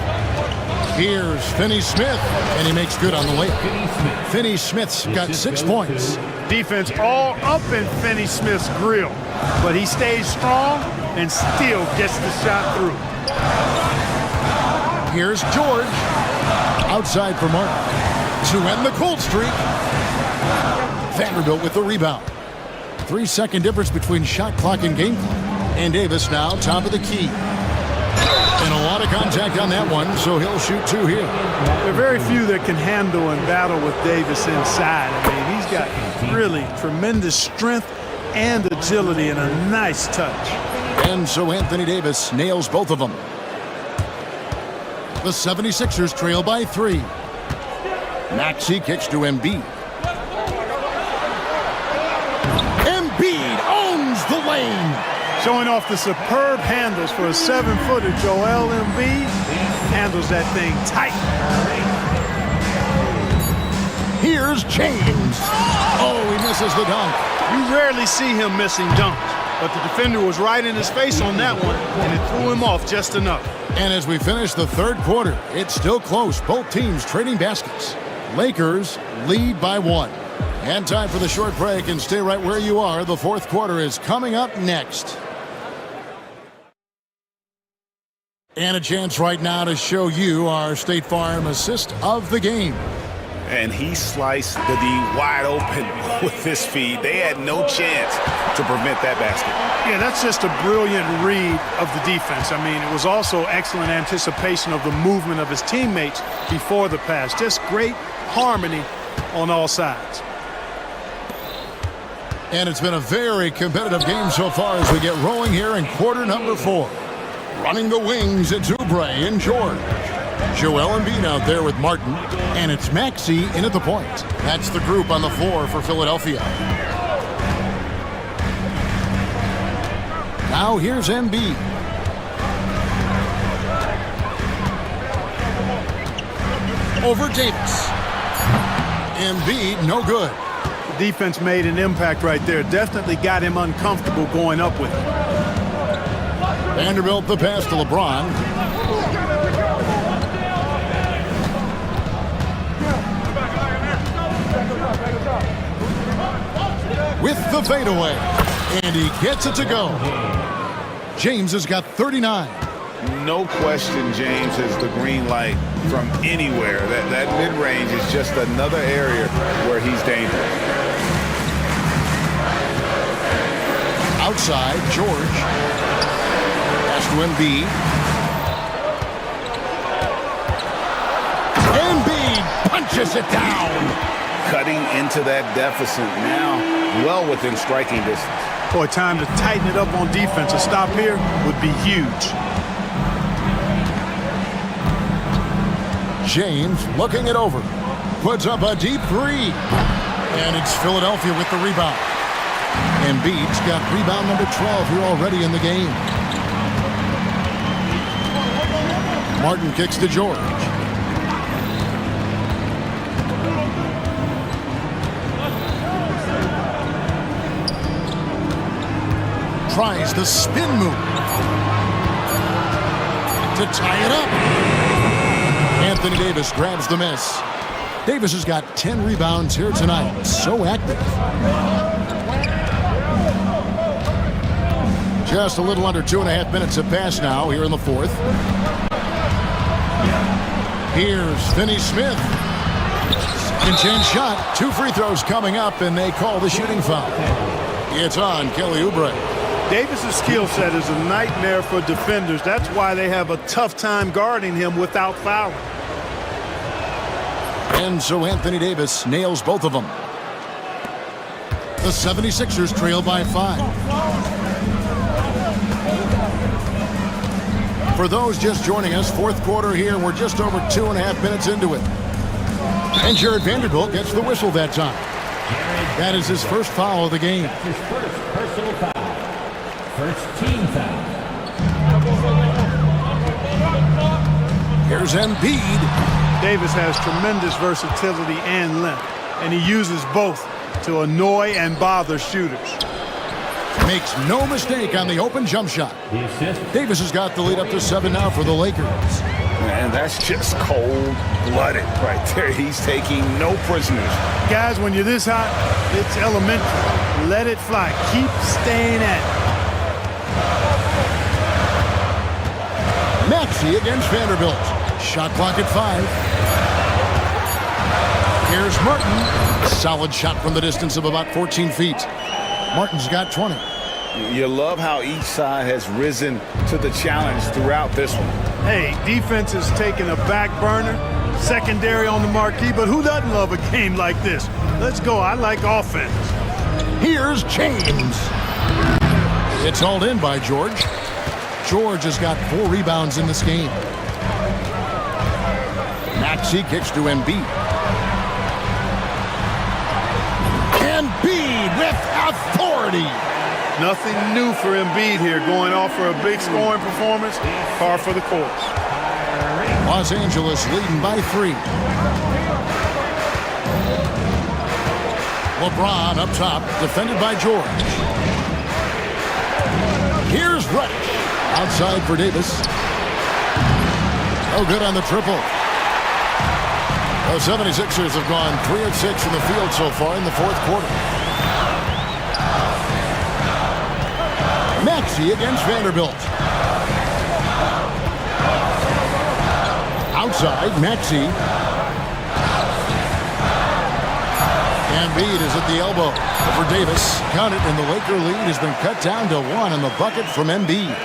Here's Finney-Smith, and he makes good on the layup. Finney-Smith's got 6 points. Defense all up in Finney-Smith's grill, but he stays strong and still gets the shot through. Here's George, outside for Martin, to end the cold streak. Vanderbilt with the rebound. 3-second difference between shot clock and game clock. And Davis now top of the key. And a lot of contact on that one, so he'll shoot 2 here. There are very few that can handle and battle with Davis inside. I mean, he's got really tremendous strength and agility and a nice touch. And so Anthony Davis nails both of them. The 76ers trail by 3. Maxey kicks to Embiid. Embiid owns the lane. Showing off the superb handles for a 7-footer. Joel Embiid handles that thing tight. Here's James. Oh, he misses the dunk. You rarely see him missing dunks, but the defender was right in his face on that one, and it threw him off just enough. And as we finish the third quarter, it's still close. Both teams trading baskets. Lakers lead by 1. And time for the short break, and stay right where you are. The fourth quarter is coming up next. And a chance right now to show you our State Farm assist of the game. And he sliced the D wide open with his feed. They had no chance to prevent that basket. Yeah, that's just a brilliant read of the defense. I mean, it was also excellent anticipation of the movement of his teammates before the pass. Just great harmony on all sides. And it's been a very competitive game so far as we get rolling here in quarter number 4. Running the wings, it's Oubre and George. Joel Embiid out there with Martin, and it's Maxey in at the point. That's the group on the floor for Philadelphia. Now here's Embiid. Over Davis. Embiid, no good. The defense made an impact right there. Definitely got him uncomfortable going up with it. Vanderbilt the pass to LeBron. With the fadeaway, and he gets it to go. James has got 39. No question James has the green light from anywhere. That mid-range is just another area where he's dangerous. Outside, George. Pass to Embiid. Embiid punches it down. Cutting into that deficit now, well within striking distance. Boy, time to tighten it up on defense. A stop here would be huge. James looking it over. Puts up a deep 3. And it's Philadelphia with the rebound. Embiid's got rebound number 12 here already in the game. Martin kicks to George. Tries the spin move to tie it up. Anthony Davis grabs the miss. Davis has got 10 rebounds here tonight. So active. Just a little under 2.5 minutes have passed now here in the fourth. Here's Finney Smith. Second chance shot. 2 free throws coming up, and they call the shooting foul. It's on Kelly Oubre. Davis's skill set is a nightmare for defenders. That's why they have a tough time guarding him without fouling. And so Anthony Davis nails both of them. The 76ers trail by 5. For those just joining us, fourth quarter here, we're just over 2.5 minutes into it. And Jared Vanderbilt gets the whistle that time. That is his first foul of the game. His first personal foul. First team foul. Here's Embiid. Davis has tremendous versatility and length, and he uses both to annoy and bother shooters. Makes no mistake on the open jump shot. Davis has got the lead up to 7 now for the Lakers. Man, that's just cold-blooded right there. He's taking no prisoners. Guys, when you're this hot, it's elementary. Let it fly. Keep staying at it. Maxey against Vanderbilt. Shot clock at 5. Here's Martin. Solid shot from the distance of about 14 feet. Martin's got 20. You love how each side has risen to the challenge throughout this one. Hey, defense is taking a back burner, secondary on the marquee, but who doesn't love a game like this? Let's go. I like offense. Here's James. It's hauled in by George. George has got 4 rebounds in this game. Maxey kicks to Embiid. Embiid with authority. Nothing new for Embiid here, going off for a big scoring performance, par for the course. Los Angeles leading by 3. LeBron up top, defended by George. Here's Reddish. Outside for Davis. Oh, good on the triple. The 76ers have gone 3 of 6 in the field so far in the fourth quarter. Maxey against Vanderbilt. Outside, Maxey. Embiid is at the elbow for Davis. Count it, and the Laker lead has been cut down to 1 on the bucket from Embiid.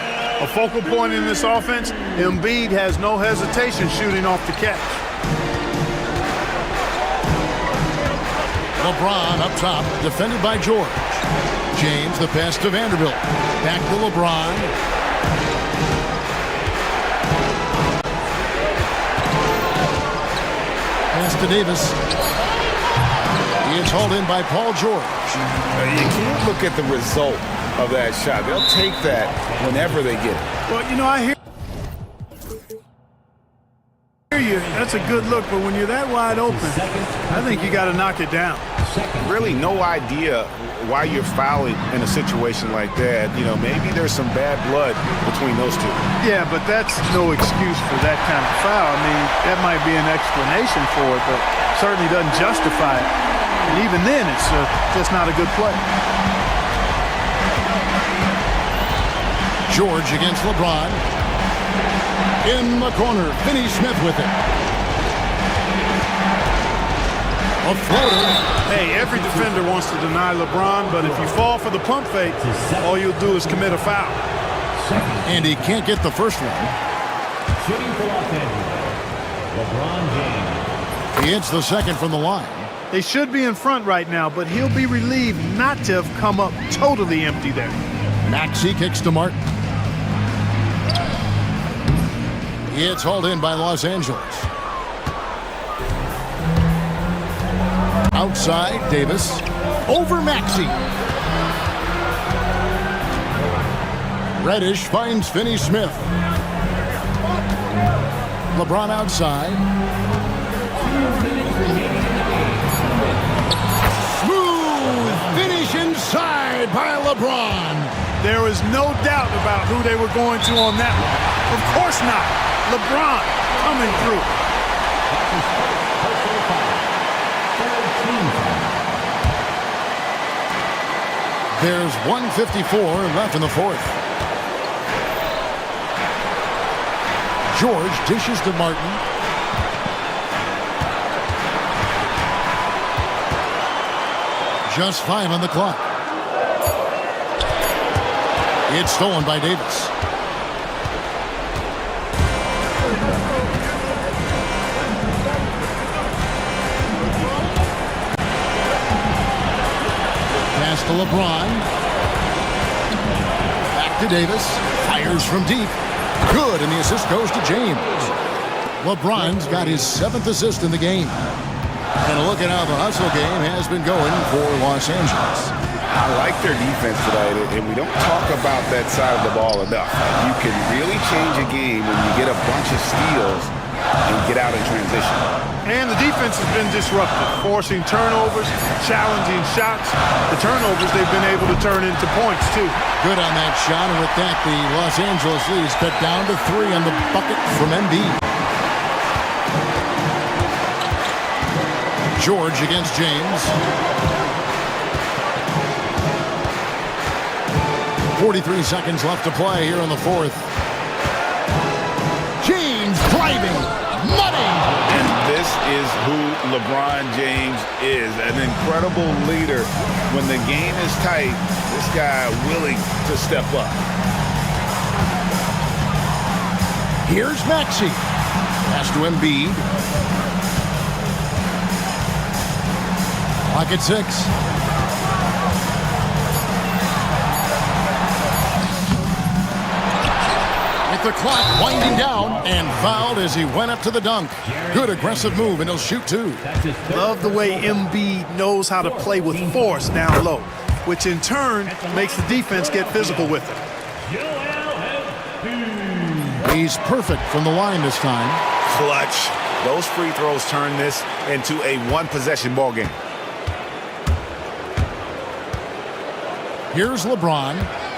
A focal point in this offense, Embiid has no hesitation shooting off the catch. LeBron up top, defended by George. James, the pass to Vanderbilt. Back to LeBron. Pass to Davis. He is hauled in by Paul George. You can't look at the result of that shot. They'll take that whenever they get it. Well, you know, I hear you. That's a good look, but when you're that wide open, I think you got to knock it down. Really no idea why you're fouling in a situation like that. You know, maybe there's some bad blood between those two. Yeah, but that's no excuse for that kind of foul. I mean, that might be an explanation for it, but certainly doesn't justify it. And even then, it's just not a good play. George against LeBron. In the corner, Finney-Smith with it. A floater. Hey, every defender wants to deny LeBron, but if you fall for the pump fake, all you'll do is commit a foul. And he can't get the first one. Shooting for Los Angeles, LeBron James. He hits the second from the line. They should be in front right now, but he'll be relieved not to have come up totally empty there. Maxey kicks to Martin. It's hauled in by Los Angeles. Outside, Davis. Over Maxey. Reddish finds Finney-Smith. LeBron outside. Smooth finish inside by LeBron. There is no doubt about who they were going to on that one. Of course not. LeBron coming through. There's 1:54 left in the fourth. George dishes to Martin. Just 5 on the clock. It's stolen by Davis. Pass to LeBron. Back to Davis. Fires from deep. Good, and the assist goes to James. LeBron's got his 7th assist in the game. And look at how the hustle game has been going for Los Angeles. I like their defense tonight, and we don't talk about that side of the ball enough. You can really change a game when you get a bunch of steals and get out in transition. And the defense has been disruptive, forcing turnovers, challenging shots. The turnovers they've been able to turn into points, too. Good on that shot, and with that, the Los Angeles lead is cut down to 3 on the bucket from Embiid. George against James. 43 seconds left to play here in the fourth. James driving, money! And this is who LeBron James is, an incredible leader. When the game is tight, this guy willing to step up. Here's Maxey. Pass to Embiid. Clock at 6. with the clock winding down and fouled as he went up to the dunk. Good aggressive move, and he'll shoot two. Love the way Embiid knows how to play with force down low, which in turn makes the defense get physical with him. He's perfect from the line this time. Clutch. Those free throws turn this into a one-possession ball game. Here's LeBron.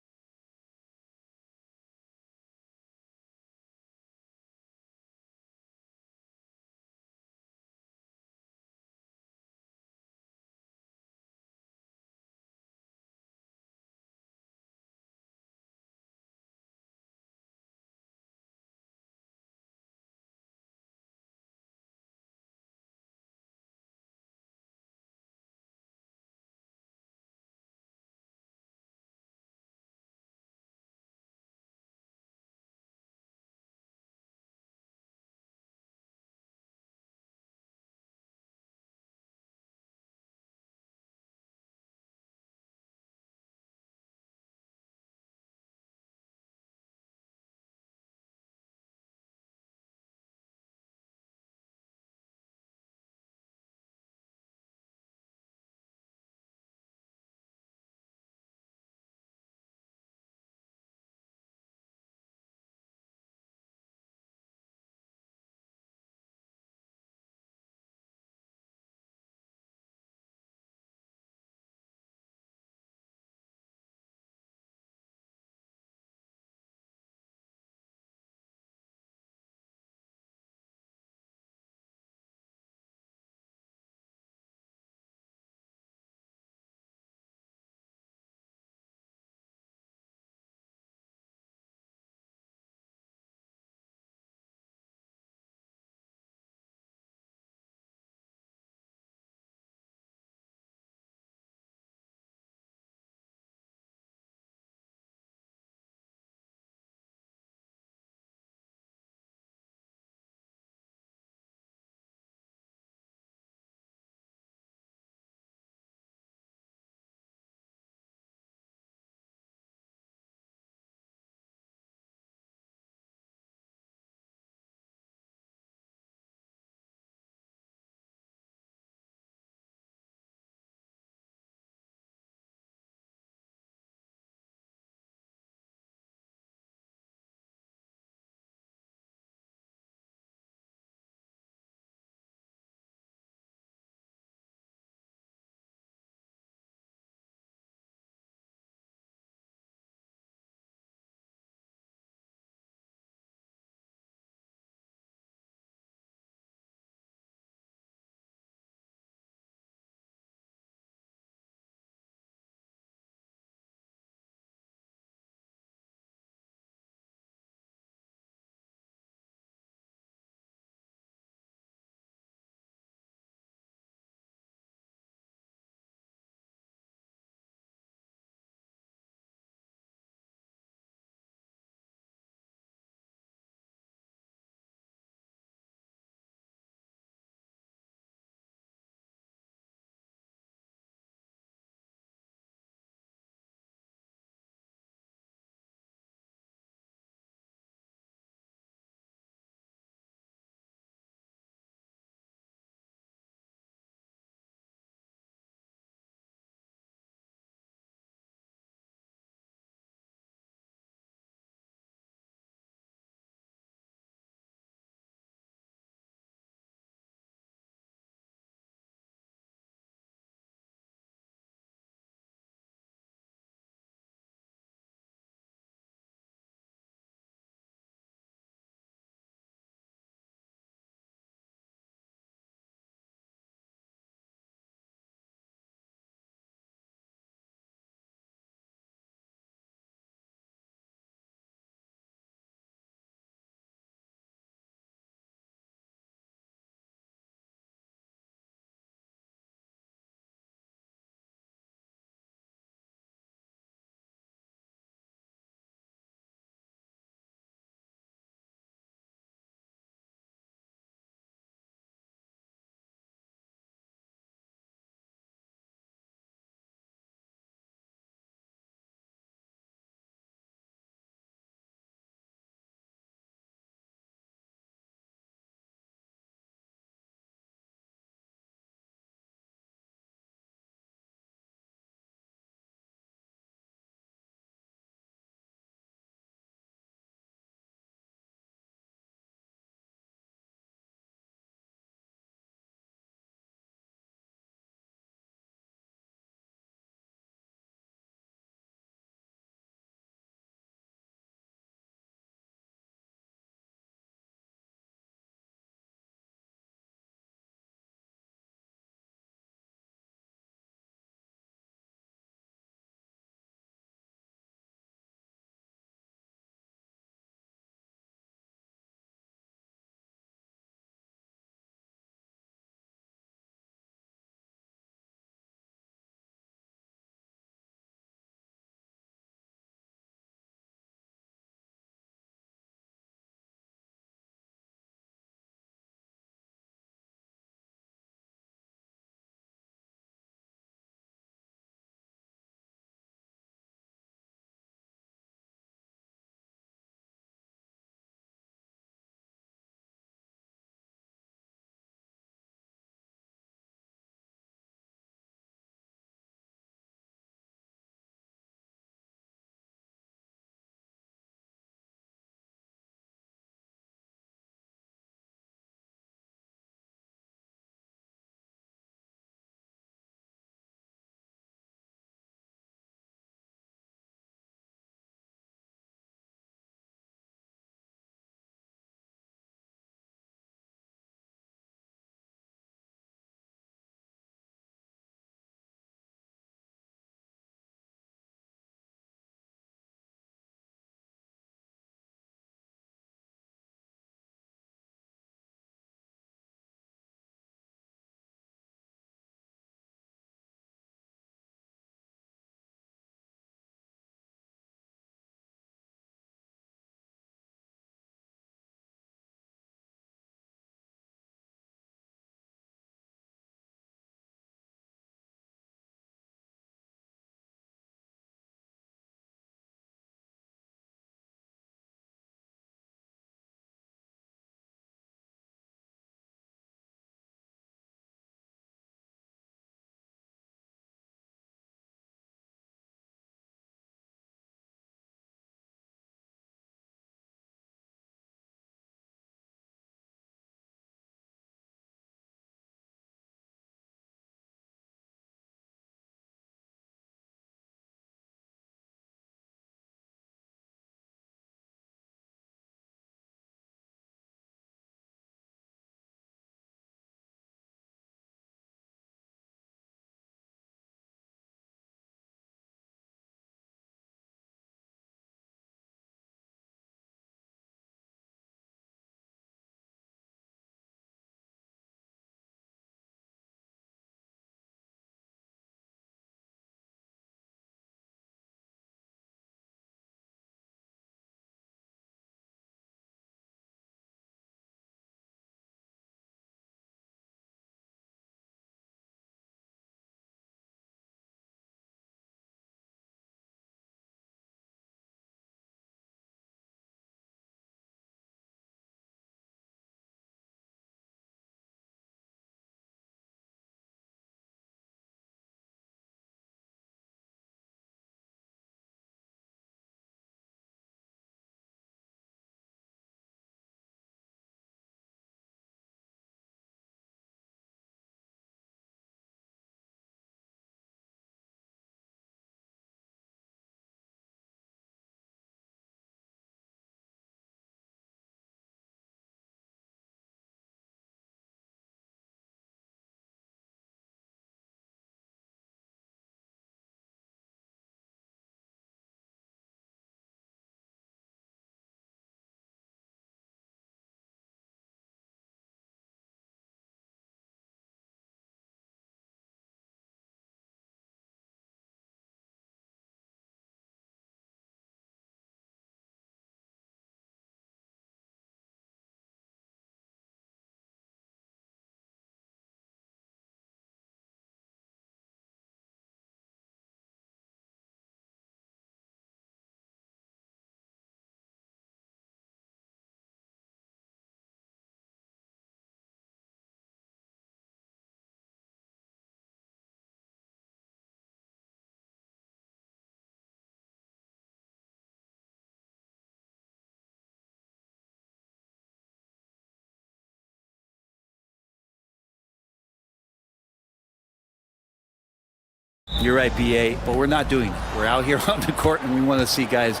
You're right, BA, but we're not doing it. We're out here on the court, and we want to see guys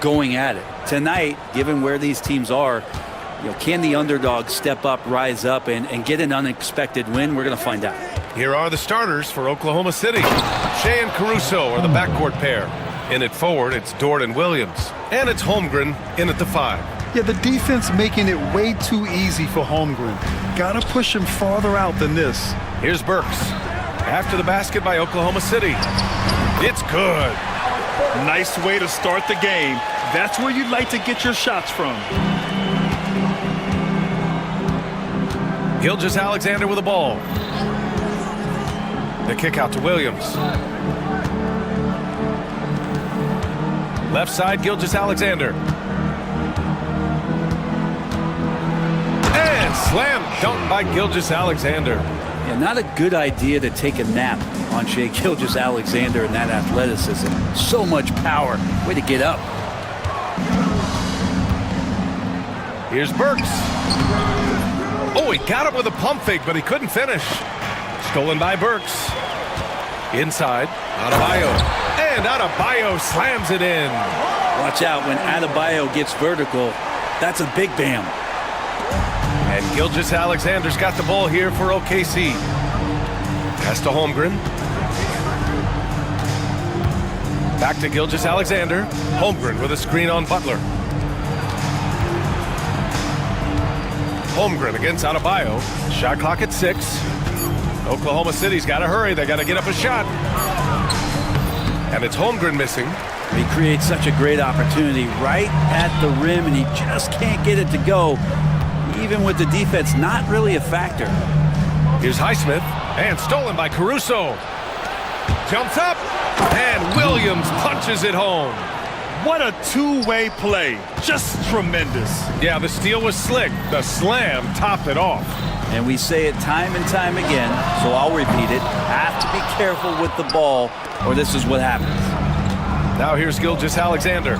going at it. Tonight, given where these teams are, can the underdog step up, rise up, and get an unexpected win? We're going to find out. Here are the starters for Oklahoma City. Shea and Caruso are the backcourt pair. In at forward, it's Dort and Williams. And it's Holmgren in at the 5. Yeah, the defense making it way too easy for Holmgren. Gotta push him farther out than this. Here's Burks. After the basket by Oklahoma City. It's good. Nice way to start the game. That's where you'd like to get your shots from. Gilgeous-Alexander with the ball. The kick out to Williams. Left side, Gilgeous-Alexander. And slam dunk by Gilgeous-Alexander. Yeah, not a good idea to take a nap on Shea Gilgeous-Alexander and that athleticism. So much power. Way to get up. Here's Burks. Oh, he got it with a pump fake, but he couldn't finish. Stolen by Burks. Inside, Adebayo. And Adebayo slams it in. Watch out when Adebayo gets vertical. That's a big bam. And Gilgeous-Alexander's got the ball here for OKC. Pass to Holmgren. Back to Gilgeous-Alexander. Holmgren with a screen on Butler. Holmgren against Adebayo. Shot clock at 6. Oklahoma City's got to hurry. They got to get up a shot. And it's Holmgren missing. He creates such a great opportunity right at the rim, and he just can't get it to go. Even with the defense not really a factor. Here's Highsmith, and stolen by Caruso. Jumps up, and Williams punches it home. What a two-way play. Just tremendous. Yeah, the steal was slick. The slam topped it off. And we say it time and time again, so I'll repeat it. Have to be careful with the ball, or this is what happens. Now here's Gilgeous-Alexander.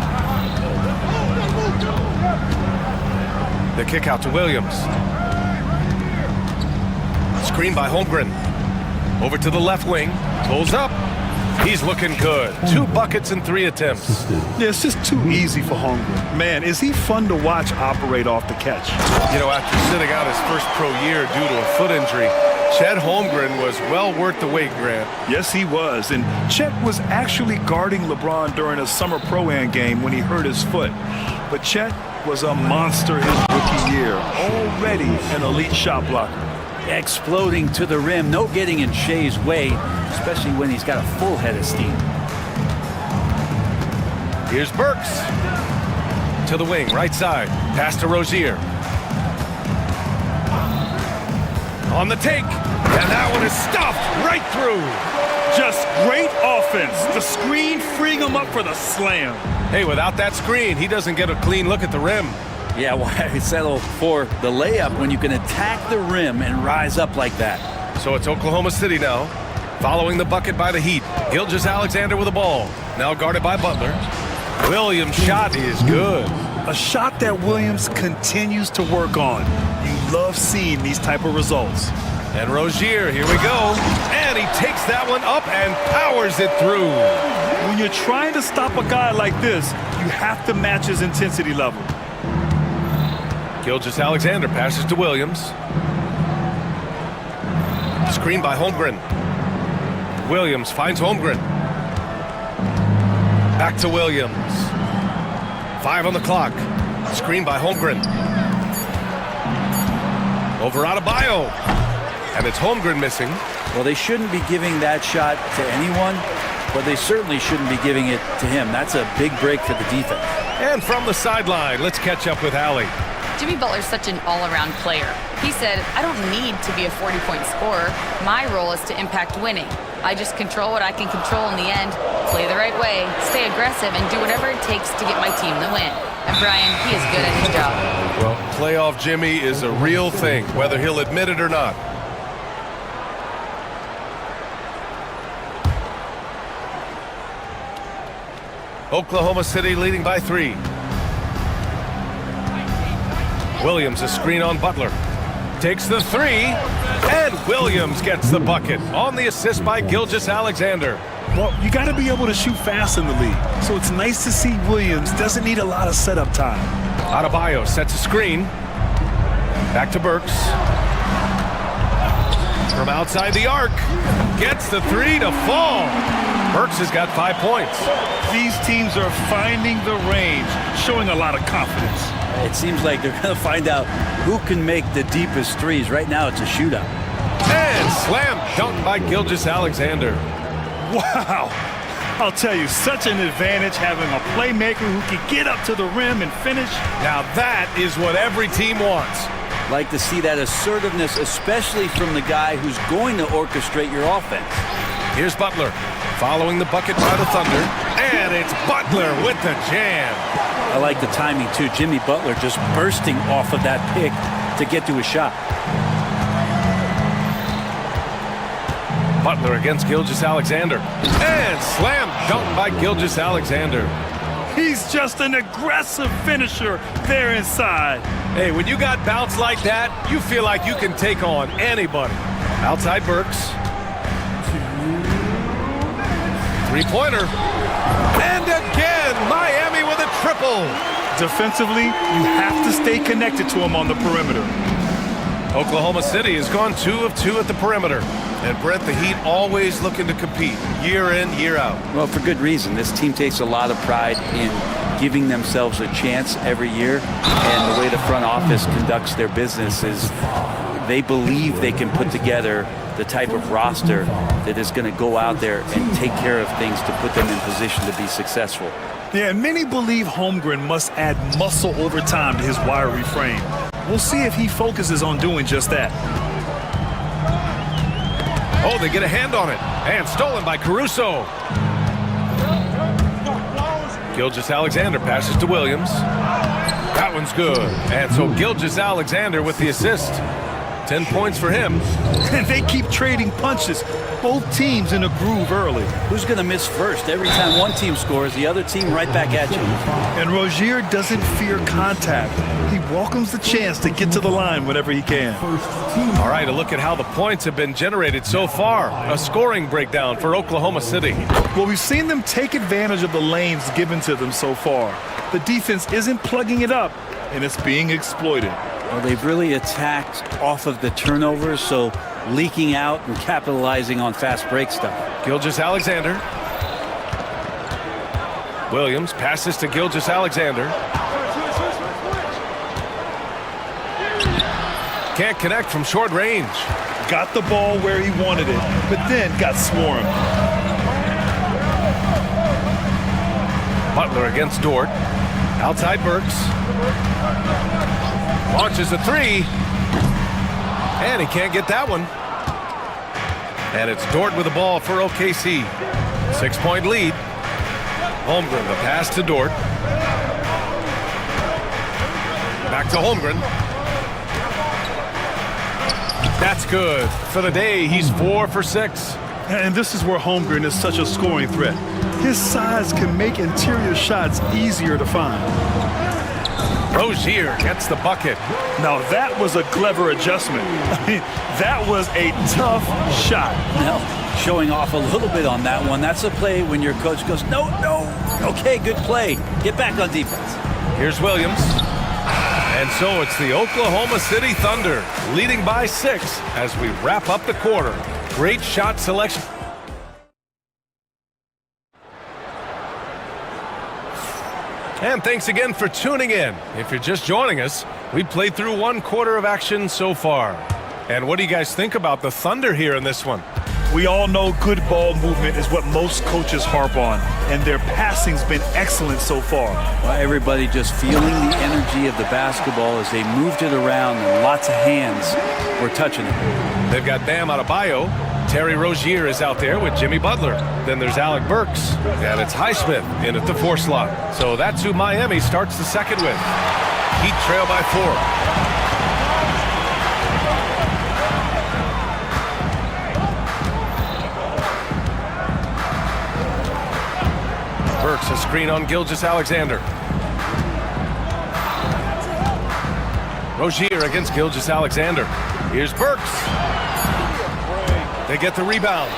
The kick out to Williams. Screen by Holmgren. Over to the left wing. Pulls up. He's looking good. 2 buckets in 3 attempts. Yeah, it's just too easy for Holmgren. Man, is he fun to watch operate off the catch. After sitting out his first pro year due to a foot injury, Chet Holmgren was well worth the wait, Grant. Yes, he was. And Chet was actually guarding LeBron during a summer Pro-Am game when he hurt his foot. But Chet was a monster his rookie year. Already an elite shot blocker. Exploding to the rim. No getting in Shea's way, especially when he's got a full head of steam. Here's Burks. To the wing, right side. Pass to Rozier. On the take. And that one is stuffed right through. Just great offense. The screen freeing him up for the slam. Hey, without that screen, he doesn't get a clean look at the rim. Yeah, why settle for the layup when you can attack the rim and rise up like that? So it's Oklahoma City now, following the bucket by the Heat. Gilgeous-Alexander with the ball, now guarded by Butler. Williams' shot is good. A shot that Williams continues to work on. You love seeing these type of results. And Rozier, here we go. And he takes that one up and powers it through. When you're trying to stop a guy like this, you have to match his intensity level. Gilgeous-Alexander passes to Williams. Screen by Holmgren. Williams finds Holmgren. Back to Williams. 5 on the clock. Screen by Holmgren. Over Adebayo. And it's Holmgren missing. Well, they shouldn't be giving that shot to anyone, but they certainly shouldn't be giving it to him. That's a big break for the defense. And from the sideline, let's catch up with Allie. Jimmy Butler's such an all-around player. He said, I don't need to be a 40-point scorer. My role is to impact winning. I just control what I can control in the end, play the right way, stay aggressive, and do whatever it takes to get my team the win. And Brian, he is good at his job. Well, playoff Jimmy is a real thing, whether he'll admit it or not. Oklahoma City leading by 3. Williams a screen on Butler. Takes the 3. And Williams gets the bucket on the assist by Gilgeous-Alexander. Well, you got to be able to shoot fast in the league. So it's nice to see Williams doesn't need a lot of setup time. Adebayo sets a screen. Back to Burks. From outside the arc. Gets the three to fall. Burks has got 5 points. These teams are finding the range, showing a lot of confidence. It seems like they're going to find out who can make the deepest threes. Right now, it's a shootout. And slam dunk by Gilgeous-Alexander. Wow. I'll tell you, such an advantage having a playmaker who can get up to the rim and finish. Now that is what every team wants. Like to see that assertiveness, especially from the guy who's going to orchestrate your offense. Here's Butler, following the bucket by the Thunder, and it's Butler with the jam. I like the timing, too. Jimmy Butler just bursting off of that pick to get to a shot. Butler against Gilgeous-Alexander, and slam dunk by Gilgeous-Alexander. He's just an aggressive finisher there inside. Hey, when you got bounce like that, you feel like you can take on anybody. Outside Burks. Three-pointer. And again, Miami with a triple. Defensively, you have to stay connected to him on the perimeter. Oklahoma City has gone 2 of 2 at the perimeter. And Brent, the Heat always looking to compete year in, year out. Well, for good reason. This team takes a lot of pride in giving themselves a chance every year. And the way the front office conducts their business is they believe they can put together the type of roster that is going to go out there and take care of things to put them in position to be successful. Yeah, and many believe Holmgren must add muscle over time to his wiry frame. We'll see if he focuses on doing just that. Oh, they get a hand on it. And stolen by Caruso. Gilgeous-Alexander passes to Williams. That one's good. And so Gilgeous-Alexander with the assist. 10 points for him. And they keep trading punches. Both teams in a groove early. Who's going to miss first? Every time one team scores, the other team right back at you. And Rozier doesn't fear contact. He welcomes the chance to get to the line whenever he can. All right, a look at how the points have been generated so far. A scoring breakdown for Oklahoma City. Well, we've seen them take advantage of the lanes given to them so far. The defense isn't plugging it up, and it's being exploited. Well, they've really attacked off of the turnovers, so leaking out and capitalizing on fast break stuff. Gilgeous-Alexander. Williams passes to Gilgeous-Alexander. Can't connect from short range. Got the ball where he wanted it, but then got swarmed. Butler against Dort. Outside Burks. Launches a three. And he can't get that one. And it's Dort with the ball for OKC. 6-point lead. Holmgren, the pass to Dort. Back to Holmgren. That's good. For the day, he's 4 for 6. And this is where Holmgren is such a scoring threat. His size can make interior shots easier to find. Rozier gets the bucket. Now that was a clever adjustment. I mean, that was a tough shot. Now, showing off a little bit on that one. That's a play when your coach goes, no, no. Okay, good play. Get back on defense. Here's Williams. And so it's the Oklahoma City Thunder leading by 6 as we wrap up the quarter. Great shot selection. And thanks again for tuning in. If you're just joining us, we played through 1 quarter of action so far. And what do you guys think about the Thunder here in this one? We all know good ball movement is what most coaches harp on, and their passing's been excellent so far. Well, everybody just feeling the energy of the basketball as they moved it around, and lots of hands were touching it. They've got Bam Adebayo. Terry Rozier is out there with Jimmy Butler. Then there's Alec Burks, and it's Highsmith in at the 4 slot. So that's who Miami starts the second with. Heat trail by 4. Burks, a screen on Gilgeous-Alexander. Rozier against Gilgeous-Alexander. Here's Burks. They get the rebound.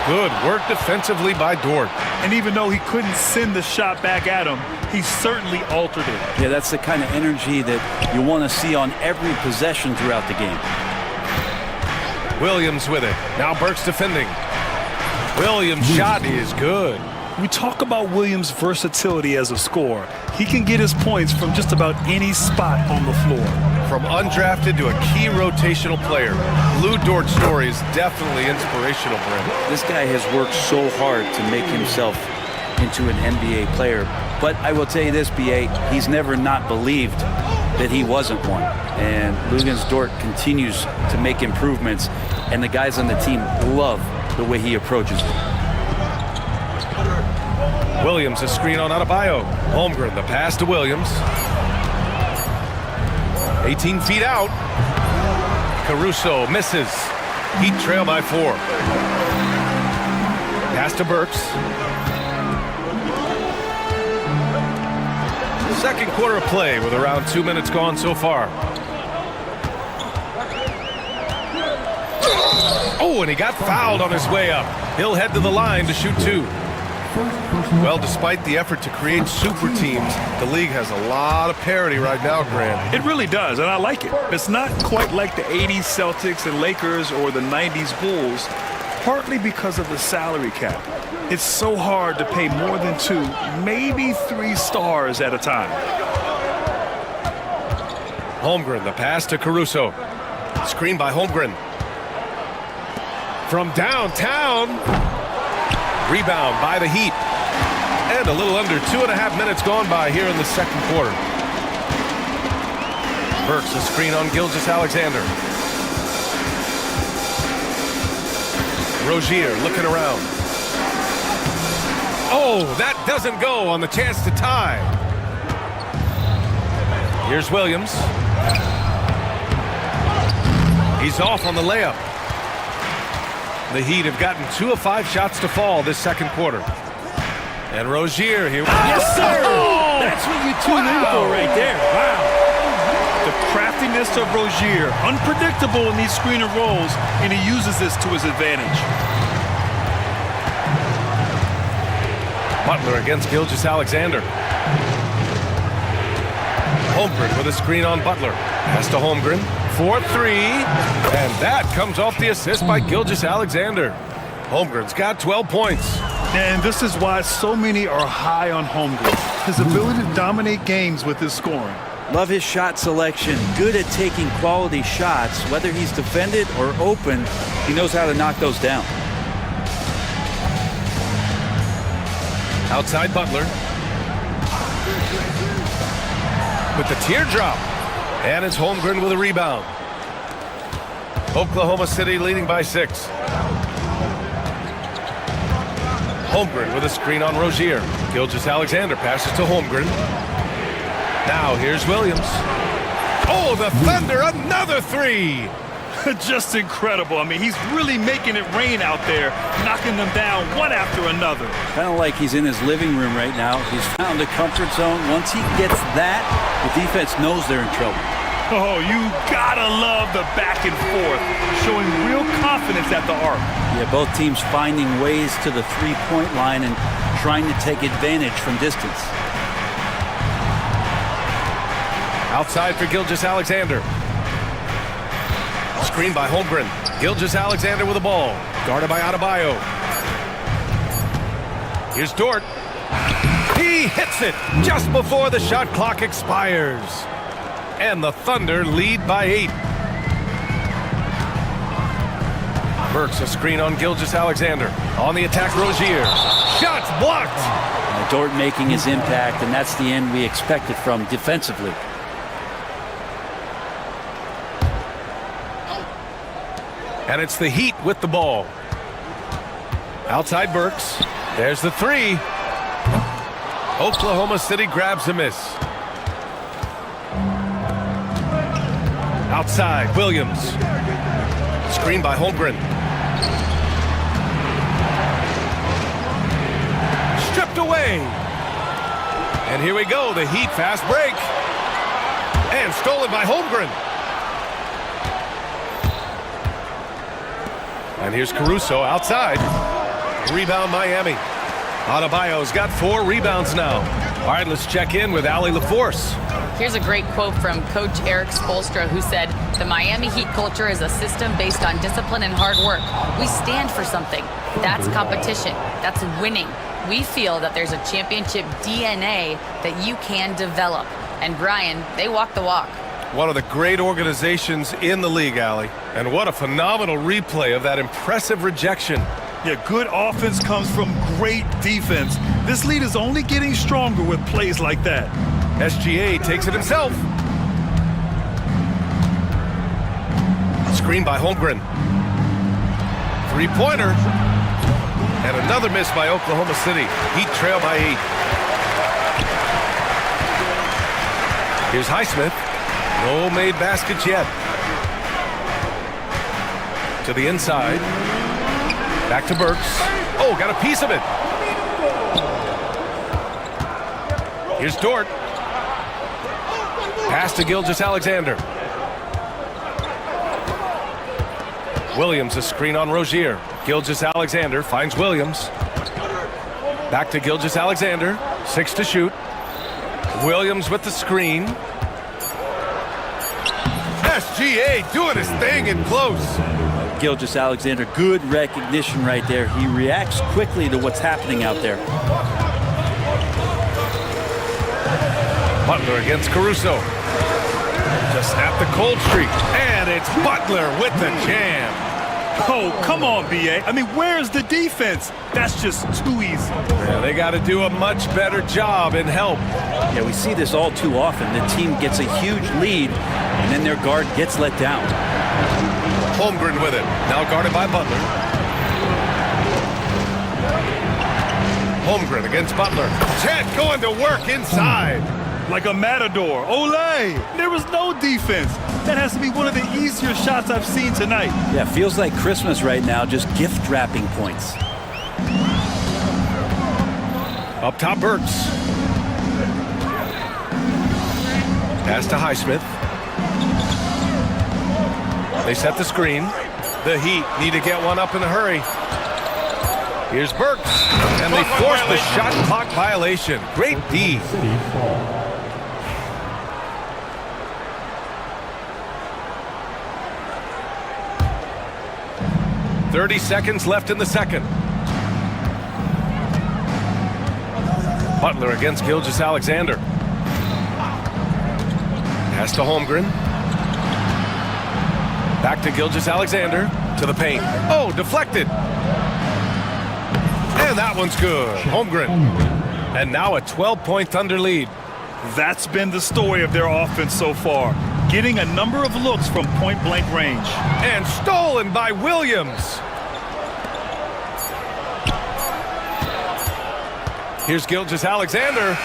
Good work defensively by Dort. And even though he couldn't send the shot back at him, he certainly altered it. Yeah, that's the kind of energy that you want to see on every possession throughout the game. Williams with it. Now Burks defending. Williams' shot is good. We talk about Williams' versatility as a scorer. He can get his points from just about any spot on the floor. From undrafted to a key rotational player, Lou Dort's story is definitely inspirational, Brent. This guy has worked so hard to make himself into an NBA player. But I will tell you this, B.A., he's never not believed that he wasn't one. And Luguentz Dort continues to make improvements, and the guys on the team love the way he approaches it. Williams, a screen on Adebayo. Holmgren, the pass to Williams. 18 feet out. Caruso misses. Heat trail by 4. Pass to Burks. Second quarter of play with around 2 minutes gone so far. Oh, and he got fouled on his way up. He'll head to the line to shoot 2. Well, despite the effort to create super teams, the league has a lot of parity right now, Grant. It really does, and I like it. It's not quite like the 80s Celtics and Lakers or the 90s Bulls, partly because of the salary cap. It's so hard to pay more than 2, maybe 3 stars at a time. Holmgren, the pass to Caruso. Screen by Holmgren. From downtown. Rebound by the Heat. And a little under 2.5 minutes gone by here in the second quarter. Burks, a screen on Gilgeous-Alexander. Rozier looking around. Oh, that doesn't go on the chance to tie. Here's Williams. He's off on the layup. The Heat have gotten 2 of 5 shots to fall this second quarter. And Rozier here. Yes, sir! Oh! That's what you tune in for right there. Wow. The craftiness of Rozier. Unpredictable in these screen and rolls, and he uses this to his advantage. Butler against Gilgeous-Alexander. Holmgren with a screen on Butler. Pass to Holmgren. 4-3. And that comes off the assist by Gilgeous-Alexander. Holmgren's got 12 points. And this is why so many are high on Holmgren. His ability to dominate games with his scoring. Love his shot selection. Good at taking quality shots. Whether he's defended or open, he knows how to knock those down. Outside Butler. With the teardrop. And it's Holmgren with a rebound. Oklahoma City leading by 6. Holmgren with a screen on Rozier. Gilgeous-Alexander passes to Holmgren. Now here's Williams. Oh, the Thunder, another 3. Just incredible. I mean, he's really making it rain out there, knocking them down one after another. Kind of like he's in his living room right now. He's found a comfort zone. Once he gets that, the defense knows they're in trouble. Oh, you gotta love the back and forth, showing real confidence at the arc. Yeah, both teams finding ways to the three-point line and trying to take advantage from distance. Outside for Gilgeous-Alexander. Screen by Holmgren. Gilgeous-Alexander with the ball. Guarded by Adebayo. Here's Dort. He hits it just before the shot clock expires. And the Thunder lead by 8. Burks, a screen on Gilgeous-Alexander. On the attack, Rozier. Shots blocked. Dort making his impact, and that's the end we expected from defensively. And it's the Heat with the ball. Outside Burks. There's the 3. Oklahoma City grabs a miss. Outside, Williams. Screen by Holmgren. Stripped away. And here we go, the Heat fast break. And stolen by Holmgren. And here's Caruso outside. Rebound Miami. Adebayo's got 4 rebounds now. All right, let's check in with Allie LaForce. Here's a great quote from Coach Eric Spoelstra, who said, "The Miami Heat culture is a system based on discipline and hard work. We stand for something. That's competition. That's winning. We feel that there's a championship DNA that you can develop." And Brian, they walk the walk. One of the great organizations in the league, Allie. And what a phenomenal replay of that impressive rejection. Yeah, good offense comes from great defense. This lead is only getting stronger with plays like that. SGA takes it himself. Screen by Holmgren. Three-pointer. And another miss by Oklahoma City. Heat trail by 8. Here's Highsmith. No made baskets yet. To the inside. Back to Burks. Oh, got a piece of it. Here's Dort. Pass to Gilgeous-Alexander. Williams, a screen on Rozier. Gilgeous-Alexander finds Williams. Back to Gilgeous-Alexander. 6 to shoot. Williams with the screen. SGA doing his thing in close. Gilgeous-Alexander, good recognition right there. He reacts quickly to what's happening out there. Butler against Caruso. Just snapped the cold streak. And it's Butler with the jam. Oh, come on, BA. I mean, where's the defense? That's just too easy. Yeah, they got to do a much better job in help. Yeah, we see this all too often. The team gets a huge lead, and then their guard gets let down. Holmgren with it. Now guarded by Butler. Holmgren against Butler. Chet going to work inside. Like a matador. Olay! There was no defense. That has to be one of the easier shots I've seen tonight. Yeah, feels like Christmas right now, just gift wrapping points. Up top, Burks. Pass to Highsmith. They set the screen. The Heat need to get one up in a hurry. Here's Burks. And they force the shot clock violation. Great D. 30 seconds left in the second. Butler against Gilgeous-Alexander. Pass to Holmgren. Back to Gilgeous-Alexander. To the paint. Oh, deflected. And that one's good. Holmgren. And now a 12-point Thunder lead. That's been the story of their offense so far. Getting a number of looks from point-blank range. And stolen by Williams. Here's Gilgeous-Alexander.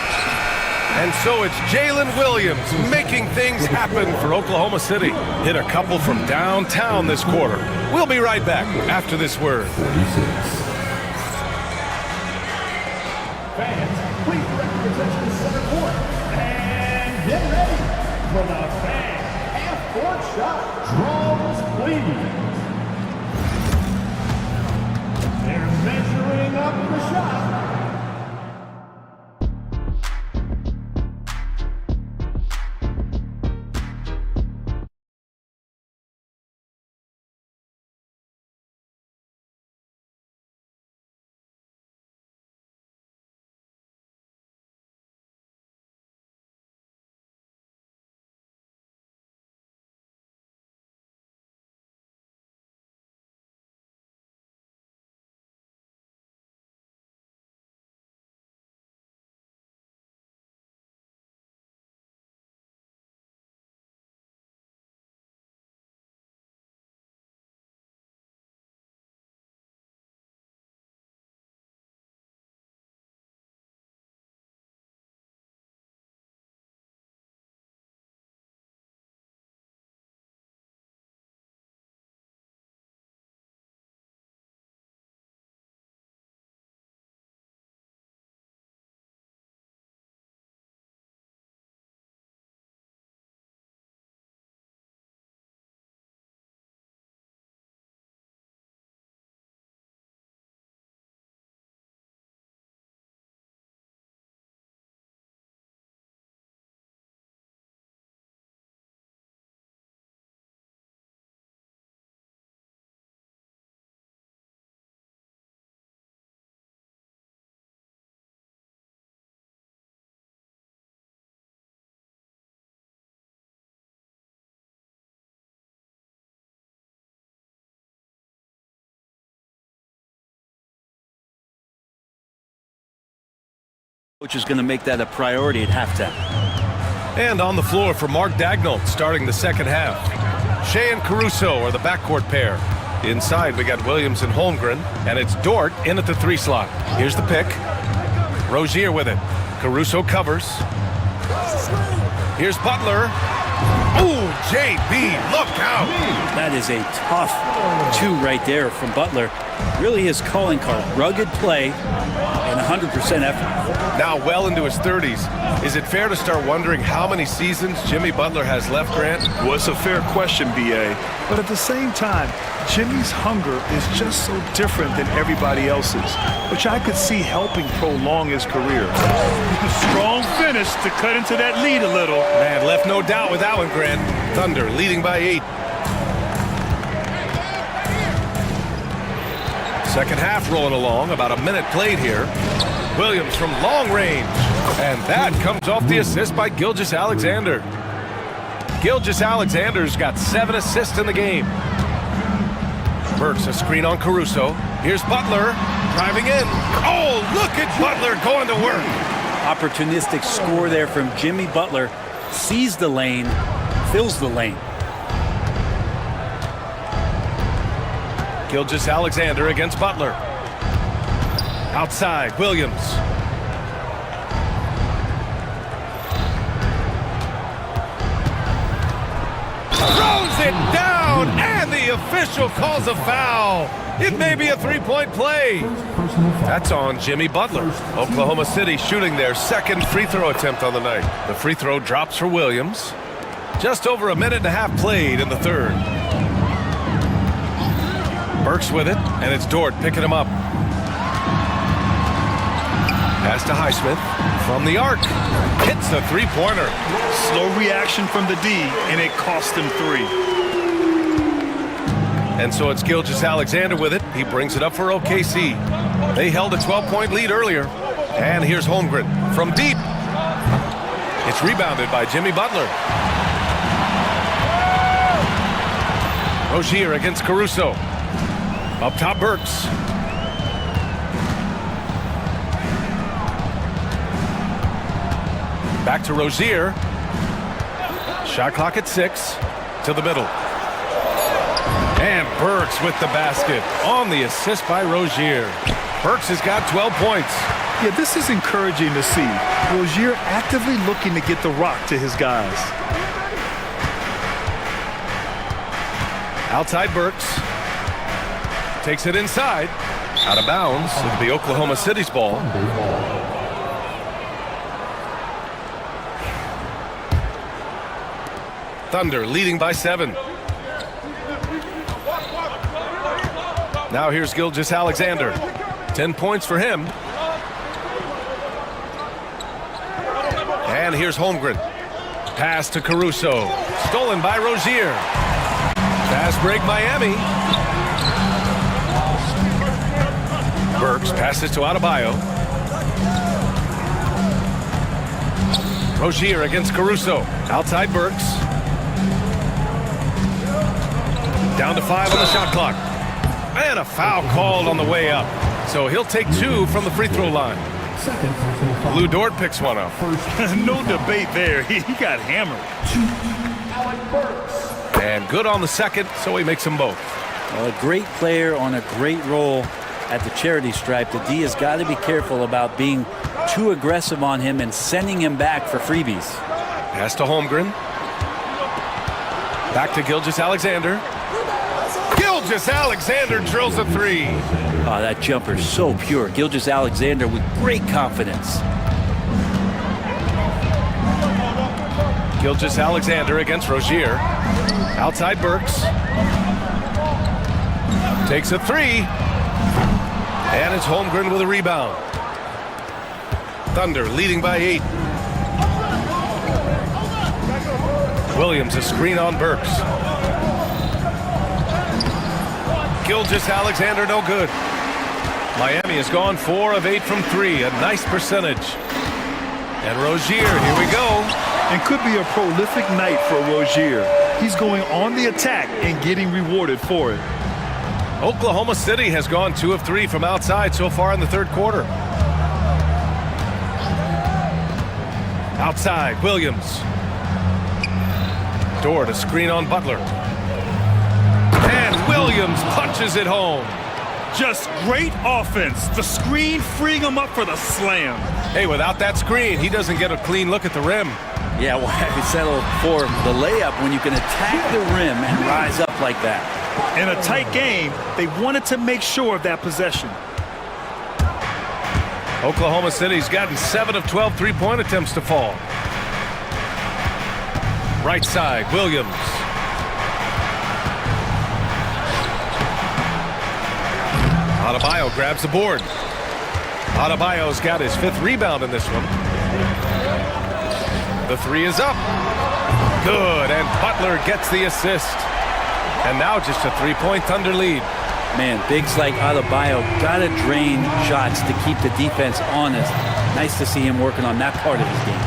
And so it's Jalen Williams making things happen for Oklahoma City. Hit a couple from downtown this quarter. We'll be right back after this word. Fans, please represent the center court. And get ready for the fan half-court shot draws, please. They're measuring up the shot. Coach is going to make that a priority at halftime. And on the floor for Mark Daignault starting the second half. Shea and Caruso are the backcourt pair. Inside, we got Williams and Holmgren, and it's Dort in at the 3 slot. Here's the pick. Rozier with it. Caruso covers. Here's Butler. Ooh, JB, look out! That is a tough 2 right there from Butler. Really his calling card. Rugged play and 100% effort. Now well into his 30s. Is it fair to start wondering how many seasons Jimmy Butler has left, Grant? Well, it's a fair question, B.A. But at the same time, Jimmy's hunger is just so different than everybody else's, which I could see helping prolong his career. Strong finish to cut into that lead a little. Man, left no doubt with that one, Grant. Thunder leading by 8. Second half rolling along, about a minute played here. Williams from long range. And that comes off the assist by Gilgeous-Alexander. Gilgeous-Alexander's got 7 assists in the game. Burks a screen on Caruso. Here's Butler driving in. Oh, look at Butler going to work. Opportunistic score there from Jimmy Butler. Sees the lane, fills the lane. Gilgeous-Alexander against Butler. Outside, Williams. Throws it down, and the official calls a foul. It may be a 3-point play. That's on Jimmy Butler. Oklahoma City shooting their second free throw attempt on the night. The free throw drops for Williams. Just over a minute and a half played in the third. Burks with it, and it's Dort picking him up. Pass to Highsmith from the arc. Hits the 3-pointer. Slow reaction from the D, and it cost him 3. And so it's Gilgeous-Alexander with it. He brings it up for OKC. They held a 12-point lead earlier. And here's Holmgren from deep. It's rebounded by Jimmy Butler. Rozier against Caruso. Up top, Burks. Back to Rozier. Shot clock at 6. To the middle. And Burks with the basket on the assist by Rozier. Burks has got 12 points. Yeah, this is encouraging to see. Rozier actively looking to get the rock to his guys. Outside Burks. Takes it inside. Out of bounds. It'll be Oklahoma City's ball. Thunder leading by 7. Now here's Gilgeous-Alexander. 10 points for him. And here's Holmgren. Pass to Caruso. Stolen by Rozier. Fast break Miami. Burks passes to Adebayo. Rozier against Caruso. Outside Burks. Down to 5 on the shot clock. And a foul called on the way up. So he'll take 2 from the free throw line. Lou Dort picks one up. No debate there. He got hammered. And good on the second, so he makes them both. Well, a great player on a great role at the charity stripe. The D has got to be careful about being too aggressive on him and sending him back for freebies. Pass to Holmgren. Back to Gilgeous-Alexander. Gilgeous-Alexander drills a 3. Oh, that jumper's so pure. Gilgeous-Alexander with great confidence. Gilgeous-Alexander against Rozier. Outside Burks. Takes a 3. And it's Holmgren with a rebound. Thunder leading by 8. Williams a screen on Burks. Gilgeous-Alexander no good. Miami has gone 4 of 8 from 3. A nice percentage. And Rozier, here we go. And could be a prolific night for Rozier. He's going on the attack and getting rewarded for it. Oklahoma City has gone 2 of 3 from outside so far in the third quarter. Outside, Williams. Dort to screen on Butler. And Williams punches it home. Just great offense. The screen freeing him up for the slam. Hey, without that screen, he doesn't get a clean look at the rim. Yeah, well, I settle for the layup when you can attack the rim and rise up like that. In a tight game, they wanted to make sure of that possession. Oklahoma City's gotten 7 of 12 three-point attempts to fall. Right side, Williams. Adebayo grabs the board. Adebayo's got his 5th rebound in this one. The 3 is up. Good, and Butler gets the assist. And now just a 3-point Thunder lead. Man, bigs like Adebayo gotta drain shots to keep the defense honest. Nice to see him working on that part of his game.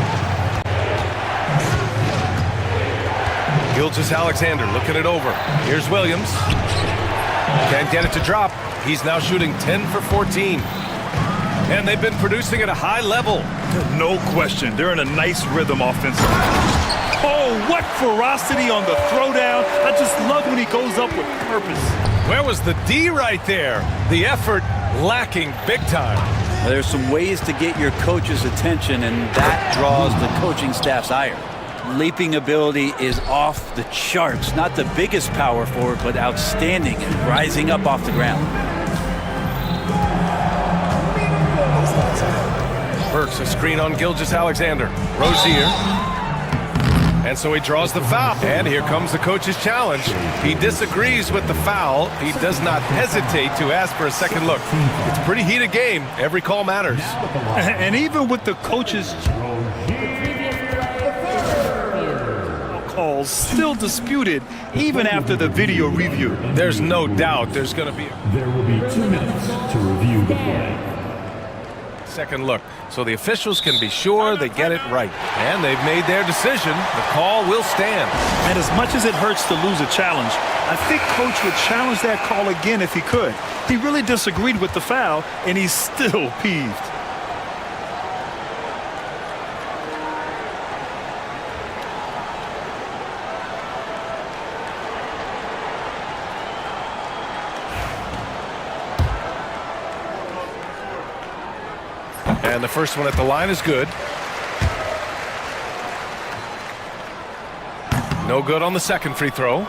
Gilgeous-Alexander looking it over. Here's Williams. Can't get it to drop. He's now shooting 10 for 14. And they've been producing at a high level. No question. They're in a nice rhythm offensively. Oh, what ferocity on the throwdown. I just love when he goes up with purpose. Where was the D right there? The effort lacking big time. There's some ways to get your coach's attention, and that draws the coaching staff's ire. Leaping ability is off the charts. Not the biggest power forward, but outstanding and rising up off the ground. Burks a screen on Gilgeous-Alexander. Rozier. And so he draws the foul. And here comes the coach's challenge. He disagrees with the foul. He does not hesitate to ask for a second look. It's a pretty heated game. Every call matters. And even with the coach's calls still disputed, even after the video review. There's no doubt there's going to be... There will be 2 minutes to review the play. Second look, so the officials can be sure they get it right. And they've made their decision. The call will stand. And as much as it hurts to lose a challenge, I think Coach would challenge that call again if he could. He really disagreed with the foul, and he's still peeved. And the first one at the line is good. No good on the second free throw.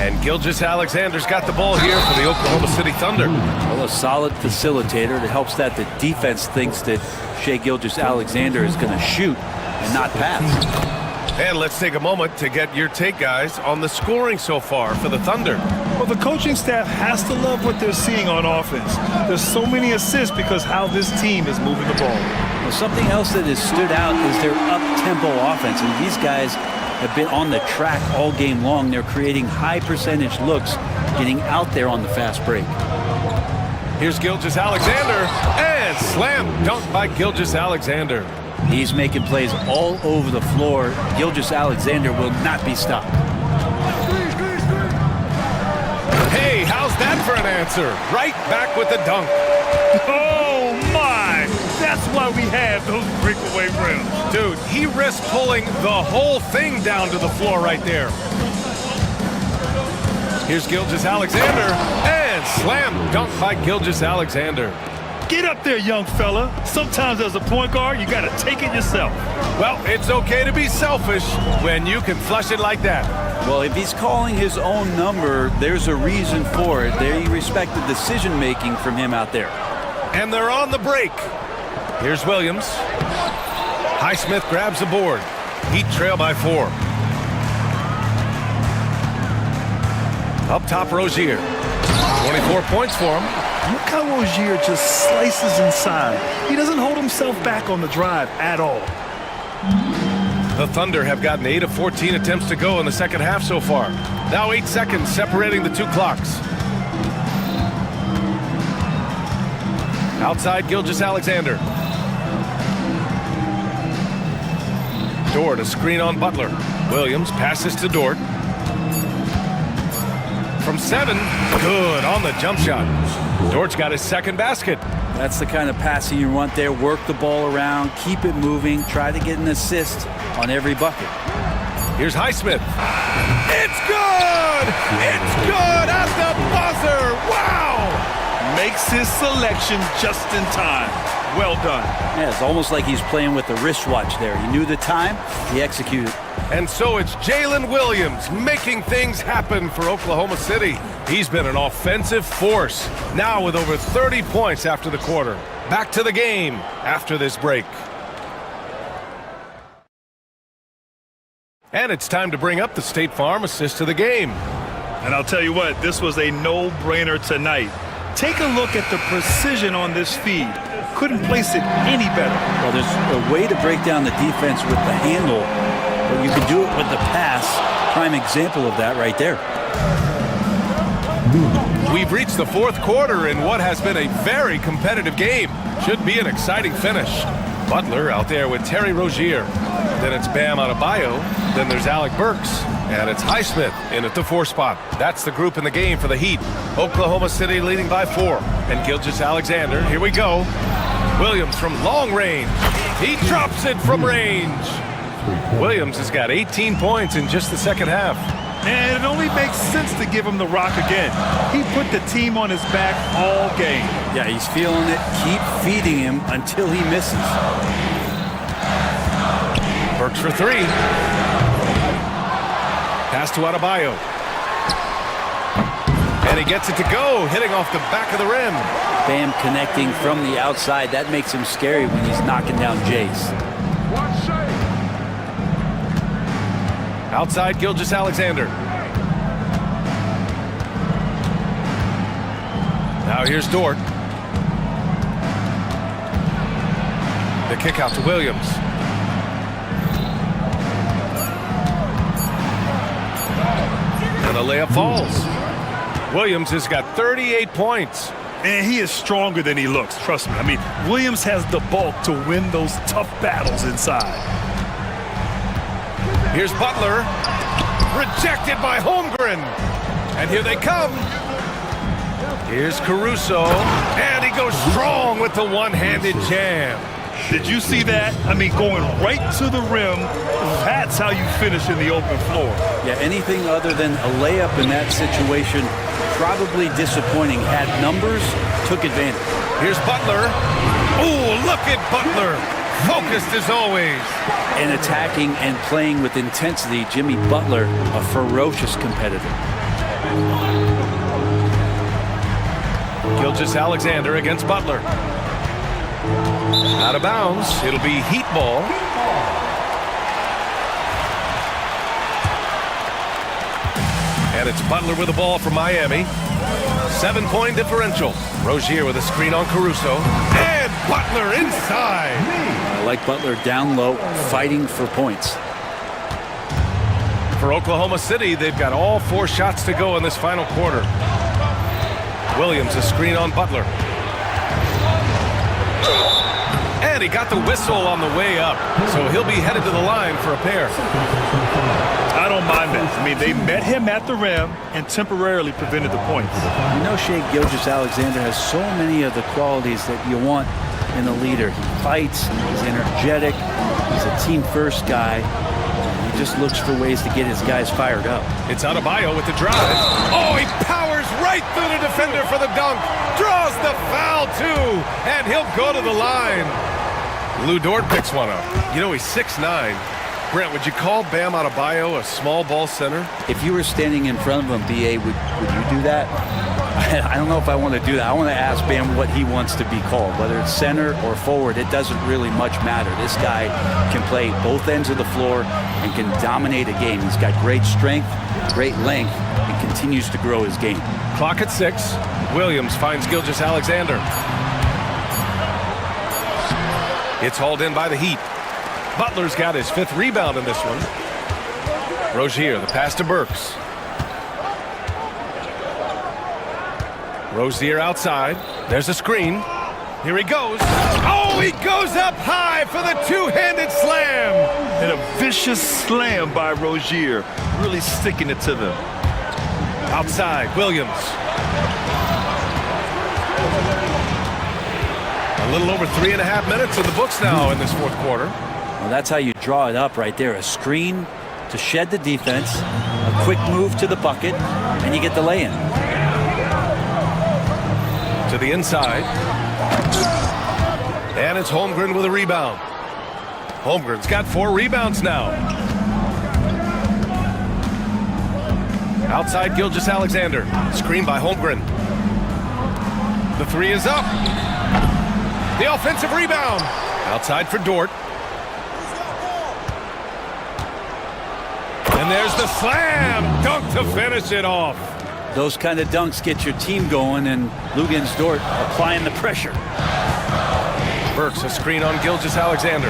And Gilgeous-Alexander's got the ball here for the Oklahoma City Thunder. Well, a solid facilitator. It helps that the defense thinks that Shai Gilgeous-Alexander is going to shoot and not pass. And let's take a moment to get your take, guys, on the scoring so far for the Thunder. Well, the coaching staff has to love what they're seeing on offense. There's so many assists because how this team is moving the ball. Well, something else that has stood out is their up-tempo offense. And these guys have been on the track all game long. They're creating high-percentage looks, getting out there on the fast break. Here's Gilgeous-Alexander, and slam dunk by Gilgeous-Alexander. He's making plays all over the floor. Gilgeous-Alexander will not be stopped. Hey, how's that for an answer? Right back with the dunk. Oh, my! That's why we have those breakaway rims. Dude, he risked pulling the whole thing down to the floor right there. Here's Gilgeous-Alexander, and slam dunk by Gilgeous-Alexander. Get up there, young fella. Sometimes as a point guard, you got to take it yourself. Well, it's okay to be selfish when you can flush it like that. Well, if he's calling his own number, there's a reason for it. They respect the decision-making from him out there. And they're on the break. Here's Williams. Highsmith grabs the board. Heat trail by 4. Up top, Rozier. 24 points for him. Look how Rozier just slices inside. He doesn't hold himself back on the drive at all. The Thunder have gotten 8 of 14 attempts to go in the second half so far. Now 8 seconds separating the two clocks. Outside, Gilgeous-Alexander. Dort a screen on Butler. Williams passes to Dort. From 7, good on the jump shot. Dort's got his second basket. That's the kind of passing you want there. Work the ball around, keep it moving, try to get an assist on every bucket. Here's Highsmith. It's good! It's good at the buzzer! Wow! Makes his selection just in time. Well done. Yeah, it's almost like he's playing with the wristwatch there. He knew the time, he executed. And so it's Jalen Williams making things happen for Oklahoma City. He's been an offensive force, now with over 30 points after the quarter. Back to the game after this break. And it's time to bring up the State Farm assist of the game. And I'll tell you what, this was a no-brainer tonight. Take a look at the precision on this feed. Couldn't place it any better. Well, there's a way to break down the defense with the handle, but you can do it with the pass. Prime example of that right there. We've reached the fourth quarter in what has been a very competitive game. Should be an exciting finish. Butler out there with Terry Rozier. Then it's Bam Adebayo. Then there's Alec Burks. And it's Highsmith in at the 4 spot. That's the group in the game for the Heat. Oklahoma City leading by 4. And Gilgeous-Alexander, here we go. Williams from long range. He drops it from range. Williams has got 18 points in just the second half. And it only makes sense to give him the rock again. He put the team on his back all game. Yeah, he's feeling it. Keep feeding him until he misses. Burks for 3. Pass to Adebayo. And he gets it to go, hitting off the back of the rim. Bam connecting from the outside. That makes him scary when he's knocking down Jays. Outside, Gilgeous-Alexander. Now here's Dort. The kick out to Williams. And the layup falls. Williams has got 38 points. And he is stronger than he looks, trust me. I mean, Williams has the bulk to win those tough battles inside. Here's Butler. Rejected by Holmgren. And here they come. Here's Caruso. And he goes strong with the one-handed jam. Did you see that? I mean, going right to the rim, that's how you finish in the open floor. Yeah, anything other than a layup in that situation, probably disappointing. Had numbers, took advantage. Here's Butler. Oh, look at Butler. Focused as always. And attacking and playing with intensity, Jimmy Butler, a ferocious competitor. Gilgeous-Alexander against Butler. Out of bounds. It'll be Heat ball. And it's Butler with the ball for Miami. 7-point differential. Rozier with a screen on Caruso. And Butler inside. I like Butler down low, fighting for points. For Oklahoma City, they've got all 4 shots to go in this final quarter. Williams a screen on Butler. And he got the whistle on the way up, so he'll be headed to the line for a pair. I don't mind that. I mean, they met him at the rim and temporarily prevented the points. You know, Shea Gilgeous-Alexander has so many of the qualities that you want in a leader. He fights, he's energetic, he's a team-first guy. He just looks for ways to get his guys fired up. It's Adebayo with the drive. Oh, he powers right through the defender for the dunk. Draws the foul, too, and he'll go to the line. Lou Dort picks one up. You know, he's 6'9". Brent, would you call Bam Adebayo a small ball center? If you were standing in front of him, B.A., would you do that? I don't know if I want to do that. I want to ask Bam what he wants to be called. Whether it's center or forward, it doesn't really much matter. This guy can play both ends of the floor and can dominate a game. He's got great strength, great length, and continues to grow his game. Clock at 6. Williams finds Gilgeous-Alexander. It's hauled in by the Heat. Butler's got his 5th rebound in this one. Rozier, the pass to Burks. Rozier outside. There's a screen. Here he goes. Oh, he goes up high for the two-handed slam. And a vicious slam by Rozier, really sticking it to them. Outside, Williams. little over 3.5 minutes in the books now in this fourth quarter. Well, that's how you draw it up right there. A screen to shed the defense, a quick move to the bucket, and you get the lay-in. To the inside. And it's Holmgren with a rebound. Holmgren's got 4 rebounds now. Outside Gilgeous-Alexander. Screen by Holmgren. The 3 is up. The offensive rebound. Outside for Dort. And there's the slam dunk to finish it off. Those kind of dunks get your team going, and Lugens Dort applying the pressure. Burks a screen on Gilgeous-Alexander.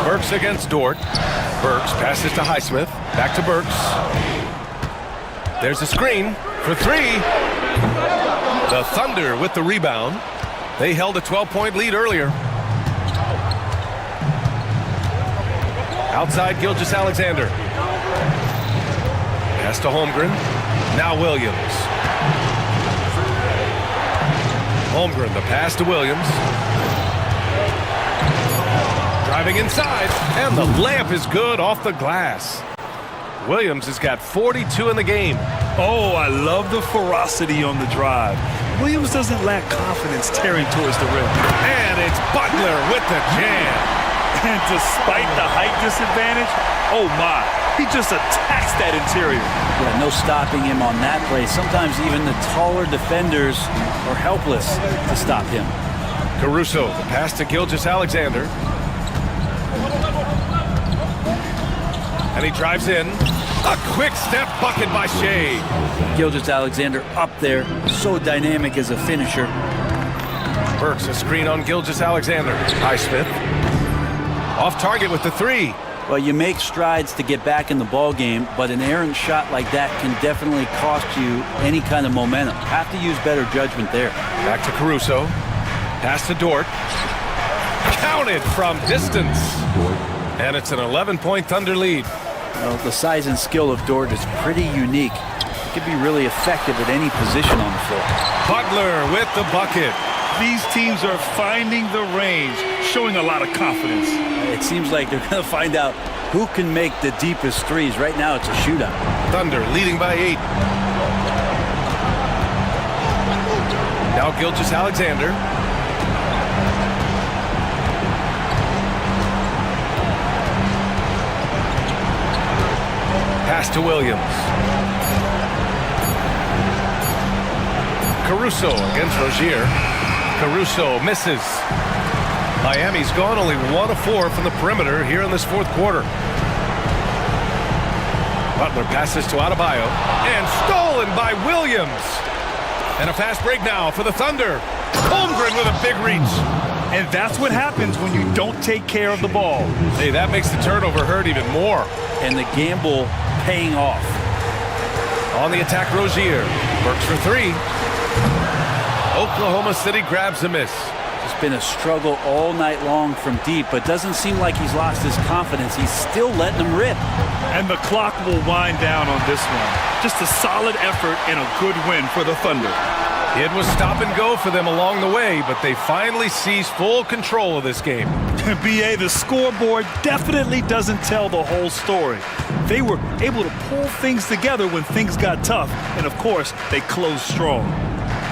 Burks against Dort. Burks passes to Highsmith. Back to Burks. There's a screen for 3. The Thunder with the rebound. They held a 12-point lead earlier. Outside Gilgeous-Alexander. Pass to Holmgren. Now Williams. Holmgren, the pass to Williams. Driving inside, and the layup is good off the glass. Williams has got 42 in the game. Oh, I love the ferocity on the drive. Williams doesn't lack confidence tearing towards the rim. And it's Butler with the jam. And despite the height disadvantage, oh my, he just attacks that interior. Yeah, no stopping him on that play. Sometimes even the taller defenders are helpless to stop him. Caruso, the pass to Gilgeous-Alexander. And he drives in. A quick step bucket by Shea. Gilgeous-Alexander up there, so dynamic as a finisher. Burks a screen on Gilgeous-Alexander. Highsmith. Off target with the 3. Well, you make strides to get back in the ball game, but an errant shot like that can definitely cost you any kind of momentum. Have to use better judgment there. Back to Caruso. Pass to Dort. Counted from distance. And it's an 11-point Thunder lead. Well, the size and skill of Dort is pretty unique. He can be really effective at any position on the floor. Butler with the bucket. These teams are finding the range, showing a lot of confidence. It seems like they're going to find out who can make the deepest threes. Right now, it's a shootout. Thunder leading by 8. Now Gilgeous-Alexander. Pass to Williams. Caruso against Rozier. Caruso misses. Miami's gone only 1 of 4 from the perimeter here in this fourth quarter. Butler passes to Adebayo and stolen by Williams. And a fast break now for the Thunder. Holmgren with a big reach. And that's what happens when you don't take care of the ball. Hey, that makes the turnover hurt even more. And the gamble paying off. On the attack, Rozier. Works for 3. Oklahoma City grabs a miss. It's been a struggle all night long from deep, but doesn't seem like he's lost his confidence. He's still letting them rip. And the clock will wind down on this one. Just a solid effort and a good win for the Thunder. It was stop and go for them along the way, but they finally seized full control of this game. BA, the scoreboard definitely doesn't tell the whole story. They were able to pull things together when things got tough, and of course, they closed strong.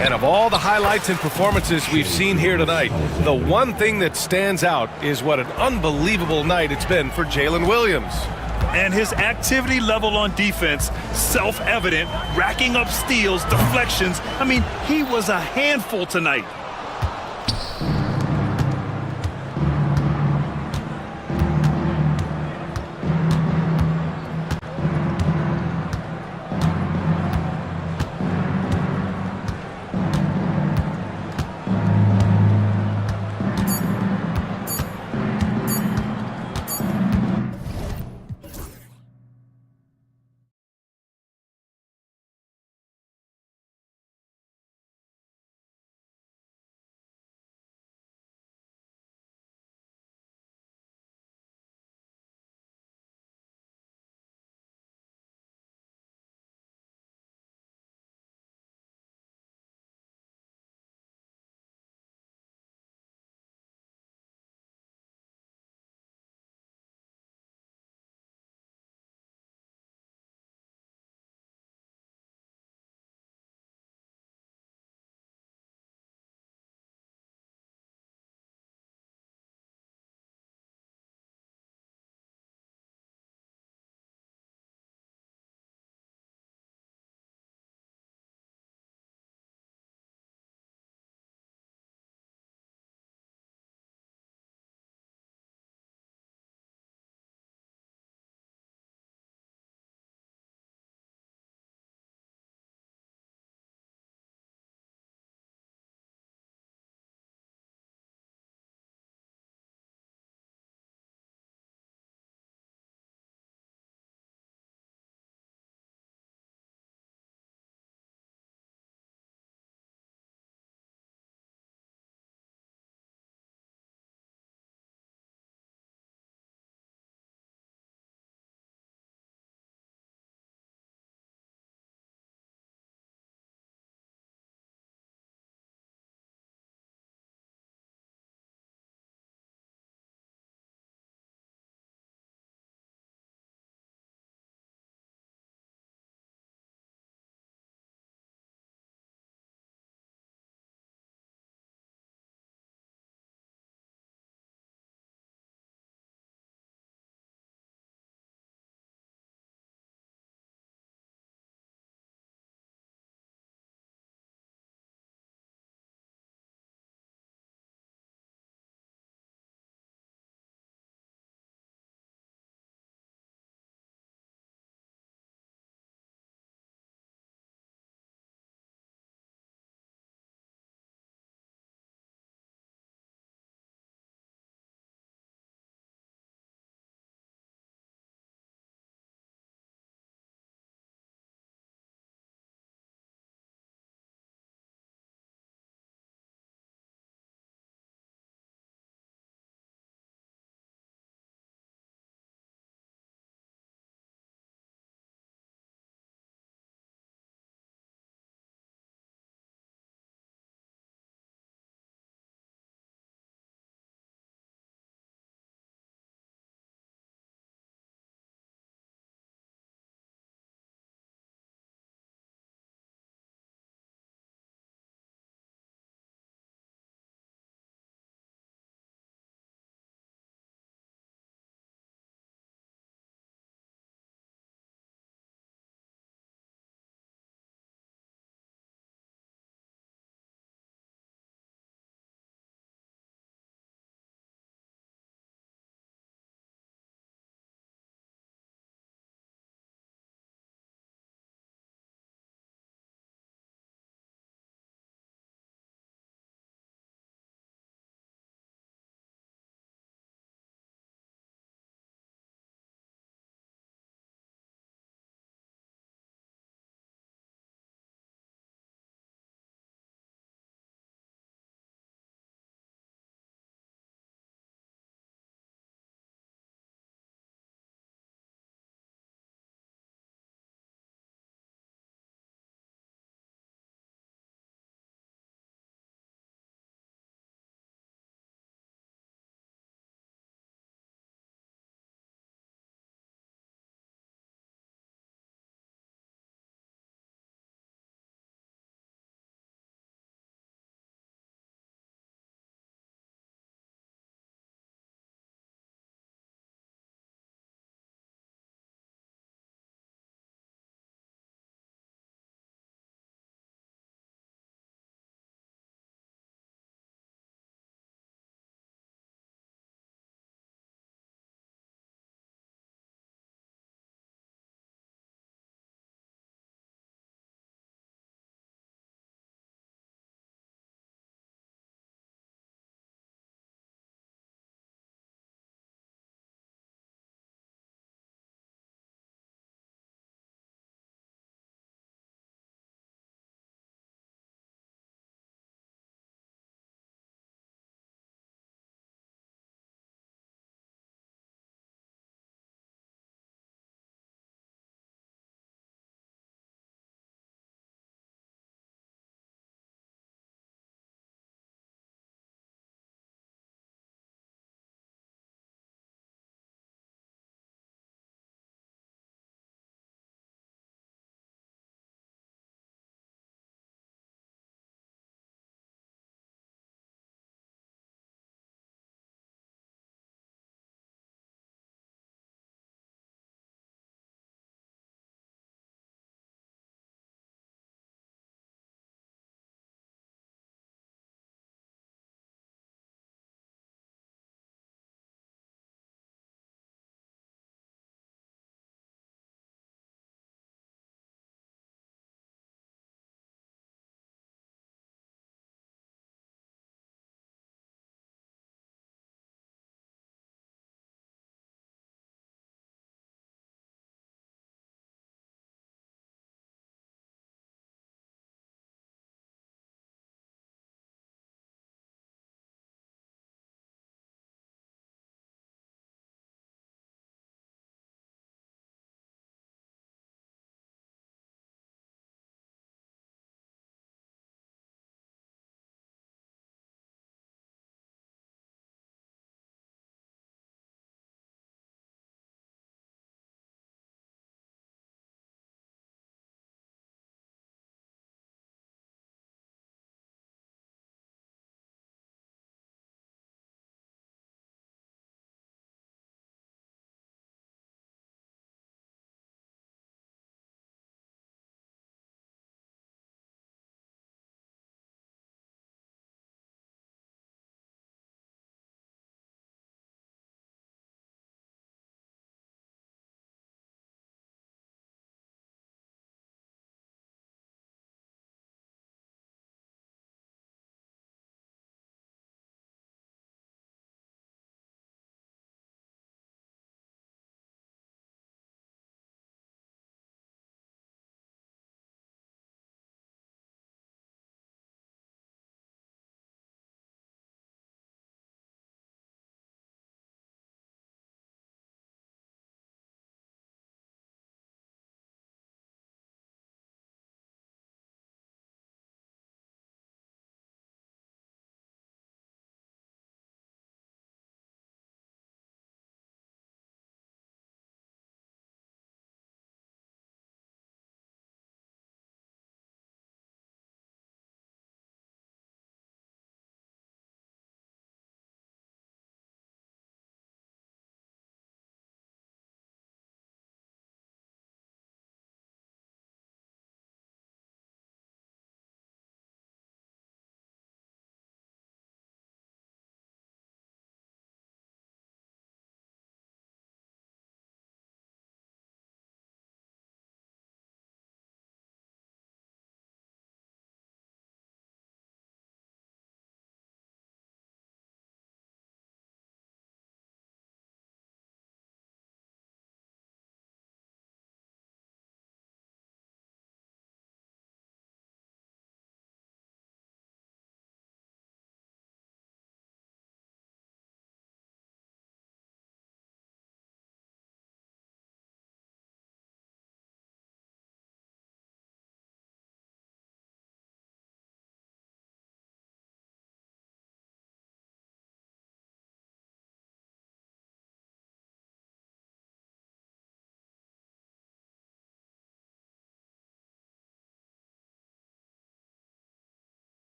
And of all the highlights and performances we've seen here tonight, the one thing that stands out is what an unbelievable night it's been for Jalen Williams. And his activity level on defense, self-evident, racking up steals, deflections. I mean, he was a handful tonight.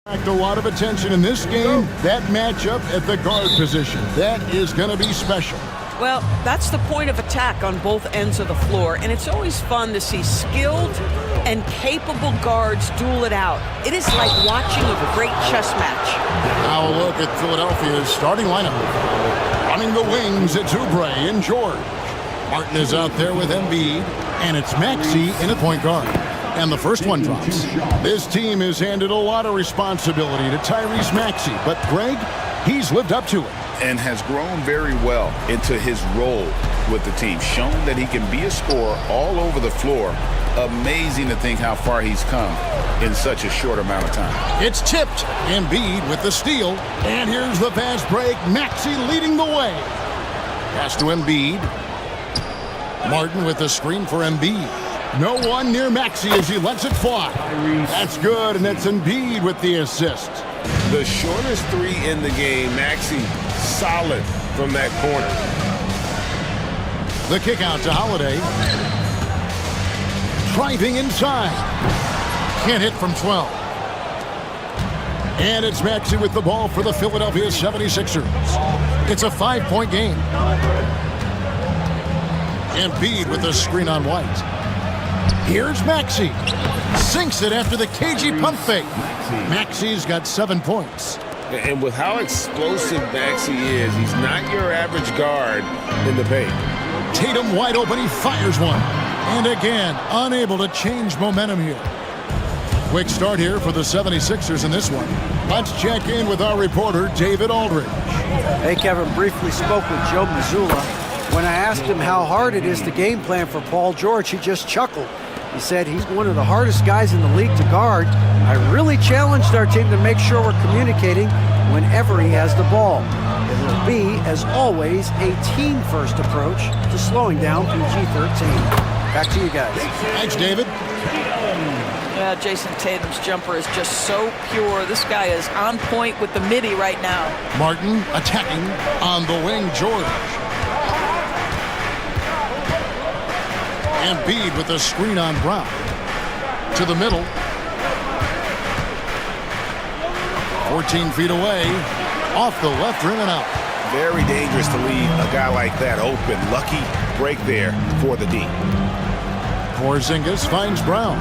A lot of attention in this game, that matchup at the guard position. That is going to be special. Well, that's the point of attack on both ends of the floor, and it's always fun to see skilled and capable guards duel it out. It is like watching a great chess match. Now a look at Philadelphia's starting lineup. Running the wings, it's Oubre and George. Martin is out there with Embiid, and it's Maxey in at point guard. And the first one drops. This team has handed a lot of responsibility to Tyrese Maxey, but Greg, he's lived up to it. And has grown very well into his role with the team. Shown that he can be a scorer all over the floor. Amazing to think how far he's come in such a short amount of time. It's tipped. Embiid with the steal. And here's the fast break. Maxey leading the way. Pass to Embiid. Martin with the screen for Embiid. No one near Maxey as he lets it fly. That's good, and that's Embiid with the assist. The shortest three in the game, Maxey solid from that corner. The kick out to Holiday. Driving inside. Can't hit from 12. And it's Maxey with the ball for the Philadelphia 76ers. It's a 5-point game. Embiid with the screen on White. Here's Maxey. Sinks it after the cagey pump fake. Maxey's got 7 points. And with how explosive Maxey is, he's not your average guard in the paint. Tatum wide open, he fires one. And again, unable to change momentum here. Quick start here for the 76ers in this one. Let's check in with our reporter, David Aldridge. Hey, Kevin, briefly spoke with Joe Mazzulla. When I asked him how hard it is to game plan for Paul George, he just chuckled. He said he's one of the hardest guys in the league to guard. I really challenged our team to make sure we're communicating whenever he has the ball. It will be, as always, a team-first approach to slowing down PG-13. Back to you guys. Thanks, David. Yeah, Jason Tatum's jumper is just so pure. This guy is on point with the midi right now. Martin attacking on the wing, George. Embiid with the screen on Brown. To the middle. 14 feet away. Off the left rim and out. Very dangerous to leave a guy like that open. Lucky break there for the D. Porzingis finds Brown.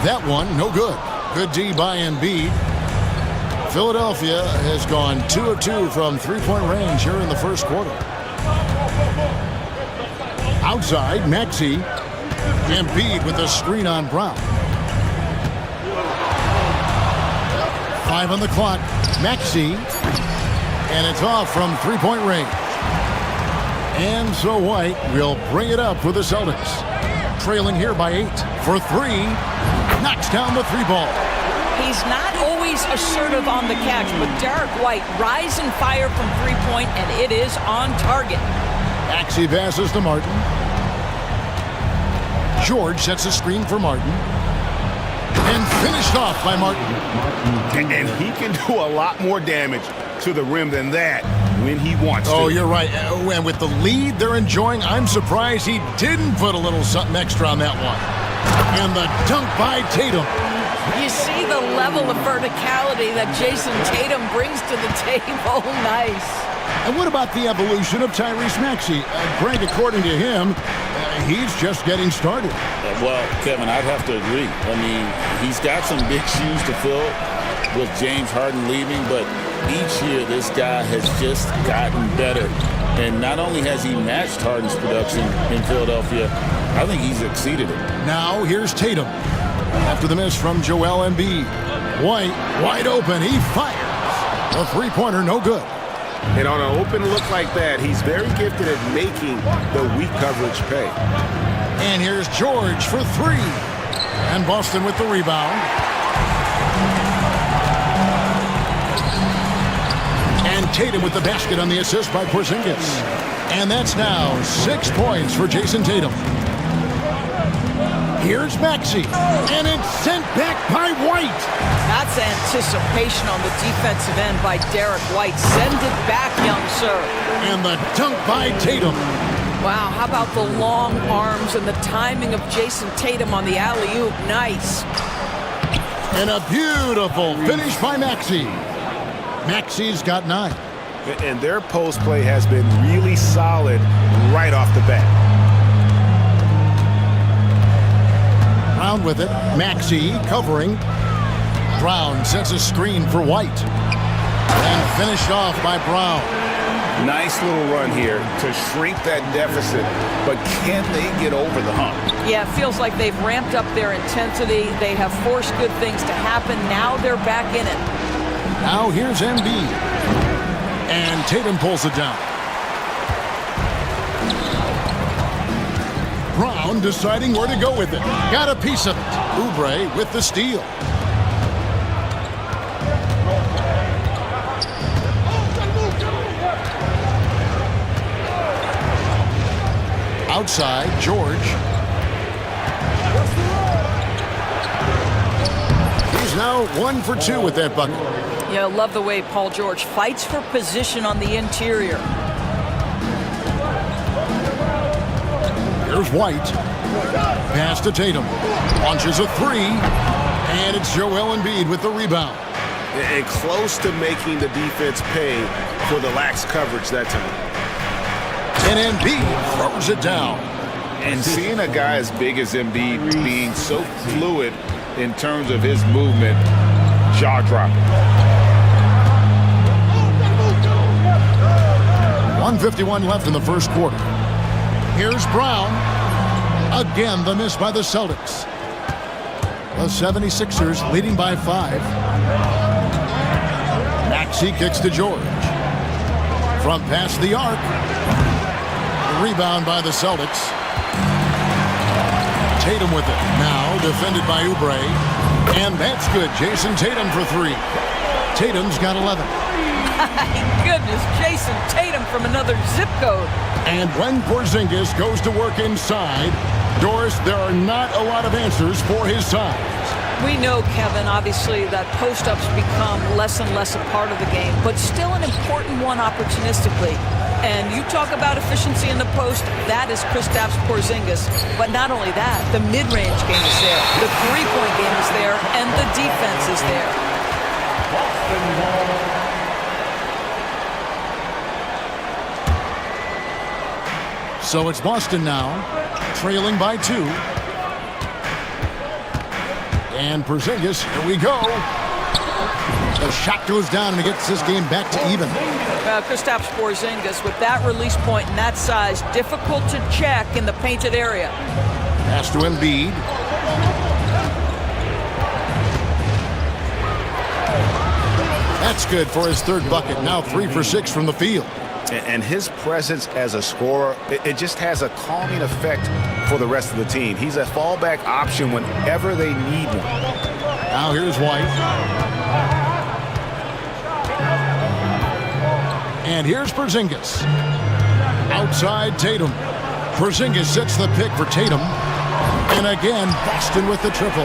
That one, no good. Good D by Embiid. Philadelphia has gone 2 of 2 from three-point range here in the first quarter. Outside, Maxey. Embiid with the screen on Brown. 5 on the clock. Maxey. And it's off from three-point range. And so White will bring it up for the Celtics. Trailing here by 8 for 3. Knocks down the 3-ball. He's not always assertive on the catch, but Derek White rise and fire from three-point, and it is on target. Maxey passes to Martin. George sets a screen for Martin. And finished off by Martin. And he can do a lot more damage to the rim than that when he wants to. Oh, you're right. And with the lead they're enjoying, I'm surprised he didn't put a little something extra on that one. And the dunk by Tatum. You see the level of verticality that Jason Tatum brings to the table. Nice. And what about the evolution of Tyrese Maxey? Greg, according to him, he's just getting started. Well, Kevin, I'd have to agree. I mean, he's got some big shoes to fill with James Harden leaving, but each year this guy has just gotten better. And not only has he matched Harden's production in Philadelphia, I think he's exceeded it. Now here's Tatum. After the miss from Joel Embiid. White, wide open, he fires. A three-pointer, no good. And on an open look like that, he's very gifted at making the weak coverage pay. And here's George for 3. And Boston with the rebound. And Tatum with the basket on the assist by Porzingis. And that's now 6 points for Jason Tatum. Here's Maxey. And it's sent back by White. That's anticipation on the defensive end by Derek White. Send it back, young sir. And the dunk by Tatum. Wow, how about the long arms and the timing of Jason Tatum on the alley-oop? Nice. And a beautiful finish by Maxey. Maxey's got 9. And their post play has been really solid right off the bat. Brown with it. Maxey covering. Brown sets a screen for White. And finished off by Brown. Nice little run here to shrink that deficit, but can they get over the hump? Yeah, it feels like they've ramped up their intensity. They have forced good things to happen. Now they're back in it. Now here's Embiid. And Tatum pulls it down. Brown deciding where to go with it. Got a piece of it. Oubre with the steal. Outside, George. He's now 1 for 2 with that bucket. Yeah, I love the way Paul George fights for position on the interior. Here's White. Pass to Tatum. Launches a 3. And it's Joel Embiid with the rebound. And close to making the defense pay for the lax coverage that time. And Embiid throws it down. And seeing a guy as big as Embiid being so fluid in terms of his movement, jaw-dropping. 1:51 left in the first quarter. Here's Brown. Again, the miss by the Celtics. The 76ers leading by 5. Maxey kicks to George. From past the arc. Rebound by the Celtics. Tatum with it. Now defended by Oubre. And that's good. Jason Tatum for 3. Tatum's got 11. My goodness, Jason Tatum from another zip code. And when Porzingis goes to work inside, Doris, there are not a lot of answers for his size. We know, Kevin, obviously, that post-ups become less and less a part of the game, but still an important one opportunistically. And you talk about efficiency in the post, that is Kristaps Porzingis. But not only that, the mid-range game is there, the three-point game is there, and the defense is there. So it's Boston now, trailing by 2. And Porzingis, here we go. The shot goes down and it gets this game back to even. Kristaps Porzingis with that release point and that size, difficult to check in the painted area. Pass to Embiid. That's good for his 3rd bucket. Now 3 for 6 from the field. And his presence as a scorer, it just has a calming effect for the rest of the team. He's a fallback option whenever they need one. Now here's White. And here's Porzingis. Outside Tatum. Porzingis sets the pick for Tatum. And again, Boston with the triple.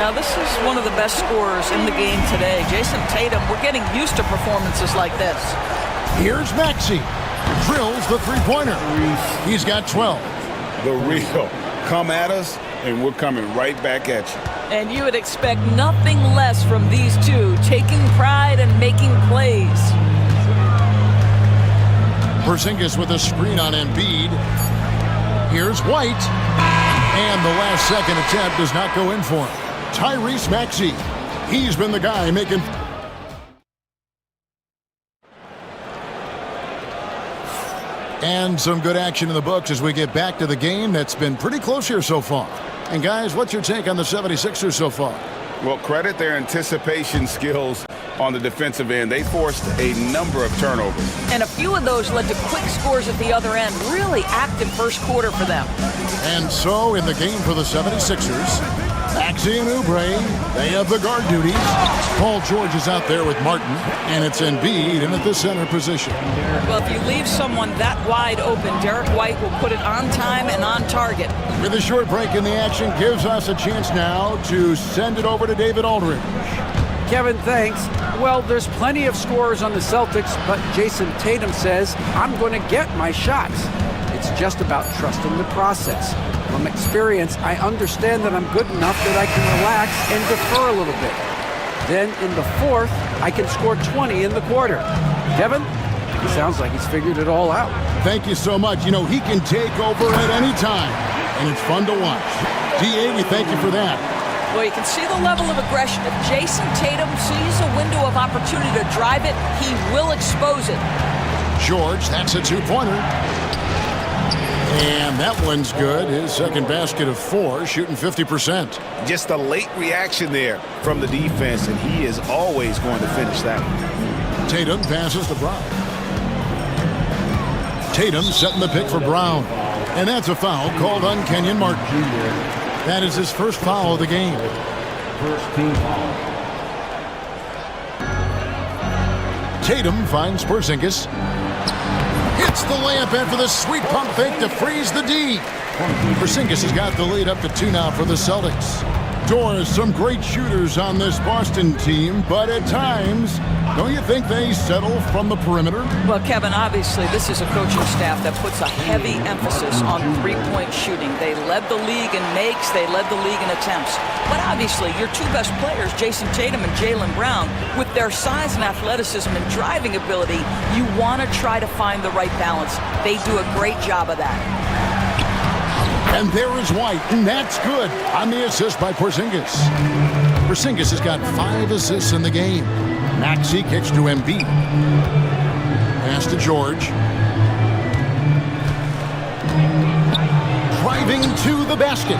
Now this is one of the best scorers in the game today. Jason Tatum, we're getting used to performances like this. Here's Maxey. Drills the three-pointer. He's got 12. The real. Come at us, and we're coming right back at you. And you would expect nothing less from these two, taking pride and making plays. Porzingis with a screen on Embiid. Here's White. And the last second attempt does not go in for him. Tyrese Maxey. He's been the guy making... And some good action in the books as we get back to the game that's been pretty close here so far. And guys, what's your take on the 76ers so far? Well, credit their anticipation skills on the defensive end. They forced a number of turnovers. And a few of those led to quick scores at the other end. Really active first quarter for them. And so in the game for the 76ers, Maxey and Oubre, they have the guard duties. Paul George is out there with Martin, and it's Embiid in at the center position. Well, if you leave someone that wide open, Derek White will put it on time and on target. With a short break in the action, gives us a chance now to send it over to David Aldridge. Kevin, thanks. Well, there's plenty of scorers on the Celtics, but Jason Tatum says, I'm going to get my shots. It's just about trusting the process. From experience, I understand that I'm good enough that I can relax and defer a little bit. Then in the fourth, I can score 20 in the quarter. Kevin, he sounds like he's figured it all out. Thank you so much. You know, he can take over at any time, and it's fun to watch. DA, we thank you for that. Well, you can see the level of aggression. If Jason Tatum sees a window of opportunity to drive it, he will expose it. George, that's a two-pointer. And that one's good. His second basket of 4, shooting 50%. Just a late reaction there from the defense, and he is always going to finish that one. Tatum passes to Brown. Tatum setting the pick for Brown. And that's a foul called on Kenyon Martin. That is his first foul of the game. First team foul. Tatum finds Porzingis. Hits the layup after the sweet pump fake to freeze the D. Porzingis has got the lead up to 2 now for the Celtics. Doris, some great shooters on this Boston team, but at times, don't you think they settle from the perimeter? Well, Kevin, obviously this is a coaching staff that puts a heavy emphasis on three-point shooting. They led the league in makes, they led the league in attempts. But obviously your two best players, Jason Tatum and Jaylen Brown, with their size and athleticism and driving ability, you want to try to find the right balance. They do a great job of that. And there is White, and that's good on the assist by Porzingis. Porzingis has got 5 assists in the game. Maxey kicks to Embiid. Pass to George. Driving to the basket.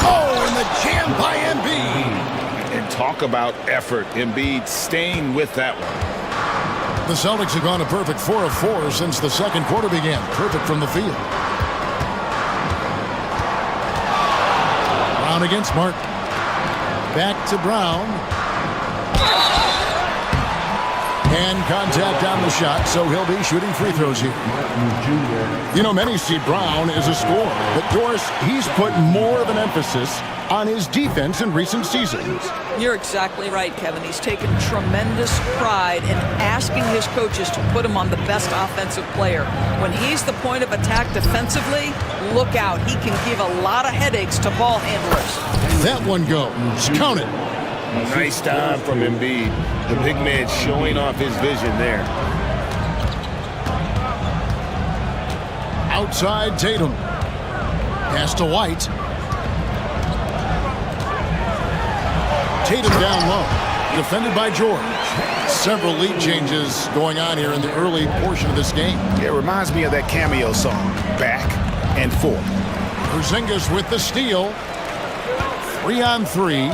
Oh, and the jam by Embiid. And talk about effort. Embiid staying with that one. The Celtics have gone a perfect 4 of 4 since the second quarter began. Perfect from the field. Brown against Martin. Back to Brown. And contact on the shot, so he'll be shooting free throws here. You know, many see Brown as a scorer, but Doris, he's put more of an emphasis on his defense in recent seasons. You're exactly right, Kevin. He's taken tremendous pride in asking his coaches to put him on the best offensive player. When he's the point of attack defensively, look out. He can give a lot of headaches to ball handlers. That one goes. Count it. Nice time from Embiid. The big man showing off his vision there. Outside Tatum. Pass to White. Tatum down low. Defended by George. Several lead changes going on here in the early portion of this game. It reminds me of that cameo song, Back and Forth. Porzingis with the steal. 3 on 3.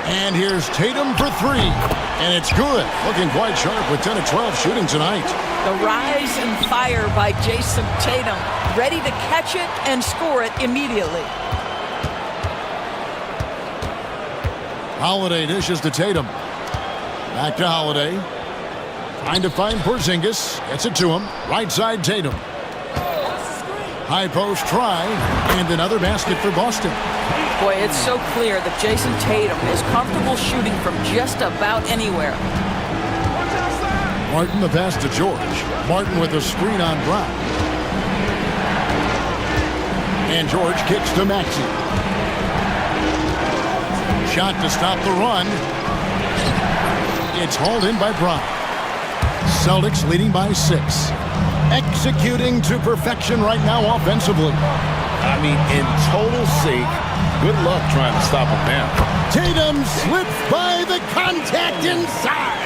And here's Tatum for 3. And it's good. Looking quite sharp with 10 of 12 shooting tonight. The rise and fire by Jason Tatum. Ready to catch it and score it immediately. Holiday dishes to Tatum. Back to Holiday. Trying to find Porzingis. Gets it to him. Right side Tatum. High post try. And another basket for Boston. Boy, it's so clear that Jason Tatum is comfortable shooting from just about anywhere. Martin the pass to George. Martin with a screen on Brown. And George kicks to Maxey. Shot to stop the run. It's hauled in by Brown. Celtics leading by 6. Executing to perfection right now offensively. I mean, in total sync. Good luck trying to stop him now. Tatum slips by the contact inside.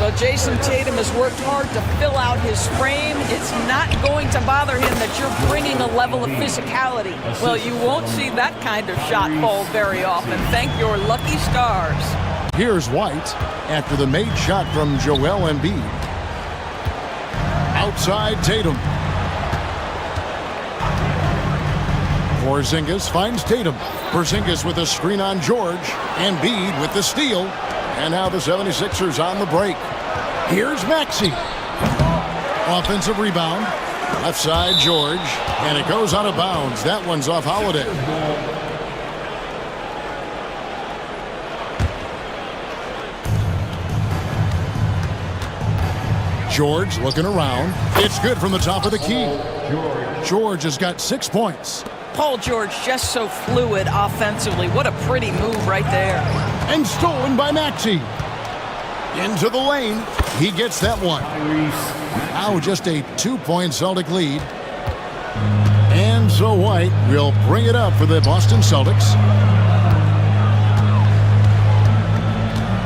Well, Jason Tatum has worked hard to fill out his frame. It's not going to bother him that you're bringing a level of physicality. Well, you won't see that kind of shot fall very often. Thank your lucky stars. Here's White after the made shot from Joel Embiid. Outside Tatum. Porzingis finds Tatum. Porzingis with a screen on George. Embiid with the steal. And now the 76ers on the break. Here's Maxey. Offensive rebound. Left side George. And it goes out of bounds. That one's off Holiday. George looking around. It's good from the top of the key. George has got 6 points. Paul George just so fluid offensively. What a pretty move right there. And stolen by Maxey. Into the lane. He gets that one. Now just a 2-point Celtic lead. And so White will bring it up for the Boston Celtics.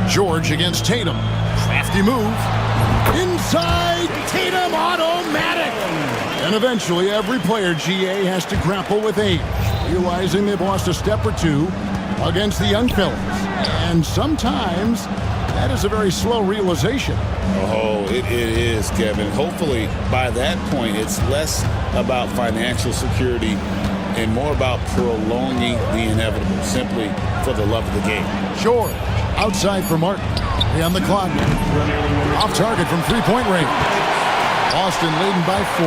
George against Tatum. Crafty move. Inside. Tatum automatic. And eventually every player, GA, has to grapple with age, realizing they've lost a step or two against the young fellas. And sometimes that is a very slow realization. Oh, it is, Kevin. Hopefully by that point it's less about financial security and more about prolonging the inevitable, simply for the love of the game. George outside for Martin. On the clock. Off target from three-point range. Boston leading by 4.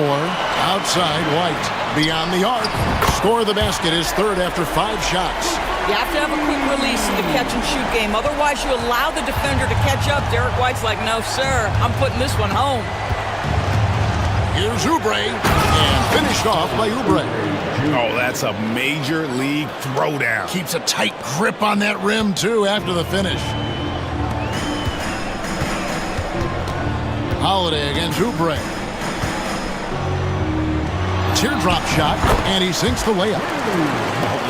Outside, White. Beyond the arc. Score the basket is third after 5 shots. You have to have a quick release in the catch-and-shoot game. Otherwise, you allow the defender to catch up. Derek White's like, no, sir. I'm putting this one home. Here's Oubre. And finished off by Oubre. Oh, that's a major league throwdown. Keeps a tight grip on that rim, too, after the finish. Holiday against Oubre. Teardrop shot, and he sinks the layup.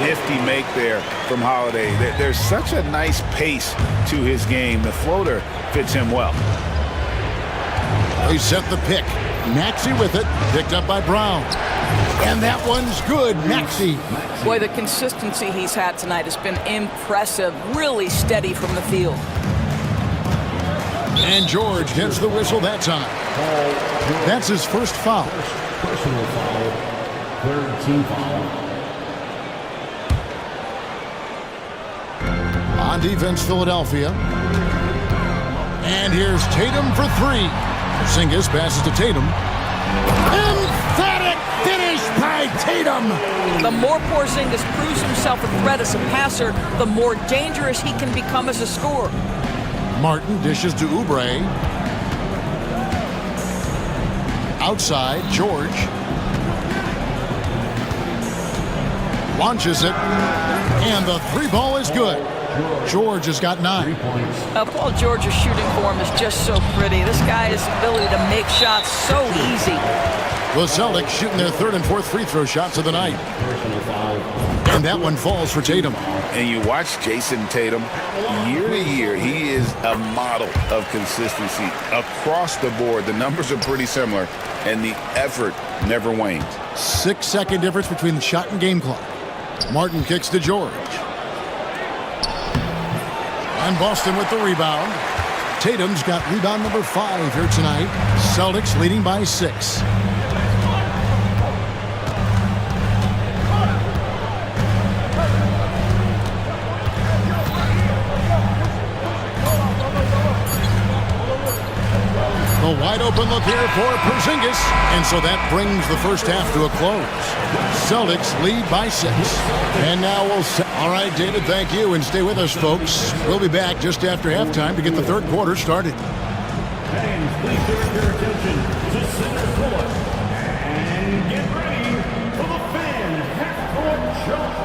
Nifty make there from Holiday. There's such a nice pace to his game. The floater fits him well. They set the pick. Maxey with it, picked up by Brown. And that one's good, Maxey. Boy, the consistency he's had tonight has been impressive. Really steady from the field. And George gets the whistle that time. That's his first foul. Personal foul. Third team foul. On defense, Philadelphia. And here's Tatum for 3. Porzingis passes to Tatum. Emphatic finish by Tatum. The more Porzingis proves himself a threat as a passer, the more dangerous he can become as a scorer. Martin dishes to Oubre. Outside, George. Launches it. And the 3 ball is good. George has got 9. Paul George's shooting form is just so pretty. This guy has the ability to make shots so easy. The Celtics shooting their 3rd and 4th free throw shots of the night. And that one falls for Tatum. And you watch Jason Tatum, year to year, he is a model of consistency across the board. The numbers are pretty similar, and the effort never wanes. 6-second difference between the shot and game clock. Martin kicks to George. And Boston with the rebound. Tatum's got rebound number 5 here tonight. Celtics leading by 6. A wide open look here for Porzingis. And so that brings the first half to a close. Celtics lead by 6. And now we'll... All right, David, thank you. And stay with us, folks. We'll be back just after halftime to get the 3rd quarter started. Fans, please direct your attention to center court. And get ready for the fan half-court shot.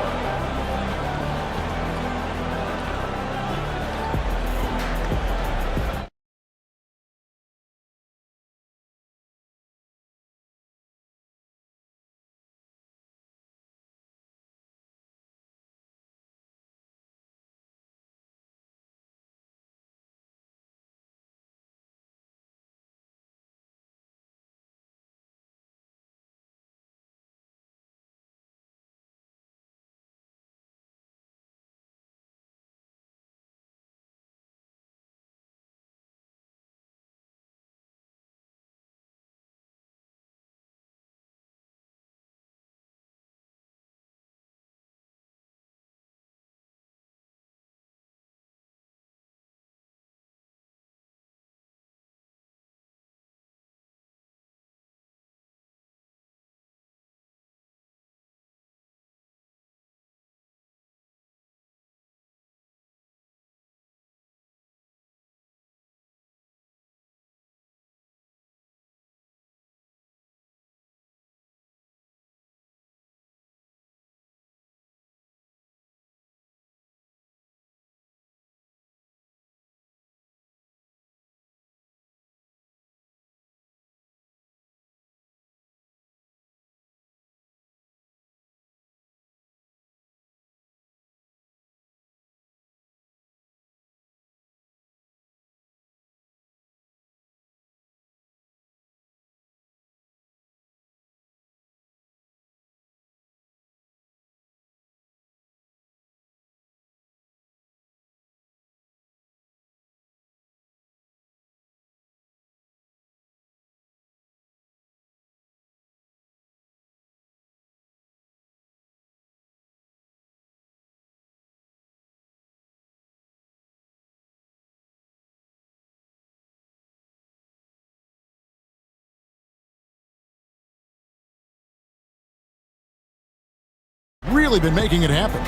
really been making it happen.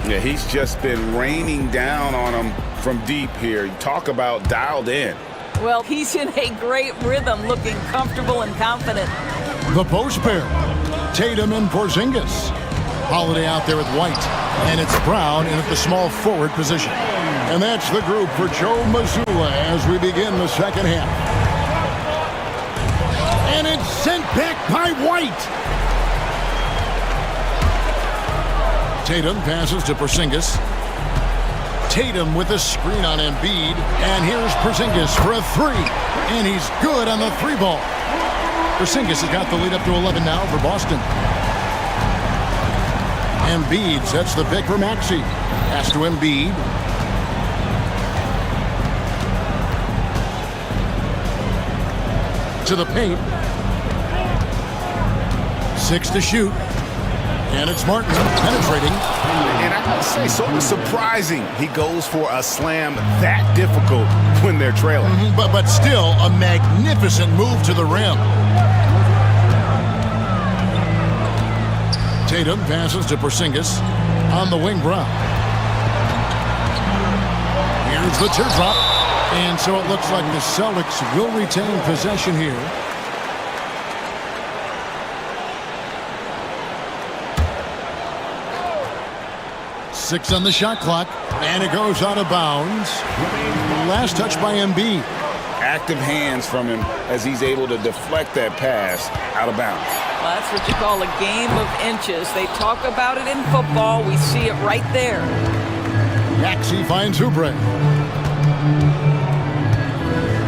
Yeah, he's just been raining down on him from deep here. Talk about dialed in. Well, he's in a great rhythm, looking comfortable and confident. The post pair, Tatum and Porzingis. Holiday out there with White, and it's Brown in at the small forward position. And that's the group for Joe Mazzulla as we begin the second half. And it's sent back by White. Tatum passes to Porzingis. Tatum with a screen on Embiid. And here's Porzingis for a three. And he's good on the three ball. Porzingis has got the lead up to 11 now for Boston. Embiid sets the pick for Maxey. Pass to Embiid. To the paint. 6 to shoot. And it's Martin penetrating. And I gotta say, sort of surprising he goes for a slam that difficult when they're trailing. But still a magnificent move to the rim. Tatum passes to Porzingis on the wing. Brown. Here's the teardrop. And so it looks like the Celtics will retain possession here. Six on the shot clock, and it goes out of bounds. Last touch by Embiid. Active hands from him as he's able to deflect that pass out of bounds. Well, that's what you call a game of inches. They talk about it in football. We see it right there. Maxey finds Oubre.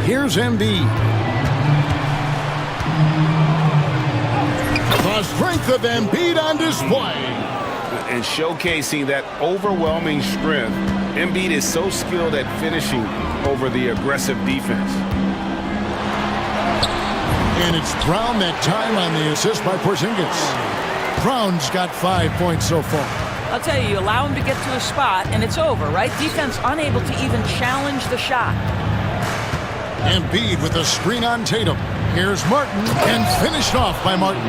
Here's Embiid. The strength of Embiid on display. And showcasing that overwhelming strength, Embiid is so skilled at finishing over the aggressive defense. And it's Brown that time on the assist by Porzingis. Brown's got 5 points so far. I'll tell you, you allow him to get to a spot, and it's over, right? Defense unable to even challenge the shot. Embiid with a screen on Tatum. Here's Martin, and finished off by Martin.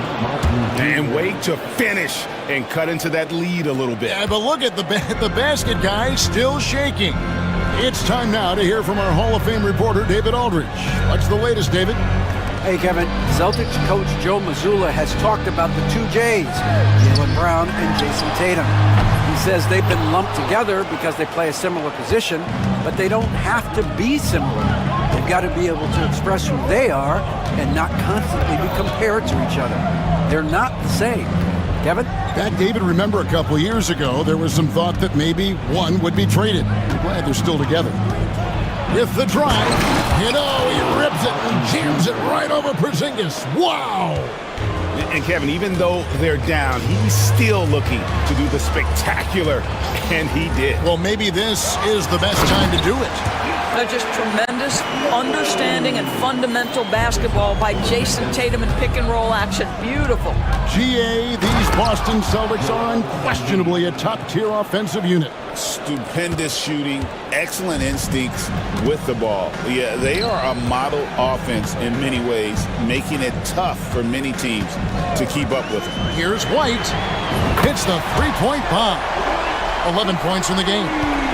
And wait to finish and cut into that lead a little bit. Yeah, but look at the basket guy still shaking. It's time now to hear from our Hall of Fame reporter, David Aldridge. What's the latest, David? Hey, Kevin. Celtics coach Joe Mazzulla has talked about the two J's, Jaylen Brown and Jason Tatum. He says they've been lumped together because they play a similar position, but they don't have to be similar. They've got to be able to express who they are and not constantly be compared to each other. They're not the same. Kevin? Back, David, remember a couple years ago, there was some thought that maybe one would be traded. I'm glad they're still together. With the drive, he rips it and jams it right over Porzingis. Wow! And Kevin, even though they're down, he's still looking to do the spectacular, and he did. Well, maybe this is the best time to do it. Just tremendous understanding and fundamental basketball by Jason Tatum in pick and roll action. Beautiful. GA, these Boston Celtics are unquestionably a top-tier offensive unit. Stupendous shooting, excellent instincts with the ball. Yeah, they are a model offense in many ways, making it tough for many teams to keep up with them. Here's White. Hits the three-point bomb. 11 points in the game.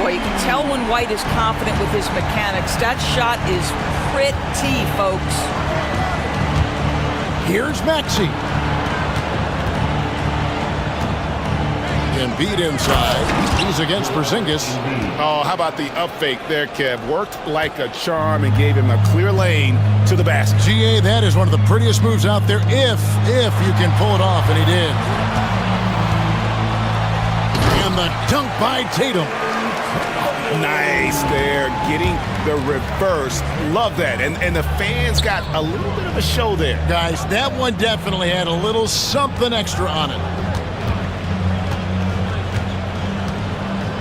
Boy, you can tell when White is confident with his mechanics. That shot is pretty, folks. Here's Maxey. Embiid inside. He's against Porzingis. Oh, how about the up fake there, Kev? Worked like a charm and gave him a clear lane to the basket. GA, that is one of the prettiest moves out there if you can pull it off, and he did. And the dunk by Tatum. Nice there, getting the reverse. Love that. And the fans got a little bit of a show there. Guys, that one definitely had a little something extra on it.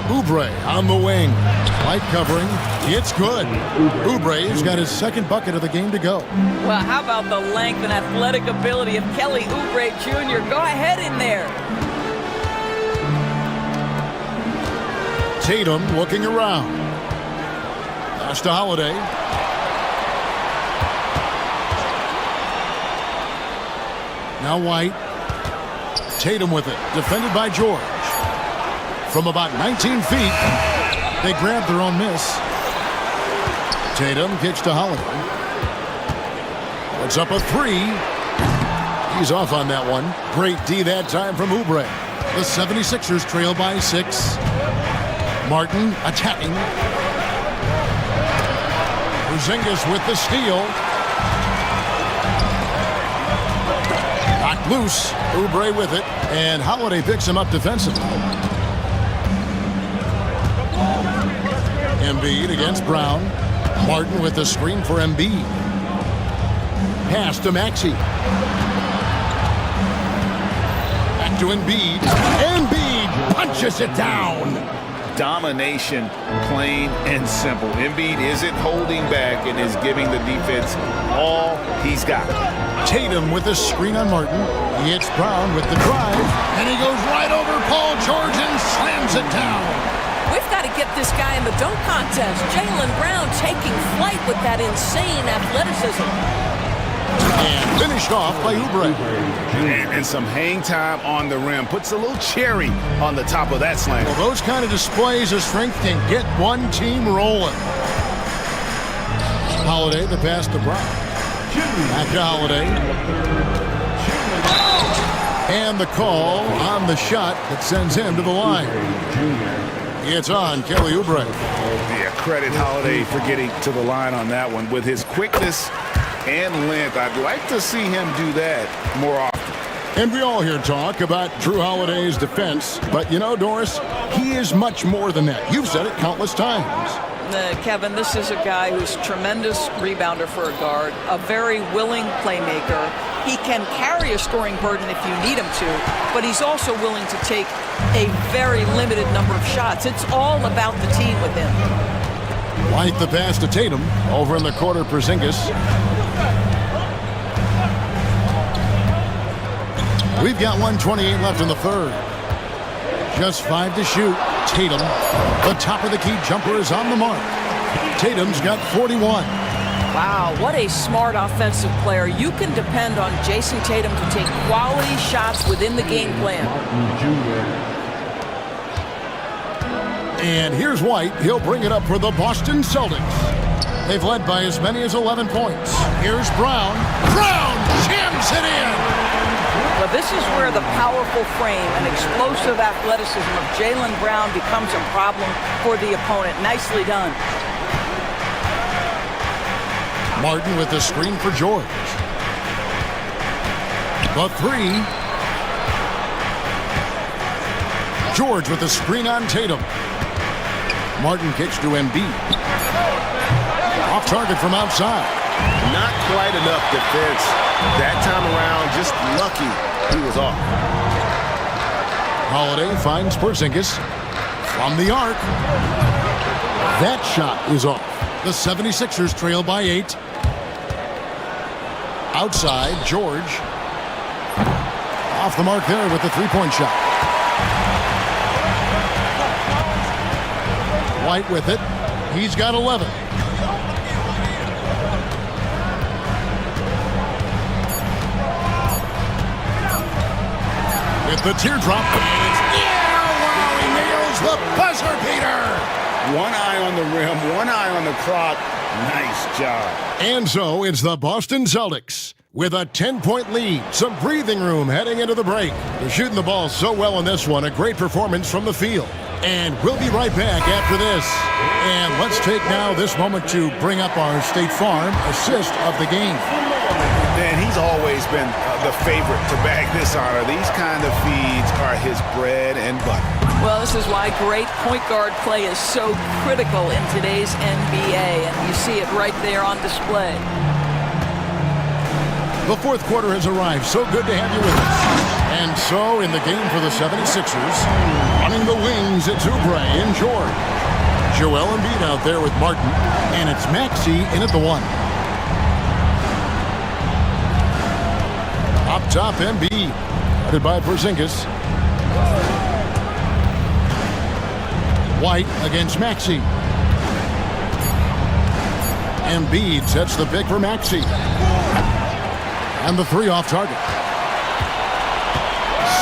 Oubre on the wing. Light covering. It's good. Oubre's got his second bucket of the game to go. Well, how about the length and athletic ability of Kelly Oubre Jr.? Go ahead in there. Tatum looking around. Pass to Holiday. Now White. Tatum with it. Defended by George. from about 19 feet. They grabbed their own miss. Tatum kicks to Holiday. Puts up a three. He's off on that one. Great D that time from Oubre. The 76ers trail by 6. Martin attacking. Porzingis with the steal. Knocked loose. Oubre with it. And Holiday picks him up defensively. Embiid against Brown. Martin with the screen for Embiid. Pass to Maxey. Back to Embiid. Embiid punches it down. Domination, plain and simple. Embiid isn't holding back and is giving the defense all he's got. Tatum with the screen on Martin. He hits Brown with the drive, and he goes right over Paul George and slams it down. We've got to get this guy in the dunk contest. Jaylen Brown taking flight with that insane athleticism. And finished off by Oubre. And some hang time on the rim. Puts a little cherry on the top of that slam. Well, those kind of displays of strength can get one team rolling. Holiday, the pass to Brown. Back to Holiday. And the call on the shot that sends him to the line. It's on Kelly Oubre. Yeah, credit Holiday for getting to the line on that one. With his quickness and length, I'd like to see him do that more often. And we all hear talk about Drew Holiday's defense, but you know, Doris, he is much more than that. You've said it countless times. Kevin, this is a guy who's a tremendous rebounder for a guard, a very willing playmaker. He can carry a scoring burden if you need him to, but he's also willing to take a very limited number of shots. It's all about the team with him. White the pass to Tatum. Over in the corner, Porzingis. We've got 1:28 left in the third. Just 5 to shoot. Tatum, the top of the key jumper is on the mark. Tatum's got 41. Wow, what a smart offensive player. You can depend on Jason Tatum to take quality shots within the game plan. And here's White. He'll bring it up for the Boston Celtics. They've led by as many as 11 points. Here's Brown. Brown jams it in. Well, this is where the powerful frame and explosive athleticism of Jaylen Brown becomes a problem for the opponent. Nicely done. Martin with the screen for George. The three. George with the screen on Tatum. Martin kicks to Embiid. Off target from outside. Not quite enough defense. That time around, just lucky he was off. Holiday finds Porzingis from the arc. That shot is off. The 76ers trail by 8. Outside, George. Off the mark there with the three-point shot. White with it. He's got 11. With the teardrop. And it's wow, he nails the buzzer beater. One eye on the rim, one eye on the clock. Nice job. And so it's the Boston Celtics with a 10-point lead. Some breathing room heading into the break. They're shooting the ball so well in this one. A great performance from the field. And we'll be right back after this. And let's take now this moment to bring up our State Farm assist of the game. Dan, he's always been the favorite to bag this honor. These kind of feeds are his bread and butter. Well, this is why great point guard play is so critical in today's NBA, and you see it right there on display. The fourth quarter has arrived. So good to have you with us. And so in the game for the 76ers, running the wings, it's Oubre and George. Joel Embiid out there with Martin, and it's Maxey in at the 1. Up top, Embiid, headed by Porzingis. White against Maxey. Embiid sets the pick for Maxey. And the three off target.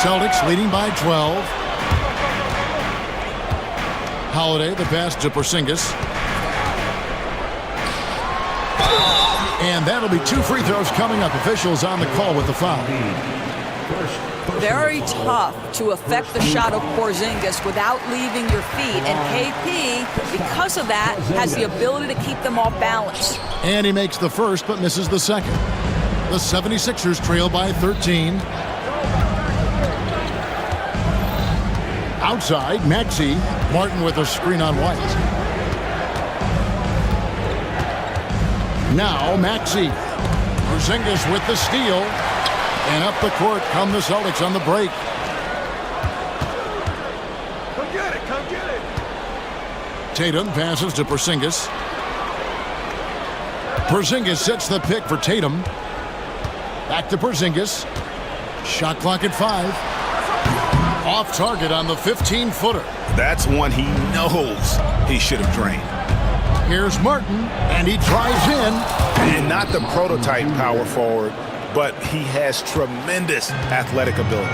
Celtics leading by 12. Holiday, the pass to Porzingis. And that'll be 2 free throws coming up. Officials on the call with the foul. Very tough to affect the shot of Porzingis without leaving your feet. And KP, because of that, has the ability to keep them off balance. And he makes the first, but misses the second. The 76ers trail by 13. Outside, Maxey. Martin with a screen on White. Now, Maxey. Porzingis with the steal. And up the court come the Celtics on the break. Come get it, come get it. Tatum passes to Porzingis. Porzingis sets the pick for Tatum. Back to Porzingis. Shot clock at 5. Off target on the 15-footer. That's one he knows he should have drained. Here's Martin, and he drives in. And not the prototype power forward, but he has tremendous athletic ability.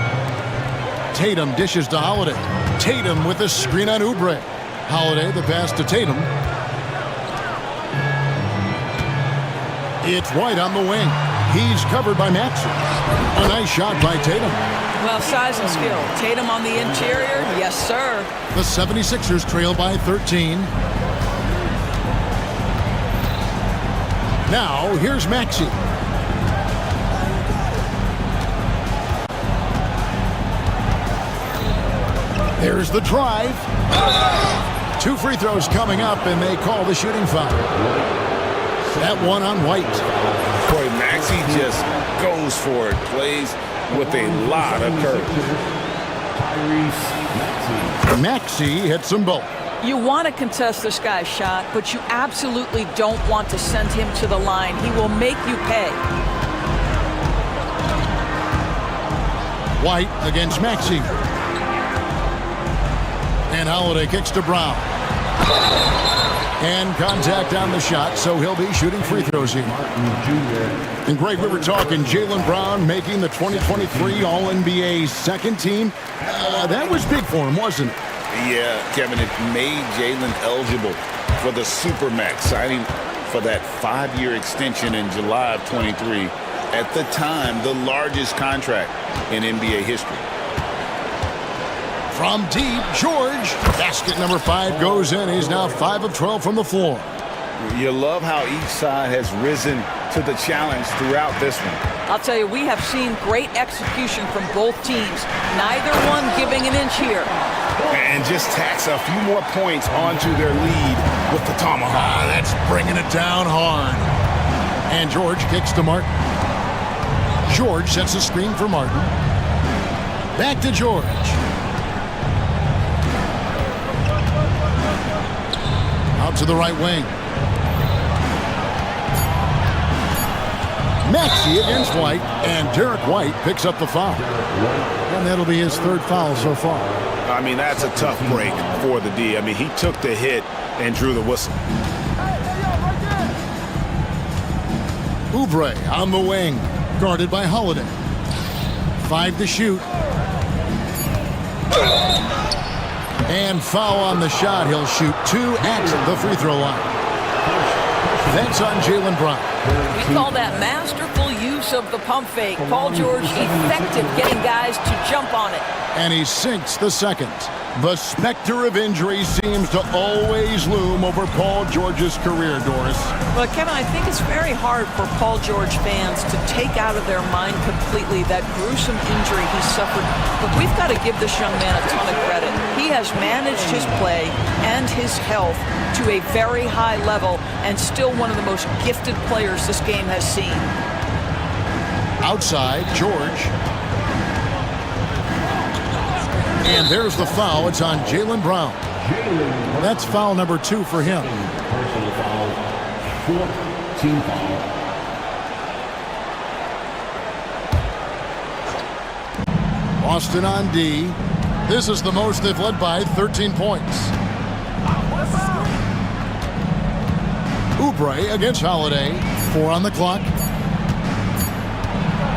Tatum dishes to Holiday. Tatum with a screen on Oubre. Holiday, the pass to Tatum. It's White on the wing. He's covered by Maxey. A nice shot by Tatum. Well, size and skill. Tatum on the interior, yes, sir. The 76ers trail by 13. Now, here's Maxey. There's the drive. 2 free throws coming up, and they call the shooting foul. That one on White. Boy, Maxey just goes for it. Plays with a lot of courage. Maxey hits them both. You want to contest this guy's shot, but you absolutely don't want to send him to the line. He will make you pay. White against Maxey. And Holiday kicks to Brown. And contact on the shot, so he'll be shooting free throws here. And Greg, we were talking Jaylen Brown making the 2023 All-NBA second team. That was big for him, wasn't it? Yeah, Kevin, it made Jaylen eligible for the Supermax, signing for that 5-year extension in July of 23. At the time, the largest contract in NBA history. From deep, George. Basket number 5 goes in. He's now 5 of 12 from the floor. You love how each side has risen to the challenge throughout this one. I'll tell you, we have seen great execution from both teams. Neither one giving an inch here. And just tacks a few more points onto their lead with the tomahawk. That's bringing it down hard. And George kicks to Martin. George sets a screen for Martin. Back to George. Out to the right wing. Maxey against White, and Derek White picks up the foul. And that'll be his 3rd foul so far. I mean, that's a tough break for the D. I mean, he took the hit and drew the whistle. Oubre on the wing, guarded by Holiday. 5 to shoot. And foul on the shot. He'll shoot 2 at the free throw line. That's on Jaylen Brown. We call that masterful use of the pump fake. Paul George effective getting guys to jump on it. And he sinks the second. The specter of injury seems to always loom over Paul George's career, Doris. Well, Kevin, I think it's very hard for Paul George fans to take out of their mind completely that gruesome injury he suffered. But we've got to give this young man a ton of credit. He has managed his play and his health to a very high level and still one of the most gifted players this game has seen. Outside, George. And there's the foul. It's on Jaylen Brown. That's foul number 2 for him. Personal foul, 4th team foul. Boston on D. This is the most they've led by, 13 points. Oubre against Holiday. 4 on the clock.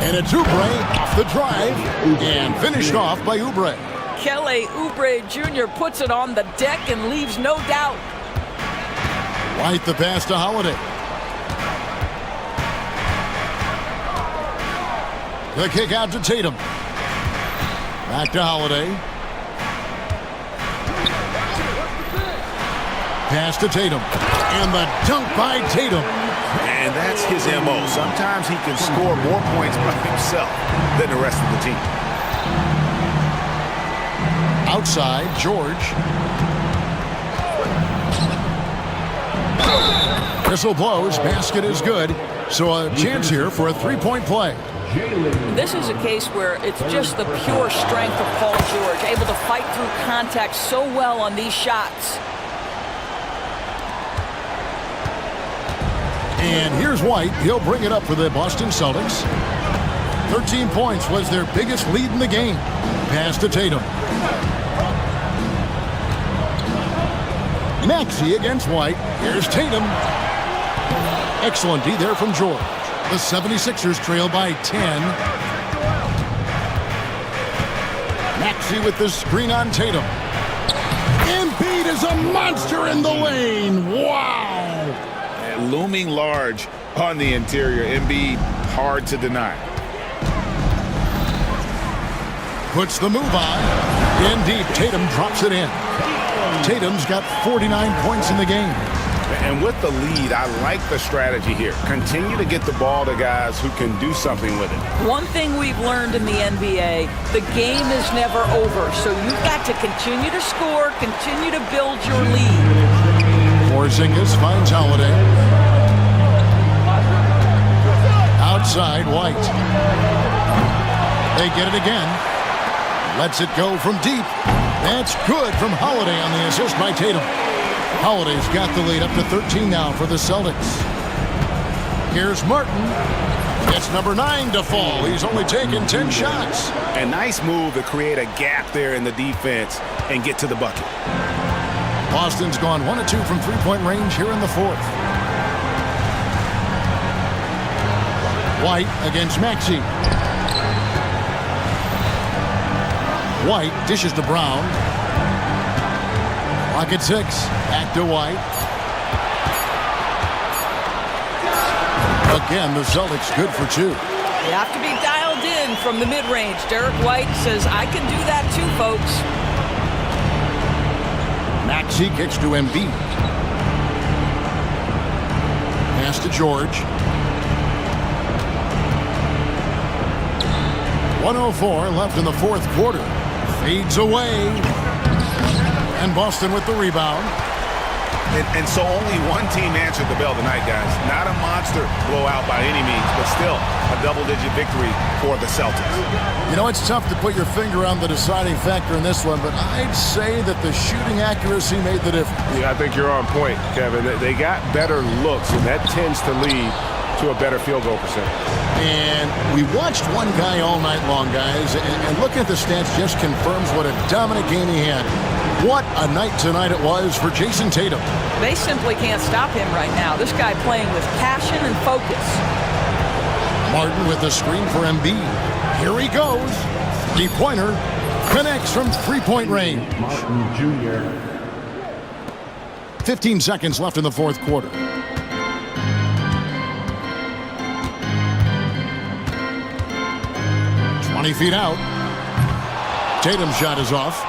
And it's Oubre off the drive and finished off by Oubre. Kelly Oubre Jr. puts it on the deck and leaves no doubt. White the pass to Holiday. The kick out to Tatum. Back to Holiday. Pass to Tatum. And the dunk by Tatum. And that's his MO. Sometimes he can score more points by himself than the rest of the team. Outside, George. Whistle blows, basket is good. So a chance here for a three-point play. This is a case where it's just the pure strength of Paul George, able to fight through contact so well on these shots. And here's White. He'll bring it up for the Boston Celtics. 13 points was their biggest lead in the game. Pass to Tatum. Maxey against White. Here's Tatum. Excellent D there from George. The 76ers trail by 10. Maxey with the screen on Tatum. Embiid is a monster in the lane. Wow. Looming large on the interior. Embiid, hard to deny. Puts the move on. In deep, Tatum drops it in. Tatum's got 49 points in the game. And with the lead, I like the strategy here. Continue to get the ball to guys who can do something with it. One thing we've learned in the NBA, the game is never over. So you've got to continue to score, continue to build your lead. Porzingis finds Holiday. Outside, White. They get it again. Lets it go from deep. That's good from Holiday on the assist by Tatum. Holiday's got the lead up to 13 now for the Celtics. Here's Martin. It's number 9 to fall. He's only taken 10 shots. A nice move to create a gap there in the defense and get to the bucket. Boston's gone 1 of 2 from three-point range here in the fourth. White against Maxey. White dishes to Brown. Clock at 6. Back to White. Again, the Celtics good for 2. You have to be dialed in from the mid-range. Derek White says, I can do that too, folks. Maxey kicks to Embiid. Pass to George. 1:04 left in the fourth quarter. Fades away. And Boston with the rebound. And so only one team answered the bell tonight, guys. Not a monster blowout by any means, but still a double-digit victory for the Celtics. You know, it's tough to put your finger on the deciding factor in this one, but I'd say that the shooting accuracy made the difference. Yeah, I think you're on point, Kevin. They got better looks, and that tends to lead to a better field goal percentage. And we watched one guy all night long, guys, and looking at the stats just confirms what a dominant game he had. What a night tonight it was for Jason Tatum. They simply can't stop him right now. This guy playing with passion and focus. Martin with the screen for Embiid. Here he goes. Three-pointer. Connects from three-point range. Martin Jr. 15 seconds left in the fourth quarter. Feet out. Tatum's shot is off.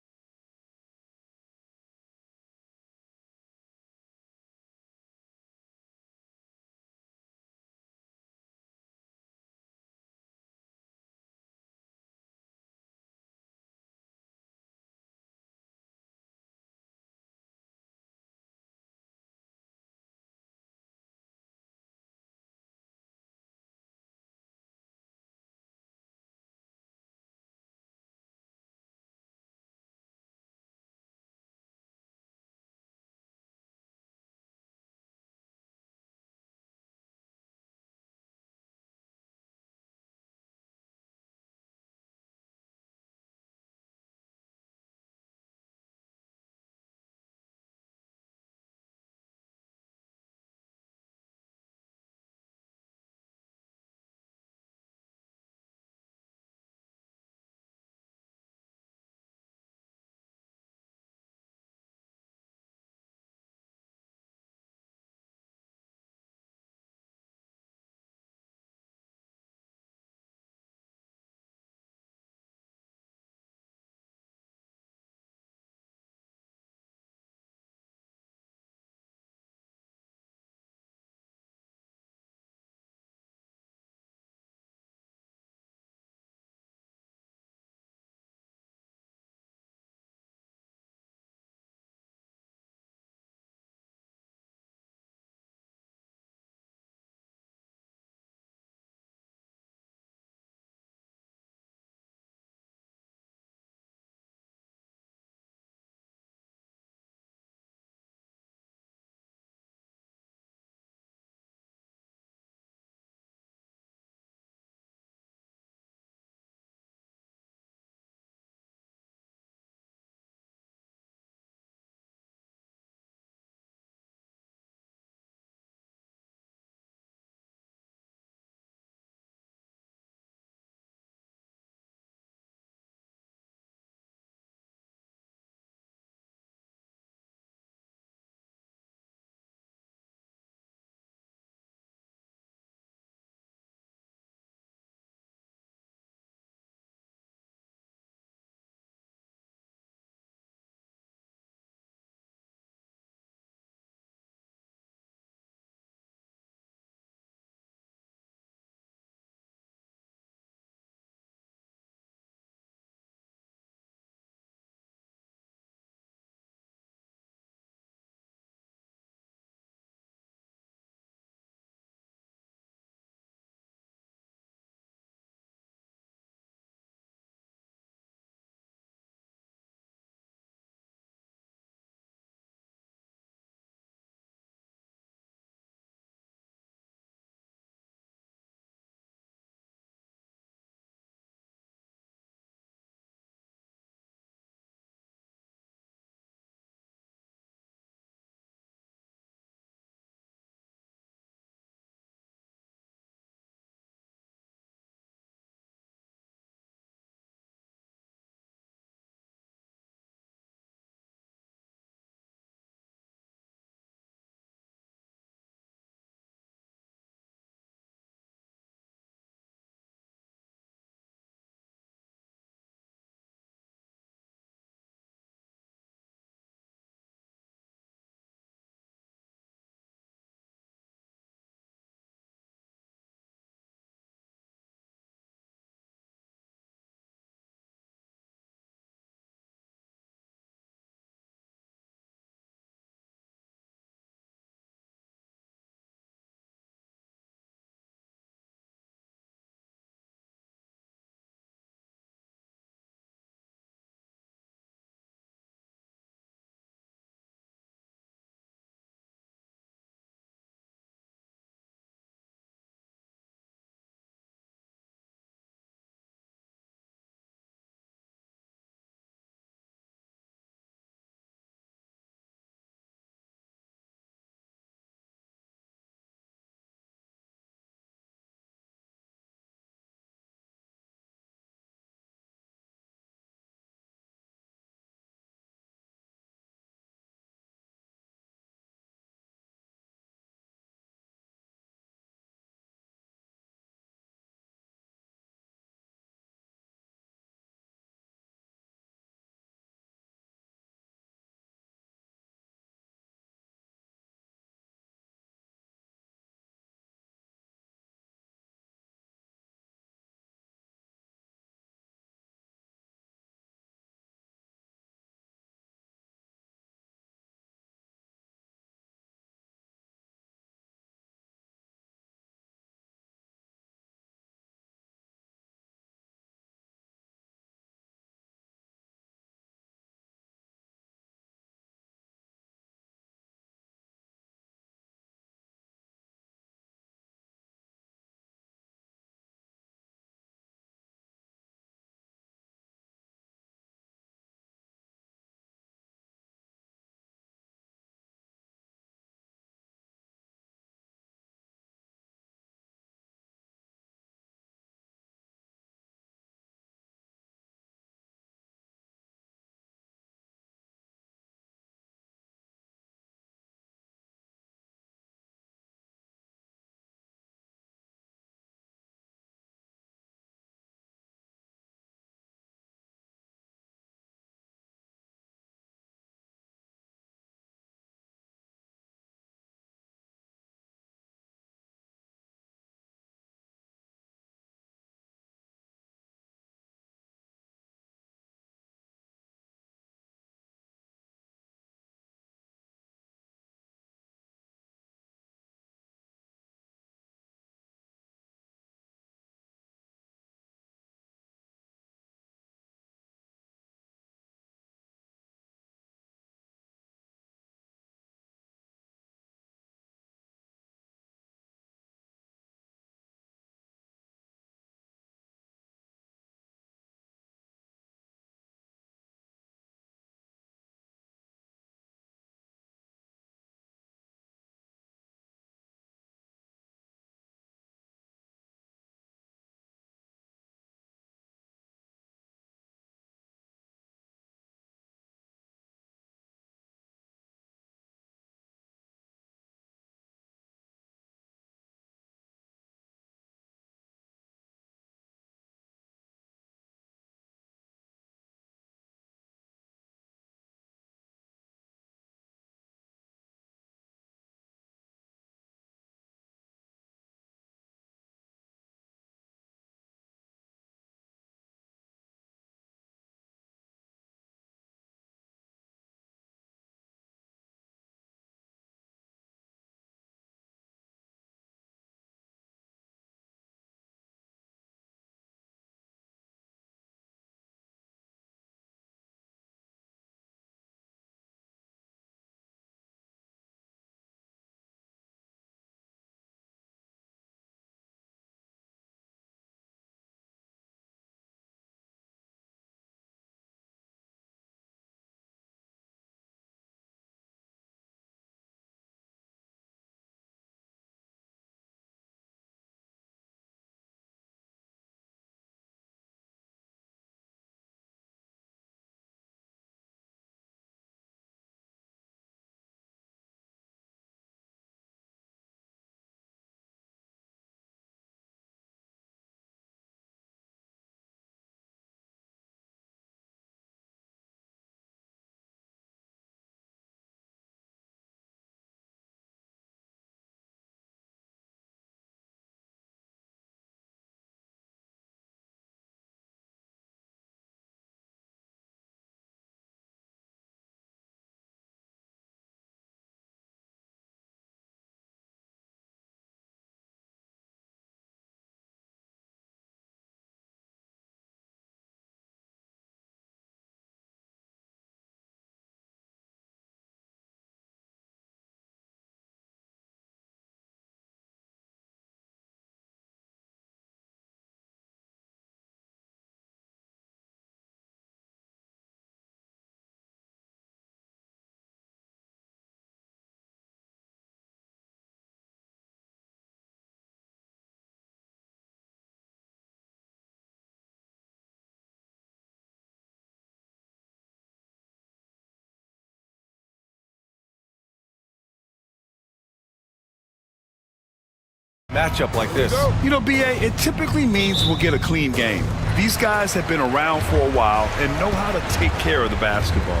matchup like this? You know, B.A., it typically means we'll get a clean game. These guys have been around for a while and know how to take care of the basketball.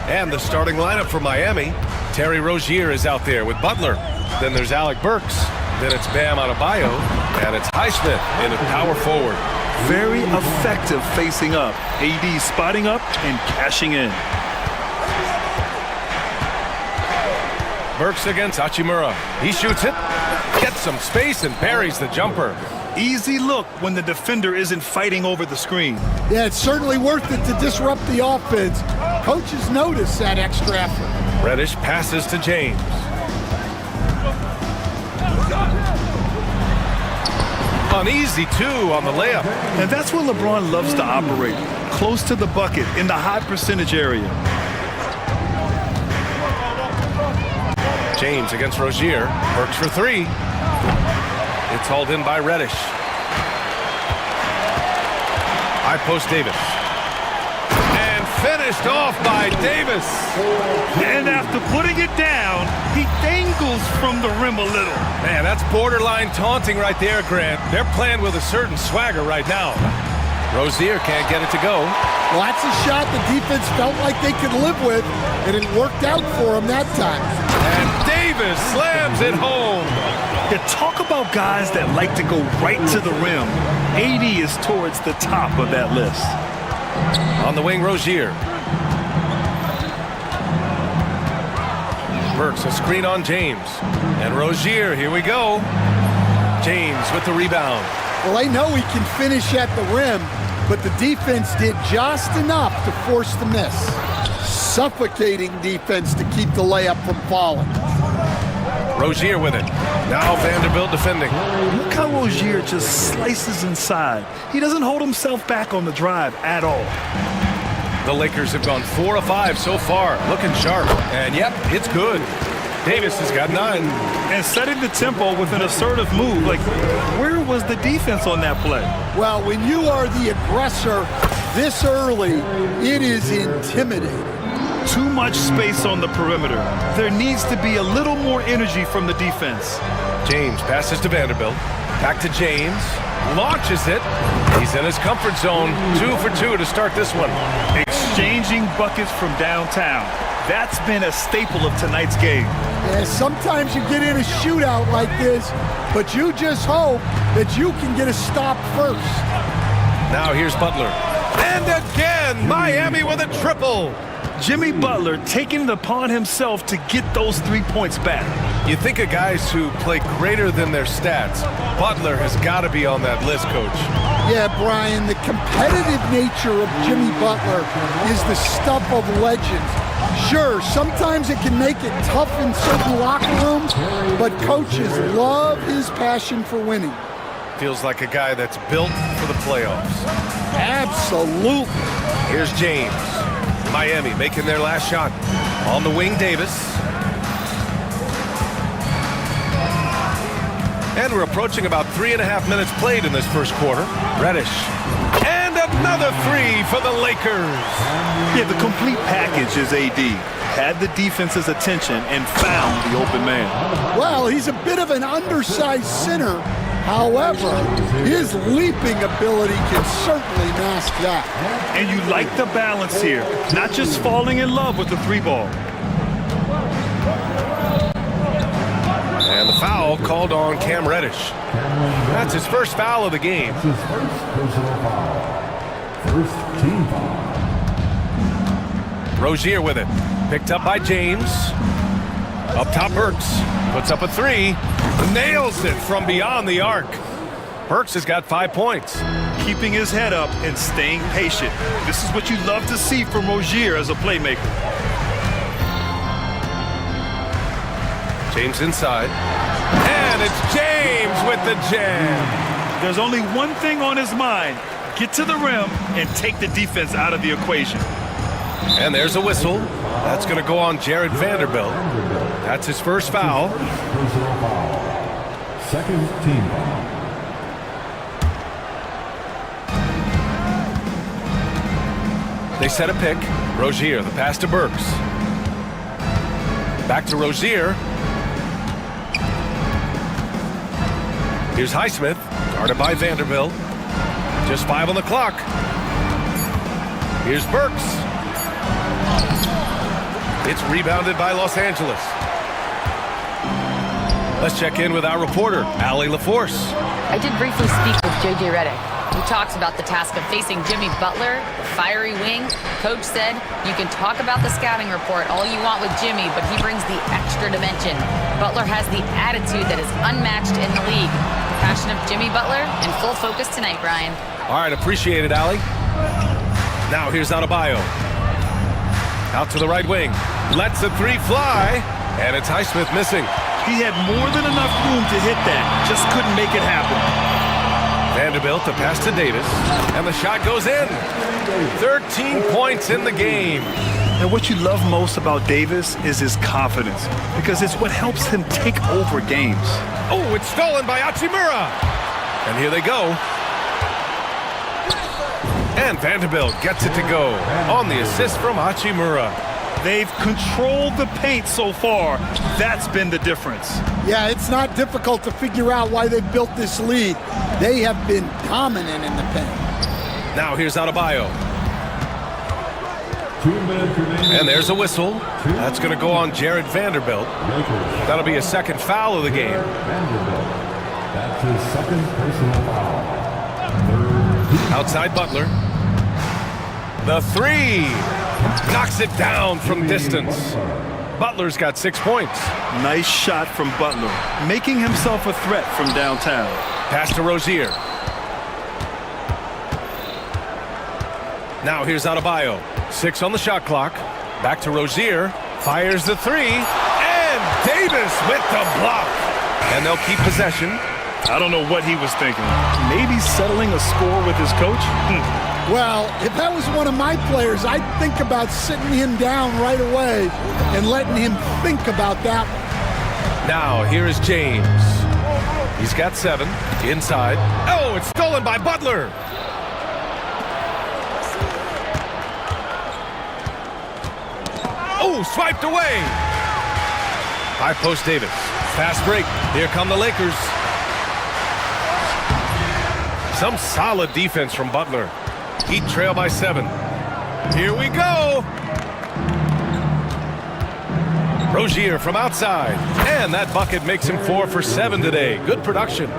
And the starting lineup for Miami. Terry Rozier is out there with Butler. Then there's Alec Burks. Then it's Bam Adebayo. And it's Highsmith in at power forward. Very effective facing up. AD spotting up and cashing in. Burks against Hachimura. He shoots it, gets some space, and buries the jumper. Easy look when the defender isn't fighting over the screen. Yeah, it's certainly worth it to disrupt the offense. Coaches notice that extra effort. Reddish passes to James. An easy two on the layup. And that's where LeBron loves to operate. Close to the bucket in the high percentage area. James against Rozier. Burks for three. It's hauled in by Reddish. High post Davis. And finished off by Davis. And after putting it down, he dangles from the rim a little. Man, that's borderline taunting right there, Grant. They're playing with a certain swagger right now. Rozier can't get it to go. Well, that's a shot the defense felt like they could live with, and it worked out for them that time. And Davis slams it home. You talk about guys that like to go right to the rim. AD is towards the top of that list. On the wing, Rozier. Burks, a screen on James. And Rozier, here we go. James with the rebound. Well, they know he can finish at the rim, but the defense did just enough to force the miss. Suffocating defense to keep the layup from falling. Rozier with it. Now Vanderbilt defending. Look how Rozier just slices inside. He doesn't hold himself back on the drive at all. The Lakers have gone 4 of 5 so far. Looking sharp. And yep, it's good. Davis has got 9. And setting the tempo with an assertive move. Like, where was the defense on that play? Well, when you are the aggressor this early, it is intimidating. Too much space on the perimeter. There needs to be a little more energy from the defense. James passes to Vanderbilt. Back to James. Launches it. He's in his comfort zone. 2 for 2 to start this one. Exchanging buckets from downtown. That's been a staple of tonight's game. Yeah, sometimes you get in a shootout like this, but you just hope that you can get a stop first. Now here's Butler. And again, Miami with a triple. Jimmy Butler taking it upon himself to get those 3 points back. You think of guys who play greater than their stats. Butler has got to be on that list, Coach. Yeah, Brian, the competitive nature of Jimmy Butler is the stuff of legends. Sure, sometimes it can make it tough in certain locker rooms, but coaches love his passion for winning. Feels like a guy that's built for the playoffs. Absolutely. Here's James. Miami making their last shot. On the wing, Davis. And we're approaching about 3.5 minutes played in this first quarter. Reddish. And another 3 for the Lakers. Yeah, the complete package is AD. Had the defense's attention and found the open man. Well, he's a bit of an undersized center. However, his leaping ability can certainly mask that. And you like the balance here. Not just falling in love with the 3-ball. And the foul called on Cam Reddish. That's his first foul of the game. First team foul. Rozier with it. Picked up by James. Up top, Burks. Puts up a 3. Nails it from beyond the arc. Burks has got 5 points. Keeping his head up and staying patient. This is what you love to see from Rozier as a playmaker. James inside. And it's James with the jam. There's only one thing on his mind. Get to the rim and take the defense out of the equation. And there's a whistle. That's going to go on Jared Vanderbilt. That's his first foul. Personal foul. Second team foul. They set a pick. Rozier, the pass to Burks. Back to Rozier. Here's Highsmith, guarded by Vanderbilt. Just 5 on the clock. Here's Burks. It's rebounded by Los Angeles. Let's check in with our reporter, Allie LaForce. I did briefly speak with J.J. Redick. We talked about the task of facing Jimmy Butler, the fiery wing. Coach said, you can talk about the scouting report all you want with Jimmy, but he brings the extra dimension. Butler has the attitude that is unmatched in the league. The passion of Jimmy Butler in full focus tonight, Brian. All right, appreciate it, Allie. Now here's Adebayo. Out to the right wing. Lets the three fly, and it's Highsmith missing. He had more than enough room to hit that, just couldn't make it happen. Vanderbilt to pass to Davis, and the shot goes in. 13 points in the game. And what you love most about Davis is his confidence, because it's what helps him take over games. Oh, it's stolen by Hachimura. And here they go. And Vanderbilt gets it to go on the assist from Hachimura. They've controlled the paint so far. That's been the difference. Yeah, it's not difficult to figure out why they've built this lead. They have been dominant in the paint. Now here's Adebayo. And there's a whistle. That's going to go on Jared Vanderbilt. That'll be a second foul of the game. That's his second personal foul. Outside Butler. The three. Knocks it down from distance. Butler's got 6 points. Nice shot from Butler, making himself a threat from downtown. Pass to Rozier. Now here's Adebayo. 6 on the shot clock. Back to Rozier. Fires the three. And Davis with the block. And they'll keep possession. I don't know what he was thinking. Maybe settling a score with his coach? Well, if that was one of my players, I'd think about sitting him down right away and letting him think about that. Now, here is James. He's got 7. Inside. Oh, it's stolen by Butler. Oh, swiped away. High post Davis. Fast break. Here come the Lakers. Some solid defense from Butler. Heat trail by 7. Here we go. Rozier from outside. And that bucket makes him 4 for 7 today. Good production.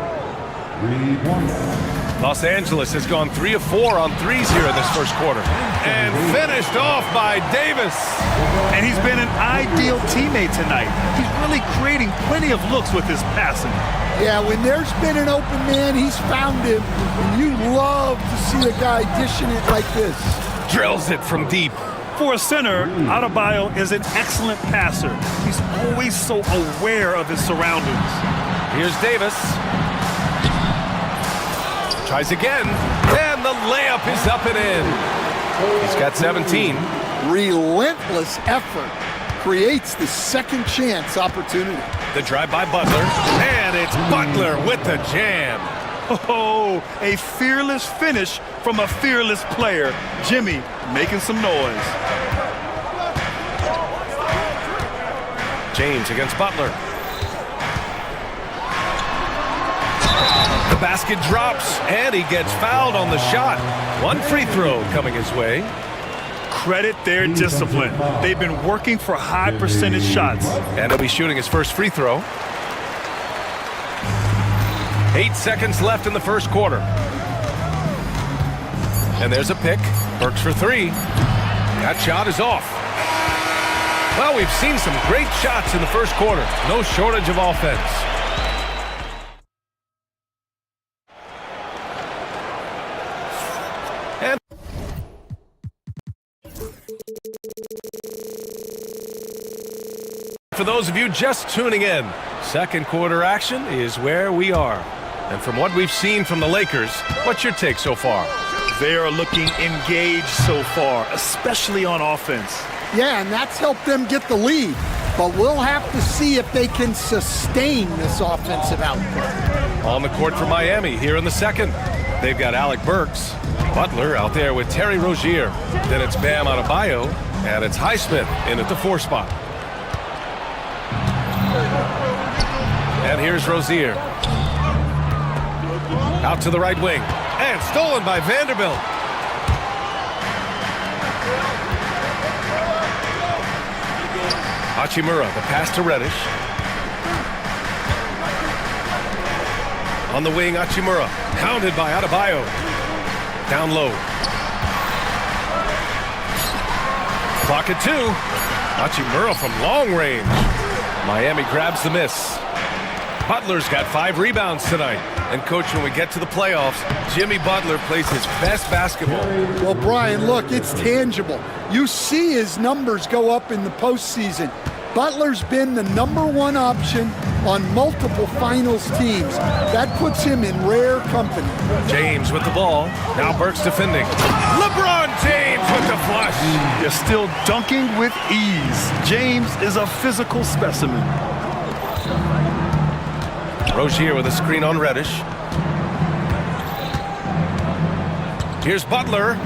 Los Angeles has gone 3 of 4 on threes here in this first quarter. And finished off by Davis. And he's been an ideal teammate tonight. He's really creating plenty of looks with his passing. Yeah, when there's been an open man, he's found him. And you love to see a guy dishing it like this. Drills it from deep. For a center, Adebayo is an excellent passer. He's always so aware of his surroundings. Here's Davis. Tries again. And the layup is up and in. He's got 17. Relentless effort creates the second chance opportunity. The drive by Butler. And it's Butler with the jam. Oh, a fearless finish from a fearless player. Jimmy making some noise. James against Butler. The basket drops, and he gets fouled on the shot. 1 free throw coming his way. Credit their discipline. They've been working for high percentage shots. And he'll be shooting his first free throw. 8 seconds left in the first quarter. And there's a pick. Burks for 3. That shot is off. Well, we've seen some great shots in the first quarter. No shortage of offense. And for those of you just tuning in, second quarter action is where we are. And from what we've seen from the Lakers, what's your take so far? They are looking engaged so far, especially on offense. Yeah, and that's helped them get the lead. But we'll have to see if they can sustain this offensive output. On the court for Miami here in the second. They've got Alec Burks. Butler out there with Terry Rozier. Then it's Bam Adebayo, and it's Highsmith in at the 4 spot. And here's Rozier. Out to the right wing. And stolen by Vanderbilt. Hachimura, the pass to Reddish. On the wing, Hachimura. Hounded by Adebayo. Down low. Clock at 2. Hachimura from long range. Miami grabs the miss. Butler's got 5 rebounds tonight. And, Coach, when we get to the playoffs, Jimmy Butler plays his best basketball. Well, Brian, look, it's tangible. You see his numbers go up in the postseason. Butler's been the #1 option on multiple finals teams. That puts him in rare company. James with the ball. Now Burks defending. LeBron James with the flush. They're still dunking with ease. James is a physical specimen. Rozier with a screen on Reddish. Here's Butler.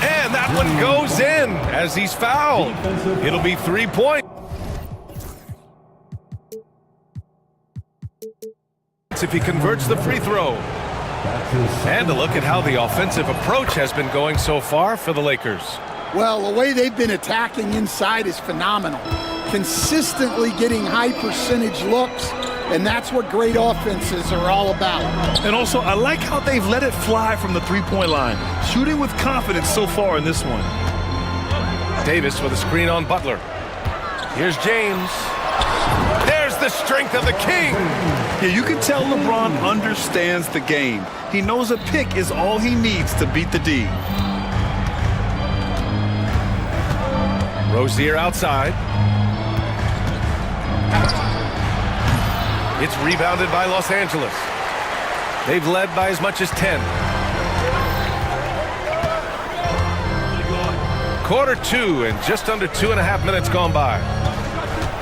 And that one goes in as he's fouled. It'll be 3 points if he converts the free throw. And a look at how the offensive approach has been going so far for the Lakers. Well, the way they've been attacking inside is phenomenal. Consistently getting high percentage looks, and that's what great offenses are all about. And also, I like how they've let it fly from the three-point line. Shooting with confidence so far in this one. Davis with a screen on Butler. Here's James. There's the strength of the king. Yeah, you can tell LeBron understands the game. He knows a pick is all he needs to beat the D. Rozier outside. It's rebounded by Los Angeles. They've led by as much as 10. Quarter 2 and just under 2.5 minutes gone by.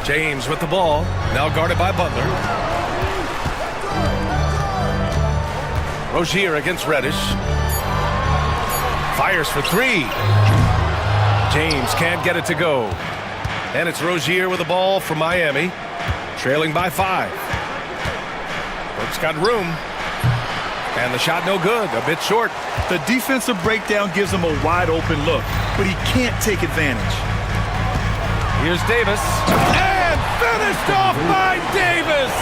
James with the ball, now guarded by Butler. Rozier against Reddish. Fires for 3. James can't get it to go. And it's Rozier with the ball for Miami, trailing by 5. Burks got room. And the shot no good, a bit short. The defensive breakdown gives him a wide open look, but he can't take advantage. Here's Davis. And finished off by Davis!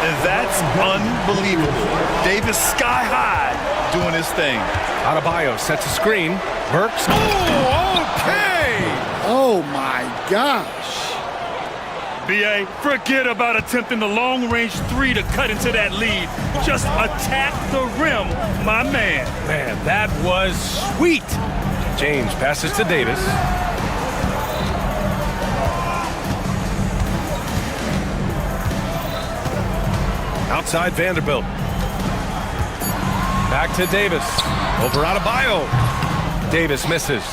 And that's unbelievable. Davis sky high doing his thing. Adebayo sets a screen. Burks. Oh, okay! Oh, my gosh. B.A., forget about attempting the long-range 3 to cut into that lead. Just attack the rim, my man. Man, that was sweet. James passes to Davis. Outside Vanderbilt. Back to Davis. Over Adebayo. Davis misses.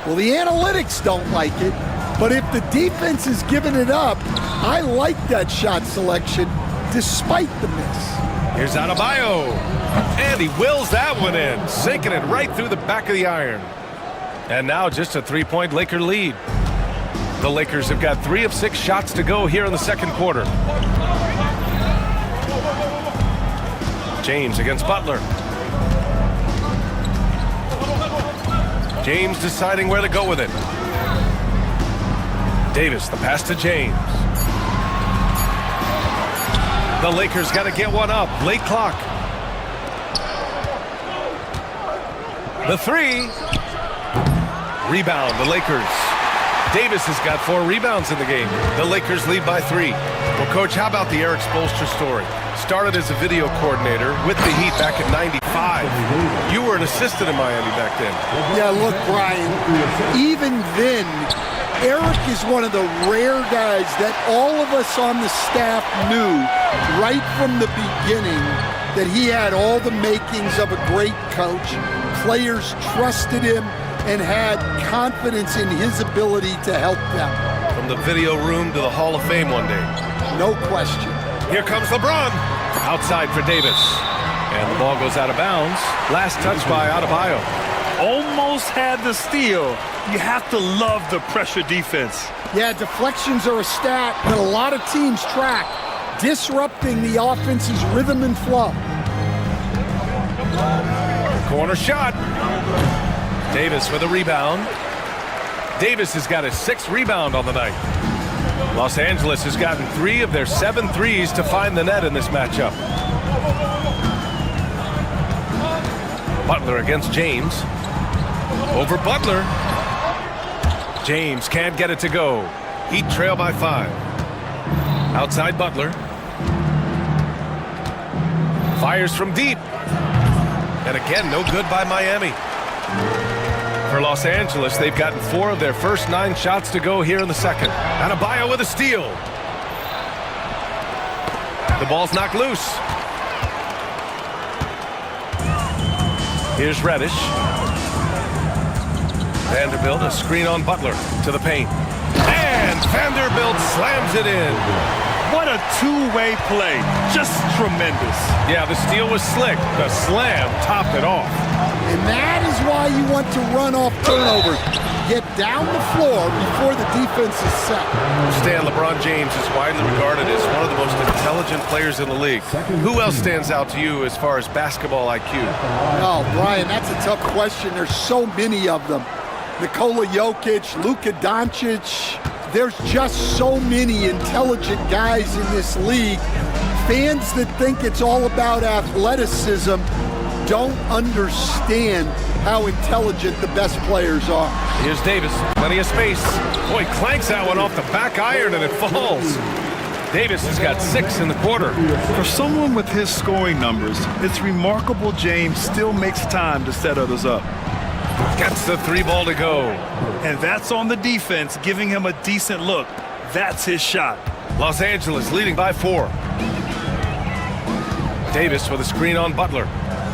Well, the analytics don't like it, but if the defense is giving it up, I like that shot selection despite the miss. Here's Adebayo. And he wills that one in, sinking it right through the back of the iron. And now just a 3-point Laker lead. The Lakers have got 3 of 6 shots to go here in the second quarter. James against Butler. James deciding where to go with it. Davis, the pass to James. The Lakers got to get one up. Late clock. The 3. Rebound, the Lakers. Davis has got 4 rebounds in the game. The Lakers lead by 3. Well, Coach, how about the Eric Spoelstra story? Started as a video coordinator with the Heat back in '95. You were an assistant in Miami back then. Yeah, look, Brian, even then, Eric is one of the rare guys that all of us on the staff knew right from the beginning that he had all the makings of a great coach. Players trusted him and had confidence in his ability to help them. From the video room to the Hall of Fame one day. No question. Here comes LeBron. Outside for Davis. And the ball goes out of bounds. Last touch by Adebayo. Almost had the steal. You have to love the pressure defense. Yeah, deflections are a stat that a lot of teams track, disrupting the offense's rhythm and flow. Corner shot. Davis with a rebound. Davis has got his 6th rebound on the night. Los Angeles has gotten 3 of their 7 threes to find the net in this matchup. Butler against James. Over Butler. James can't get it to go. Heat trail by 5. Outside Butler. Fires from deep. And again, no good by Miami. For Los Angeles, they've gotten 4 of their first 9 shots to go here in the second. Adebayo with a steal. The ball's knocked loose. Here's Reddish. Vanderbilt, a screen on Butler to the paint. And Vanderbilt slams it in. What a two-way play. Just tremendous. Yeah, the steal was slick. The slam topped it off. And that is why you want to run off turnovers. Get down the floor before the defense is set. Stan, LeBron James is widely regarded as one of the most intelligent players in the league. Who else stands out to you as far as basketball IQ? Oh, Brian, that's a tough question. There's so many of them. Nikola Jokic, Luka Doncic. There's just so many intelligent guys in this league. Fans that think it's all about athleticism don't understand how intelligent the best players are. Here's Davis, plenty of space. Boy, clanks that one off the back iron and it falls. Davis has got 6 in the quarter. For someone with his scoring numbers, it's remarkable James still makes time to set others up. Gets the 3 ball to go. And that's on the defense, giving him a decent look. That's his shot. Los Angeles leading by 4. Davis with a screen on Butler.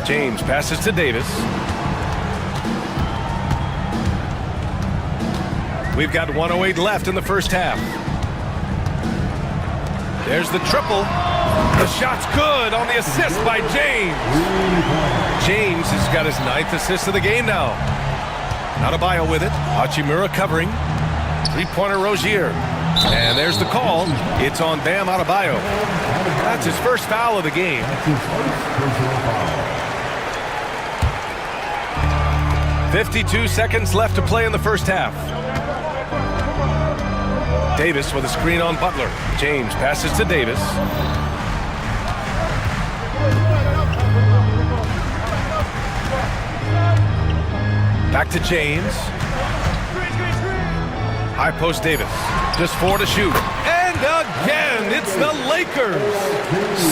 James passes to Davis. We've got 1:08 left in the first half. There's the triple. The shot's good on the assist by James. James has got his 9th assist of the game now. Adebayo with it. Hachimura covering. 3-pointer Rozier. And there's the call. It's on Bam Adebayo. That's his first foul of the game. "52 seconds left to play in the first half. Davis with a screen on Butler. James passes to Davis. Back to James. High post Davis. Just 4 to shoot. And again, it's the Lakers.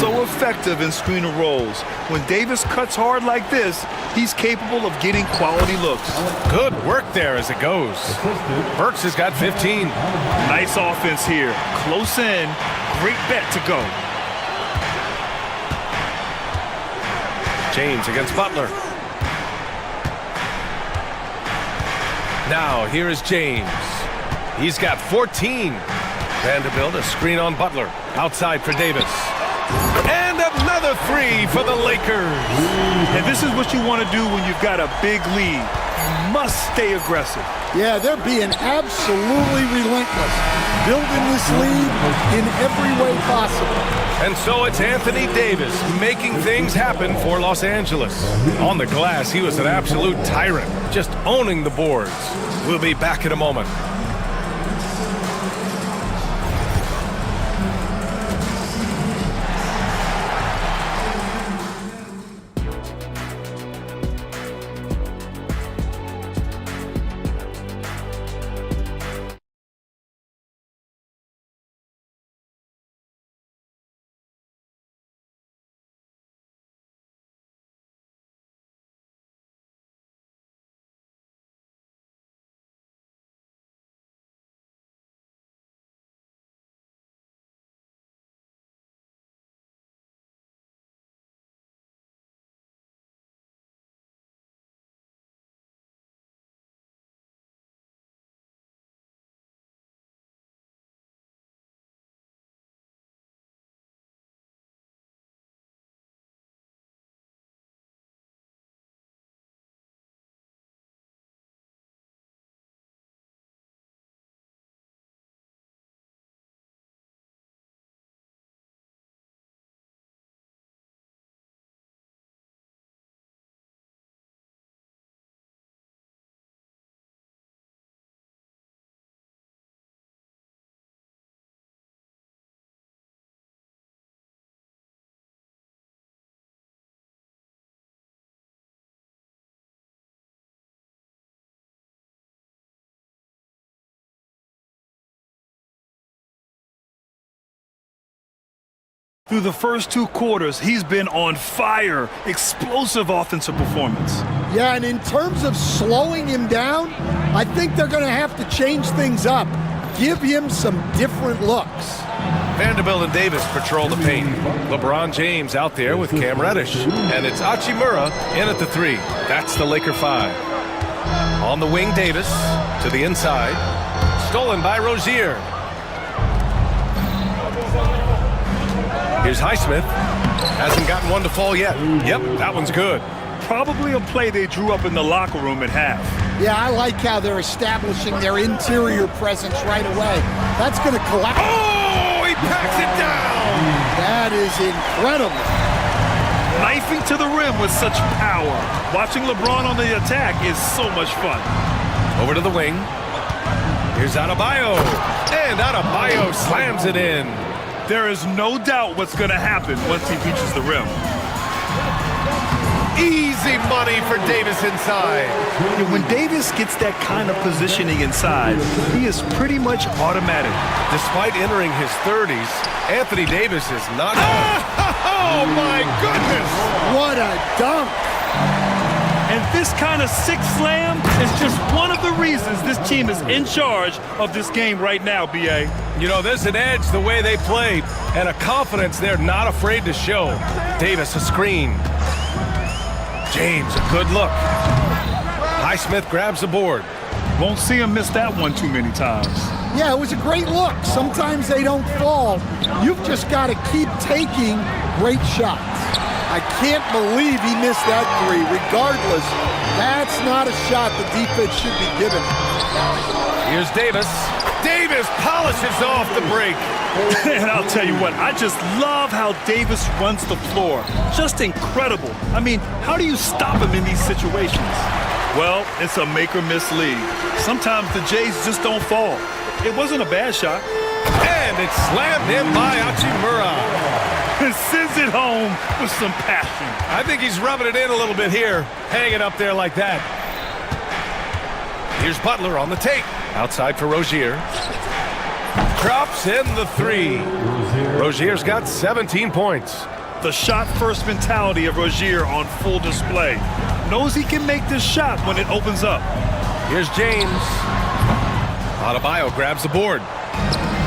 So effective in screen and rolls. When Davis cuts hard like this, he's capable of getting quality looks. Good work there as it goes. Burks has got 15. Nice offense here. Close in. Great bet to go. James against Butler. Now, here is James. He's got 14. Vanderbilt, a screen on Butler. Outside for Davis. And another 3 for the Lakers. And this is what you want to do when you've got a big lead. You must stay aggressive. Yeah, they're being absolutely relentless. Building this lead in every way possible. And so it's Anthony Davis making things happen for Los Angeles. On the glass, he was an absolute tyrant, just owning the boards. We'll be back in a moment. Through the first 2 quarters, he's been on fire. Explosive offensive performance. Yeah, and in terms of slowing him down, I think they're going to have to change things up. Give him some different looks. Vanderbilt and Davis patrol the paint. LeBron James out there with Cam Reddish. And it's Hachimura in at the 3. That's the Laker 5. On the wing, Davis to the inside. Stolen by Rozier. Here's Highsmith. Hasn't gotten one to fall yet. Yep, that one's good. Probably a play they drew up in the locker room at half. Yeah, I like how they're establishing their interior presence right away. That's going to collapse. Oh, he packs it down. That is incredible. Knifing to the rim with such power. Watching LeBron on the attack is so much fun. Over to the wing. Here's Adebayo. And Adebayo slams it in. There is no doubt what's going to happen once he reaches the rim. Easy money for Davis inside. When Davis gets that kind of positioning inside, he is pretty much automatic. Despite entering his 30s, Anthony Davis is not... Oh, my goodness! What a dunk! And this kind of sick slam is just one of the reasons this team is in charge of this game right now, B.A. You know, there's an edge the way they played and a confidence they're not afraid to show. Davis, a screen. James, a good look. Highsmith grabs the board. Won't see him miss that one too many times. Yeah, it was a great look. Sometimes they don't fall. You've just got to keep taking great shots. I can't believe he missed that 3. Regardless, that's not a shot the defense should be given. Here's Davis. Davis polishes off the break. And I'll tell you what, I just love how Davis runs the floor. Just incredible. I mean, how do you stop him in these situations? Well, it's a make-or-miss league. Sometimes the Jays just don't fall. It wasn't a bad shot. And it's slammed in by Hachimura. And sends it home with some passion. I think he's rubbing it in a little bit here, hanging up there like that. Here's Butler on the take. Outside for Rozier. Drops in the 3. Rozier's got 17 points. The shot-first mentality of Rozier on full display. Knows he can make this shot when it opens up. Here's James. Adebayo grabs the board.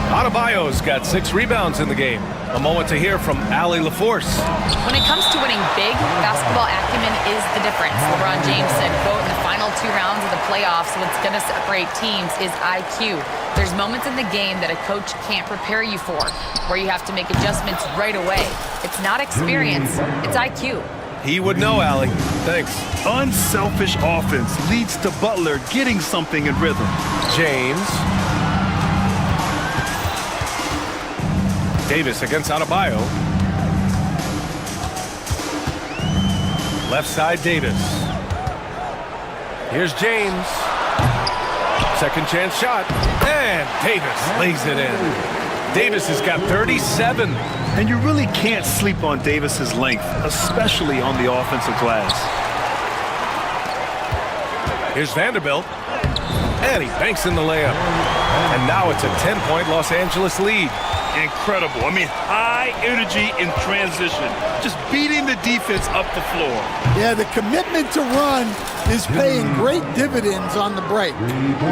Adebayo's got 6 rebounds in the game. A moment to hear from Allie LaForce. When it comes to winning big, basketball acumen is the difference. LeBron James said, quote, in the final 2 rounds of the playoffs, what's going to separate teams is IQ. There's moments in the game that a coach can't prepare you for, where you have to make adjustments right away. It's not experience, it's IQ. He would know, Allie. Thanks. Unselfish offense leads to Butler getting something in rhythm. James. Davis against Adebayo. Left side, Davis. Here's James. Second chance shot. And Davis lays it in. Davis has got 37. And you really can't sleep on Davis's length, especially on the offensive glass. Here's Vanderbilt. And he banks in the layup. And now it's a 10-point Los Angeles lead. Incredible. I mean, high energy in transition. Just beating the defense up the floor. Yeah, the commitment to run is paying great dividends on the break.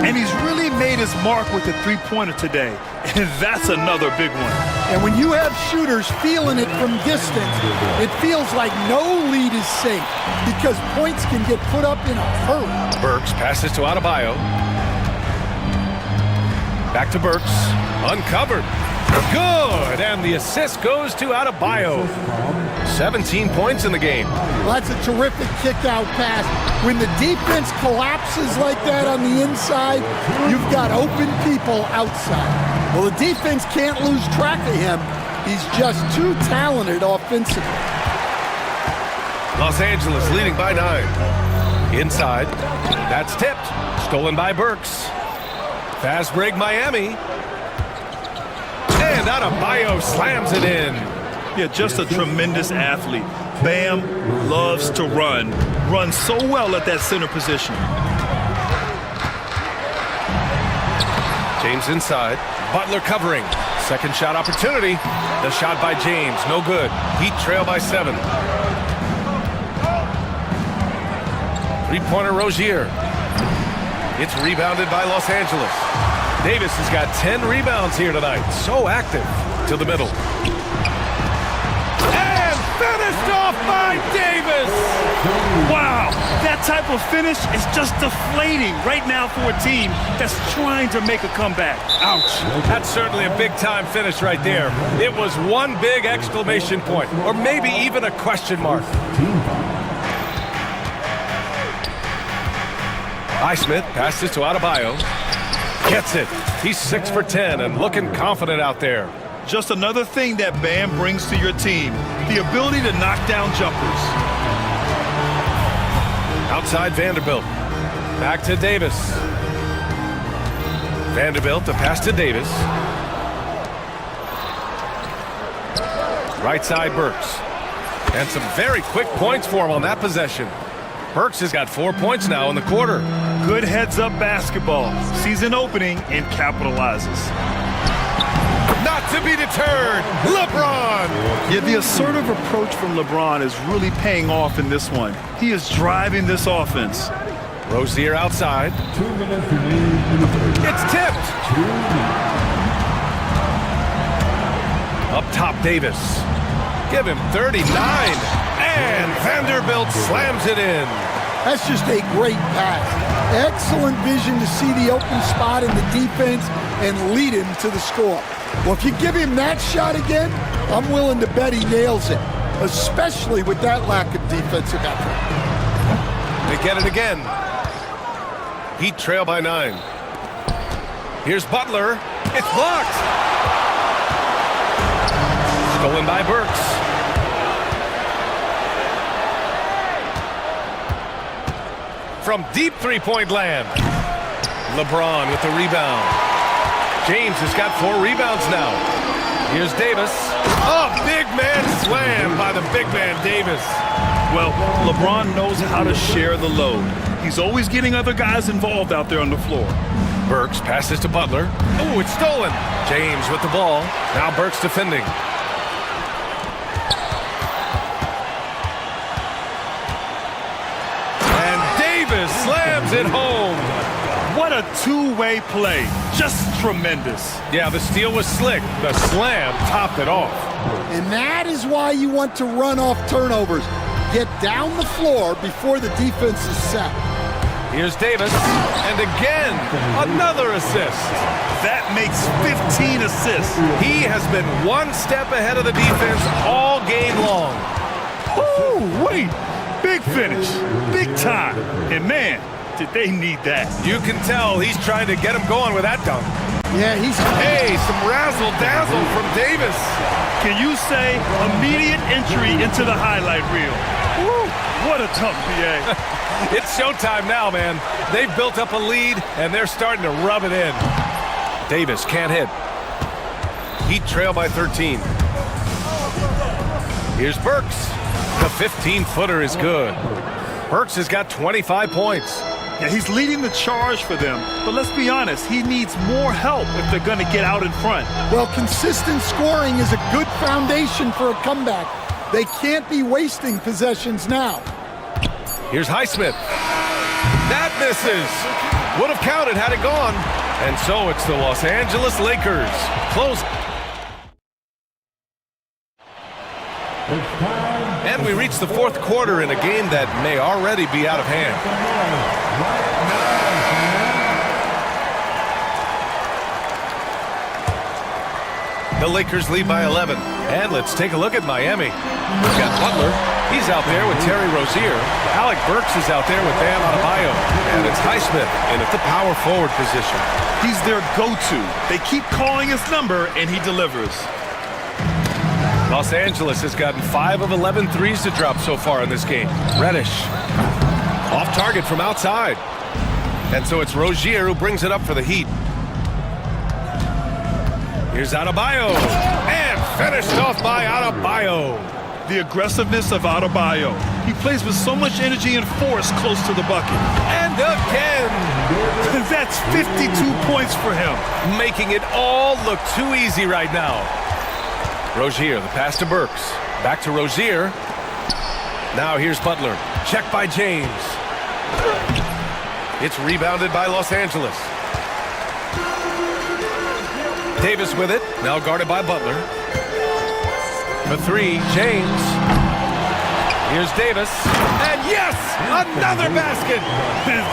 And he's really made his mark with the 3-pointer today. And that's another big one. And when you have shooters feeling it from distance, it feels like no lead is safe because points can get put up in a hurry. Burks passes to Adebayo. Back to Burks. Uncovered. Good, and the assist goes to Adebayo. 17 points in the game. Well, that's a terrific kick-out pass. When the defense collapses like that on the inside, you've got open people outside. Well, the defense can't lose track of him. He's just too talented offensively. Los Angeles leading by 9. Inside, that's tipped. Stolen by Burks. Fast break, Miami. And Adebayo slams it in. Yeah, just a tremendous athlete. Bam loves to run. Runs so well at that center position. James inside. Butler covering. Second shot opportunity. The shot by James, no good. Heat trail by 7. Three-pointer Rozier. It's rebounded by Los Angeles. Davis has got 10 rebounds here tonight. So active. To the middle. And finished off by Davis! Wow, that type of finish is just deflating right now for a team that's trying to make a comeback. Ouch. That's certainly a big-time finish right there. It was one big exclamation point, or maybe even a question mark. Highsmith passes to Adebayo. Gets it. He's 6 for 10 and looking confident out there. Just another thing that Bam brings to your team, the ability to knock down jumpers. Outside Vanderbilt. Back to Davis. Vanderbilt to pass to Davis. Right side Burks. And some very quick points for him on that possession. Burks has got 4 points now in the quarter. Good heads-up basketball. Season opening and capitalizes. Not to be deterred, LeBron! Yeah, the assertive approach from LeBron is really paying off in this one. He is driving this offense. Rozier outside. 2 minutes remaining. It's tipped! Up top, Davis. Give him 39. And Vanderbilt slams it in. That's just a great pass. Excellent vision to see the open spot in the defense and lead him to the score. Well, if you give him that shot again, I'm willing to bet he nails it, especially with that lack of defensive effort. They get it again. Heat trail by 9. Here's Butler. It's blocked. Stolen by Burks. From deep three-point land. LeBron with the rebound. James has got 4 rebounds now. Here's Davis. Oh, big man slam by the big man Davis. Well, LeBron knows how to share the load. He's always getting other guys involved out there on the floor. Burks passes to Butler. Oh, it's stolen. James with the ball. Now Burks defending. And Davis slams it home. What a two-way play. Just tremendous. Yeah, the steal was slick. The slam topped it off. And that is why you want to run off turnovers. Get down the floor before the defense is set. Here's Davis. And again, another assist. That makes 15 assists. He has been one step ahead of the defense all game long. Ooh, wait. Big finish. Big time. And man, did they need that. You can tell he's trying to get him going with that dunk. Yeah, he's... Hey, some razzle-dazzle from Davis. Can you say immediate entry into the highlight reel? Woo, what a tough PA. It's showtime now, man. They've built up a lead, and they're starting to rub it in. Davis can't hit. Heat trail by 13. Here's Burks. The 15-footer is good. Burks has got 25 points. Yeah, he's leading the charge for them. But let's be honest, he needs more help if they're going to get out in front. Well, consistent scoring is a good foundation for a comeback. They can't be wasting possessions now. Here's Highsmith. That misses. Would have counted had it gone. And so it's the Los Angeles Lakers. Close. And we reach the fourth quarter in a game that may already be out of hand. The Lakers lead by 11. And let's take a look at Miami. We've got Butler. He's out there with Terry Rozier. Alec Burks is out there with Bam Adebayo. And it's Highsmith in at the power forward position. He's their go-to. They keep calling his number, and he delivers. Los Angeles has gotten 5 of 11 threes to drop so far in this game. Reddish. Off target from outside. And so it's Rozier who brings it up for the Heat. Here's Adebayo. And finished off by Adebayo. The aggressiveness of Adebayo. He plays with so much energy and force close to the bucket. And again. That's 52 points for him. Making it all look too easy right now. Rozier, the pass to Burks. Back to Rozier. Now here's Butler. Checked by James. It's rebounded by Los Angeles. Davis with it. Now guarded by Butler. For three, James. Here's Davis. And yes, another basket.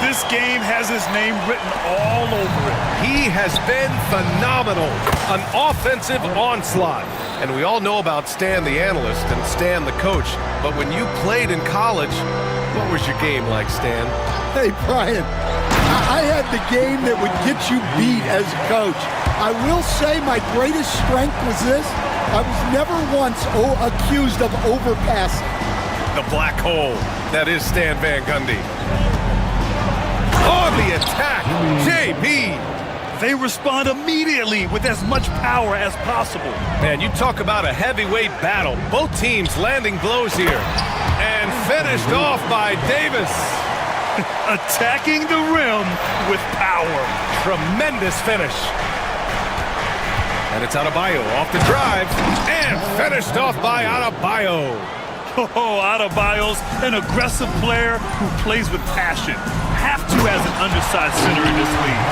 This game has his name written all over it. He has been phenomenal. An offensive onslaught. And we all know about Stan the analyst and Stan the coach. But when you played in college, what was your game like, Stan? Hey, Brian, I had the game that would get you beat as a coach. I will say my greatest strength was this. I was never once accused of overpassing. The black hole. That is Stan Van Gundy. On the attack, JB. They respond immediately with as much power as possible. Man, you talk about a heavyweight battle. Both teams landing blows here. And finished off by Davis. Attacking the rim with power. Tremendous finish. And it's Adebayo off the drive. And finished off by Adebayo. Oh, Adebayo's an aggressive player who plays with passion. Have to as an undersized center in this league.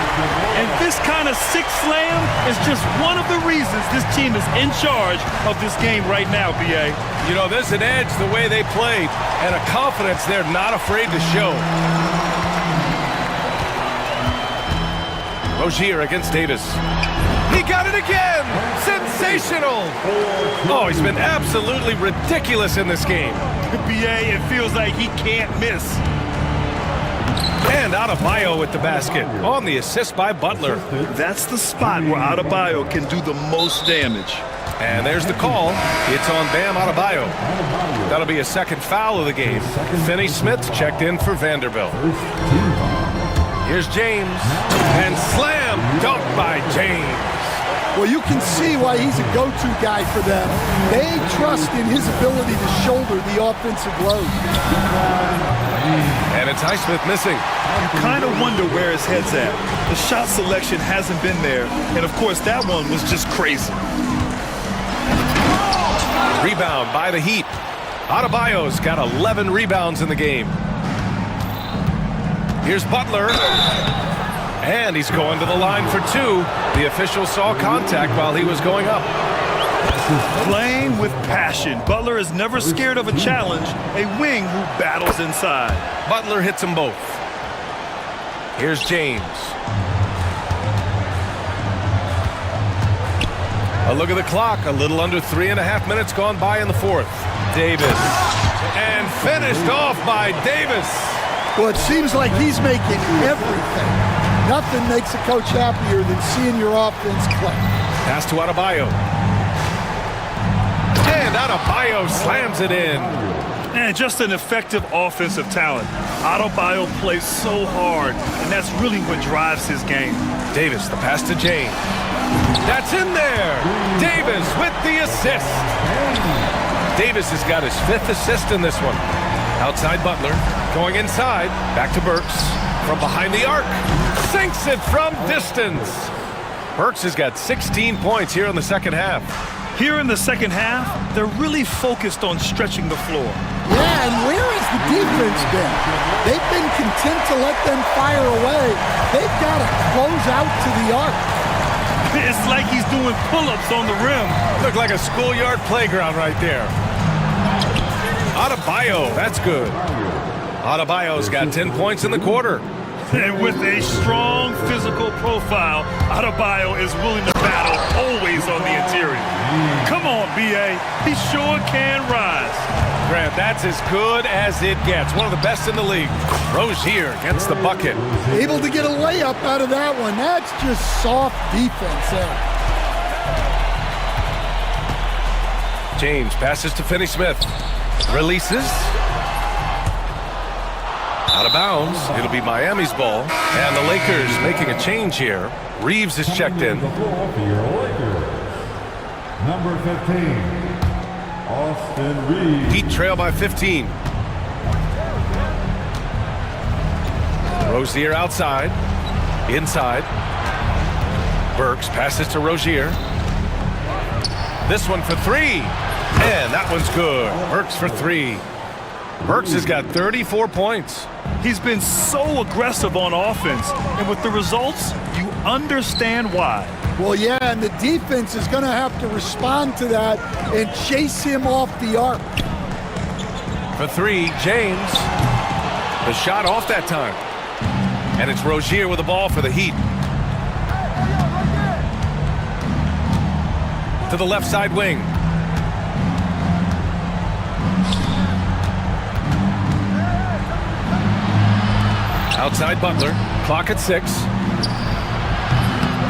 And this kind of six slam is just one of the reasons this team is in charge of this game right now, B.A. You know, there's an edge the way they played and a confidence they're not afraid to show. Rozier against Davis. He got it again! Sensational! Oh, he's been absolutely ridiculous in this game. B.A., it feels like he can't miss. And Adebayo with the basket on the assist by Butler. That's the spot where Adebayo can do the most damage. And there's the call. It's on Bam Adebayo. That'll be a second foul of the game. Finney Smith checked in for Vanderbilt. Here's James. And slam dunk by James. Well, you can see why he's a go-to guy for them. They trust in his ability to shoulder the offensive load. And it's Highsmith missing. You kind of wonder where his head's at. The shot selection hasn't been there. And, of course, that one was just crazy. Rebound by the Heat. Adebayo's got 11 rebounds in the game. Here's Butler. And he's going to the line for two. The official saw contact while he was going up. Playing with passion. Butler is never scared of a challenge. A wing who battles inside. Butler hits them both. Here's James. A look at the clock. A little under 3.5 minutes gone by in the fourth. Davis. And finished off by Davis. Well, it seems like he's making everything. Nothing makes a coach happier than seeing your offense click. Pass to Adebayo. And Adebayo slams it in. And just an effective offensive talent. Adebayo plays so hard, and that's really what drives his game. Davis, the pass to James. That's in there. Davis with the assist. Davis has got his 5th assist in this one. Outside Butler, going inside, back to Burks. From behind the arc, sinks it from distance. Burks has got 16 points here in the second half. Here in the second half, they're really focused on stretching the floor. Yeah, and where has the defense been? They've been content to let them fire away. They've got to close out to the arc. It's like he's doing pull-ups on the rim. Look like a schoolyard playground right there. Adebayo, that's good. Adebayo's got 10 points in the quarter. And with a strong physical profile, Adebayo is willing to battle always on the interior. Come on, B.A. He sure can rise. Grant, that's as good as it gets. One of the best in the league. Rozier gets the bucket. Able to get a layup out of that one. That's just soft defense there. James passes to Finney Smith. Releases. Out of bounds. It'll be Miami's ball. And the Lakers making a change here. Reeves is checked in. Number 15, Austin Reeves. Heat trail by 15. Rozier outside. Inside. Burks passes to Rozier. This one for three. And that one's good. Burks for three. Burks has got 34 points. He's been so aggressive on offense, and with the results, you understand why. Well, yeah, and the defense is going to have to respond to that and chase him off the arc. For three, James. The shot off that time. And it's Rozier with the ball for the Heat. To the left side wing. Outside Butler. Clock at 6.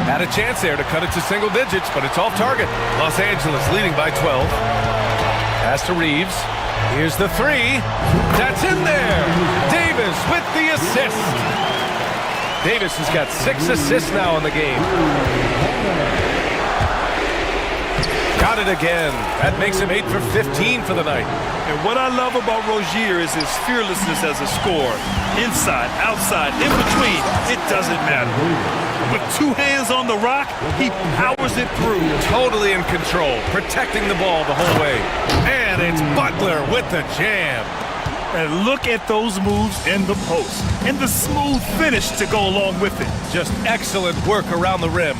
Had a chance there to cut it to single digits, but it's off target. Los Angeles leading by 12. Pass to Reeves. Here's the three. That's in there. Davis with the assist. Davis has got 6 assists now in the game. Got it again. That makes him 8 for 15 for the night. And what I love about Rozier is his fearlessness as a scorer. Inside, outside, in between, it doesn't matter. With 2 hands on the rock, he powers it through. Totally in control, protecting the ball the whole way. And it's Butler with the jam. And look at those moves in the post. And the smooth finish to go along with it. Just excellent work around the rim.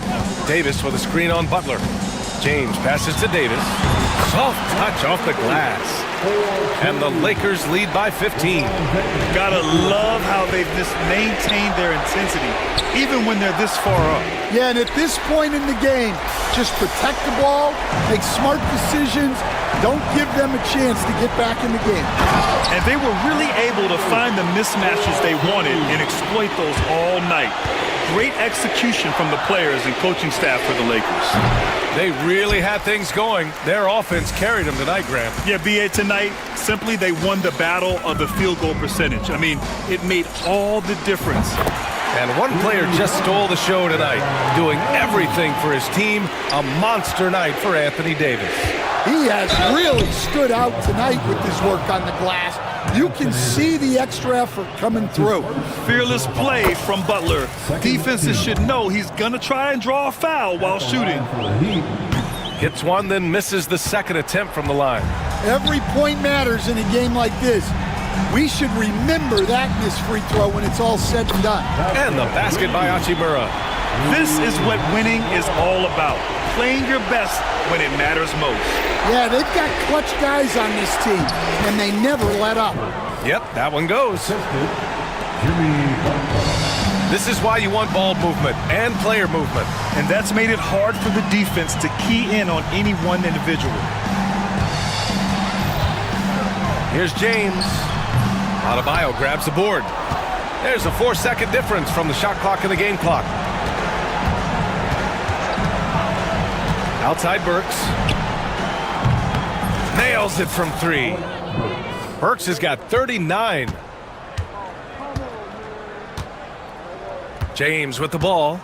Davis with a screen on Butler. James passes to Davis. Soft touch off the glass. And the Lakers lead by 15. Gotta love how they've just maintained their intensity, even when they're this far up. Yeah, and at this point in the game, just protect the ball, make smart decisions, don't give them a chance to get back in the game. And they were really able to find the mismatches they wanted and exploit those all night. Great execution from the players and coaching staff for the Lakers. They really had things going. Their offense carried them tonight, Graham. Yeah, BA, tonight, simply they won the battle of the field goal percentage. I mean, it made all the difference. And one player just stole the show tonight, doing everything for his team. A monster night for Anthony Davis. He has really stood out tonight with his work on the glass. You can see the extra effort coming through. Fearless play from Butler. Defenses should know he's going to try and draw a foul while shooting. Hits one, then misses the second attempt from the line. Every point matters in a game like this. We should remember that in this free throw when it's all said and done. And the basket by Hachimura. This is what winning is all about. Playing your best when it matters most. Yeah, they've got clutch guys on this team, and they never let up. Yep, that one goes. This is why you want ball movement and player movement. And that's made it hard for the defense to key in on any one individual. Here's James. Adebayo grabs the board. There's a 4-second difference from the shot clock and the game clock. Outside Burks. Nails it from 3. Burks has got 39. James with the ball.